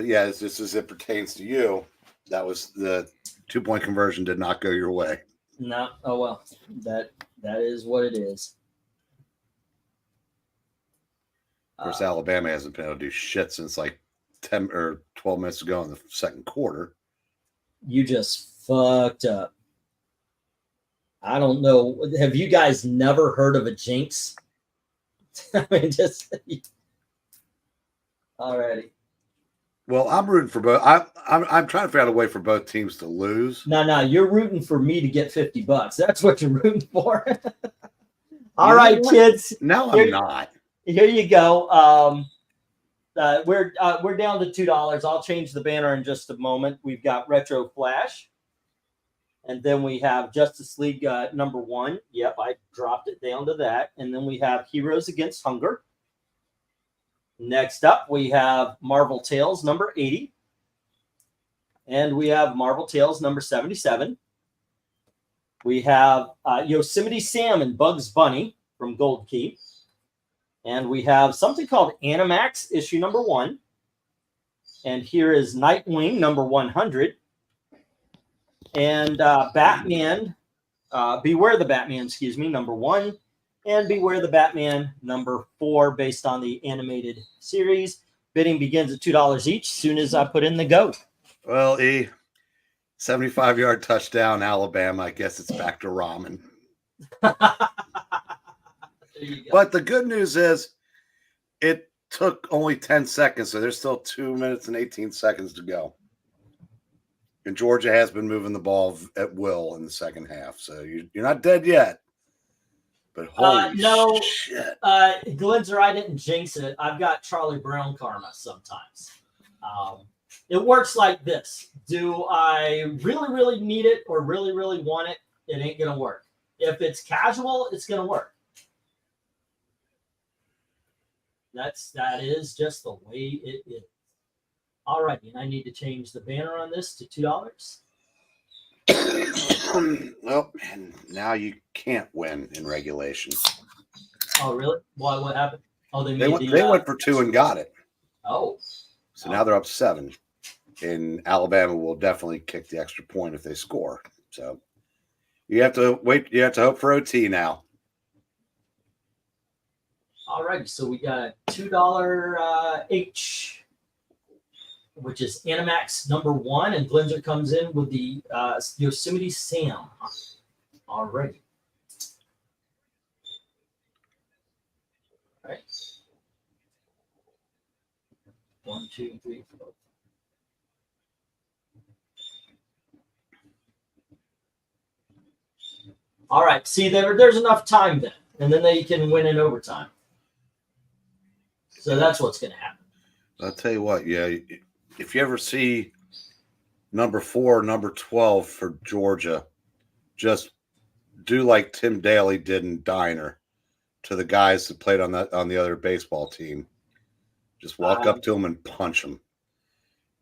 yeah, just as it pertains to you, that was the 2-point conversion did not go your way. No. Oh well, that is what it is. Of course, Alabama hasn't been able to do shit since like 10 or 12 minutes ago in the second quarter. You just fucked up. I don't know. Have you guys never heard of a jinx? I mean, just alrighty. Well, I'm rooting for both. I'm trying to figure out a way for both teams to lose. No, you're rooting for me to get $50. That's what you're rooting for. All right, kids. No, I'm not. Here you go. We're down to $2. I'll change the banner in just a moment. We've got Retro Flash. And then we have Justice League #1. Yep, I dropped it down to that. And then we have Heroes Against Hunger. Next up, we have Marvel Tales #80. And we have Marvel Tales #77. We have Yosemite Sam and Bugs Bunny from Gold Key. And we have something called Animax issue #1. And here is Nightwing #100. And Batman, Beware the Batman, #1. And Beware the Batman #4 based on the animated series. Bidding begins at $2 each as soon as I put in the go. Well, 75-yard touchdown, Alabama. I guess it's back to ramen. But the good news is it took only 10 seconds, so there's still 2 minutes and 18 seconds to go. And Georgia has been moving the ball at will in the second half, so you're not dead yet. But holy no, shit. Glenzer, I didn't jinx it. I've got Charlie Brown karma sometimes. It works like this. Do I really, really need it or really, really want it? It ain't going to work. If it's casual, it's going to work. That is just the way it is. All right, and I need to change the banner on this to $2. Well, and now you can't win in regulation. Oh, really? Why? What happened? Oh, they went for 2 and got it. Oh. So now they're up 7. And Alabama will definitely kick the extra point if they score. So you have to wait. You have to hope for OT now. All right, so we got a $2 H, which is Animax #1, and Glenzer comes in with the Yosemite Sam. All right. All right. 1, 2, 3, 4. All right. See, there's enough time then, and then they can win in overtime. So that's what's going to happen. I'll tell you what. Yeah, if you ever see number 4, number 12 for Georgia, just do like Tim Daly did in Diner to the guys that played on the other baseball team. Just walk up to them and punch them,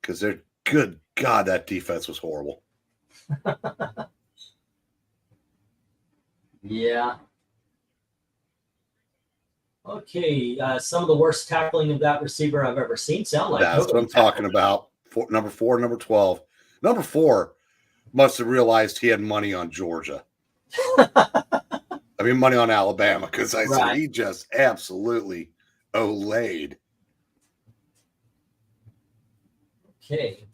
because they're good. God, that defense was horrible. Yeah. Okay. Some of the worst tackling of that receiver I've ever seen. Sound like that's what I'm talking about. Number 4, number 12. Number 4 must have realized he had money on Georgia. I mean, money on Alabama, because I said he just absolutely olayed. Okay.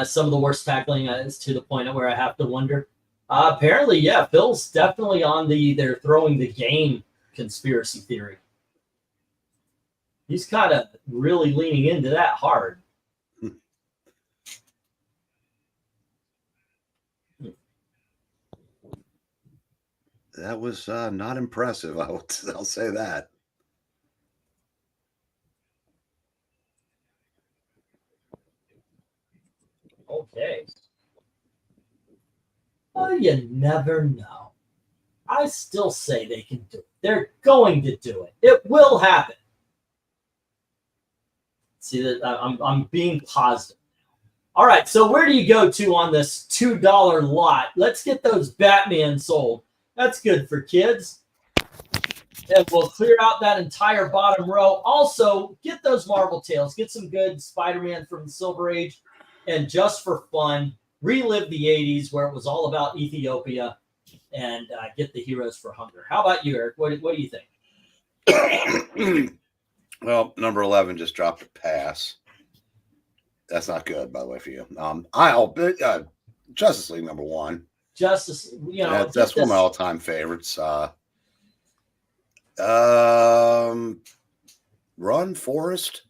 Some of the worst tackling is to the point where I have to wonder. Apparently, yeah, Phil's definitely on they're throwing the game conspiracy theory. He's kind of really leaning into that hard. That was not impressive. I'll say that. Okay. Well, you never know. I still say they can do it. They're going to do it. It will happen. See that I'm being positive. All right, so where do you go to on this $2 lot? Let's get those Batman sold. That's good for kids. And we'll clear out that entire bottom row. Also, get those Marvel Tales. Get some good Spider-Man from the Silver Age. And just for fun, relive the 80s where it was all about Ethiopia, and get the Heroes for Hunger. How about you, Eric? What do you think? Well, number 11 just dropped a pass. That's not good, by the way, for you. Justice League #1. Justice, that's one of my all-time favorites. Run, Forrest.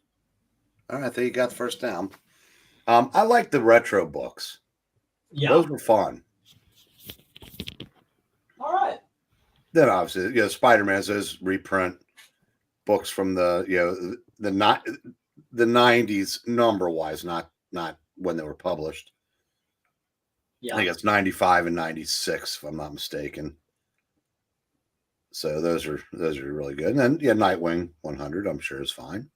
All right, I think you got the first down. I like the retro books. Yeah, those were fun. All right. Then obviously, Spider-Man's those reprint books from the 90s number-wise, not when they were published. Yeah. I think it's 95 and 96, if I'm not mistaken. So those are really good. And then Nightwing 100, I'm sure is fine.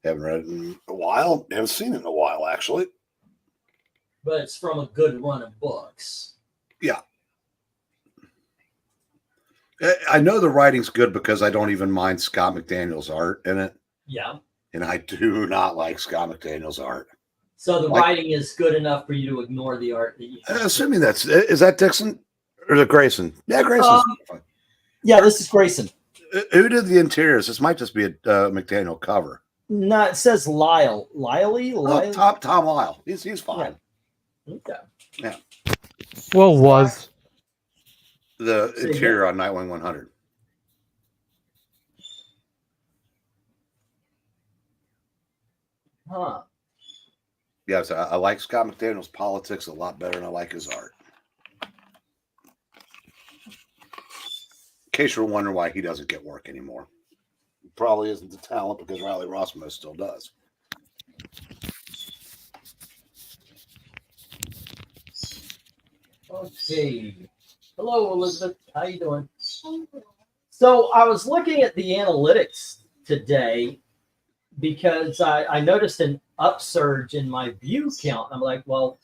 Haven't read it in a while. Haven't seen it in a while, actually. But it's from a good run of books. Yeah. I know the writing's good because I don't even mind Scott McDaniel's art in it. Yeah. And I do not like Scott McDaniel's art. So the writing is good enough for you to ignore the art that you have. Assuming is that Dixon or is it Grayson? Yeah, Grayson. Yeah, this is Grayson. Who did the interiors? This might just be a McDaniel cover. No, it says Lyle. Tom Lyle. He's fine. Yeah. Okay. Yeah. Well, was the interior on Nightwing 100. Huh. Yes, I like Scott McDaniel's politics a lot better than I like his art. case you're wondering why he doesn't get work anymore. Probably isn't the talent because Riley Rossmo still does. Okay. Hello, Elizabeth. How you doing? So I was looking at the analytics today because I noticed an upsurge in my view count. I'm like, well,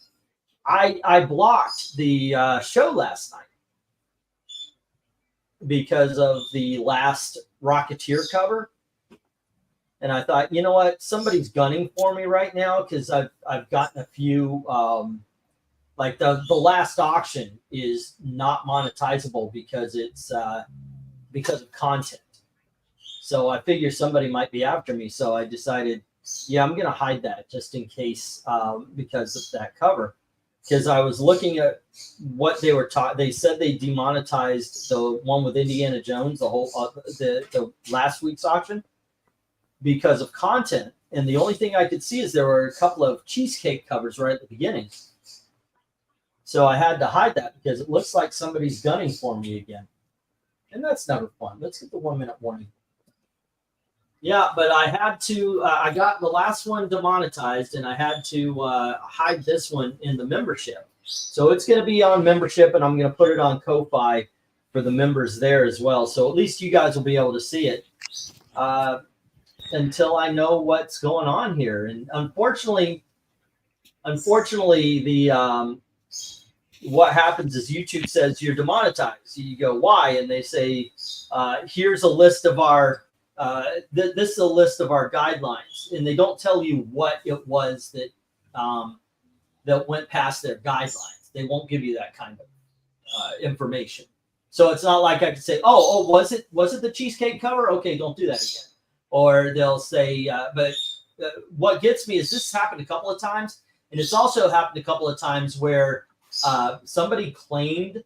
I blocked the show last night because of the last Rocketeer cover. And I thought, you know what? Somebody's gunning for me right now because I've gotten a few, like the last auction is not monetizable because it's because of content. So I figure somebody might be after me. So I decided, yeah, I'm going to hide that just in case because of that cover. Because I was looking at what they were taught. They said they demonetized the one with Indiana Jones, the whole the last week's auction, because of content. And the only thing I could see is there were a couple of cheesecake covers right at the beginning. So I had to hide that because it looks like somebody's gunning for me again. And that's never fun. Let's get the 1 minute warning. Yeah, but I had to, I got the last one demonetized and I had to hide this one in the membership. So it's going to be on membership and I'm going to put it on Ko-Fi for the members there as well. So at least you guys will be able to see it until I know what's going on here. And unfortunately, the what happens is YouTube says you're demonetized. You go, why? And they say, here's a list of our, this is a list of our guidelines. And they don't tell you what it was that, that went past their guidelines. They won't give you that kind of information. So it's not like I could say, oh, was it the cheesecake cover? Okay, don't do that again. Or they'll say, but what gets me is this happened a couple of times. And it's also happened a couple of times where somebody claimed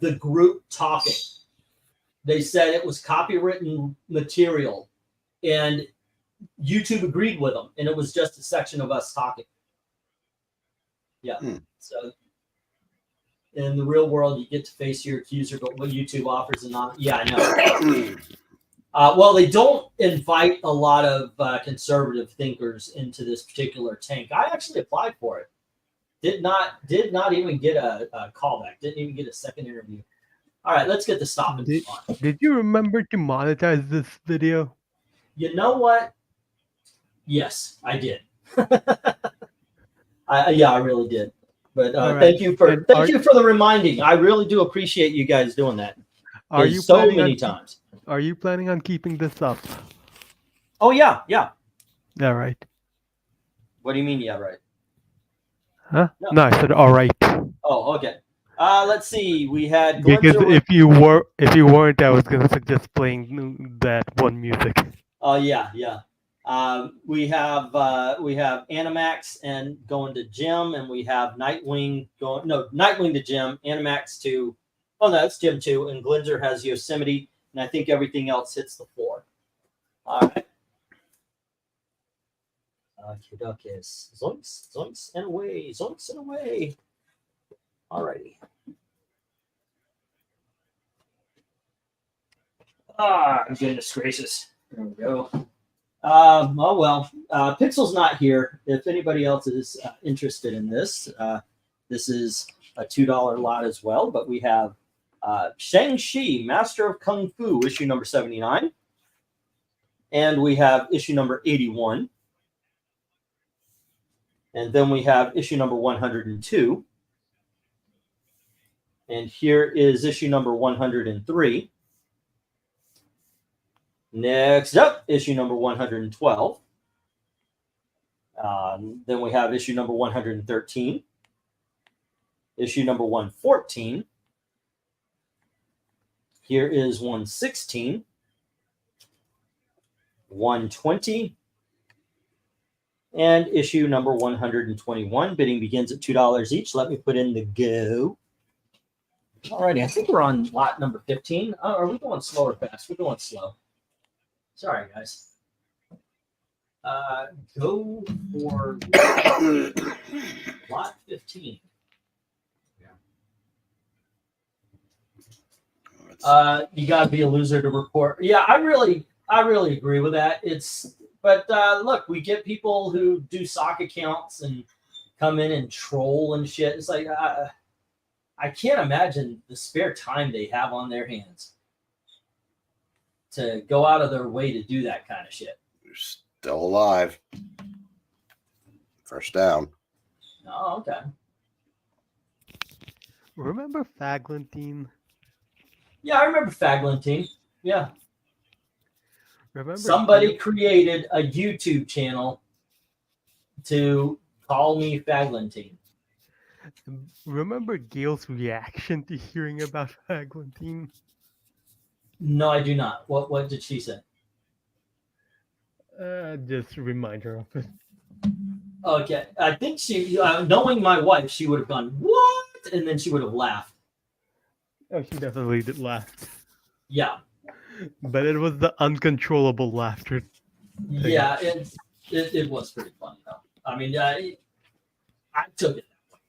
the group talking. They said it was copywritten material and YouTube agreed with them. And it was just a section of us talking. Yeah. So in the real world, you get to face your accuser, but what YouTube offers and not. Yeah, I know. Well, they don't invite a lot of conservative thinkers into this particular tank. I actually applied for it. Did not even get a callback. Didn't even get a second interview. All right, let's get the stop and on. Did you remember to monetize this video? You know what? Yes, I did. Yeah, I really did. But right. thank you for the reminding. I really do appreciate you guys doing that. Are you so many times? Are you planning on keeping this up? Oh yeah, yeah. All right. What do you mean? Yeah, right. Huh? No, I said all right. Oh, okay. Let's see. We had because if you weren't, I was gonna suggest playing that one music. Oh yeah, yeah. We have Animax and going to Gym, and we have Nightwing going. No, Nightwing to Gym, Animax to. Oh no, that's Gym 2, and Glinzer has Yosemite, and I think everything else hits the floor. All right. Kidukis. Zoinks, zoinks, and away. Zoinks and away. Alrighty. Ah, goodness gracious. There we go. Oh, well. Pixel's not here. If anybody else is interested in this, this is a $2 lot as well. But we have Shang-Chi, Master of Kung Fu, issue number 79. And we have issue number 81. And then we have issue number 102. And here is issue number 103. Next up, issue number 112. Then we have issue number 113. Issue number 114. Here is 116. 120. And issue number 121. Bidding begins at $2 each. Let me put in the go. Alrighty, I think we're on lot number 15. Oh, are we going slow or fast? We're going slow. Sorry, guys. Go for lot 15. I You got to be a loser to report. Yeah, I really agree with that. But look, we get people who do sock accounts and come in and troll and shit. It's like I can't imagine the spare time they have on their hands to go out of their way to do that kind of shit. You're still alive. First down. Oh, okay. Remember Faglantine? Yeah, I remember Faglantine. Yeah. Remember Somebody created a YouTube channel to call me Faglantine. Remember Gail's reaction to hearing about Faglantine? No, I do not. What did she say? Just remind her of it. Okay, I think she, knowing my wife, she would have gone, what? And then she would have laughed. Oh, she definitely did laugh. Yeah. But it was the uncontrollable laughter. Yeah, it was pretty funny, though. I mean, I took it that way.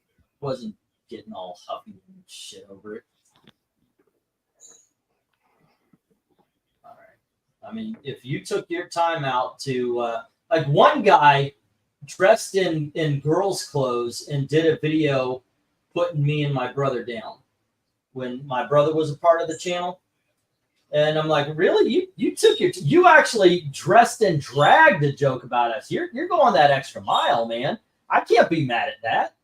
Wasn't getting all huffy and shit over it. All right. I mean, if you took your time out to, like one guy dressed in girls' clothes and did a video putting me and my brother down when my brother was a part of the channel. And I'm like, really? You actually dressed and dragged a joke about us. You're going that extra mile, man. I can't be mad at that.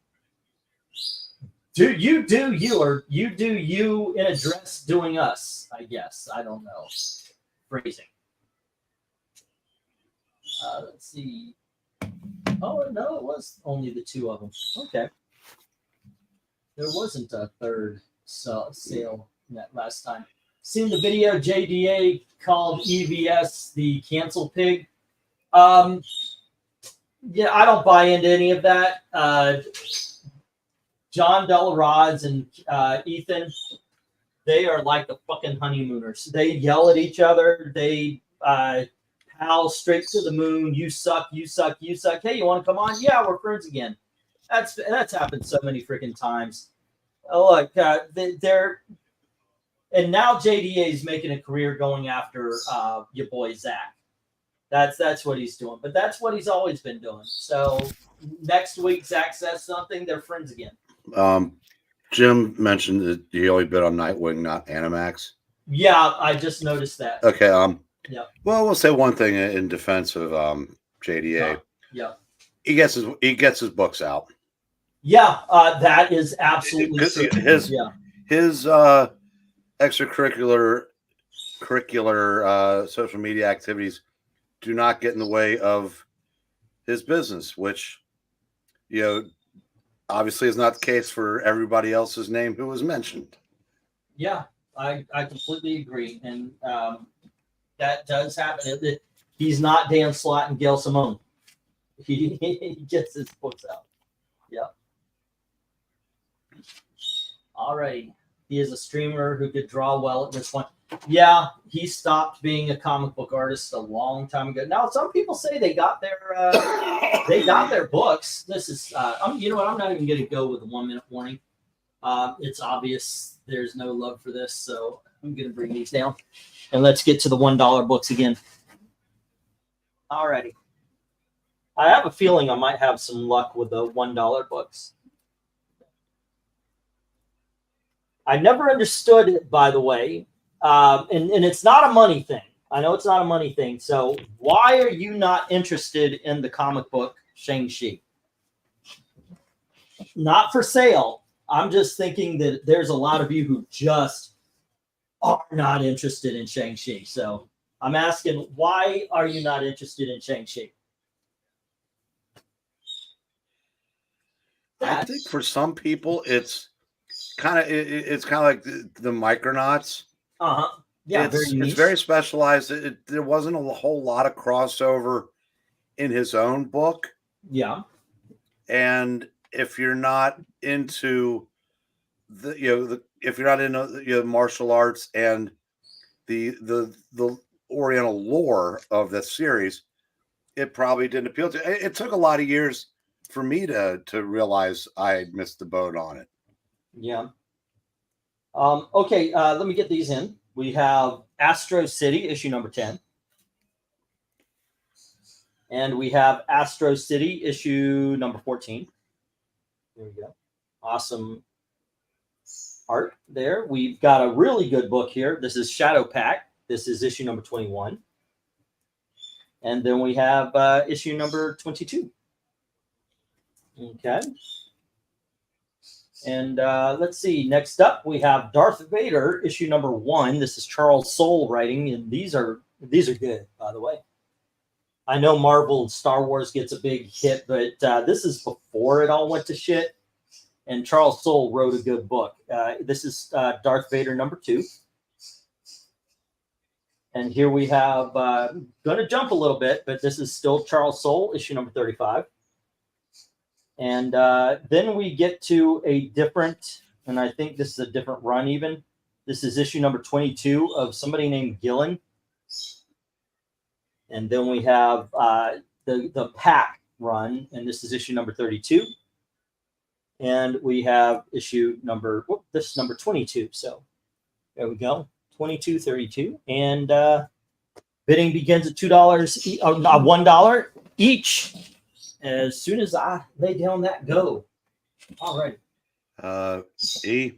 Dude, you do you in a dress doing us, I guess. I don't know. Phrasing. Let's see. Oh, no, it was only the two of them. Okay. There wasn't a third sale that last time. Seen the video JDA called EVS the cancel pig. Yeah, I don't buy into any of that. John Delarods and Ethan, they are like the fucking honeymooners. They yell at each other. They pal straight to the moon. You suck, you suck, you suck. Hey, you want to come on? Yeah, we're friends again. That's happened so many freaking times. Oh, look, they're and now JDA is making a career going after your boy Zach. That's what he's doing, but that's what he's always been doing. So next week Zach says something, they're friends again. Jim mentioned that he only bid on Nightwing, not Animax. Yeah, I just noticed that. Okay. Yeah. Well, we'll say one thing in defense of JDA. Yeah. He gets his books out. Yeah, that is absolutely true. His extracurricular social media activities do not get in the way of his business, which obviously is not the case for everybody else's name who was mentioned. Yeah, I completely agree, and that does happen. He's not Dan Slott and Gail Simone. He gets his books out. Yeah. All right. He is a streamer who could draw well at this point. Yeah, he stopped being a comic book artist a long time ago. Now, some people say they got their books. This is, you know what? I'm not even going to go with a 1 minute warning. It's obvious there's no love for this, so I'm going to bring these down. And let's get to the $1 books again. All righty. I have a feeling I might have some luck with the $1 books. I never understood it, by the way, and it's not a money thing. I know it's not a money thing. So why are you not interested in the comic book Shang-Chi? Not for sale. I'm just thinking that there's a lot of you who just are not interested in Shang-Chi. So I'm asking, why are you not interested in Shang-Chi? I think for some people, it's kind of like the Micronauts. Yeah, it's very specialized. There wasn't a whole lot of crossover in his own book. Yeah, and if you're not into if you're not into martial arts and the Oriental lore of the series, it probably didn't appeal to. It took a lot of years for me to realize I had missed the boat on it. Yeah. Okay, let me get these in. We have Astro City, issue number 10. And we have Astro City, issue number 14. There we go. Awesome art there. We've got a really good book here. This is Shadow Pack. This is issue number 21. And then we have issue number 22. Okay. And let's see. Next up, we have Darth Vader, issue number 1. This is Charles Soule writing, and these are good, by the way. I know Marvel and Star Wars gets a big hit, but this is before it all went to shit. And Charles Soule wrote a good book. This is Darth Vader number 2. And here we have, going to jump a little bit, but this is still Charles Soule, issue number 35. And then we get to a different, and I think this is a different run even. This is issue number 22 of somebody named Gillen. And then we have the Pack run, and this is issue number 32. And we have issue number, this is number 22. So there we go, 22, 32. And bidding begins at $2, $1 each. As soon as I lay down that go. All right. E.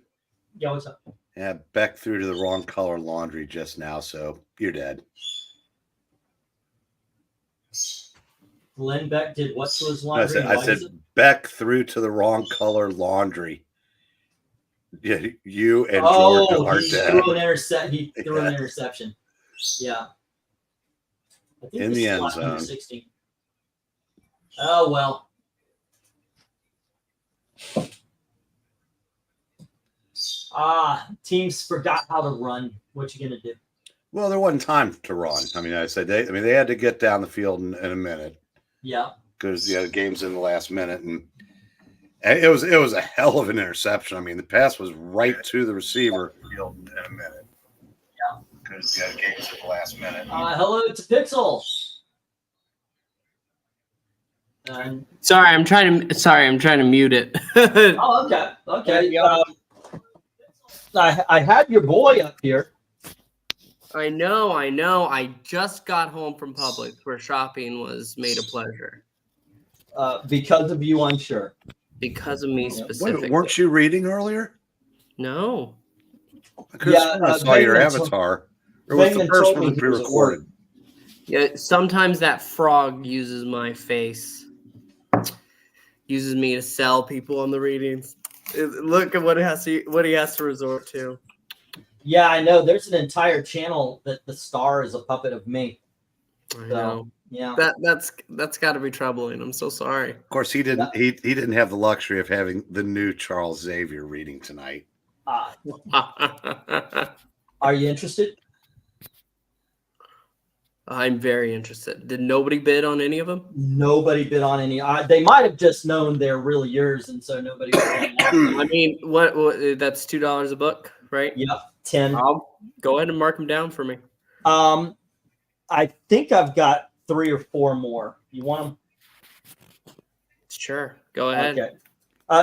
Yeah, what's up? Yeah, Beck threw to the wrong color laundry just now, so you're dead. Glenn Beck did what to his laundry? I said Beck threw to the wrong color laundry. Yeah, you and Jordan are dead. He threw an interception. Yeah. I think in the end number zone. 16. Oh, well. Teams forgot how to run. What you going to do? Well, there wasn't time to run. I mean, they had to get down the field in a minute. Yeah. Because the game's in the last minute, and it was a hell of an interception. I mean, the pass was right to the receiver. Field in a minute. Yeah. Because the game's in the last minute. Hello to Pixel. Sorry, I'm trying to mute it. Oh, okay. Okay. I had your boy up here. I know. I just got home from Publix where shopping was made a pleasure. Because of you, I'm sure. Because of me specifically. Weren't you reading earlier? No. I saw your avatar. Or was the first one pre-recorded? Yeah, sometimes that frog uses my face. Uses me to sell people on the readings. Look at what he has to resort to. Yeah, I know. There's an entire channel that the star is a puppet of me. I know. Yeah, that's got to be troubling. I'm so sorry. Of course, he didn't. He didn't have the luxury of having the new Charles Xavier reading tonight. Are you interested? I'm very interested. Did nobody bid on any of them? Nobody bid on any. They might have just known they're really yours, and so nobody. I mean, what? That's $2 a book, right? Yep, 10. I'll go ahead and mark them down for me. I think I've got 3 or 4 more. You want them? Sure, go ahead. Okay.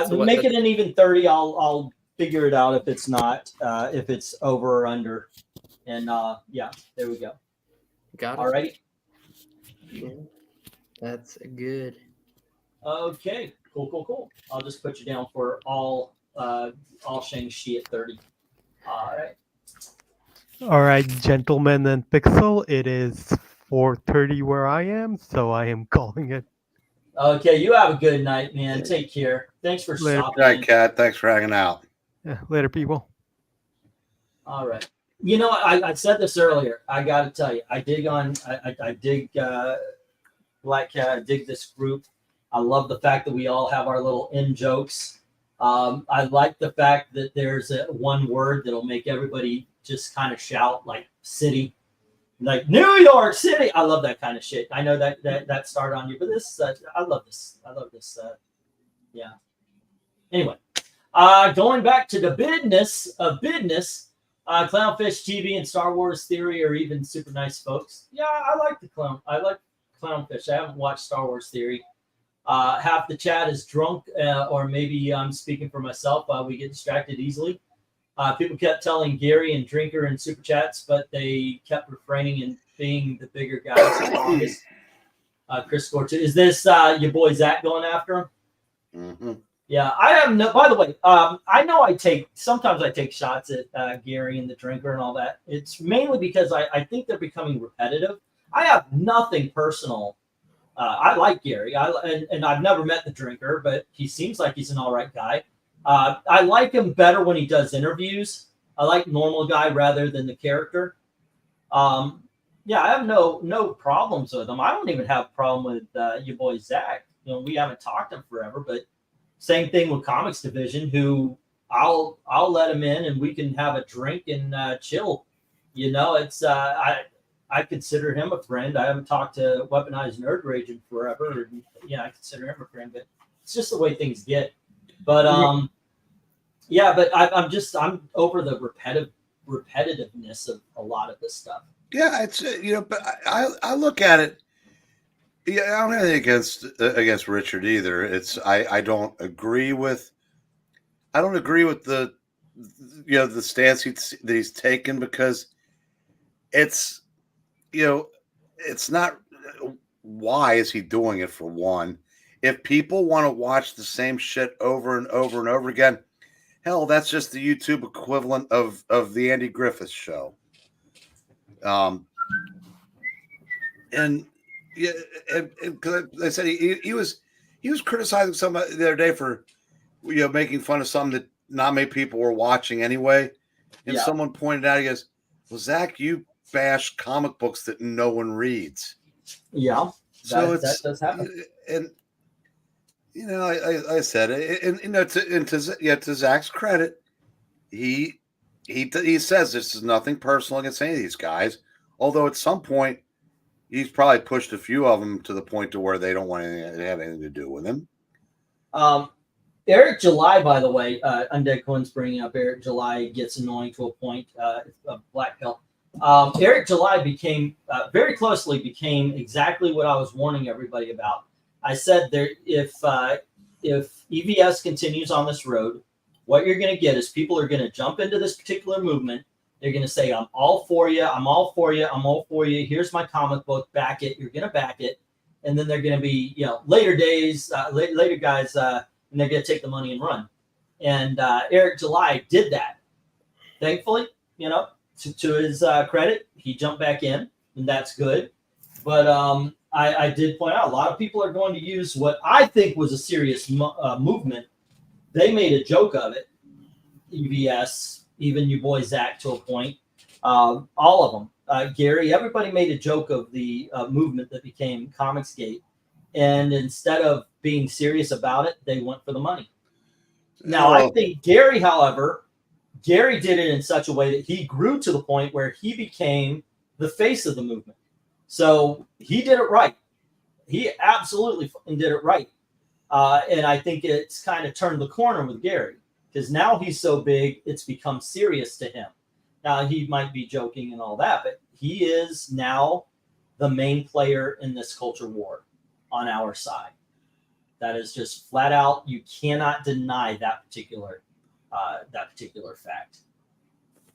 So make it an even 30. I'll figure it out if it's not, if it's over or under, and yeah, there we go. Got it. All right. Yeah, that's good. Okay. Cool. I'll just put you down for all Shang-Chi at 30. All right, gentlemen and Pixel. It is 4:30 where I am, so I am calling it. Okay. You have a good night, man. Take care. Thanks for stopping. All right, Kat. Thanks for hanging out. Yeah, later, people. All right. You know, I said this earlier. I got to tell you, I dig this group. I love the fact that we all have our little in jokes. I like the fact that there's one word that'll make everybody just kind of shout, like city, like New York City. I love that kind of shit. I know that started on you, but this, I love this. Yeah. Anyway, going back to the business of business. Clownfish TV and Star Wars Theory are even super nice folks. Yeah, I like Clownfish. I haven't watched Star Wars Theory. Half the chat is drunk, or maybe I'm speaking for myself. We get distracted easily. People kept telling Gary and Drinker in super chats, but they kept refraining and being the bigger guys for the longest. Chris scored 2. Is this your boy Zach going after him? Mm-hmm. Yeah, I have no. By the way, I know sometimes I take shots at Gary and the Drinker and all that. It's mainly because I think they're becoming repetitive. I have nothing personal. I like Gary, and I've never met the Drinker, but he seems like he's an all right guy. I like him better when he does interviews. I like normal guy rather than the character. Yeah, I have no problems with him. I don't even have a problem with your boy Zach. You know, we haven't talked to him forever, but same thing with Comics Division, who I'll let him in and we can have a drink and chill. You know, it's I consider him a friend. I haven't talked to Weaponized Nerd Rage in forever. And, yeah, I consider him a friend, but it's just the way things get. But yeah, but I'm over the repetitiveness of a lot of this stuff. Yeah, it's but I look at it. Yeah, I don't have anything against Richard either. It's I don't agree with the the stance that he's taken, because it's it's not, why is he doing it, for one? If people want to watch the same shit over and over and over again, hell, that's just the YouTube equivalent of the Andy Griffith show. And yeah, because I said he was criticizing somebody the other day for making fun of something that not many people were watching anyway, and someone pointed out, he goes, "Well, Zach, you bash comic books that no one reads." Yeah, so that does happen. And I said, and to Zach's credit, he says this is nothing personal against any of these guys, although at some point he's probably pushed a few of them to the point to where they don't want to have anything to do with him. Eric July, by the way, Undead Cohen's bringing up Eric July gets annoying to a point of black belt. Eric July very closely became exactly what I was warning everybody about. I said if EVS continues on this road, what you're going to get is people are going to jump into this particular movement. They're going to say, "I'm all for you. I'm all for you. I'm all for you. Here's my comic book. Back it. You're going to back it." And then they're going to be, later guys, and they're going to take the money and run. And Eric July did that. Thankfully, to his credit, he jumped back in, and that's good. But I did point out a lot of people are going to use what I think was a serious movement. They made a joke of it. EVS, even your boy Zach to a point, all of them. Gary, everybody made a joke of the movement that became Comicsgate. And instead of being serious about it, they went for the money. Now, I think Gary, however, did it in such a way that he grew to the point where he became the face of the movement. So he did it right. He absolutely did it right. And I think it's kind of turned the corner with Gary, because now he's so big, it's become serious to him. Now, he might be joking and all that, but he is now the main player in this culture war on our side. That is just flat out. You cannot deny that particular fact.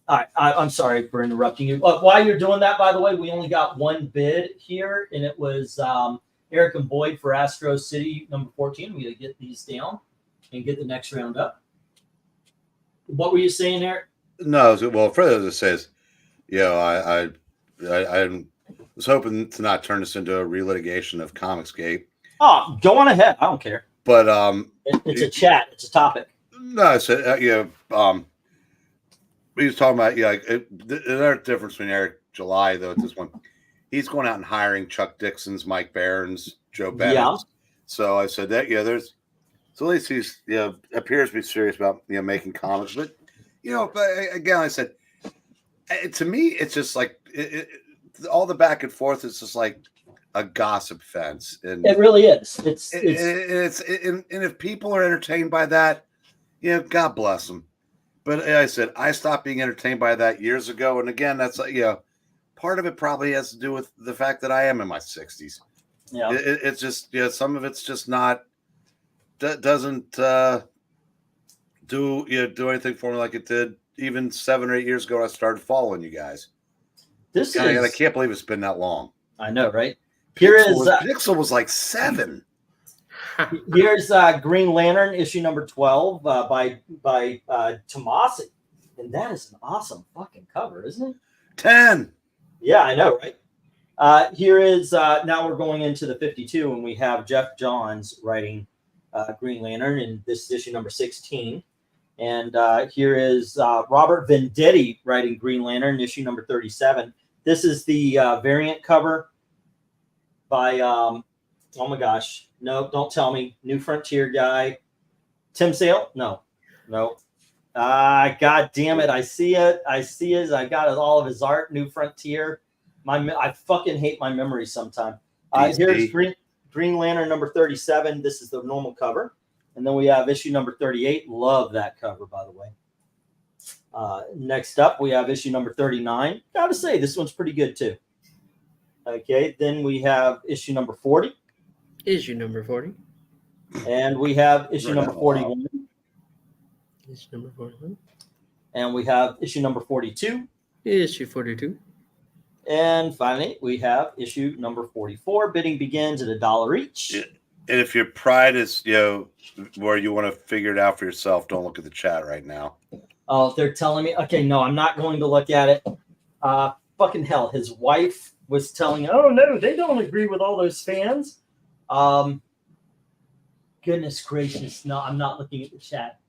All right, I'm sorry for interrupting you. While you're doing that, by the way, we only got one bid here, and it was Eric and Boyd for Astro City number 14. We got to get these down and get the next round up. What were you saying, Eric? No, well, further it says, I was hoping to not turn this into a relitigation of Comicsgate. Oh, go on ahead. I don't care. But it's a chat. It's a topic. No, I said he was talking about there's a difference between Eric July though at this one. He's going out and hiring Chuck Dixon's, Mike Barron's, Joe Bennett. Yeah. So I said that so at least he's appears to be serious about making comics. But but again, I said to me it's just like all the back and forth is just like a gossip fence, and it really is. It's and if people are entertained by that, God bless them. But I said I stopped being entertained by that years ago, and again, that's part of it probably has to do with the fact that I am in my 60s. Yeah, it's just some of it's just not doesn't do anything for me like it did even 7 or 8 years ago when I started following you guys. This And I is. can't believe it's been that long. I know, right? Here is Pixel was like 7. here's Green Lantern issue number 12 by Tomasi, and that is an awesome fucking cover, isn't it? 10. Yeah, I know, right? Here is now we're going into the 52, and we have Jeff Johns writing Green Lantern in this issue number 16. And here is Robert Venditti writing Green Lantern, issue number 37. This is the variant cover by, oh my gosh, no, don't tell me, New Frontier guy. Tim Sale? No. God damn it, I see it. I got all of his art, New Frontier. I fucking hate my memory sometimes. Here's Green Lantern number 37. This is the normal cover. And then we have issue number 38. Love that cover, by the way. Next up, we have issue number 39. Gotta say, this one's pretty good, too. Okay, then we have issue number 40. Issue number 40. And we have issue number 41. Issue number 41. And we have issue number 42. Issue 42. And finally, we have issue number 44. Bidding begins at $1 each. Yeah. And if your pride is, where you want to figure it out for yourself, don't look at the chat right now. Oh, they're telling me. Okay, no, I'm not going to look at it. Fucking hell, his wife was telling, oh no, they don't agree with all those fans. Goodness gracious, no, I'm not looking at the chat.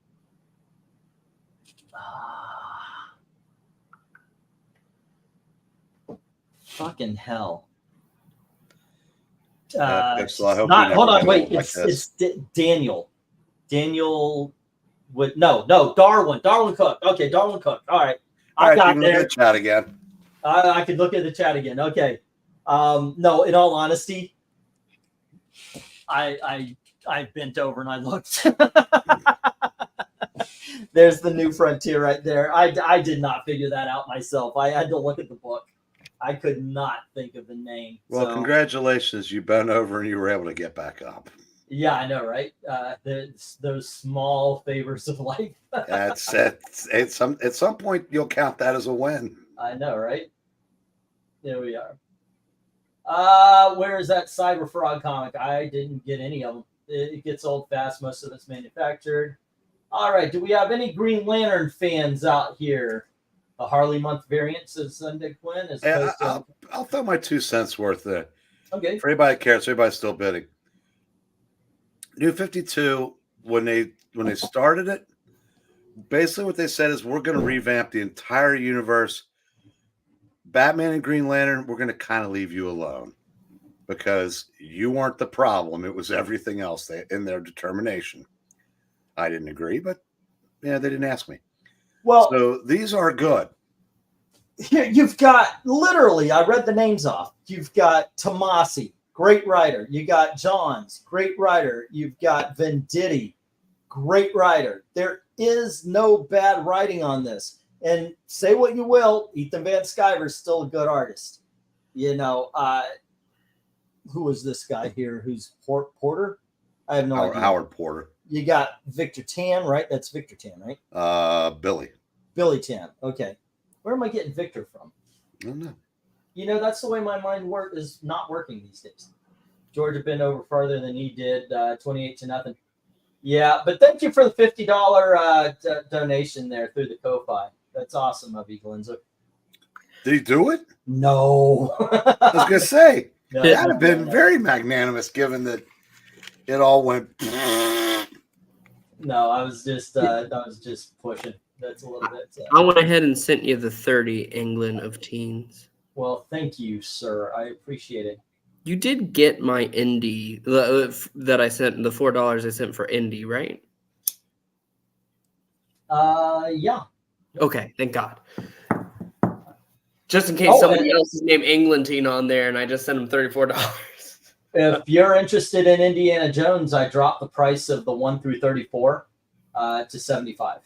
Fucking hell. Pixel, I hope hold on, wait. It's Daniel. Daniel would Darwin Cook. Okay, Darwin Cook. All right. I got there. Look at the chat again. I could look at the chat again. Okay. No, in all honesty, I bent over and I looked. There's the New Frontier right there. I did not figure that out myself. I had to look at the book. I could not think of the name. Well, so, congratulations. You bent over and you were able to get back up. Yeah, I know, right? Those small favors of life. At some point, you'll count that as a win. I know, right? There we are. Where is that Cyber Frog comic? I didn't get any of them. It gets old fast. Most of it's manufactured. All right. Do we have any Green Lantern fans out here? A Harley month variant, says Sunday Quinn. I'll throw my 2 cents worth there. Okay. For anybody that cares, everybody's still bidding. New 52, when they started it, basically what they said is we're going to revamp the entire universe. Batman and Green Lantern, we're going to kind of leave you alone because you weren't the problem. It was everything else in their determination. I didn't agree, but they didn't ask me. Well, so these are good. Here you've got literally, I read the names off. You've got Tomasi, great writer. You got Johns, great writer. You've got Venditti, great writer. There is no bad writing on this. And say what you will, Ethan Van Sciver is still a good artist. Who is this guy here? Who's Porter? I have no idea. Howard Porter. You got Victor Tan, right? That's Victor Tan, right? Billy Tan. Okay. Where am I getting Victor from? I don't know. That's the way my mind is not working these days. Georgia bent over farther than he did, 28-0. Yeah, but thank you for the $50 donation there through the Ko-Fi. That's awesome of you, Glenzo. Did he do it? No. I was going to say, No, that would have been very magnanimous given that it all went... No, I was just pushing. That's a little bit. I went ahead and sent you the 30 England of teens. Well, thank you, sir. I appreciate it. You did get my indie that I sent, the $4 I sent for indie, right? Yeah. Okay, thank God. Just in case somebody else is named Englantine on there, and I just sent him $34. If you're interested in Indiana Jones, I dropped the price of the 1 through 34 to $75.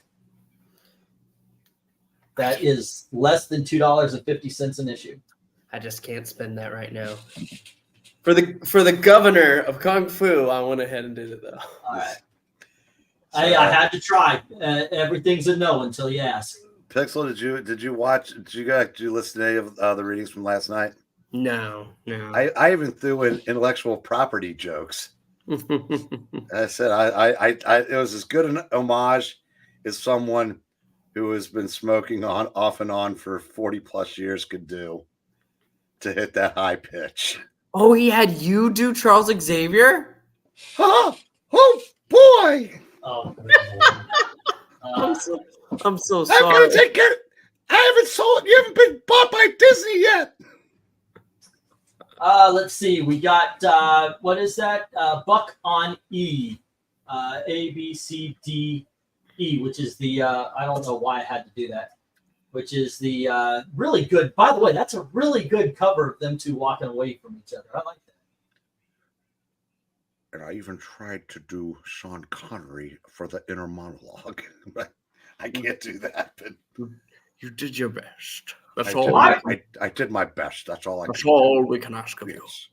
That is less than $2.50 an issue. I just can't spend that right now. For the governor of Kung Fu, I went ahead and did it though. All right. I had to try. Everything's a no until you ask. Pixel, did you watch? Did you listen to any of the readings from last night? No. I even threw in intellectual property jokes. I said it was as good an homage as someone who has been smoking off and on for 40 plus years could do to hit that high pitch. Oh, he had you do Charles Xavier? Oh boy! Oh, I'm so I'm sorry. gonna take care. I haven't sold. You haven't been bought by Disney yet. Let's see. We got what is that? Buck on E, A B C D E, which is the I don't know why I had to do that. Which is the really good. By the way, that's a really good cover of them two walking away from each other. I like that. And I even tried to do Sean Connery for the inner monologue. I can't do that, but You did your best. I That's did, all. I did my best. That's all I That's can all we can ask of you. Yes.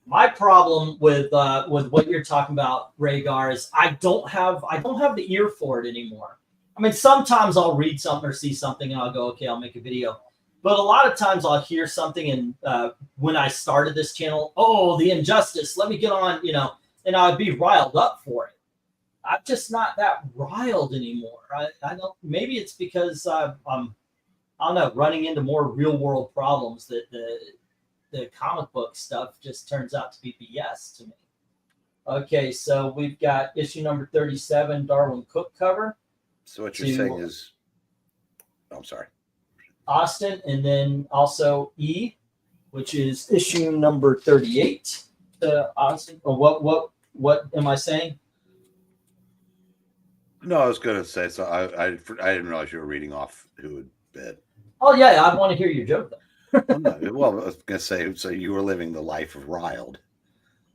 My problem with what you're talking about, Rhaegar, is I don't have the ear for it anymore. I mean, sometimes I'll read something or see something and I'll go, okay, I'll make a video. But a lot of times I'll hear something and when I started this channel, oh, the injustice, let me get on, and I'd be riled up for it. I'm just not that riled anymore. I don't. Maybe it's because I'm, I don't know, running into more real world problems that the comic book stuff just turns out to be BS to me. Okay, so we've got issue number 37, Darwin Cook cover. So what you're saying is, I'm sorry, Austin, and then also E, which is issue number 38. Austin, or what am I saying? No, I was going to say. So I didn't realize you were reading off who had bid. Oh yeah, I want to hear your joke though. Well, I was going to say. So you were living the life of riled.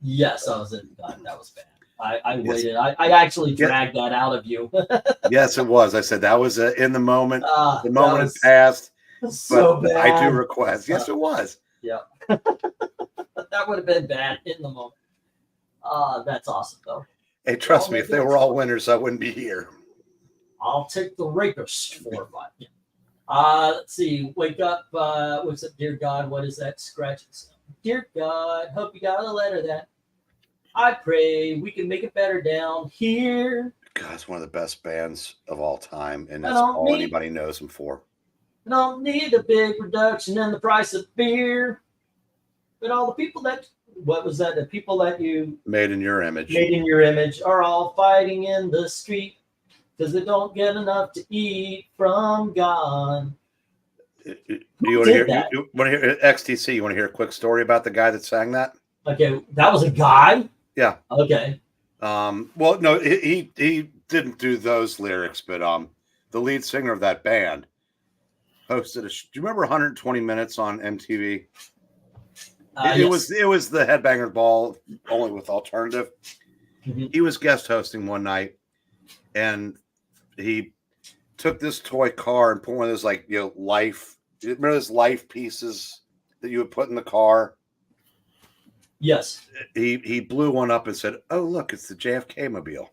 Yes, I was in. That was bad. I waited. I actually dragged that out of you. Yes, it was. I said that was in the moment. The moment had was passed. so but bad. I do request. Yes, it was. Yeah. That would have been bad in the moment. That's awesome though. Hey, trust me, if they were all winners, I wouldn't be here. I'll take the rapist 4 or 5. Yeah. Let's see. Wake up. What's up, dear God? What is that scratching sound? Dear God, hope you got a letter that I pray we can make it better down here. God, it's one of the best bands of all time, and I that's don't all need- anybody knows them for. I don't need a big reduction in the price of beer. But all the people that, what was that? The people that you Made in your image. made in your image are all fighting in the street because they don't get enough to eat from God. You want to hear? You want to hear XTC? You want to hear a quick story about the guy that sang that? Okay, that was a guy? Yeah. Okay. Well, no, he didn't do those lyrics, but the lead singer of that band hosted a. Do you remember 120 Minutes on MTV? Yes. It was the Headbanger Ball only with alternative. Mm-hmm. He was guest hosting one night, and he took this toy car and put one of those life. Remember those life pieces that you would put in the car? Yes. He blew one up and said, "Oh, look, it's the JFK mobile."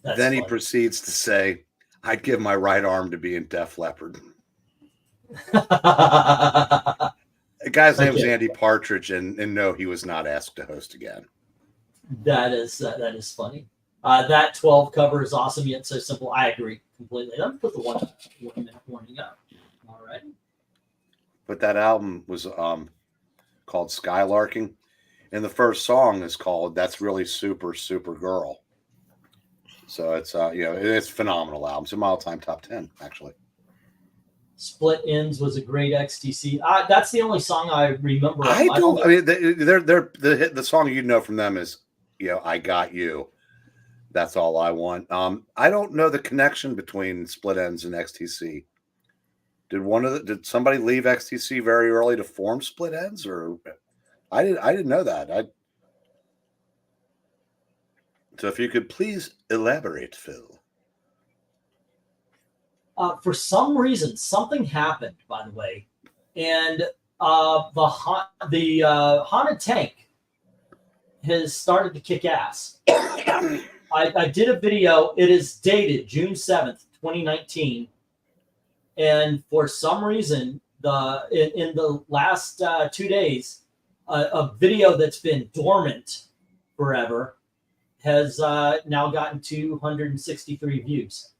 That's Then he funny. proceeds to say, "I'd give my right arm to be in Def Leppard." The guy's name was Andy Partridge, and no, he was not asked to host again. That is funny. That 12 cover is awesome yet so simple. I agree completely. Let me put the 1 minute warning up. All right. But that album was called Skylarking, and the first song is called "That's Really Super Super Girl." So it's it's a phenomenal album. It's in my all-time top 10 actually. Split Ends was a great XTC. That's the only song I remember. I mean, the song you know from them is, "I Got You." That's all I want. I don't know the connection between Split Ends and XTC. Did somebody leave XTC very early to form Split Ends, or I didn't know that. So if you could please elaborate, Phil. For some reason, something happened, by the way, and the haunted tank has started to kick ass. I did a video. It is dated June 7th, 2019. And for some reason, in the last 2 days, a video that's been dormant forever has now gotten 263 views.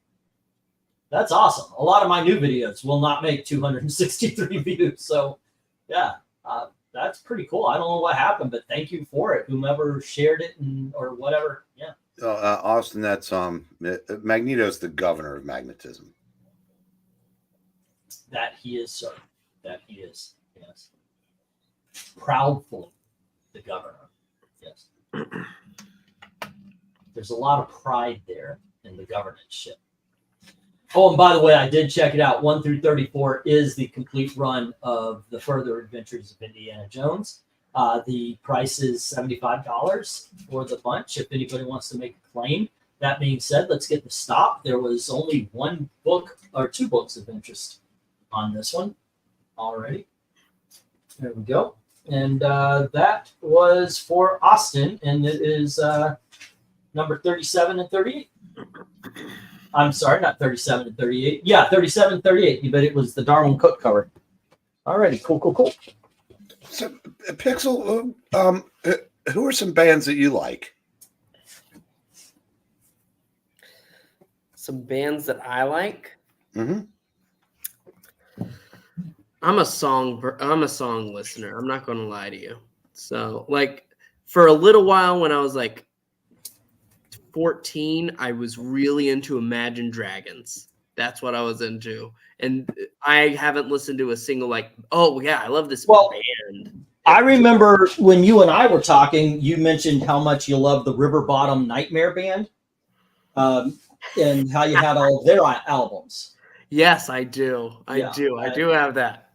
That's awesome. A lot of my new videos will not make 263 views. So, yeah, that's pretty cool. I don't know what happened, but thank you for it, whomever shared it or whatever. Yeah. Austin, that's Magneto's the governor of magnetism. That he is, sir. That he is. Yes. Proudful, the governor. Yes. There's a lot of pride there in the governorship. Oh, and by the way, I did check it out. 1 through 34 is the complete run of the Further Adventures of Indiana Jones. The price is $75 for the bunch if anybody wants to make a claim. That being said, let's get the stop. There was only 1 book or 2 books of interest on this one already. There we go. And that was for Austin, and it is number 37 and 38. I'm sorry, not 37 and 38. Yeah, 37 and 38. But it was the Darwin Cook cover. Alrighty, cool. So, Pixel, who are some bands that you like? Some bands that I like. Mm-hmm. I'm a song listener. I'm not going to lie to you. So, like, for a little while when I was like 14, I was really into Imagine Dragons. That's what I was into. And I haven't listened to a single like, oh yeah, I love this band. I remember when you and I were talking, you mentioned how much you love the River Bottom Nightmare Band, and how you had all of their albums. Yes, I do. I do have that.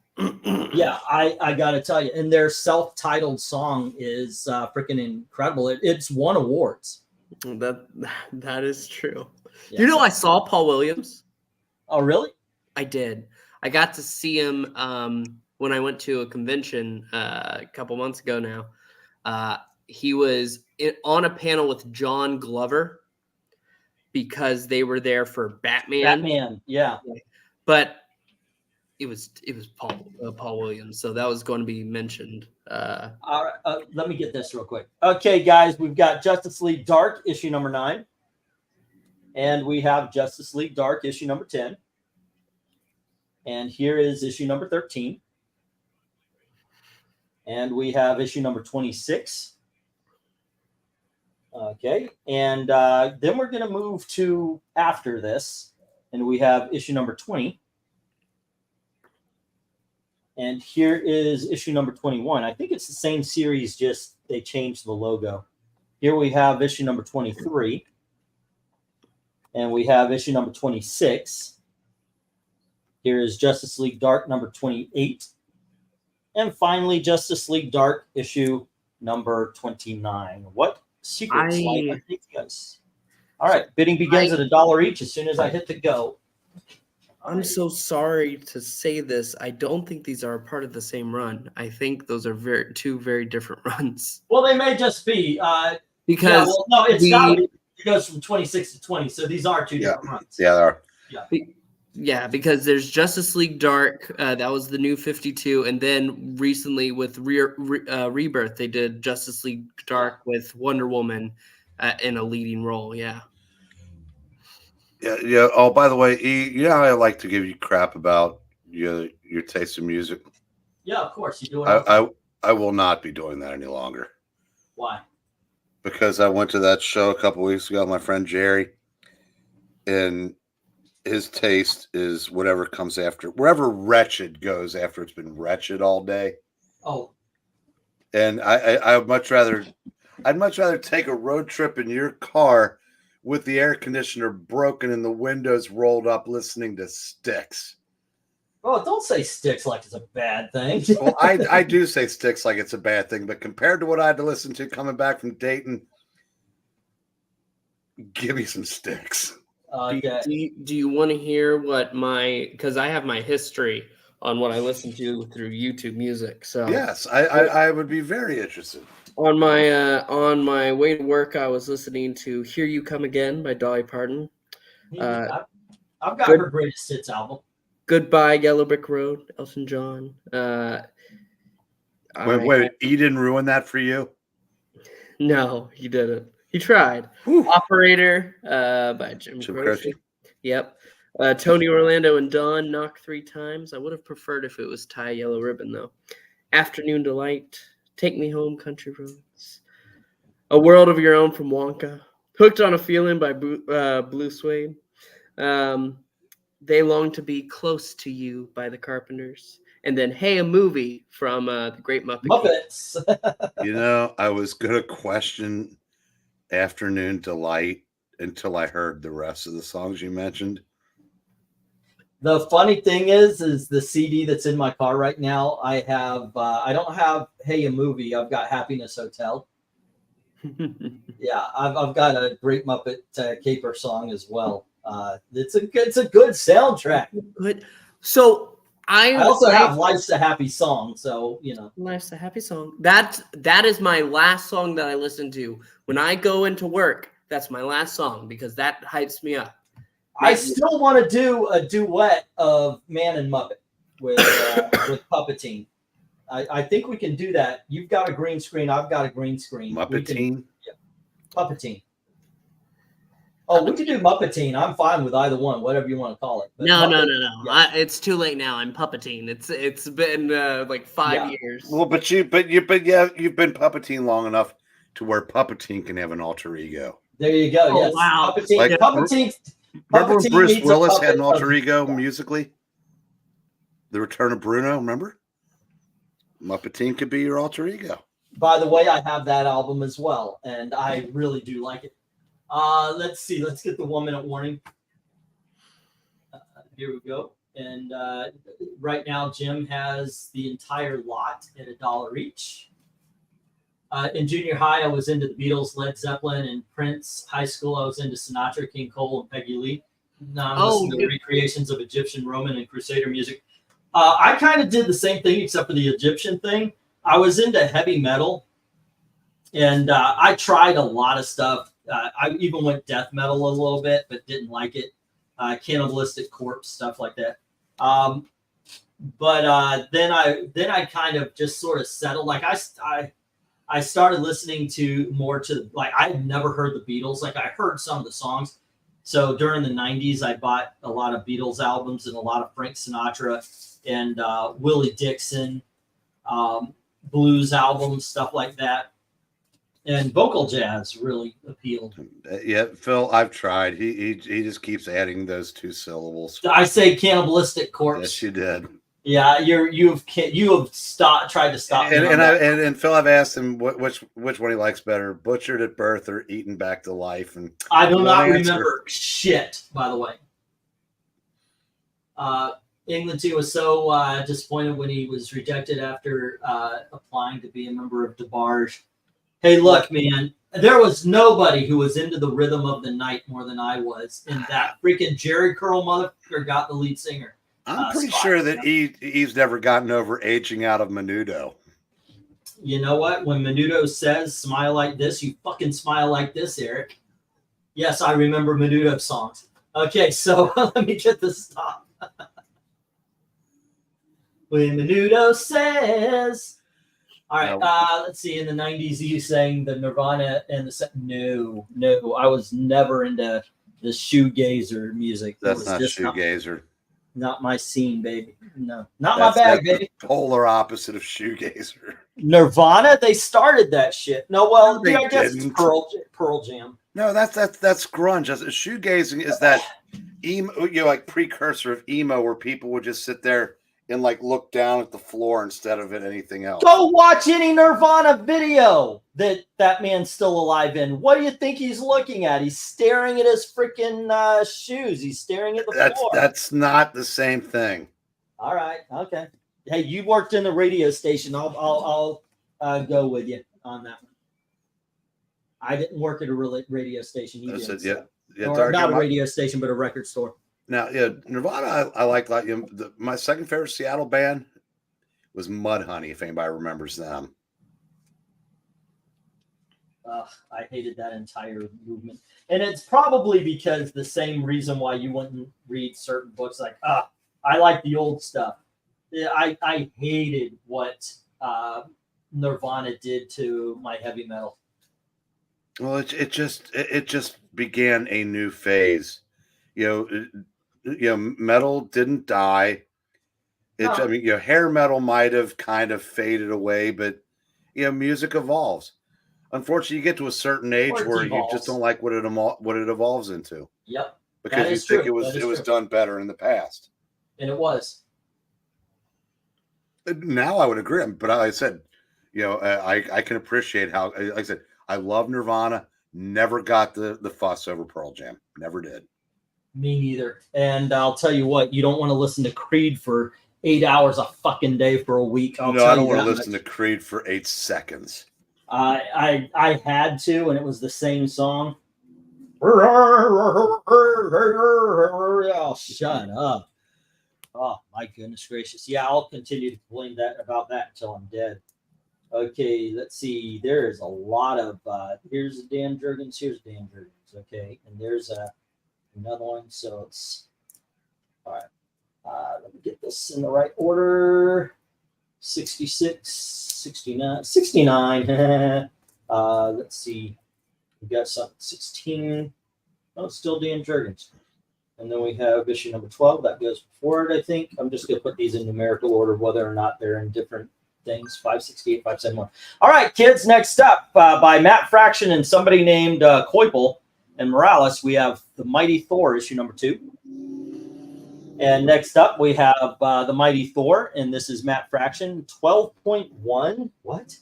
Yeah, I gotta tell you, and their self-titled song is freaking incredible. It's won awards. That is true. Yeah. You know, I saw Paul Williams. Oh, really? I did. I got to see him when I went to a convention a couple months ago now. He was on a panel with John Glover because they were there for Batman. Yeah. But it was Paul Williams, so that was going to be mentioned. All right, let me get this real quick. Okay, guys, we've got Justice League Dark issue number 9, and we have Justice League Dark issue number 10, and here is issue number 13, and we have issue number 26. Okay, and then we're going to move to after this, and we have issue number 20. And here is issue number 21. I think it's the same series, just they changed the logo. Here we have issue number 23. And we have issue number 26. Here is Justice League Dark number 28. And finally, Justice League Dark issue number 29. What secrets like I think, guys? All right, bidding begins at $1 each as soon as I hit the go. I'm so sorry to say this. I don't think these are a part of the same run. I think those are two very different runs. Well, they may just be because no, it's not. It goes from 26 to 20, so these are two different runs. Yeah, they are. Yeah, because there's Justice League Dark. That was the new 52, and then recently with Rebirth, they did Justice League Dark with Wonder Woman in a leading role. Yeah. Yeah. Oh, by the way, E, you know how I like to give you crap about your taste in music. Yeah, of course you do it. I will not be doing that any longer. Why? Because I went to that show a couple weeks ago with my friend Jerry, and his taste is whatever comes after, wherever wretched goes after it's been wretched all day. Oh. And I'd much rather take a road trip in your car with the air conditioner broken and the windows rolled up listening to Styx. Oh, don't say Styx like it's a bad thing. Well, I do say Styx like it's a bad thing, but compared to what I had to listen to coming back from Dayton, give me some Styx. Do you want to hear what because I have my history on what I listen to through YouTube Music. So yes, I would be very interested. On my way to work, I was listening to "Here You Come Again" by Dolly Parton. I've got good- her greatest hits album. "Goodbye Yellow Brick Road," Elton John. Wait, he didn't ruin that for you? No, he didn't. He tried. Whew. "Operator" by Jim Croce. Croce. Yep. Tony Orlando and Dawn, "Knock 3 Times." I would have preferred if it was "Tie Yellow Ribbon" though. "Afternoon Delight," "Take Me Home, Country Roads," "A World of Your Own" from Wonka, "Hooked on a Feeling" by Blue Suede, "They Long to Be Close to You" by the Carpenters, and then "Hey, a Movie" from the Great Muppets. You know, I was gonna question "Afternoon Delight" until I heard the rest of the songs you mentioned. The funny thing is the CD that's in my car right now. I have. I don't have "Hey, a Movie." I've got "Happiness Hotel." Yeah, I've got a Great Muppet Caper song as well. It's a good soundtrack. Good. So I also have "Life's a Happy Song," so you know. "Life's a Happy Song." That is my last song that I listen to when I go into work. That's my last song because that hypes me up. I still want to do a duet of Man and Muppet with Puppeteen. I think we can do that. You've got a green screen. I've got a green screen. Muppeteen? Yeah. Puppeteen. Oh, we can do Muppeteen. I'm fine with either one, whatever you want to call it. But No. yeah. It's too late now. I'm Puppeteen. It's been like 5 years. Well, but you've been Puppeteen long enough to where Puppeteen can have an alter ego. There you go. Oh, yes. wow. Puppeteen. Like, Puppeteen. Remember when Puppeteen Bruce needs a Willis had an puppet alter of- ego musically? The Return of Bruno, remember? Muppeteen could be your alter ego. By the way, I have that album as well, and I really do like it. Let's see. Let's get the 1 minute warning. Here we go. And right now, Jim has the entire lot at $1 each. In junior high, I was into the Beatles, Led Zeppelin, and Prince. High school, I was into Sinatra, King Cole, and Peggy Lee. Now I'm listening to recreations of Egyptian, Roman, and Crusader music. I kind of did the same thing except for the Egyptian thing. I was into heavy metal, and I tried a lot of stuff. I even went death metal a little bit, but didn't like it. Cannibalistic Corpse, stuff like that. But then I kind of just sort of settled. Like I started listening to more to, like, I had never heard the Beatles. Like, I heard some of the songs. So during the 90s, I bought a lot of Beatles albums and a lot of Frank Sinatra and Willie Dixon, blues albums, stuff like that. And vocal jazz really appealed. Yeah, Phil, I've tried. He just keeps adding those 2 syllables. I say Cannibalistic Corpse. Yes, you did. Yeah, you have tried to stop me. And Phil, I've asked him which one he likes better, Butchered at Birth or Eaten Back to Life, and I do not remember shit. By the way, England too was so disappointed when he was rejected after applying to be a member of DeBarge. Hey, look, man, there was nobody who was into the rhythm of the night more than I was, and that freaking Jerry Curl motherfucker got the lead singer. I'm pretty sure that he's never gotten over aging out of Menudo. You know what? When Menudo says "smile like this," you fucking smile like this, Eric. Yes, I remember Menudo songs. Okay, so let me get this stop. When Menudo says, all right, let's see. In the 90s, you sang the Nirvana and the no, I was never into the shoegazer music. That's not shoegazer. Not my scene, baby. No, not my bag, baby. Polar opposite of shoegazer. Nirvana, they started that shit. No, well, they I guess it's Pearl Jam. No, that's grunge. Shoegazing is that emo, like precursor of emo, where people would just sit there and like look down at the floor instead of at anything else. Go watch any Nirvana video that man's still alive in. What do you think he's looking at? He's staring at his freaking shoes. He's staring at the floor. That's not the same thing. All right. Okay. Hey, you worked in the radio station. I'll go with you on that one. I didn't work at a radio station. You did. Or not a radio station, but a record store. Now, yeah, Nirvana, I like my second favorite Seattle band was Mudhoney, if anybody remembers them. I hated that entire movement. And it's probably because the same reason why you wouldn't read certain books. Like, I like the old stuff. Yeah, I hated what Nirvana did to my heavy metal. Well, it just began a new phase. Metal didn't die. I mean, hair metal might have kind of faded away, but music evolves. Unfortunately, you get to a certain age where you just don't like what it evolves into. Yep. Because you think it was done better in the past. And it was. Now I would agree, but like I said, I can appreciate how, like I said, I love Nirvana. Never got the fuss over Pearl Jam. Never did. Me neither. And I'll tell you what, you don't want to listen to Creed for 8 hours a fucking day for a week. I don't want to listen to Creed for 8 seconds. I had to, and it was the same song. Oh, shut up. Oh, my goodness gracious. Yeah, I'll continue to complain about that until I'm dead. Okay, let's see. There is a lot of, here's Dan Jurgens, here's Dan Jurgens. Okay, and there's another one. So it's, all right. Let me get this in the right order. 66, 69, 69. Let's see. We got something 16. Oh, it's still Dan Jurgens. And then we have issue number 12. That goes before it, I think. I'm just going to put these in numerical order, whether or not they're in different things. 568, 571. All right, kids, next up, by Matt Fraction and somebody named Koipel and Morales, we have The Mighty Thor, issue number 2. And next up, we have The Mighty Thor, and this is Matt Fraction, 12.1. What?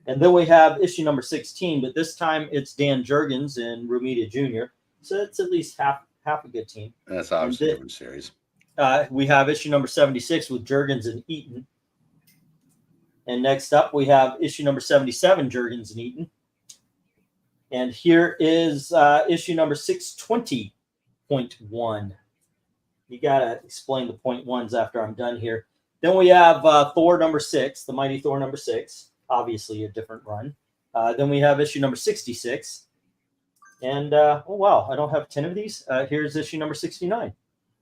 And then we have issue number 16, but this time it's Dan Jurgens and Romita Jr., so it's at least half a good team. That's obviously a different series. We have issue number 76 with Jurgens and Eaton. And next up, we have issue number 77, Jurgens and Eaton. And here is issue number 620.1. You got to explain the point ones after I'm done here. Then we have Thor number 6, The Mighty Thor number 6. Obviously a different run. Then we have issue number 66. And, oh, wow, I don't have 10 of these. Here's issue number 69.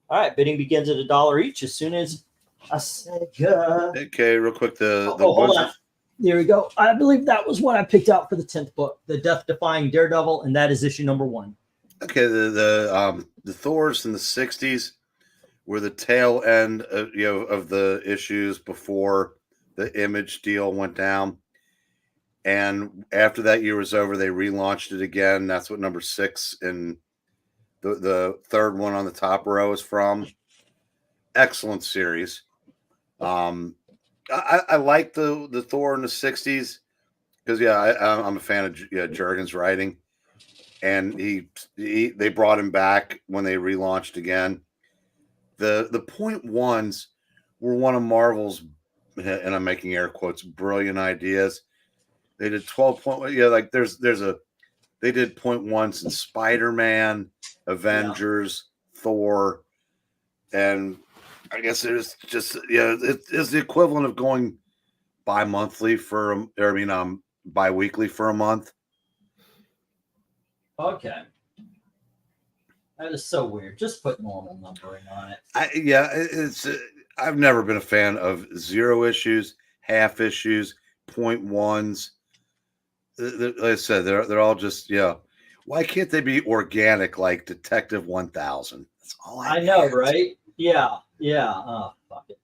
All right, bidding begins at $1 each as soon as I said go. Okay, real quick. Hold on. There we go. I believe that was what I picked out for the 10th book, The Death-Defying Daredevil, and that is issue number 1. Okay, the Thors in the 60s were the tail end of, of the issues before the Image deal went down. And after that year was over, they relaunched it again. That's what number 6 and the third one on the top row is from. Excellent series. I like the Thor in the 60s because I'm a fan of Jurgens' writing, and they brought him back when they relaunched again. The point ones were one of Marvel's, and I'm making air quotes, brilliant ideas. They did 12.1. Like they did point ones in Spider-Man, Avengers, Thor, and I guess it's just it's the equivalent of going bi-weekly for a month. Okay. That is so weird. Just put normal numbering on it. I've never been a fan of 0 issues, half issues, point ones. Like I said, they're all just Why can't they be organic like Detective 1000? That's all I know, right? Yeah. Oh, fuck it.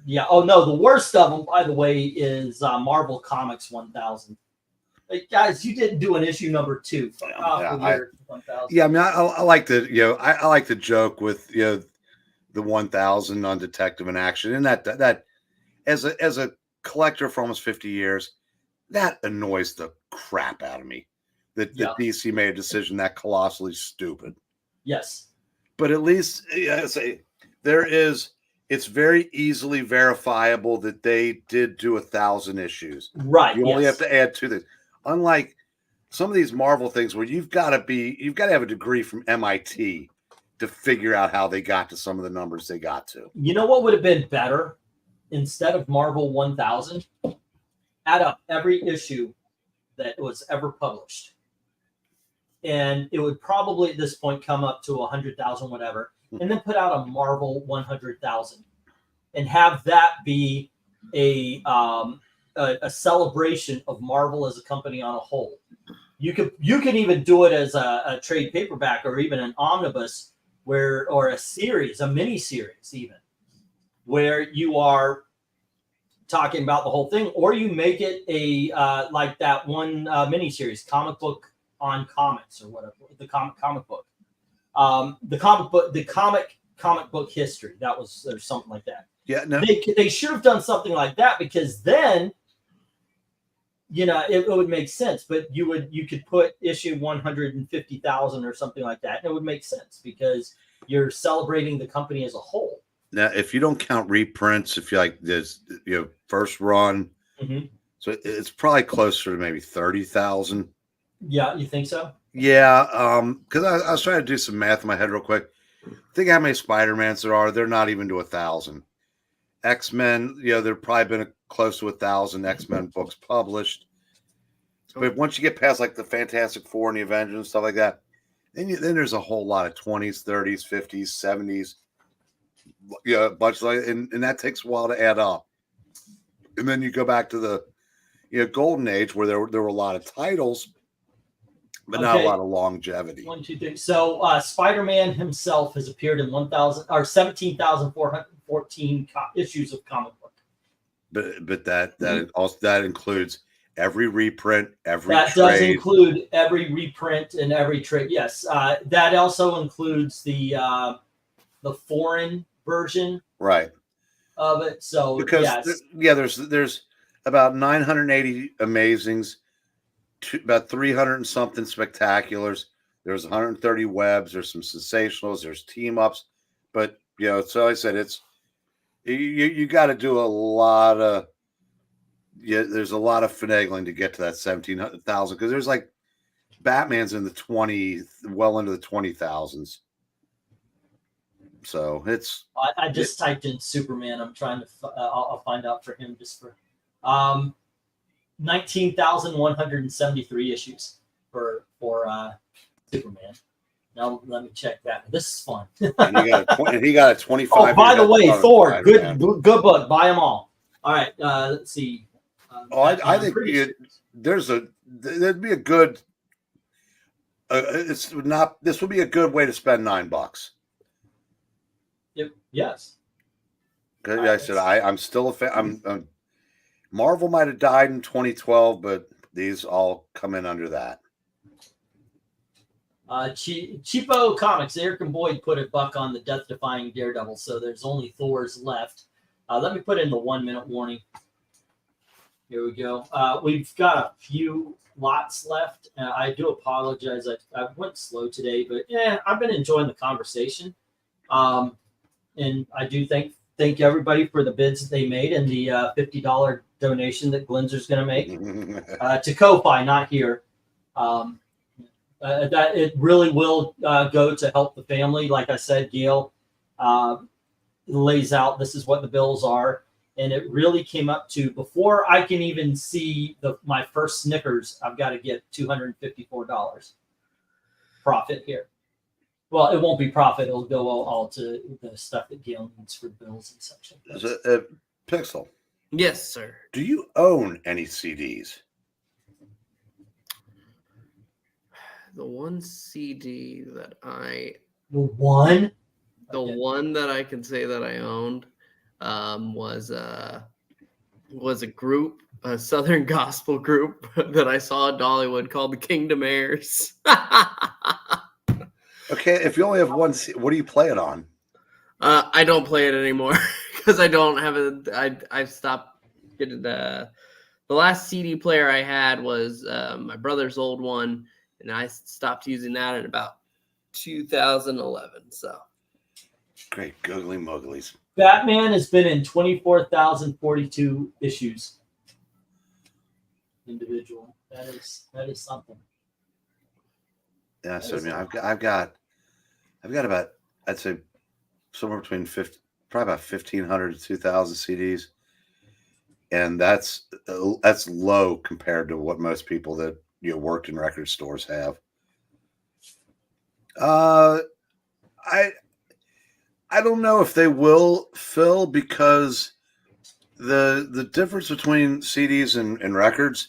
Yeah. Oh no, the worst of them, by the way, is Marvel Comics 1000. Like, guys, you didn't do an issue number 2. I mean, I like the I like the joke with the 1000 on Detective in Action, and that as a collector for almost 50 years, that annoys the crap out of me. That DC made a decision that colossally stupid. Yes, but at least it's very easily verifiable that they did do 1,000 issues. Right. You only have to add 2 things. Unlike some of these Marvel things where you've got to have a degree from MIT to figure out how they got to some of the numbers they got to. You know what would have been better? Instead of Marvel 1000, add up every issue that was ever published. And it would probably at this point come up to 100,000, whatever, and then put out a Marvel 100,000 and have that be a celebration of Marvel as a company on a whole. You can even do it as a trade paperback or even an omnibus or a series, a mini series even, where you are talking about the whole thing, or you make it a like that one mini series, comic book on comics or whatever, the comic book, the comic book history. That was or something like that. Yeah, no, they should have done something like that, because then, you know, it would make sense. But you could put issue 150,000 or something like that, and it would make sense because you're celebrating the company as a whole. now if you don't count reprints, if you like this, you know, first run, so it's probably closer to maybe 30,000. Yeah, you think so? Yeah, because I was trying to do some math in my head real quick. Think how many Spider-Mans there are. They're not even to 1,000. X-Men, you know, there probably been close to 1,000 X-Men books published. But once you get past like the Fantastic Four and the Avengers and stuff like that, then there's a whole lot of 20s, 30s, 50s, 70s, you know, a bunch like, and that takes a while to add up. And then you go back to the, you know, golden age where there were a lot of titles, but not a lot of longevity. 1, 2, 3. So Spider-Man himself has appeared in 17,414 issues of comic book. But that includes every reprint, every that trade. does include every reprint and every trade. Yes, that also includes the foreign version, right, of it. So because yes. there's about 980 amazings, about 300 and something spectaculars. There's 130 webs. There's some sensationals. There's team ups, but you know, so I said it's you got to do a lot of. Yeah, there's a lot of finagling to get to that 17,000 because there's like Batman's in the 20, well into the 20,000s. So it's. I just typed in Superman. I'm trying to. I'll find out for him just for 19,173 issues for Superman. Now let me check that. This is fun. And he got a 25. Oh, by the way, Thor, good book. Buy them all. All right, let's see. I think there'd be a good. This would be a good way to spend $9. Yes. Because I said I'm still a fan. Marvel might have died in 2012, but these all come in under that. Cheapo Comics. Eric and Boyd put $1 on the death-defying Daredevil, so there's only Thor's left. Let me put in the 1-minute warning. Here we go. We've got a few lots left. I do apologize. I went slow today, but yeah, I've been enjoying the conversation. And I do thank everybody for the bids that they made and the $50 donation that Glinzer's going to make to Ko-Fi, not here. That it really will go to help the family. Like I said, Gail lays out this is what the bills are. And it really came up to, before I can even see my first Snickers, I've got to get $254 profit here. Well, it won't be profit. It'll go all to the stuff that Gail needs for bills and such. Pixel. Yes, sir. Do you own any CDs? The one CD that The one that I can say that I owned was a group, a Southern gospel group that I saw at Dollywood called the Kingdom Heirs. Okay, if you only have one, what do you play it on? I don't play it anymore because I don't have I've stopped getting the last CD player I had was my brother's old one, and I stopped using that in about 2011. So great googly mugglies. Batman has been in 24,042 issues. Individual. That is something. Yeah, so I mean, I've got about, I'd say somewhere between probably about 1,500 to 2,000 CDs. and that's low compared to what most people that worked in record stores have. I don't know if they will, Phil, because the difference between CDs and records,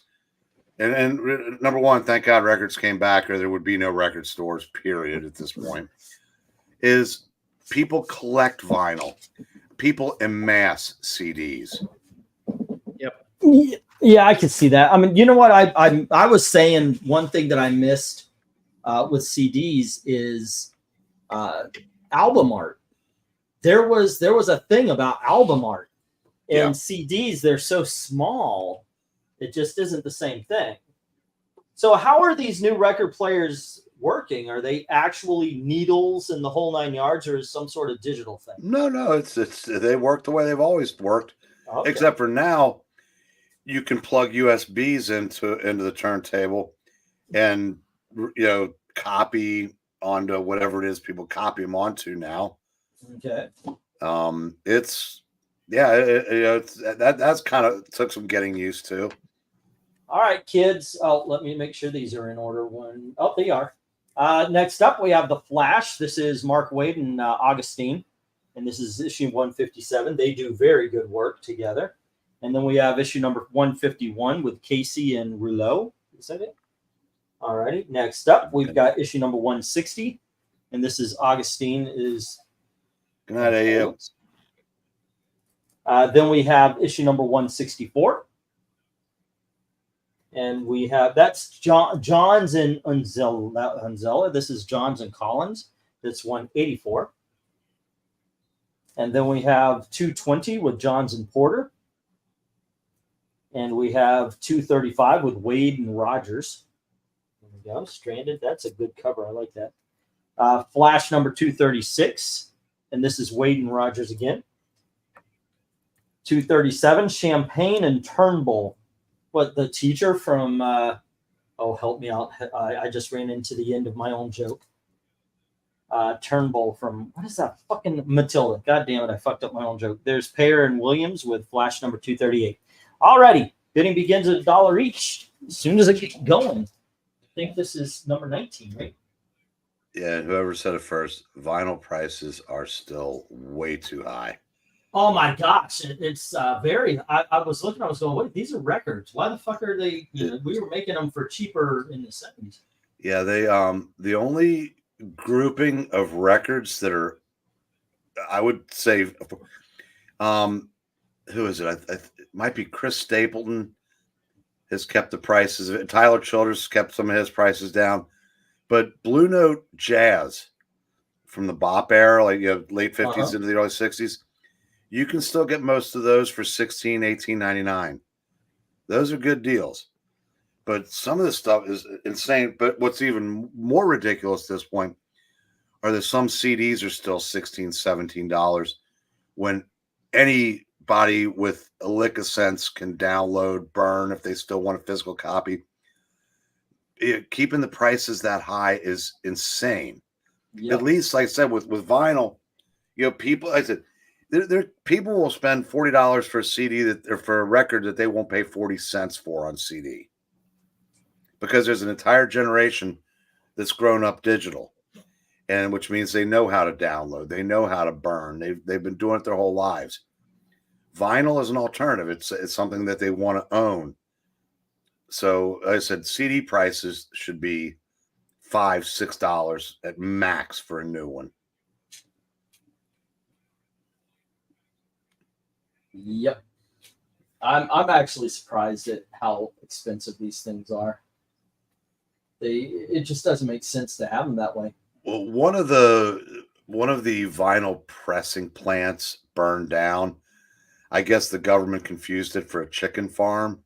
and number one, thank God records came back, or there would be no record stores, period, at this point, is people collect vinyl. People amass CDs. Yep. Yeah, I could see that. I mean, you know what? I was saying one thing that I missed with CDs is album art. There was a thing about album art, and CDs, they're so small, it just isn't the same thing. So how are these new record players working? Are they actually needles and the whole 9 yards, or is some sort of digital thing? No, it's they work the way they've always worked, except for now you can plug USBs into the turntable and copy onto whatever it is people copy them onto now. Okay. It's that's kind of took some getting used to. All right, kids. Oh, let me make sure these are in order. Oh, they are. Next up, we have The Flash. This is Mark Waid and Augustine, and this is issue 157. They do very good work together. And then we have issue number 151 with Casey and Rouleau. Is that it? All righty. Next up, we've got issue number 160, and this is Augustine is. Good night, AU. Then we have issue number 164. And we have, that's Johns and Unzella. This is Johns and Collins. That's 184. And then we have 220 with Johns and Porter. And we have 235 with Wade and Rogers. There we go. Stranded. That's a good cover. I like that. Flash number 236. And this is Wade and Rogers again. 237, Champagne and Turnbull. What, the teacher from, oh, help me out. I just ran into the end of my own joke. Turnbull from, what is that? Fucking Matilda. God damn it, I fucked up my own joke. There's Payer and Williams with Flash number 238. Alrighty, bidding begins at $1 each. As soon as I get going. I think this is number 19, right? Yeah, whoever said it first, vinyl prices are still way too high. Oh my gosh, it's very. I was looking, I was going, wait, these are records. Why the fuck are they? We were making them for cheaper in the 70s. Yeah, they the only grouping of records that are, I would say, who is it? It might be Chris Stapleton has kept the prices. Tyler Childers kept some of his prices down, but Blue Note Jazz from the Bop era, like late 50s into the early 60s. You can still get most of those for $16, $18.99. Those are good deals. But some of this stuff is insane. But what's even more ridiculous at this point are that some CDs are still $16, $17 when anybody with a lick of sense can download, burn if they still want a physical copy. Keeping the prices that high is insane. Yep. At least, like I said, with vinyl, people, I said, people will spend $40 for a CD or for a record that they won't pay 40 cents for on CD, because there's an entire generation that's grown up digital, and which means they know how to download, they know how to burn, they've been doing it their whole lives. Vinyl is an alternative. It's something that they want to own. So like I said, CD prices should be $5, $6 at max for a new one. Yep. I'm actually surprised at how expensive these things are. It just doesn't make sense to have them that way. Well, one of the vinyl pressing plants burned down. I guess the government confused it for a chicken farm.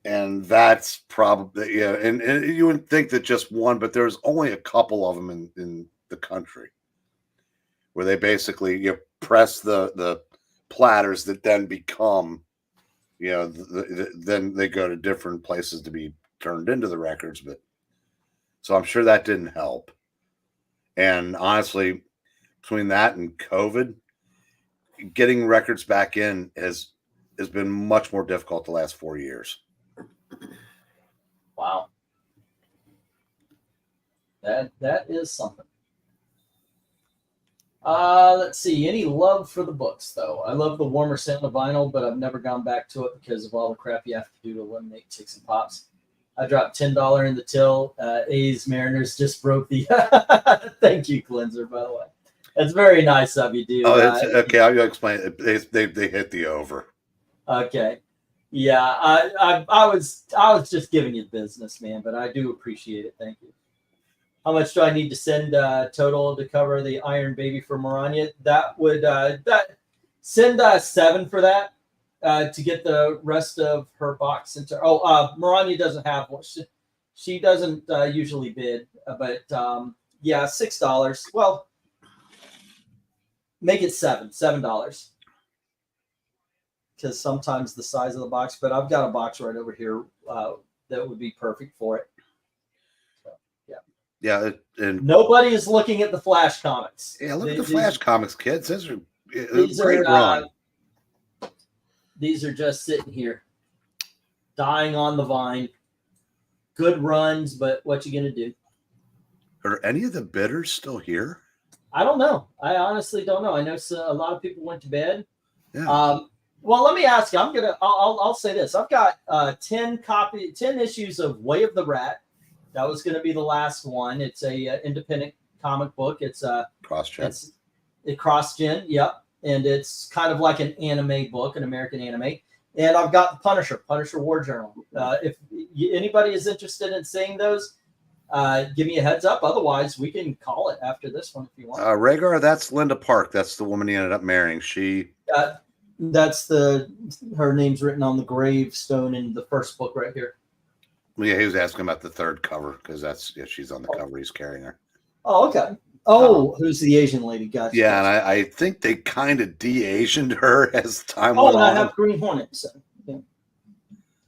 And that's probably, and you wouldn't think that just one, but there's only a couple of them in the country where they basically press the platters that then become, then they go to different places to be turned into the records. But so I'm sure that didn't help. And honestly, between that and COVID, getting records back in has been much more difficult the last 4 years. Wow. That is something. Let's see. Any love for the books, though? I love the warmer scent of vinyl, but I've never gone back to it because of all the crap you have to do to eliminate ticks and pops. I dropped $10 in the till. A's Mariners just broke the. Thank you, Cleanser, by the way. That's very nice of you, dude. Oh, it's, okay. I'll explain. They hit the over. Okay. Yeah, I was just giving you business, man, but I do appreciate it. Thank you. How much do I need to send total to cover the Iron Baby for Maranya? That would send 7 for that to get the rest of her box into. Maranya doesn't have one. She doesn't usually bid, but yeah, $6. Well, make it $7. Because sometimes the size of the box, but I've got a box right over here that would be perfect for it. Yeah, and nobody is looking at the Flash comics. Yeah, look at the Flash comics, kids. These are great run. These are just sitting here, dying on the vine. Good runs, but what you gonna do? Are any of the bidders still here? I don't know. I honestly don't know. I know a lot of people went to bed. Yeah. Well, let me ask you. I'll say this. I've got 10 issues of Way of the Rat. That was going to be the last one. It's a independent comic book. It's a cross-gen. It's a cross-gen, yep. And it's kind of like an anime book, an American anime. And I've got the Punisher War Journal. If anybody is interested in seeing those, give me a heads up. Otherwise, we can call it after this one if you want. Rhaegar, that's Linda Park. That's the woman he ended up marrying. That's her name's written on the gravestone in the first book right here. Yeah, he was asking about the third cover because she's on the cover. He's carrying her. Oh, okay. Oh, who's the Asian lady? Gotcha. Yeah, and I think they kind of de-Asianed her as time went on. Oh, and I have Green Hornet. So, yeah.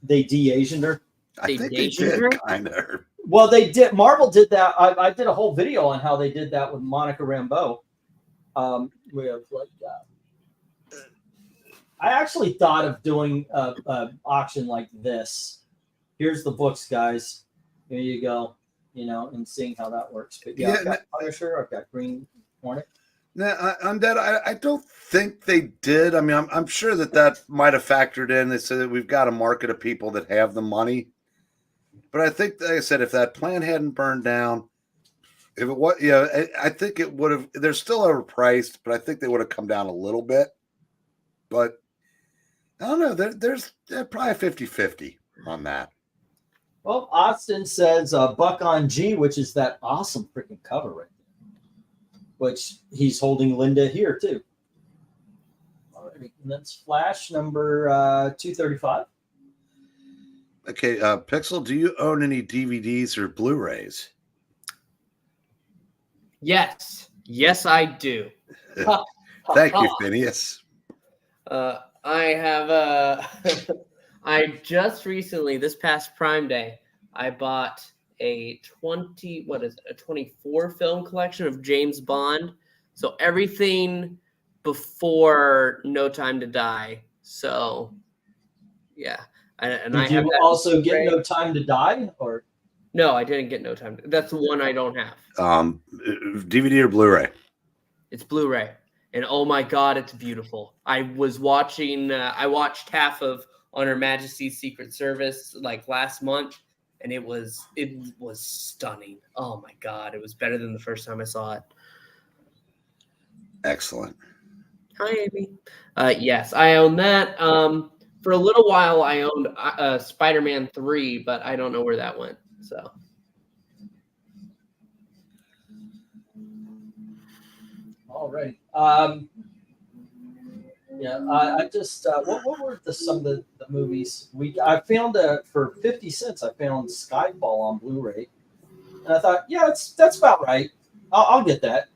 They de-Asianed her? I think they did, kind of. Well, they did. Marvel did that. I did a whole video on how they did that with Monica Rambeau. We have like I actually thought of doing an auction like this. Here's the books, guys. Here you go. And seeing how that works. But yeah, I've got Punisher. I've got Green Hornet. Now, Undead, I don't think they did. I mean, I'm sure that might have factored in. They said that we've got a market of people that have the money. But I think, like I said, if that plan hadn't burned down, if it was, I think it would have. They're still overpriced, but I think they would have come down a little bit. But I don't know. There's probably a 50-50 on that. Well, Austin says Buck on G, which is that awesome freaking cover right there. Which he's holding Linda here, too. Alrighty. And that's Flash number 235. Okay, Pixel, do you own any DVDs or Blu-rays? Yes. Yes, I do. Thank you, Phineas. I have I just recently, this past Prime Day, I bought a 24 film collection of James Bond. So everything before No Time to Die. So yeah. Did you also get No Time to Die, or? No, I didn't get No Time. That's the one I don't have. DVD or Blu-ray? It's Blu-ray. And oh my God, it's beautiful. I was watching, I watched half of On Her Majesty's Secret Service like last month, and it was stunning. Oh my God, it was better than the first time I saw it. Excellent. Hi, Amy. Yes, I own that. For a little while, I owned Spider-Man 3, but I don't know where that went. So. All right. Yeah, I just what were some of the movies I found for 50 cents. I found Skyfall on Blu-ray, and I thought, yeah, that's about right. I'll get that.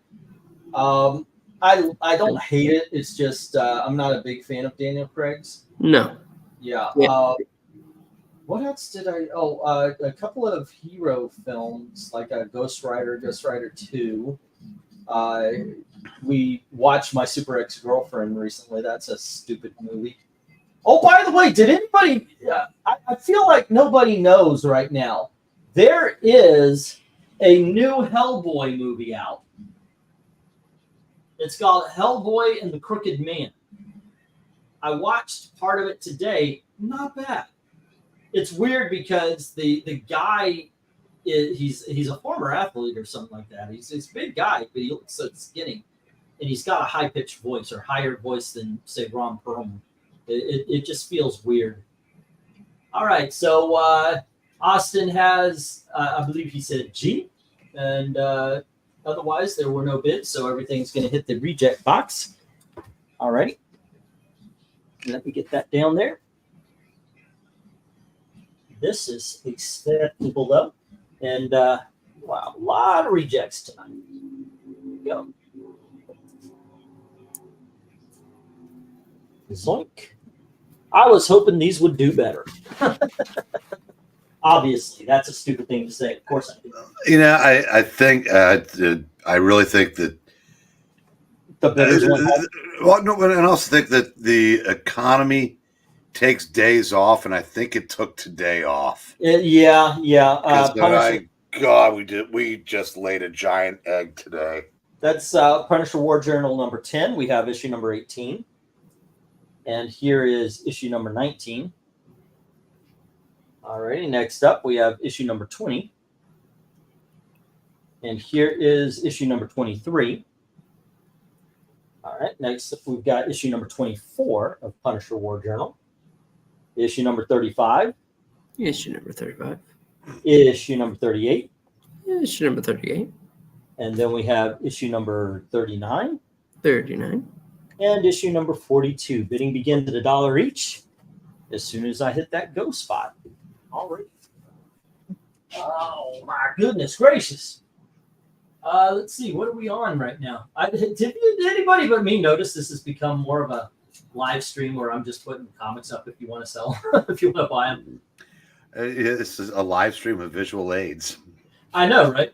I don't hate it. It's just I'm not a big fan of Daniel Craig's. No. Yeah. What else did I? A couple of hero films like Ghost Rider, Ghost Rider 2. We watched My Super Ex-Girlfriend recently. That's a stupid movie. Oh, by the way, did anybody? I feel like nobody knows right now. There is a new Hellboy movie out. It's called Hellboy and the Crooked Man. I watched part of it today. Not bad. It's weird because the guy he's a former athlete or something like that. He's a big guy, but he looks so skinny, and he's got a high pitched voice or higher voice than say Ron Perlman. It just feels weird. All right, so Austin has I believe he said G, and otherwise there were no bids, so everything's going to hit the reject box. All righty, let me get that down there. This is acceptable though. And wow, a lot of rejects tonight. Go. Zoink. I was hoping these would do better. Obviously, that's a stupid thing to say. Of course I do. You know, I think I really think that The bidders went home. well, no, and I also think that the economy takes days off, and I think it took today off. Yeah. God, we just laid a giant egg today. That's Punisher War Journal number 10. We have issue number 18. And here is issue number 19. Alrighty, next up we have issue number 20. And here is issue number 23. All right, next up we've got issue number 24 of Punisher War Journal. Issue number 35. Issue number 35. Issue number 38. Issue number 38. And then we have issue number 39. 39. And issue number 42. Bidding begins at $1 each as soon as I hit that go spot. All right. Oh, my goodness gracious. Let's see. What are we on right now? Did anybody but me notice this has become more of a live stream where I'm just putting comics up if you want to sell, if you want to buy them? This is a live stream of visual aids. I know, right?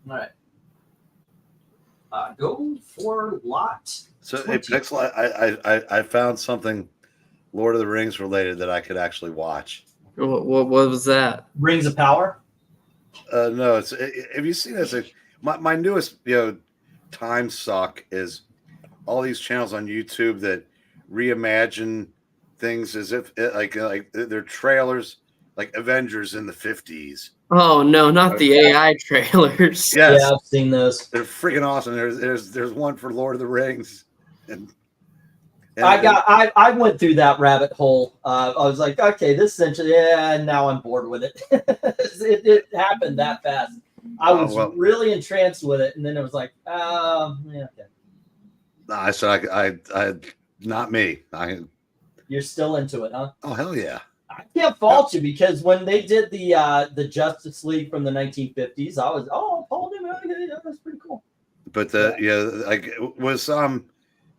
All right. Go for lot. So, hey, Pixel, I found something Lord of the Rings related that I could actually watch. What was that? Rings of Power. No, it's. Have you seen this? My newest, time suck is all these channels on YouTube that reimagine things as if like they're trailers, like Avengers in the 50s. Oh no, not the AI trailers. Yes. Yeah, I've seen those. They're freaking awesome. There's one for Lord of the Rings, and I went through that rabbit hole. I was like, okay, this essentially, and now I'm bored with it. It happened that fast. I was really entranced with it, and then it was like, yeah, okay. I said, I not me. You're still into it, huh? Oh hell yeah! I can't fault you because when they did the Justice League from the 1950s, I was Paul Newman, that was pretty cool. But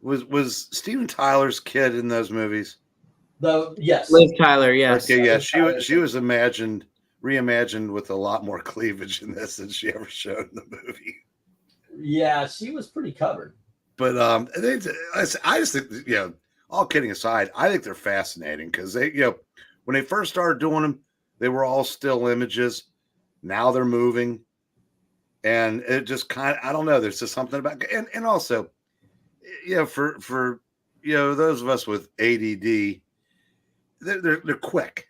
was Steven Tyler's kid in those movies? Yes, Liv Tyler, yes. Okay, yeah, she was reimagined with a lot more cleavage in this than she ever showed in the movie. Yeah, she was pretty covered. But I just think, all kidding aside, I think they're fascinating because they, when they first started doing them, they were all still images. Now they're moving, and it just kind of, I don't know. There's just something about, and also, for those of us with ADD, they're quick.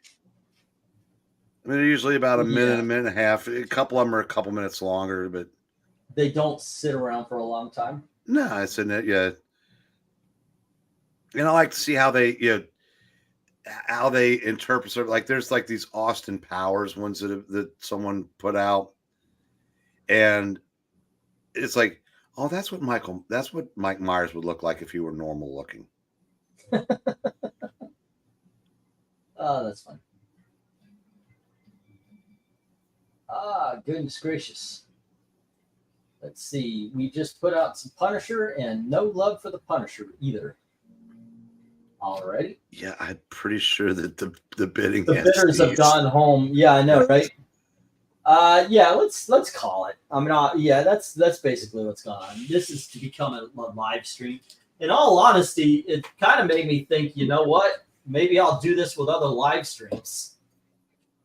I mean, they're usually about a minute and a half. A couple of them are a couple minutes longer, but they don't sit around for a long time. No, I said that, yeah. And I like to see how they, how they interpret it. Like there's like these Austin Powers ones that someone put out, and it's like, oh, that's what Mike Myers would look like if he were normal looking. Oh, that's fun. Goodness gracious. Let's see. We just put out some Punisher and no love for the Punisher either. Alrighty. Yeah, I'm pretty sure that the bidding. The bidders have gone home. Yeah, I know, right? Yeah, let's call it. I mean, yeah, that's basically what's going on. This is to become a live stream. In all honesty, it kind of made me think, you know what? Maybe I'll do this with other live streams.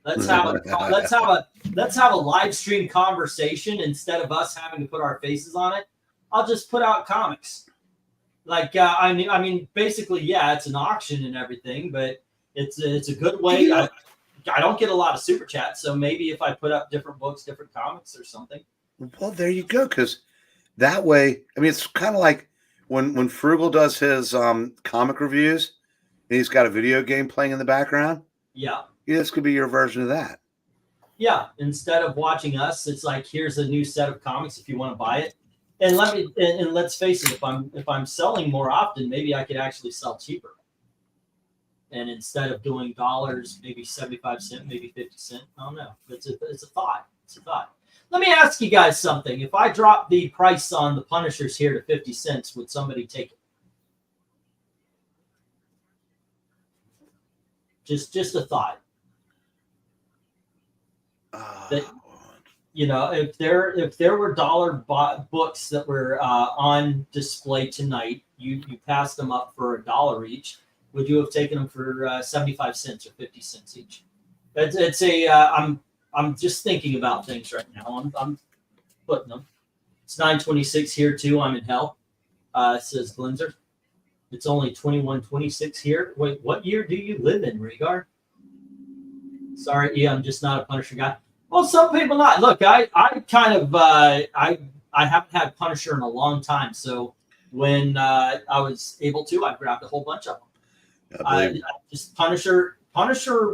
Let's have a live stream conversation instead of us having to put our faces on it. I'll just put out comics. Like I mean, basically, yeah, it's an auction and everything, but it's a good way. I don't get a lot of super chats, so maybe if I put up different books, different comics or something. Well, there you go. Because that way, I mean, it's kind of like when Frugal does his comic reviews, and he's got a video game playing in the background. Yeah. This could be your version of that. Yeah. Instead of watching us, it's like, here's a new set of comics if you want to buy it. And let's face it, if I'm selling more often, maybe I could actually sell cheaper. And instead of doing dollars, maybe 75 cents, maybe 50 cents. I don't know. It's a thought. It's a thought. Let me ask you guys something. If I drop the price on the Punishers here to 50 cents, would somebody take it? Just a thought. That, you know, if there were dollar books that were on display tonight, you passed them up for $1 each. Would you have taken them for 75 cents or 50 cents each? I'm just thinking about things right now. I'm putting them. It's 9:26 here too. I'm in hell. Says Glinzer. It's only 21:26 here. Wait, what year do you live in, Rhaegar? Sorry, yeah, I'm just not a Punisher guy. Well, some people not. Look, I kind of I haven't had Punisher in a long time, so when I was able to, I grabbed a whole bunch of them. I just Punisher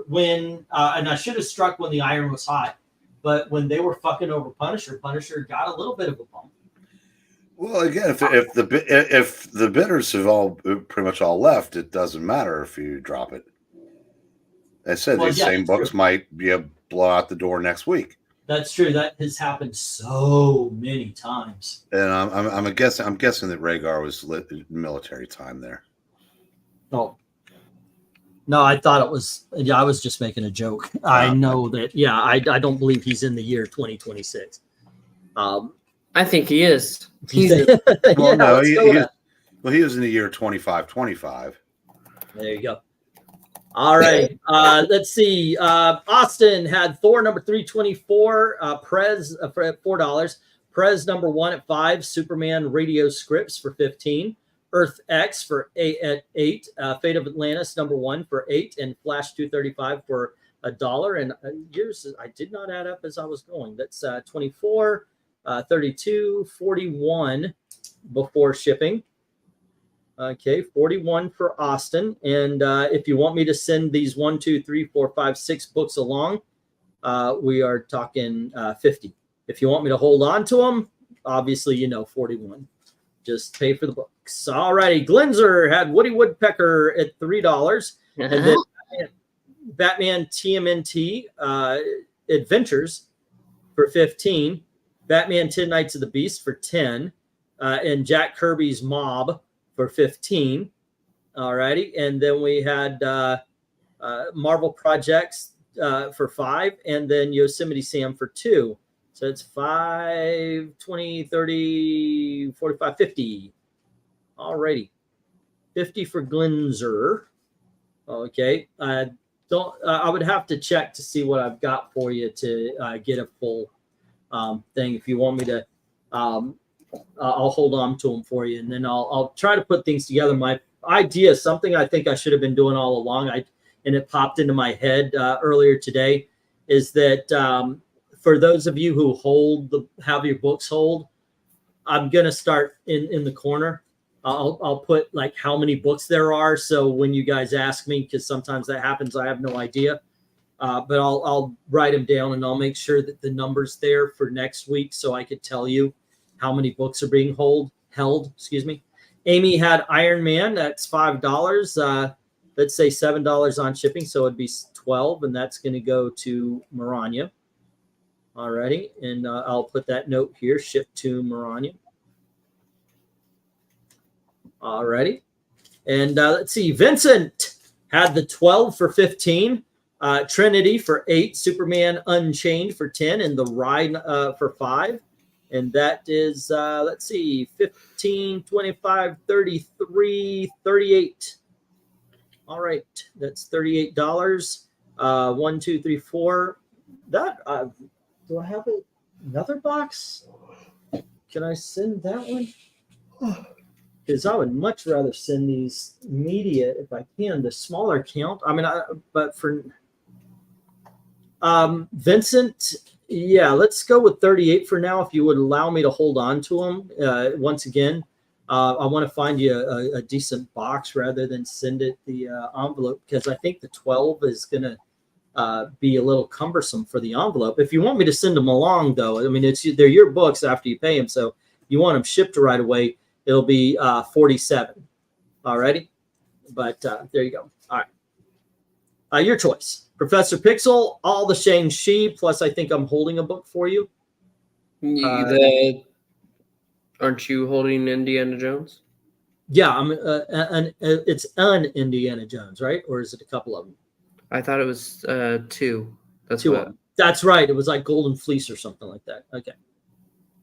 when and I should have struck when the iron was hot, but when they were fucking over Punisher got a little bit of a bump. Well, again, if the bidders have all pretty much all left, it doesn't matter if you drop it. I said these same books might be a blow out the door next week. That's true. That has happened so many times. And I'm guessing that Rhaegar was military time there. Oh. No, I thought it was. Yeah, I was just making a joke. I know that. Yeah, I don't believe he's in the year 2026. I think he is. He was in the year 2525. There you go. All right. Let's see. Austin had Thor number 324. Prez for $4. Prez number 1 at $5. Superman radio scripts for $15. Earth X for $8 at $8. Fate of Atlantis number 1 for $8, and Flash 235 for $1. And yours, I did not add up as I was going. That's 24, 32, 41 before shipping. Okay, 41 for Austin. And if you want me to send these 1, 2, 3, 4, 5, 6 books along, we are talking 50. If you want me to hold on to them, obviously, 41. Just pay for the books. All righty. Glinzer had Woody Woodpecker at $3. And then Batman TMNT Adventures for $15. Batman 10 Nights of the Beast for $10. And Jack Kirby's Mob for $15. All righty. And then we had Marvel Projects for $5. And then Yosemite Sam for $2. So it's 5, 20, 30, 45, 50. All righty. 50 for Glinzer. Okay. I would have to check to see what I've got for you to get a full thing. If you want me to, I'll hold on to them for you, and then I'll try to put things together. My idea, something I think I should have been doing all along, and it popped into my head earlier today, is that for those of you who have your books hold, I'm gonna start in the corner. I'll put like how many books there are, so when you guys ask me, because sometimes that happens, I have no idea. But I'll write them down, and I'll make sure that the number's there for next week, so I could tell you how many books are being held. Excuse me. Amy had Iron Man. That's $5. Let's say $7 on shipping, so it'd be 12, and that's going to go to Maranya. Alrighty, and I'll put that note here: ship to Maranya. Alrighty, and let's see. Vincent had the 12 for $15. Trinity for 8, Superman Unchained for 10, and The Ride for 5. And that is, let's see, 15, 25, 33, 38. All right, that's $38. 1, 2, 3, 4. That do I have another box? Can I send that one? Because I would much rather send these media if I can. The smaller count. I mean, but for Vincent, yeah, let's go with 38 for now. If you would allow me to hold on to them. Once again, I want to find you a decent box rather than send it the envelope, because I think the 12 is going to be a little cumbersome for the envelope. If you want me to send them along, though, I mean, they're your books after you pay them, so you want them shipped right away, it'll be 47. Alrighty, but there you go. All right, your choice. Professor Pixel, all the Shang-Chi, plus I think I'm holding a book for you. Aren't you holding Indiana Jones? Yeah, it's an Indiana Jones, right? Or is it a couple of them? I thought it was 2. That's 2 what. of them. That's right. It was like Golden Fleece or something like that. Okay.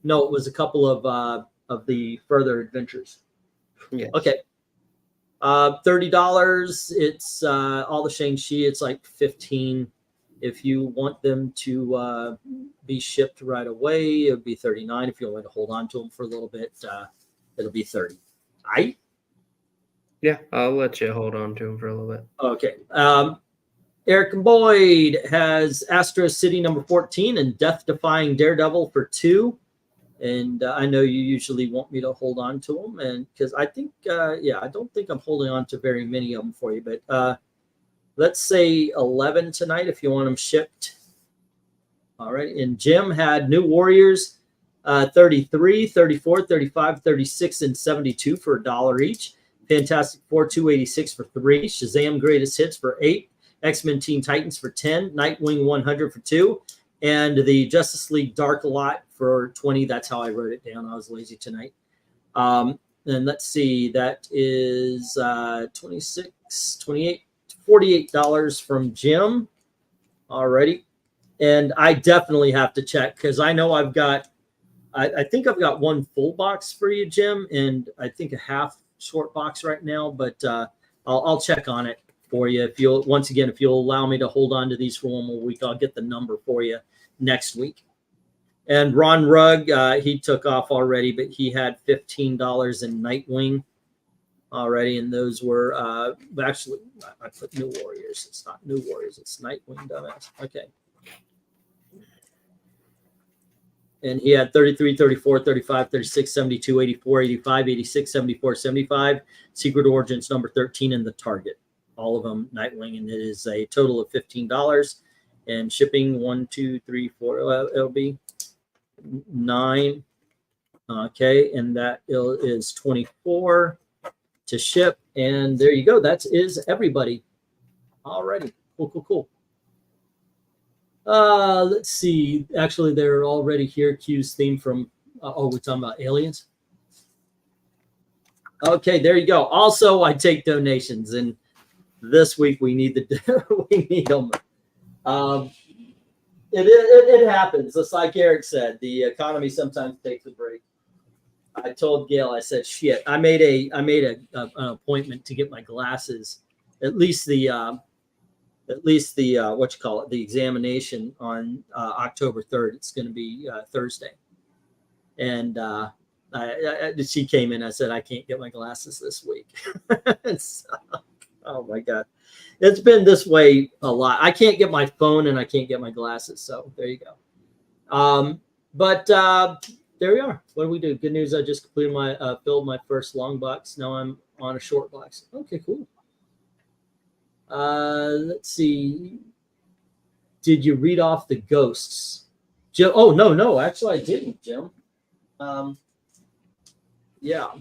No, it was a couple of the further adventures. Yeah. Okay. $30. It's all the Shang-Chi. It's like 15. If you want them to be shipped right away, it would be 39. If you want to hold on to them for a little bit, it'll be 30. Right? Yeah, I'll let you hold on to him for a little bit. Okay. Eric Boyd has Astro City number 14 and Death Defying Daredevil for 2. And I know you usually want me to hold on to them, and because I think, I don't think I'm holding on to very many of them for you, but let's say 11 tonight if you want them shipped. All right. And Jim had New Warriors 33, 34, 35, 36, and 72 for $1 each. Fantastic Four 286 for 3. Shazam Greatest Hits for 8. X-Men Teen Titans for 10. Nightwing 100 for 2. And the Justice League Dark Lot for 20. That's how I wrote it down. I was lazy tonight. And let's see. That is 26, 28, $48 from Jim. Alrighty. And I definitely have to check because I know I've got, I think I've got one full box for you, Jim, and I think a half short box right now, but I'll check on it for you. If you'll, once again, if you'll allow me to hold on to these for one more week, I'll get the number for you next week. And Ron Rugg, he took off already, but he had $15 in Nightwing already, and those were actually I put New Warriors. It's not New Warriors, it's Nightwing, dumbass. Okay. And he had 33, 34, 35, 36, 72, 84, 85, 86, 74, 75. Secret Origins number 13 in the Target. All of them Nightwing, and it is a total of $15. And shipping 1, 2, 3, 4. It'll be 9. Okay, and that is 24 to ship. And there you go. That is everybody. Alrighty. Cool, cool, cool. Let's see. Actually, they're already here. Q's theme from, we're talking about aliens. Okay, there you go. Also, I take donations, and this week we need we need them. It happens. Just like Eric said, the economy sometimes takes a break. I told Gail, I said, shit. I made an appointment to get my glasses. At least the what you call it, the examination on October 3rd. It's going to be Thursday. And she came in. I said, I can't get my glasses this week. So, oh my God. It's been this way a lot. I can't get my phone and I can't get my glasses. So there you go. But there we are. What do we do? Good news. I just completed my, filled my first long box. Now I'm on a short box. Okay, cool. Let's see. Did you read off the ghosts, Jim? Oh, no. Actually, I didn't, Jim. Yeah.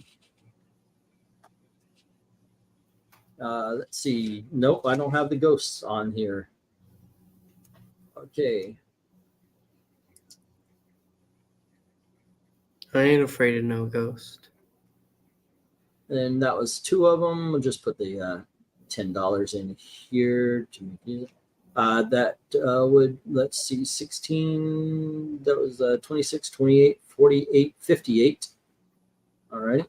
Let's see. Nope, I don't have the ghosts on here. Okay. I ain't afraid of no ghost. And that was 2 of them. We'll just put the $10 in here to make it. That would, let's see, 16, that was 26, 28, 48, 58. All right.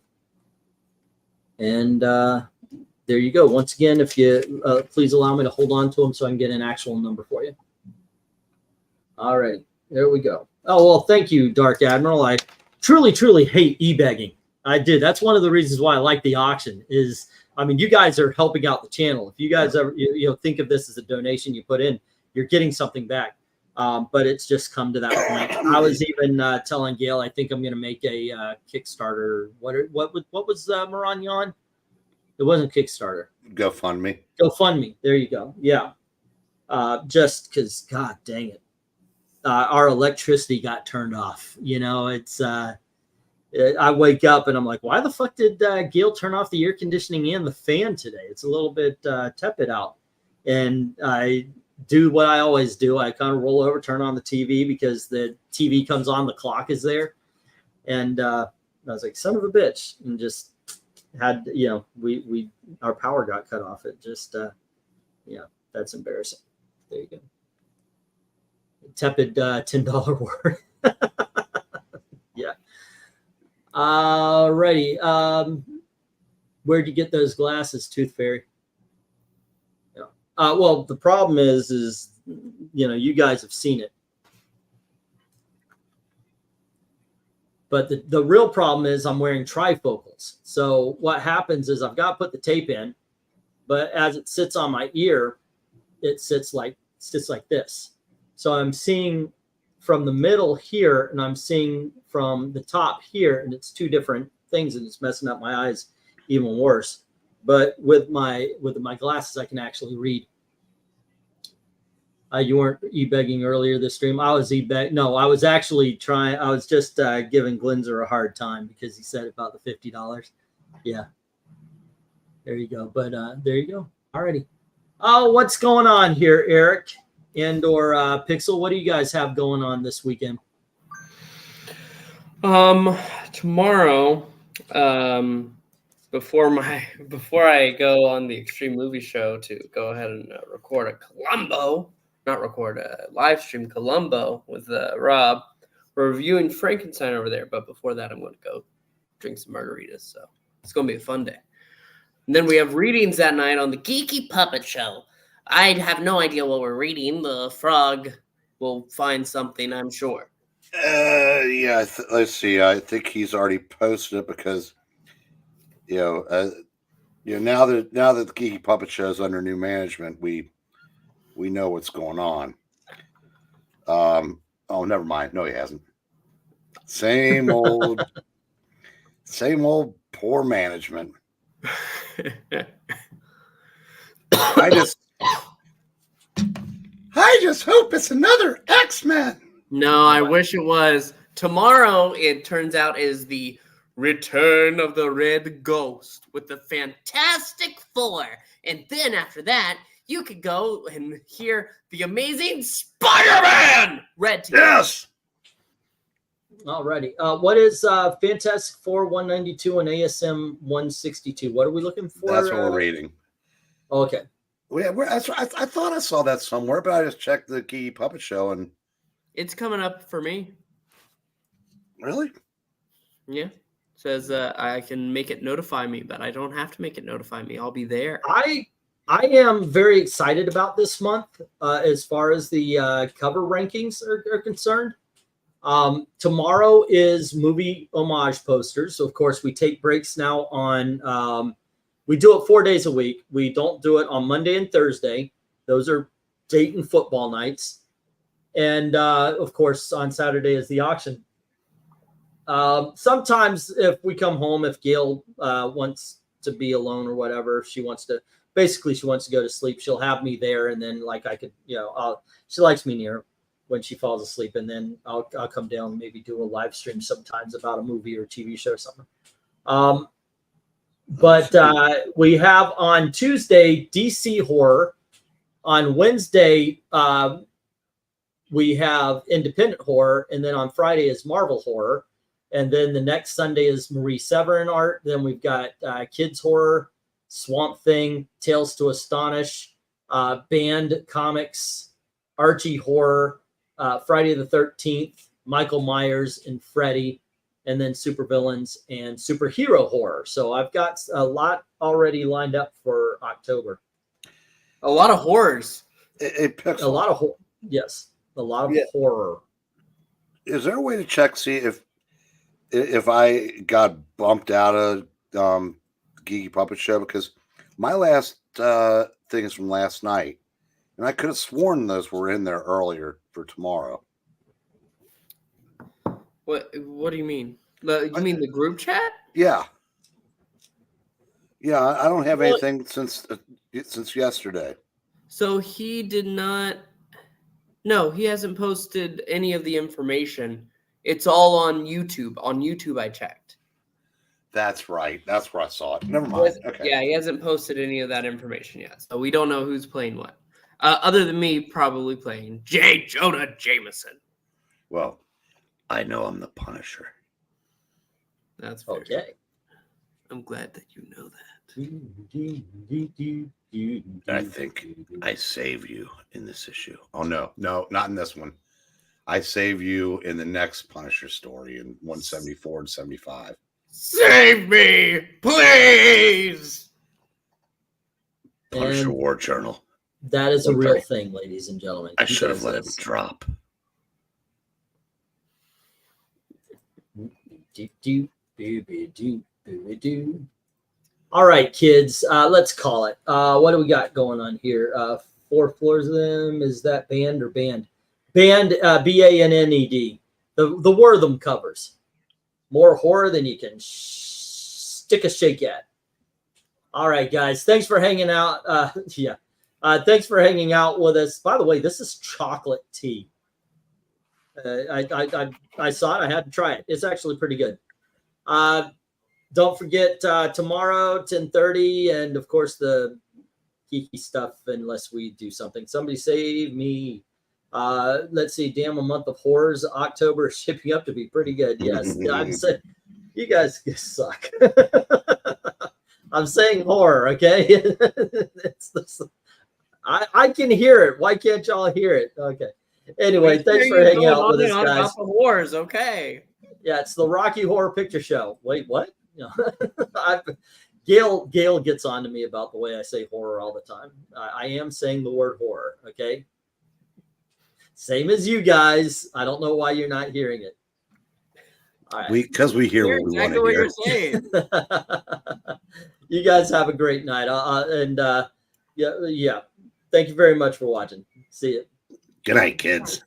And there you go. Once again, if you please allow me to hold on to them so I can get an actual number for you. All right, there we go. Oh, well, thank you, Dark Admiral. I truly, truly hate e-begging. I did. That's one of the reasons why I like the auction is, I mean, you guys are helping out the channel. If you guys ever, you know, think of this as a donation you put in, you're getting something back. But it's just come to that point. I was even telling Gail, I think I'm going to make a Kickstarter. What was Maranya on? It wasn't Kickstarter. GoFundMe. GoFundMe. There you go. Yeah. Just because, God dang it. Our electricity got turned off. You know, it's I wake up and I'm like, why the fuck did Gail turn off the air conditioning and the fan today? It's a little bit tepid out. And I do what I always do. I kind of roll over, turn on the TV because the TV comes on, the clock is there. And I was like, son of a bitch. And just had, you know, our power got cut off. It just, yeah, that's embarrassing. There you go. Tepid $10 word. Yeah. Alrighty. Where'd you get those glasses, Tooth Fairy? Yeah. Well, the problem is, you know, you guys have seen it. But the real problem is I'm wearing trifocals. So what happens is I've got to put the tape in, but as it sits on my ear, it sits like this. So I'm seeing from the middle here, and I'm seeing from the top here, and it's two different things, and it's messing up my eyes even worse. But with my glasses, I can actually read. You weren't e-begging earlier this stream. I was e-beg. No, I was actually trying. I was just giving Glinzer a hard time because he said about the $50. Yeah. There you go. But there you go. Alrighty. Oh, what's going on here, Eric and or Pixel? What do you guys have going on this weekend? Tomorrow, before I go on the Extreme Movie Show to go ahead and record a live stream Columbo with Rob. We're reviewing Frankenstein over there, but before that, I'm going to go drink some margaritas. So it's going to be a fun day. And then we have readings that night on the Geeky Puppet Show. I have no idea what we're reading. The frog will find something, I'm sure. Yeah, let's see. I think he's already posted it because, now that the Geeky Puppet Show is under new management, we know what's going on. Oh, never mind. No, he hasn't. Same old poor management. I just hope it's another X-Men. No, I wish it was. Tomorrow, it turns out, is the Return of the Red Ghost with the Fantastic Four. And then after that, you could go and hear the Amazing Spider-Man read to you. Yes. Alrighty. What is Fantastic Four 192 and ASM 162? What are we looking for? That's what we're reading. Okay. I thought I saw that somewhere, but I just checked the Geeky Puppet Show and it's coming up for me. Really? Yeah. It says I can make it notify me, but I don't have to make it notify me. I'll be there. I am very excited about this month as far as the cover rankings are concerned. Tomorrow is movie homage posters. So, of course, we take breaks now on we do it 4 days a week. We don't do it on Monday and Thursday. Those are Dayton football nights. And, of course, on Saturday is the auction. Sometimes if we come home, if Gail wants to be alone or whatever, she wants to go to sleep, she'll have me there. And then like I could, she likes me near when she falls asleep. And then I'll come down and maybe do a live stream sometimes about a movie or TV show or something. But we have on Tuesday, DC horror. On Wednesday, we have independent horror. And then on Friday is Marvel horror. And then the next Sunday is Marie Severin art. Then we've got kids horror, Swamp Thing, Tales to Astonish. Banned Comics, Archie Horror, Friday the 13th, Michael Myers and Freddy, and then Supervillains and Superhero Horror. So I've got a lot already lined up for October. A lot of horrors. A lot of yes, a lot of horror. Is there a way to check, see if I got bumped out of Geeky Puppet Show? Because my last thing is from last night, and I could have sworn those were in there earlier for tomorrow. What do you mean? You mean the group chat? Yeah. Yeah, I don't have anything since yesterday. So he did not. No, he hasn't posted any of the information. It's all on YouTube. On YouTube, I checked. That's right. That's where I saw it. Never mind. Okay. Yeah, he hasn't posted any of that information yet. So we don't know who's playing what. Other than me probably playing J. Jonah Jameson. Well, I know I'm the Punisher. That's fair. Okay. I'm glad that you know that. I think I save you in this issue. Oh, no, not in this one. I save you in the next Punisher story in 174 and 75. Save me, please! Punisher And War Journal. that is a real thing, ladies and gentlemen. I should have let him drop. All right, kids, let's call it. What do we got going on here? 4 floors of them. Is that banned or banned? Banned, B-A-N-N-E-D. The Wortham covers. More horror than you can stick a shake at. All right, guys. Thanks for hanging out. Thanks for hanging out with us. By the way, this is chocolate tea. I saw it. I had to try it. It's actually pretty good. Don't forget tomorrow, 10:30, and of course the geeky stuff. Unless we do something, somebody save me. Let's see. Damn, a month of horrors. October is shaping up to be pretty good. Yes, I'm saying you guys suck. I'm saying horror. Okay, I can hear it. Why can't y'all hear it? Okay. Anyway, thanks for hanging out with us, guys. About the wars, okay. Yeah, it's the Rocky Horror Picture Show. Wait, what? No. Gail gets on to me about the way I say horror all the time. I am saying the word horror, okay? Same as you guys. I don't know why you're not hearing it. All right. Because we hear what we want to hear. You're saying. You guys have a great night. Yeah. Thank you very much for watching. See you. Good night, kids.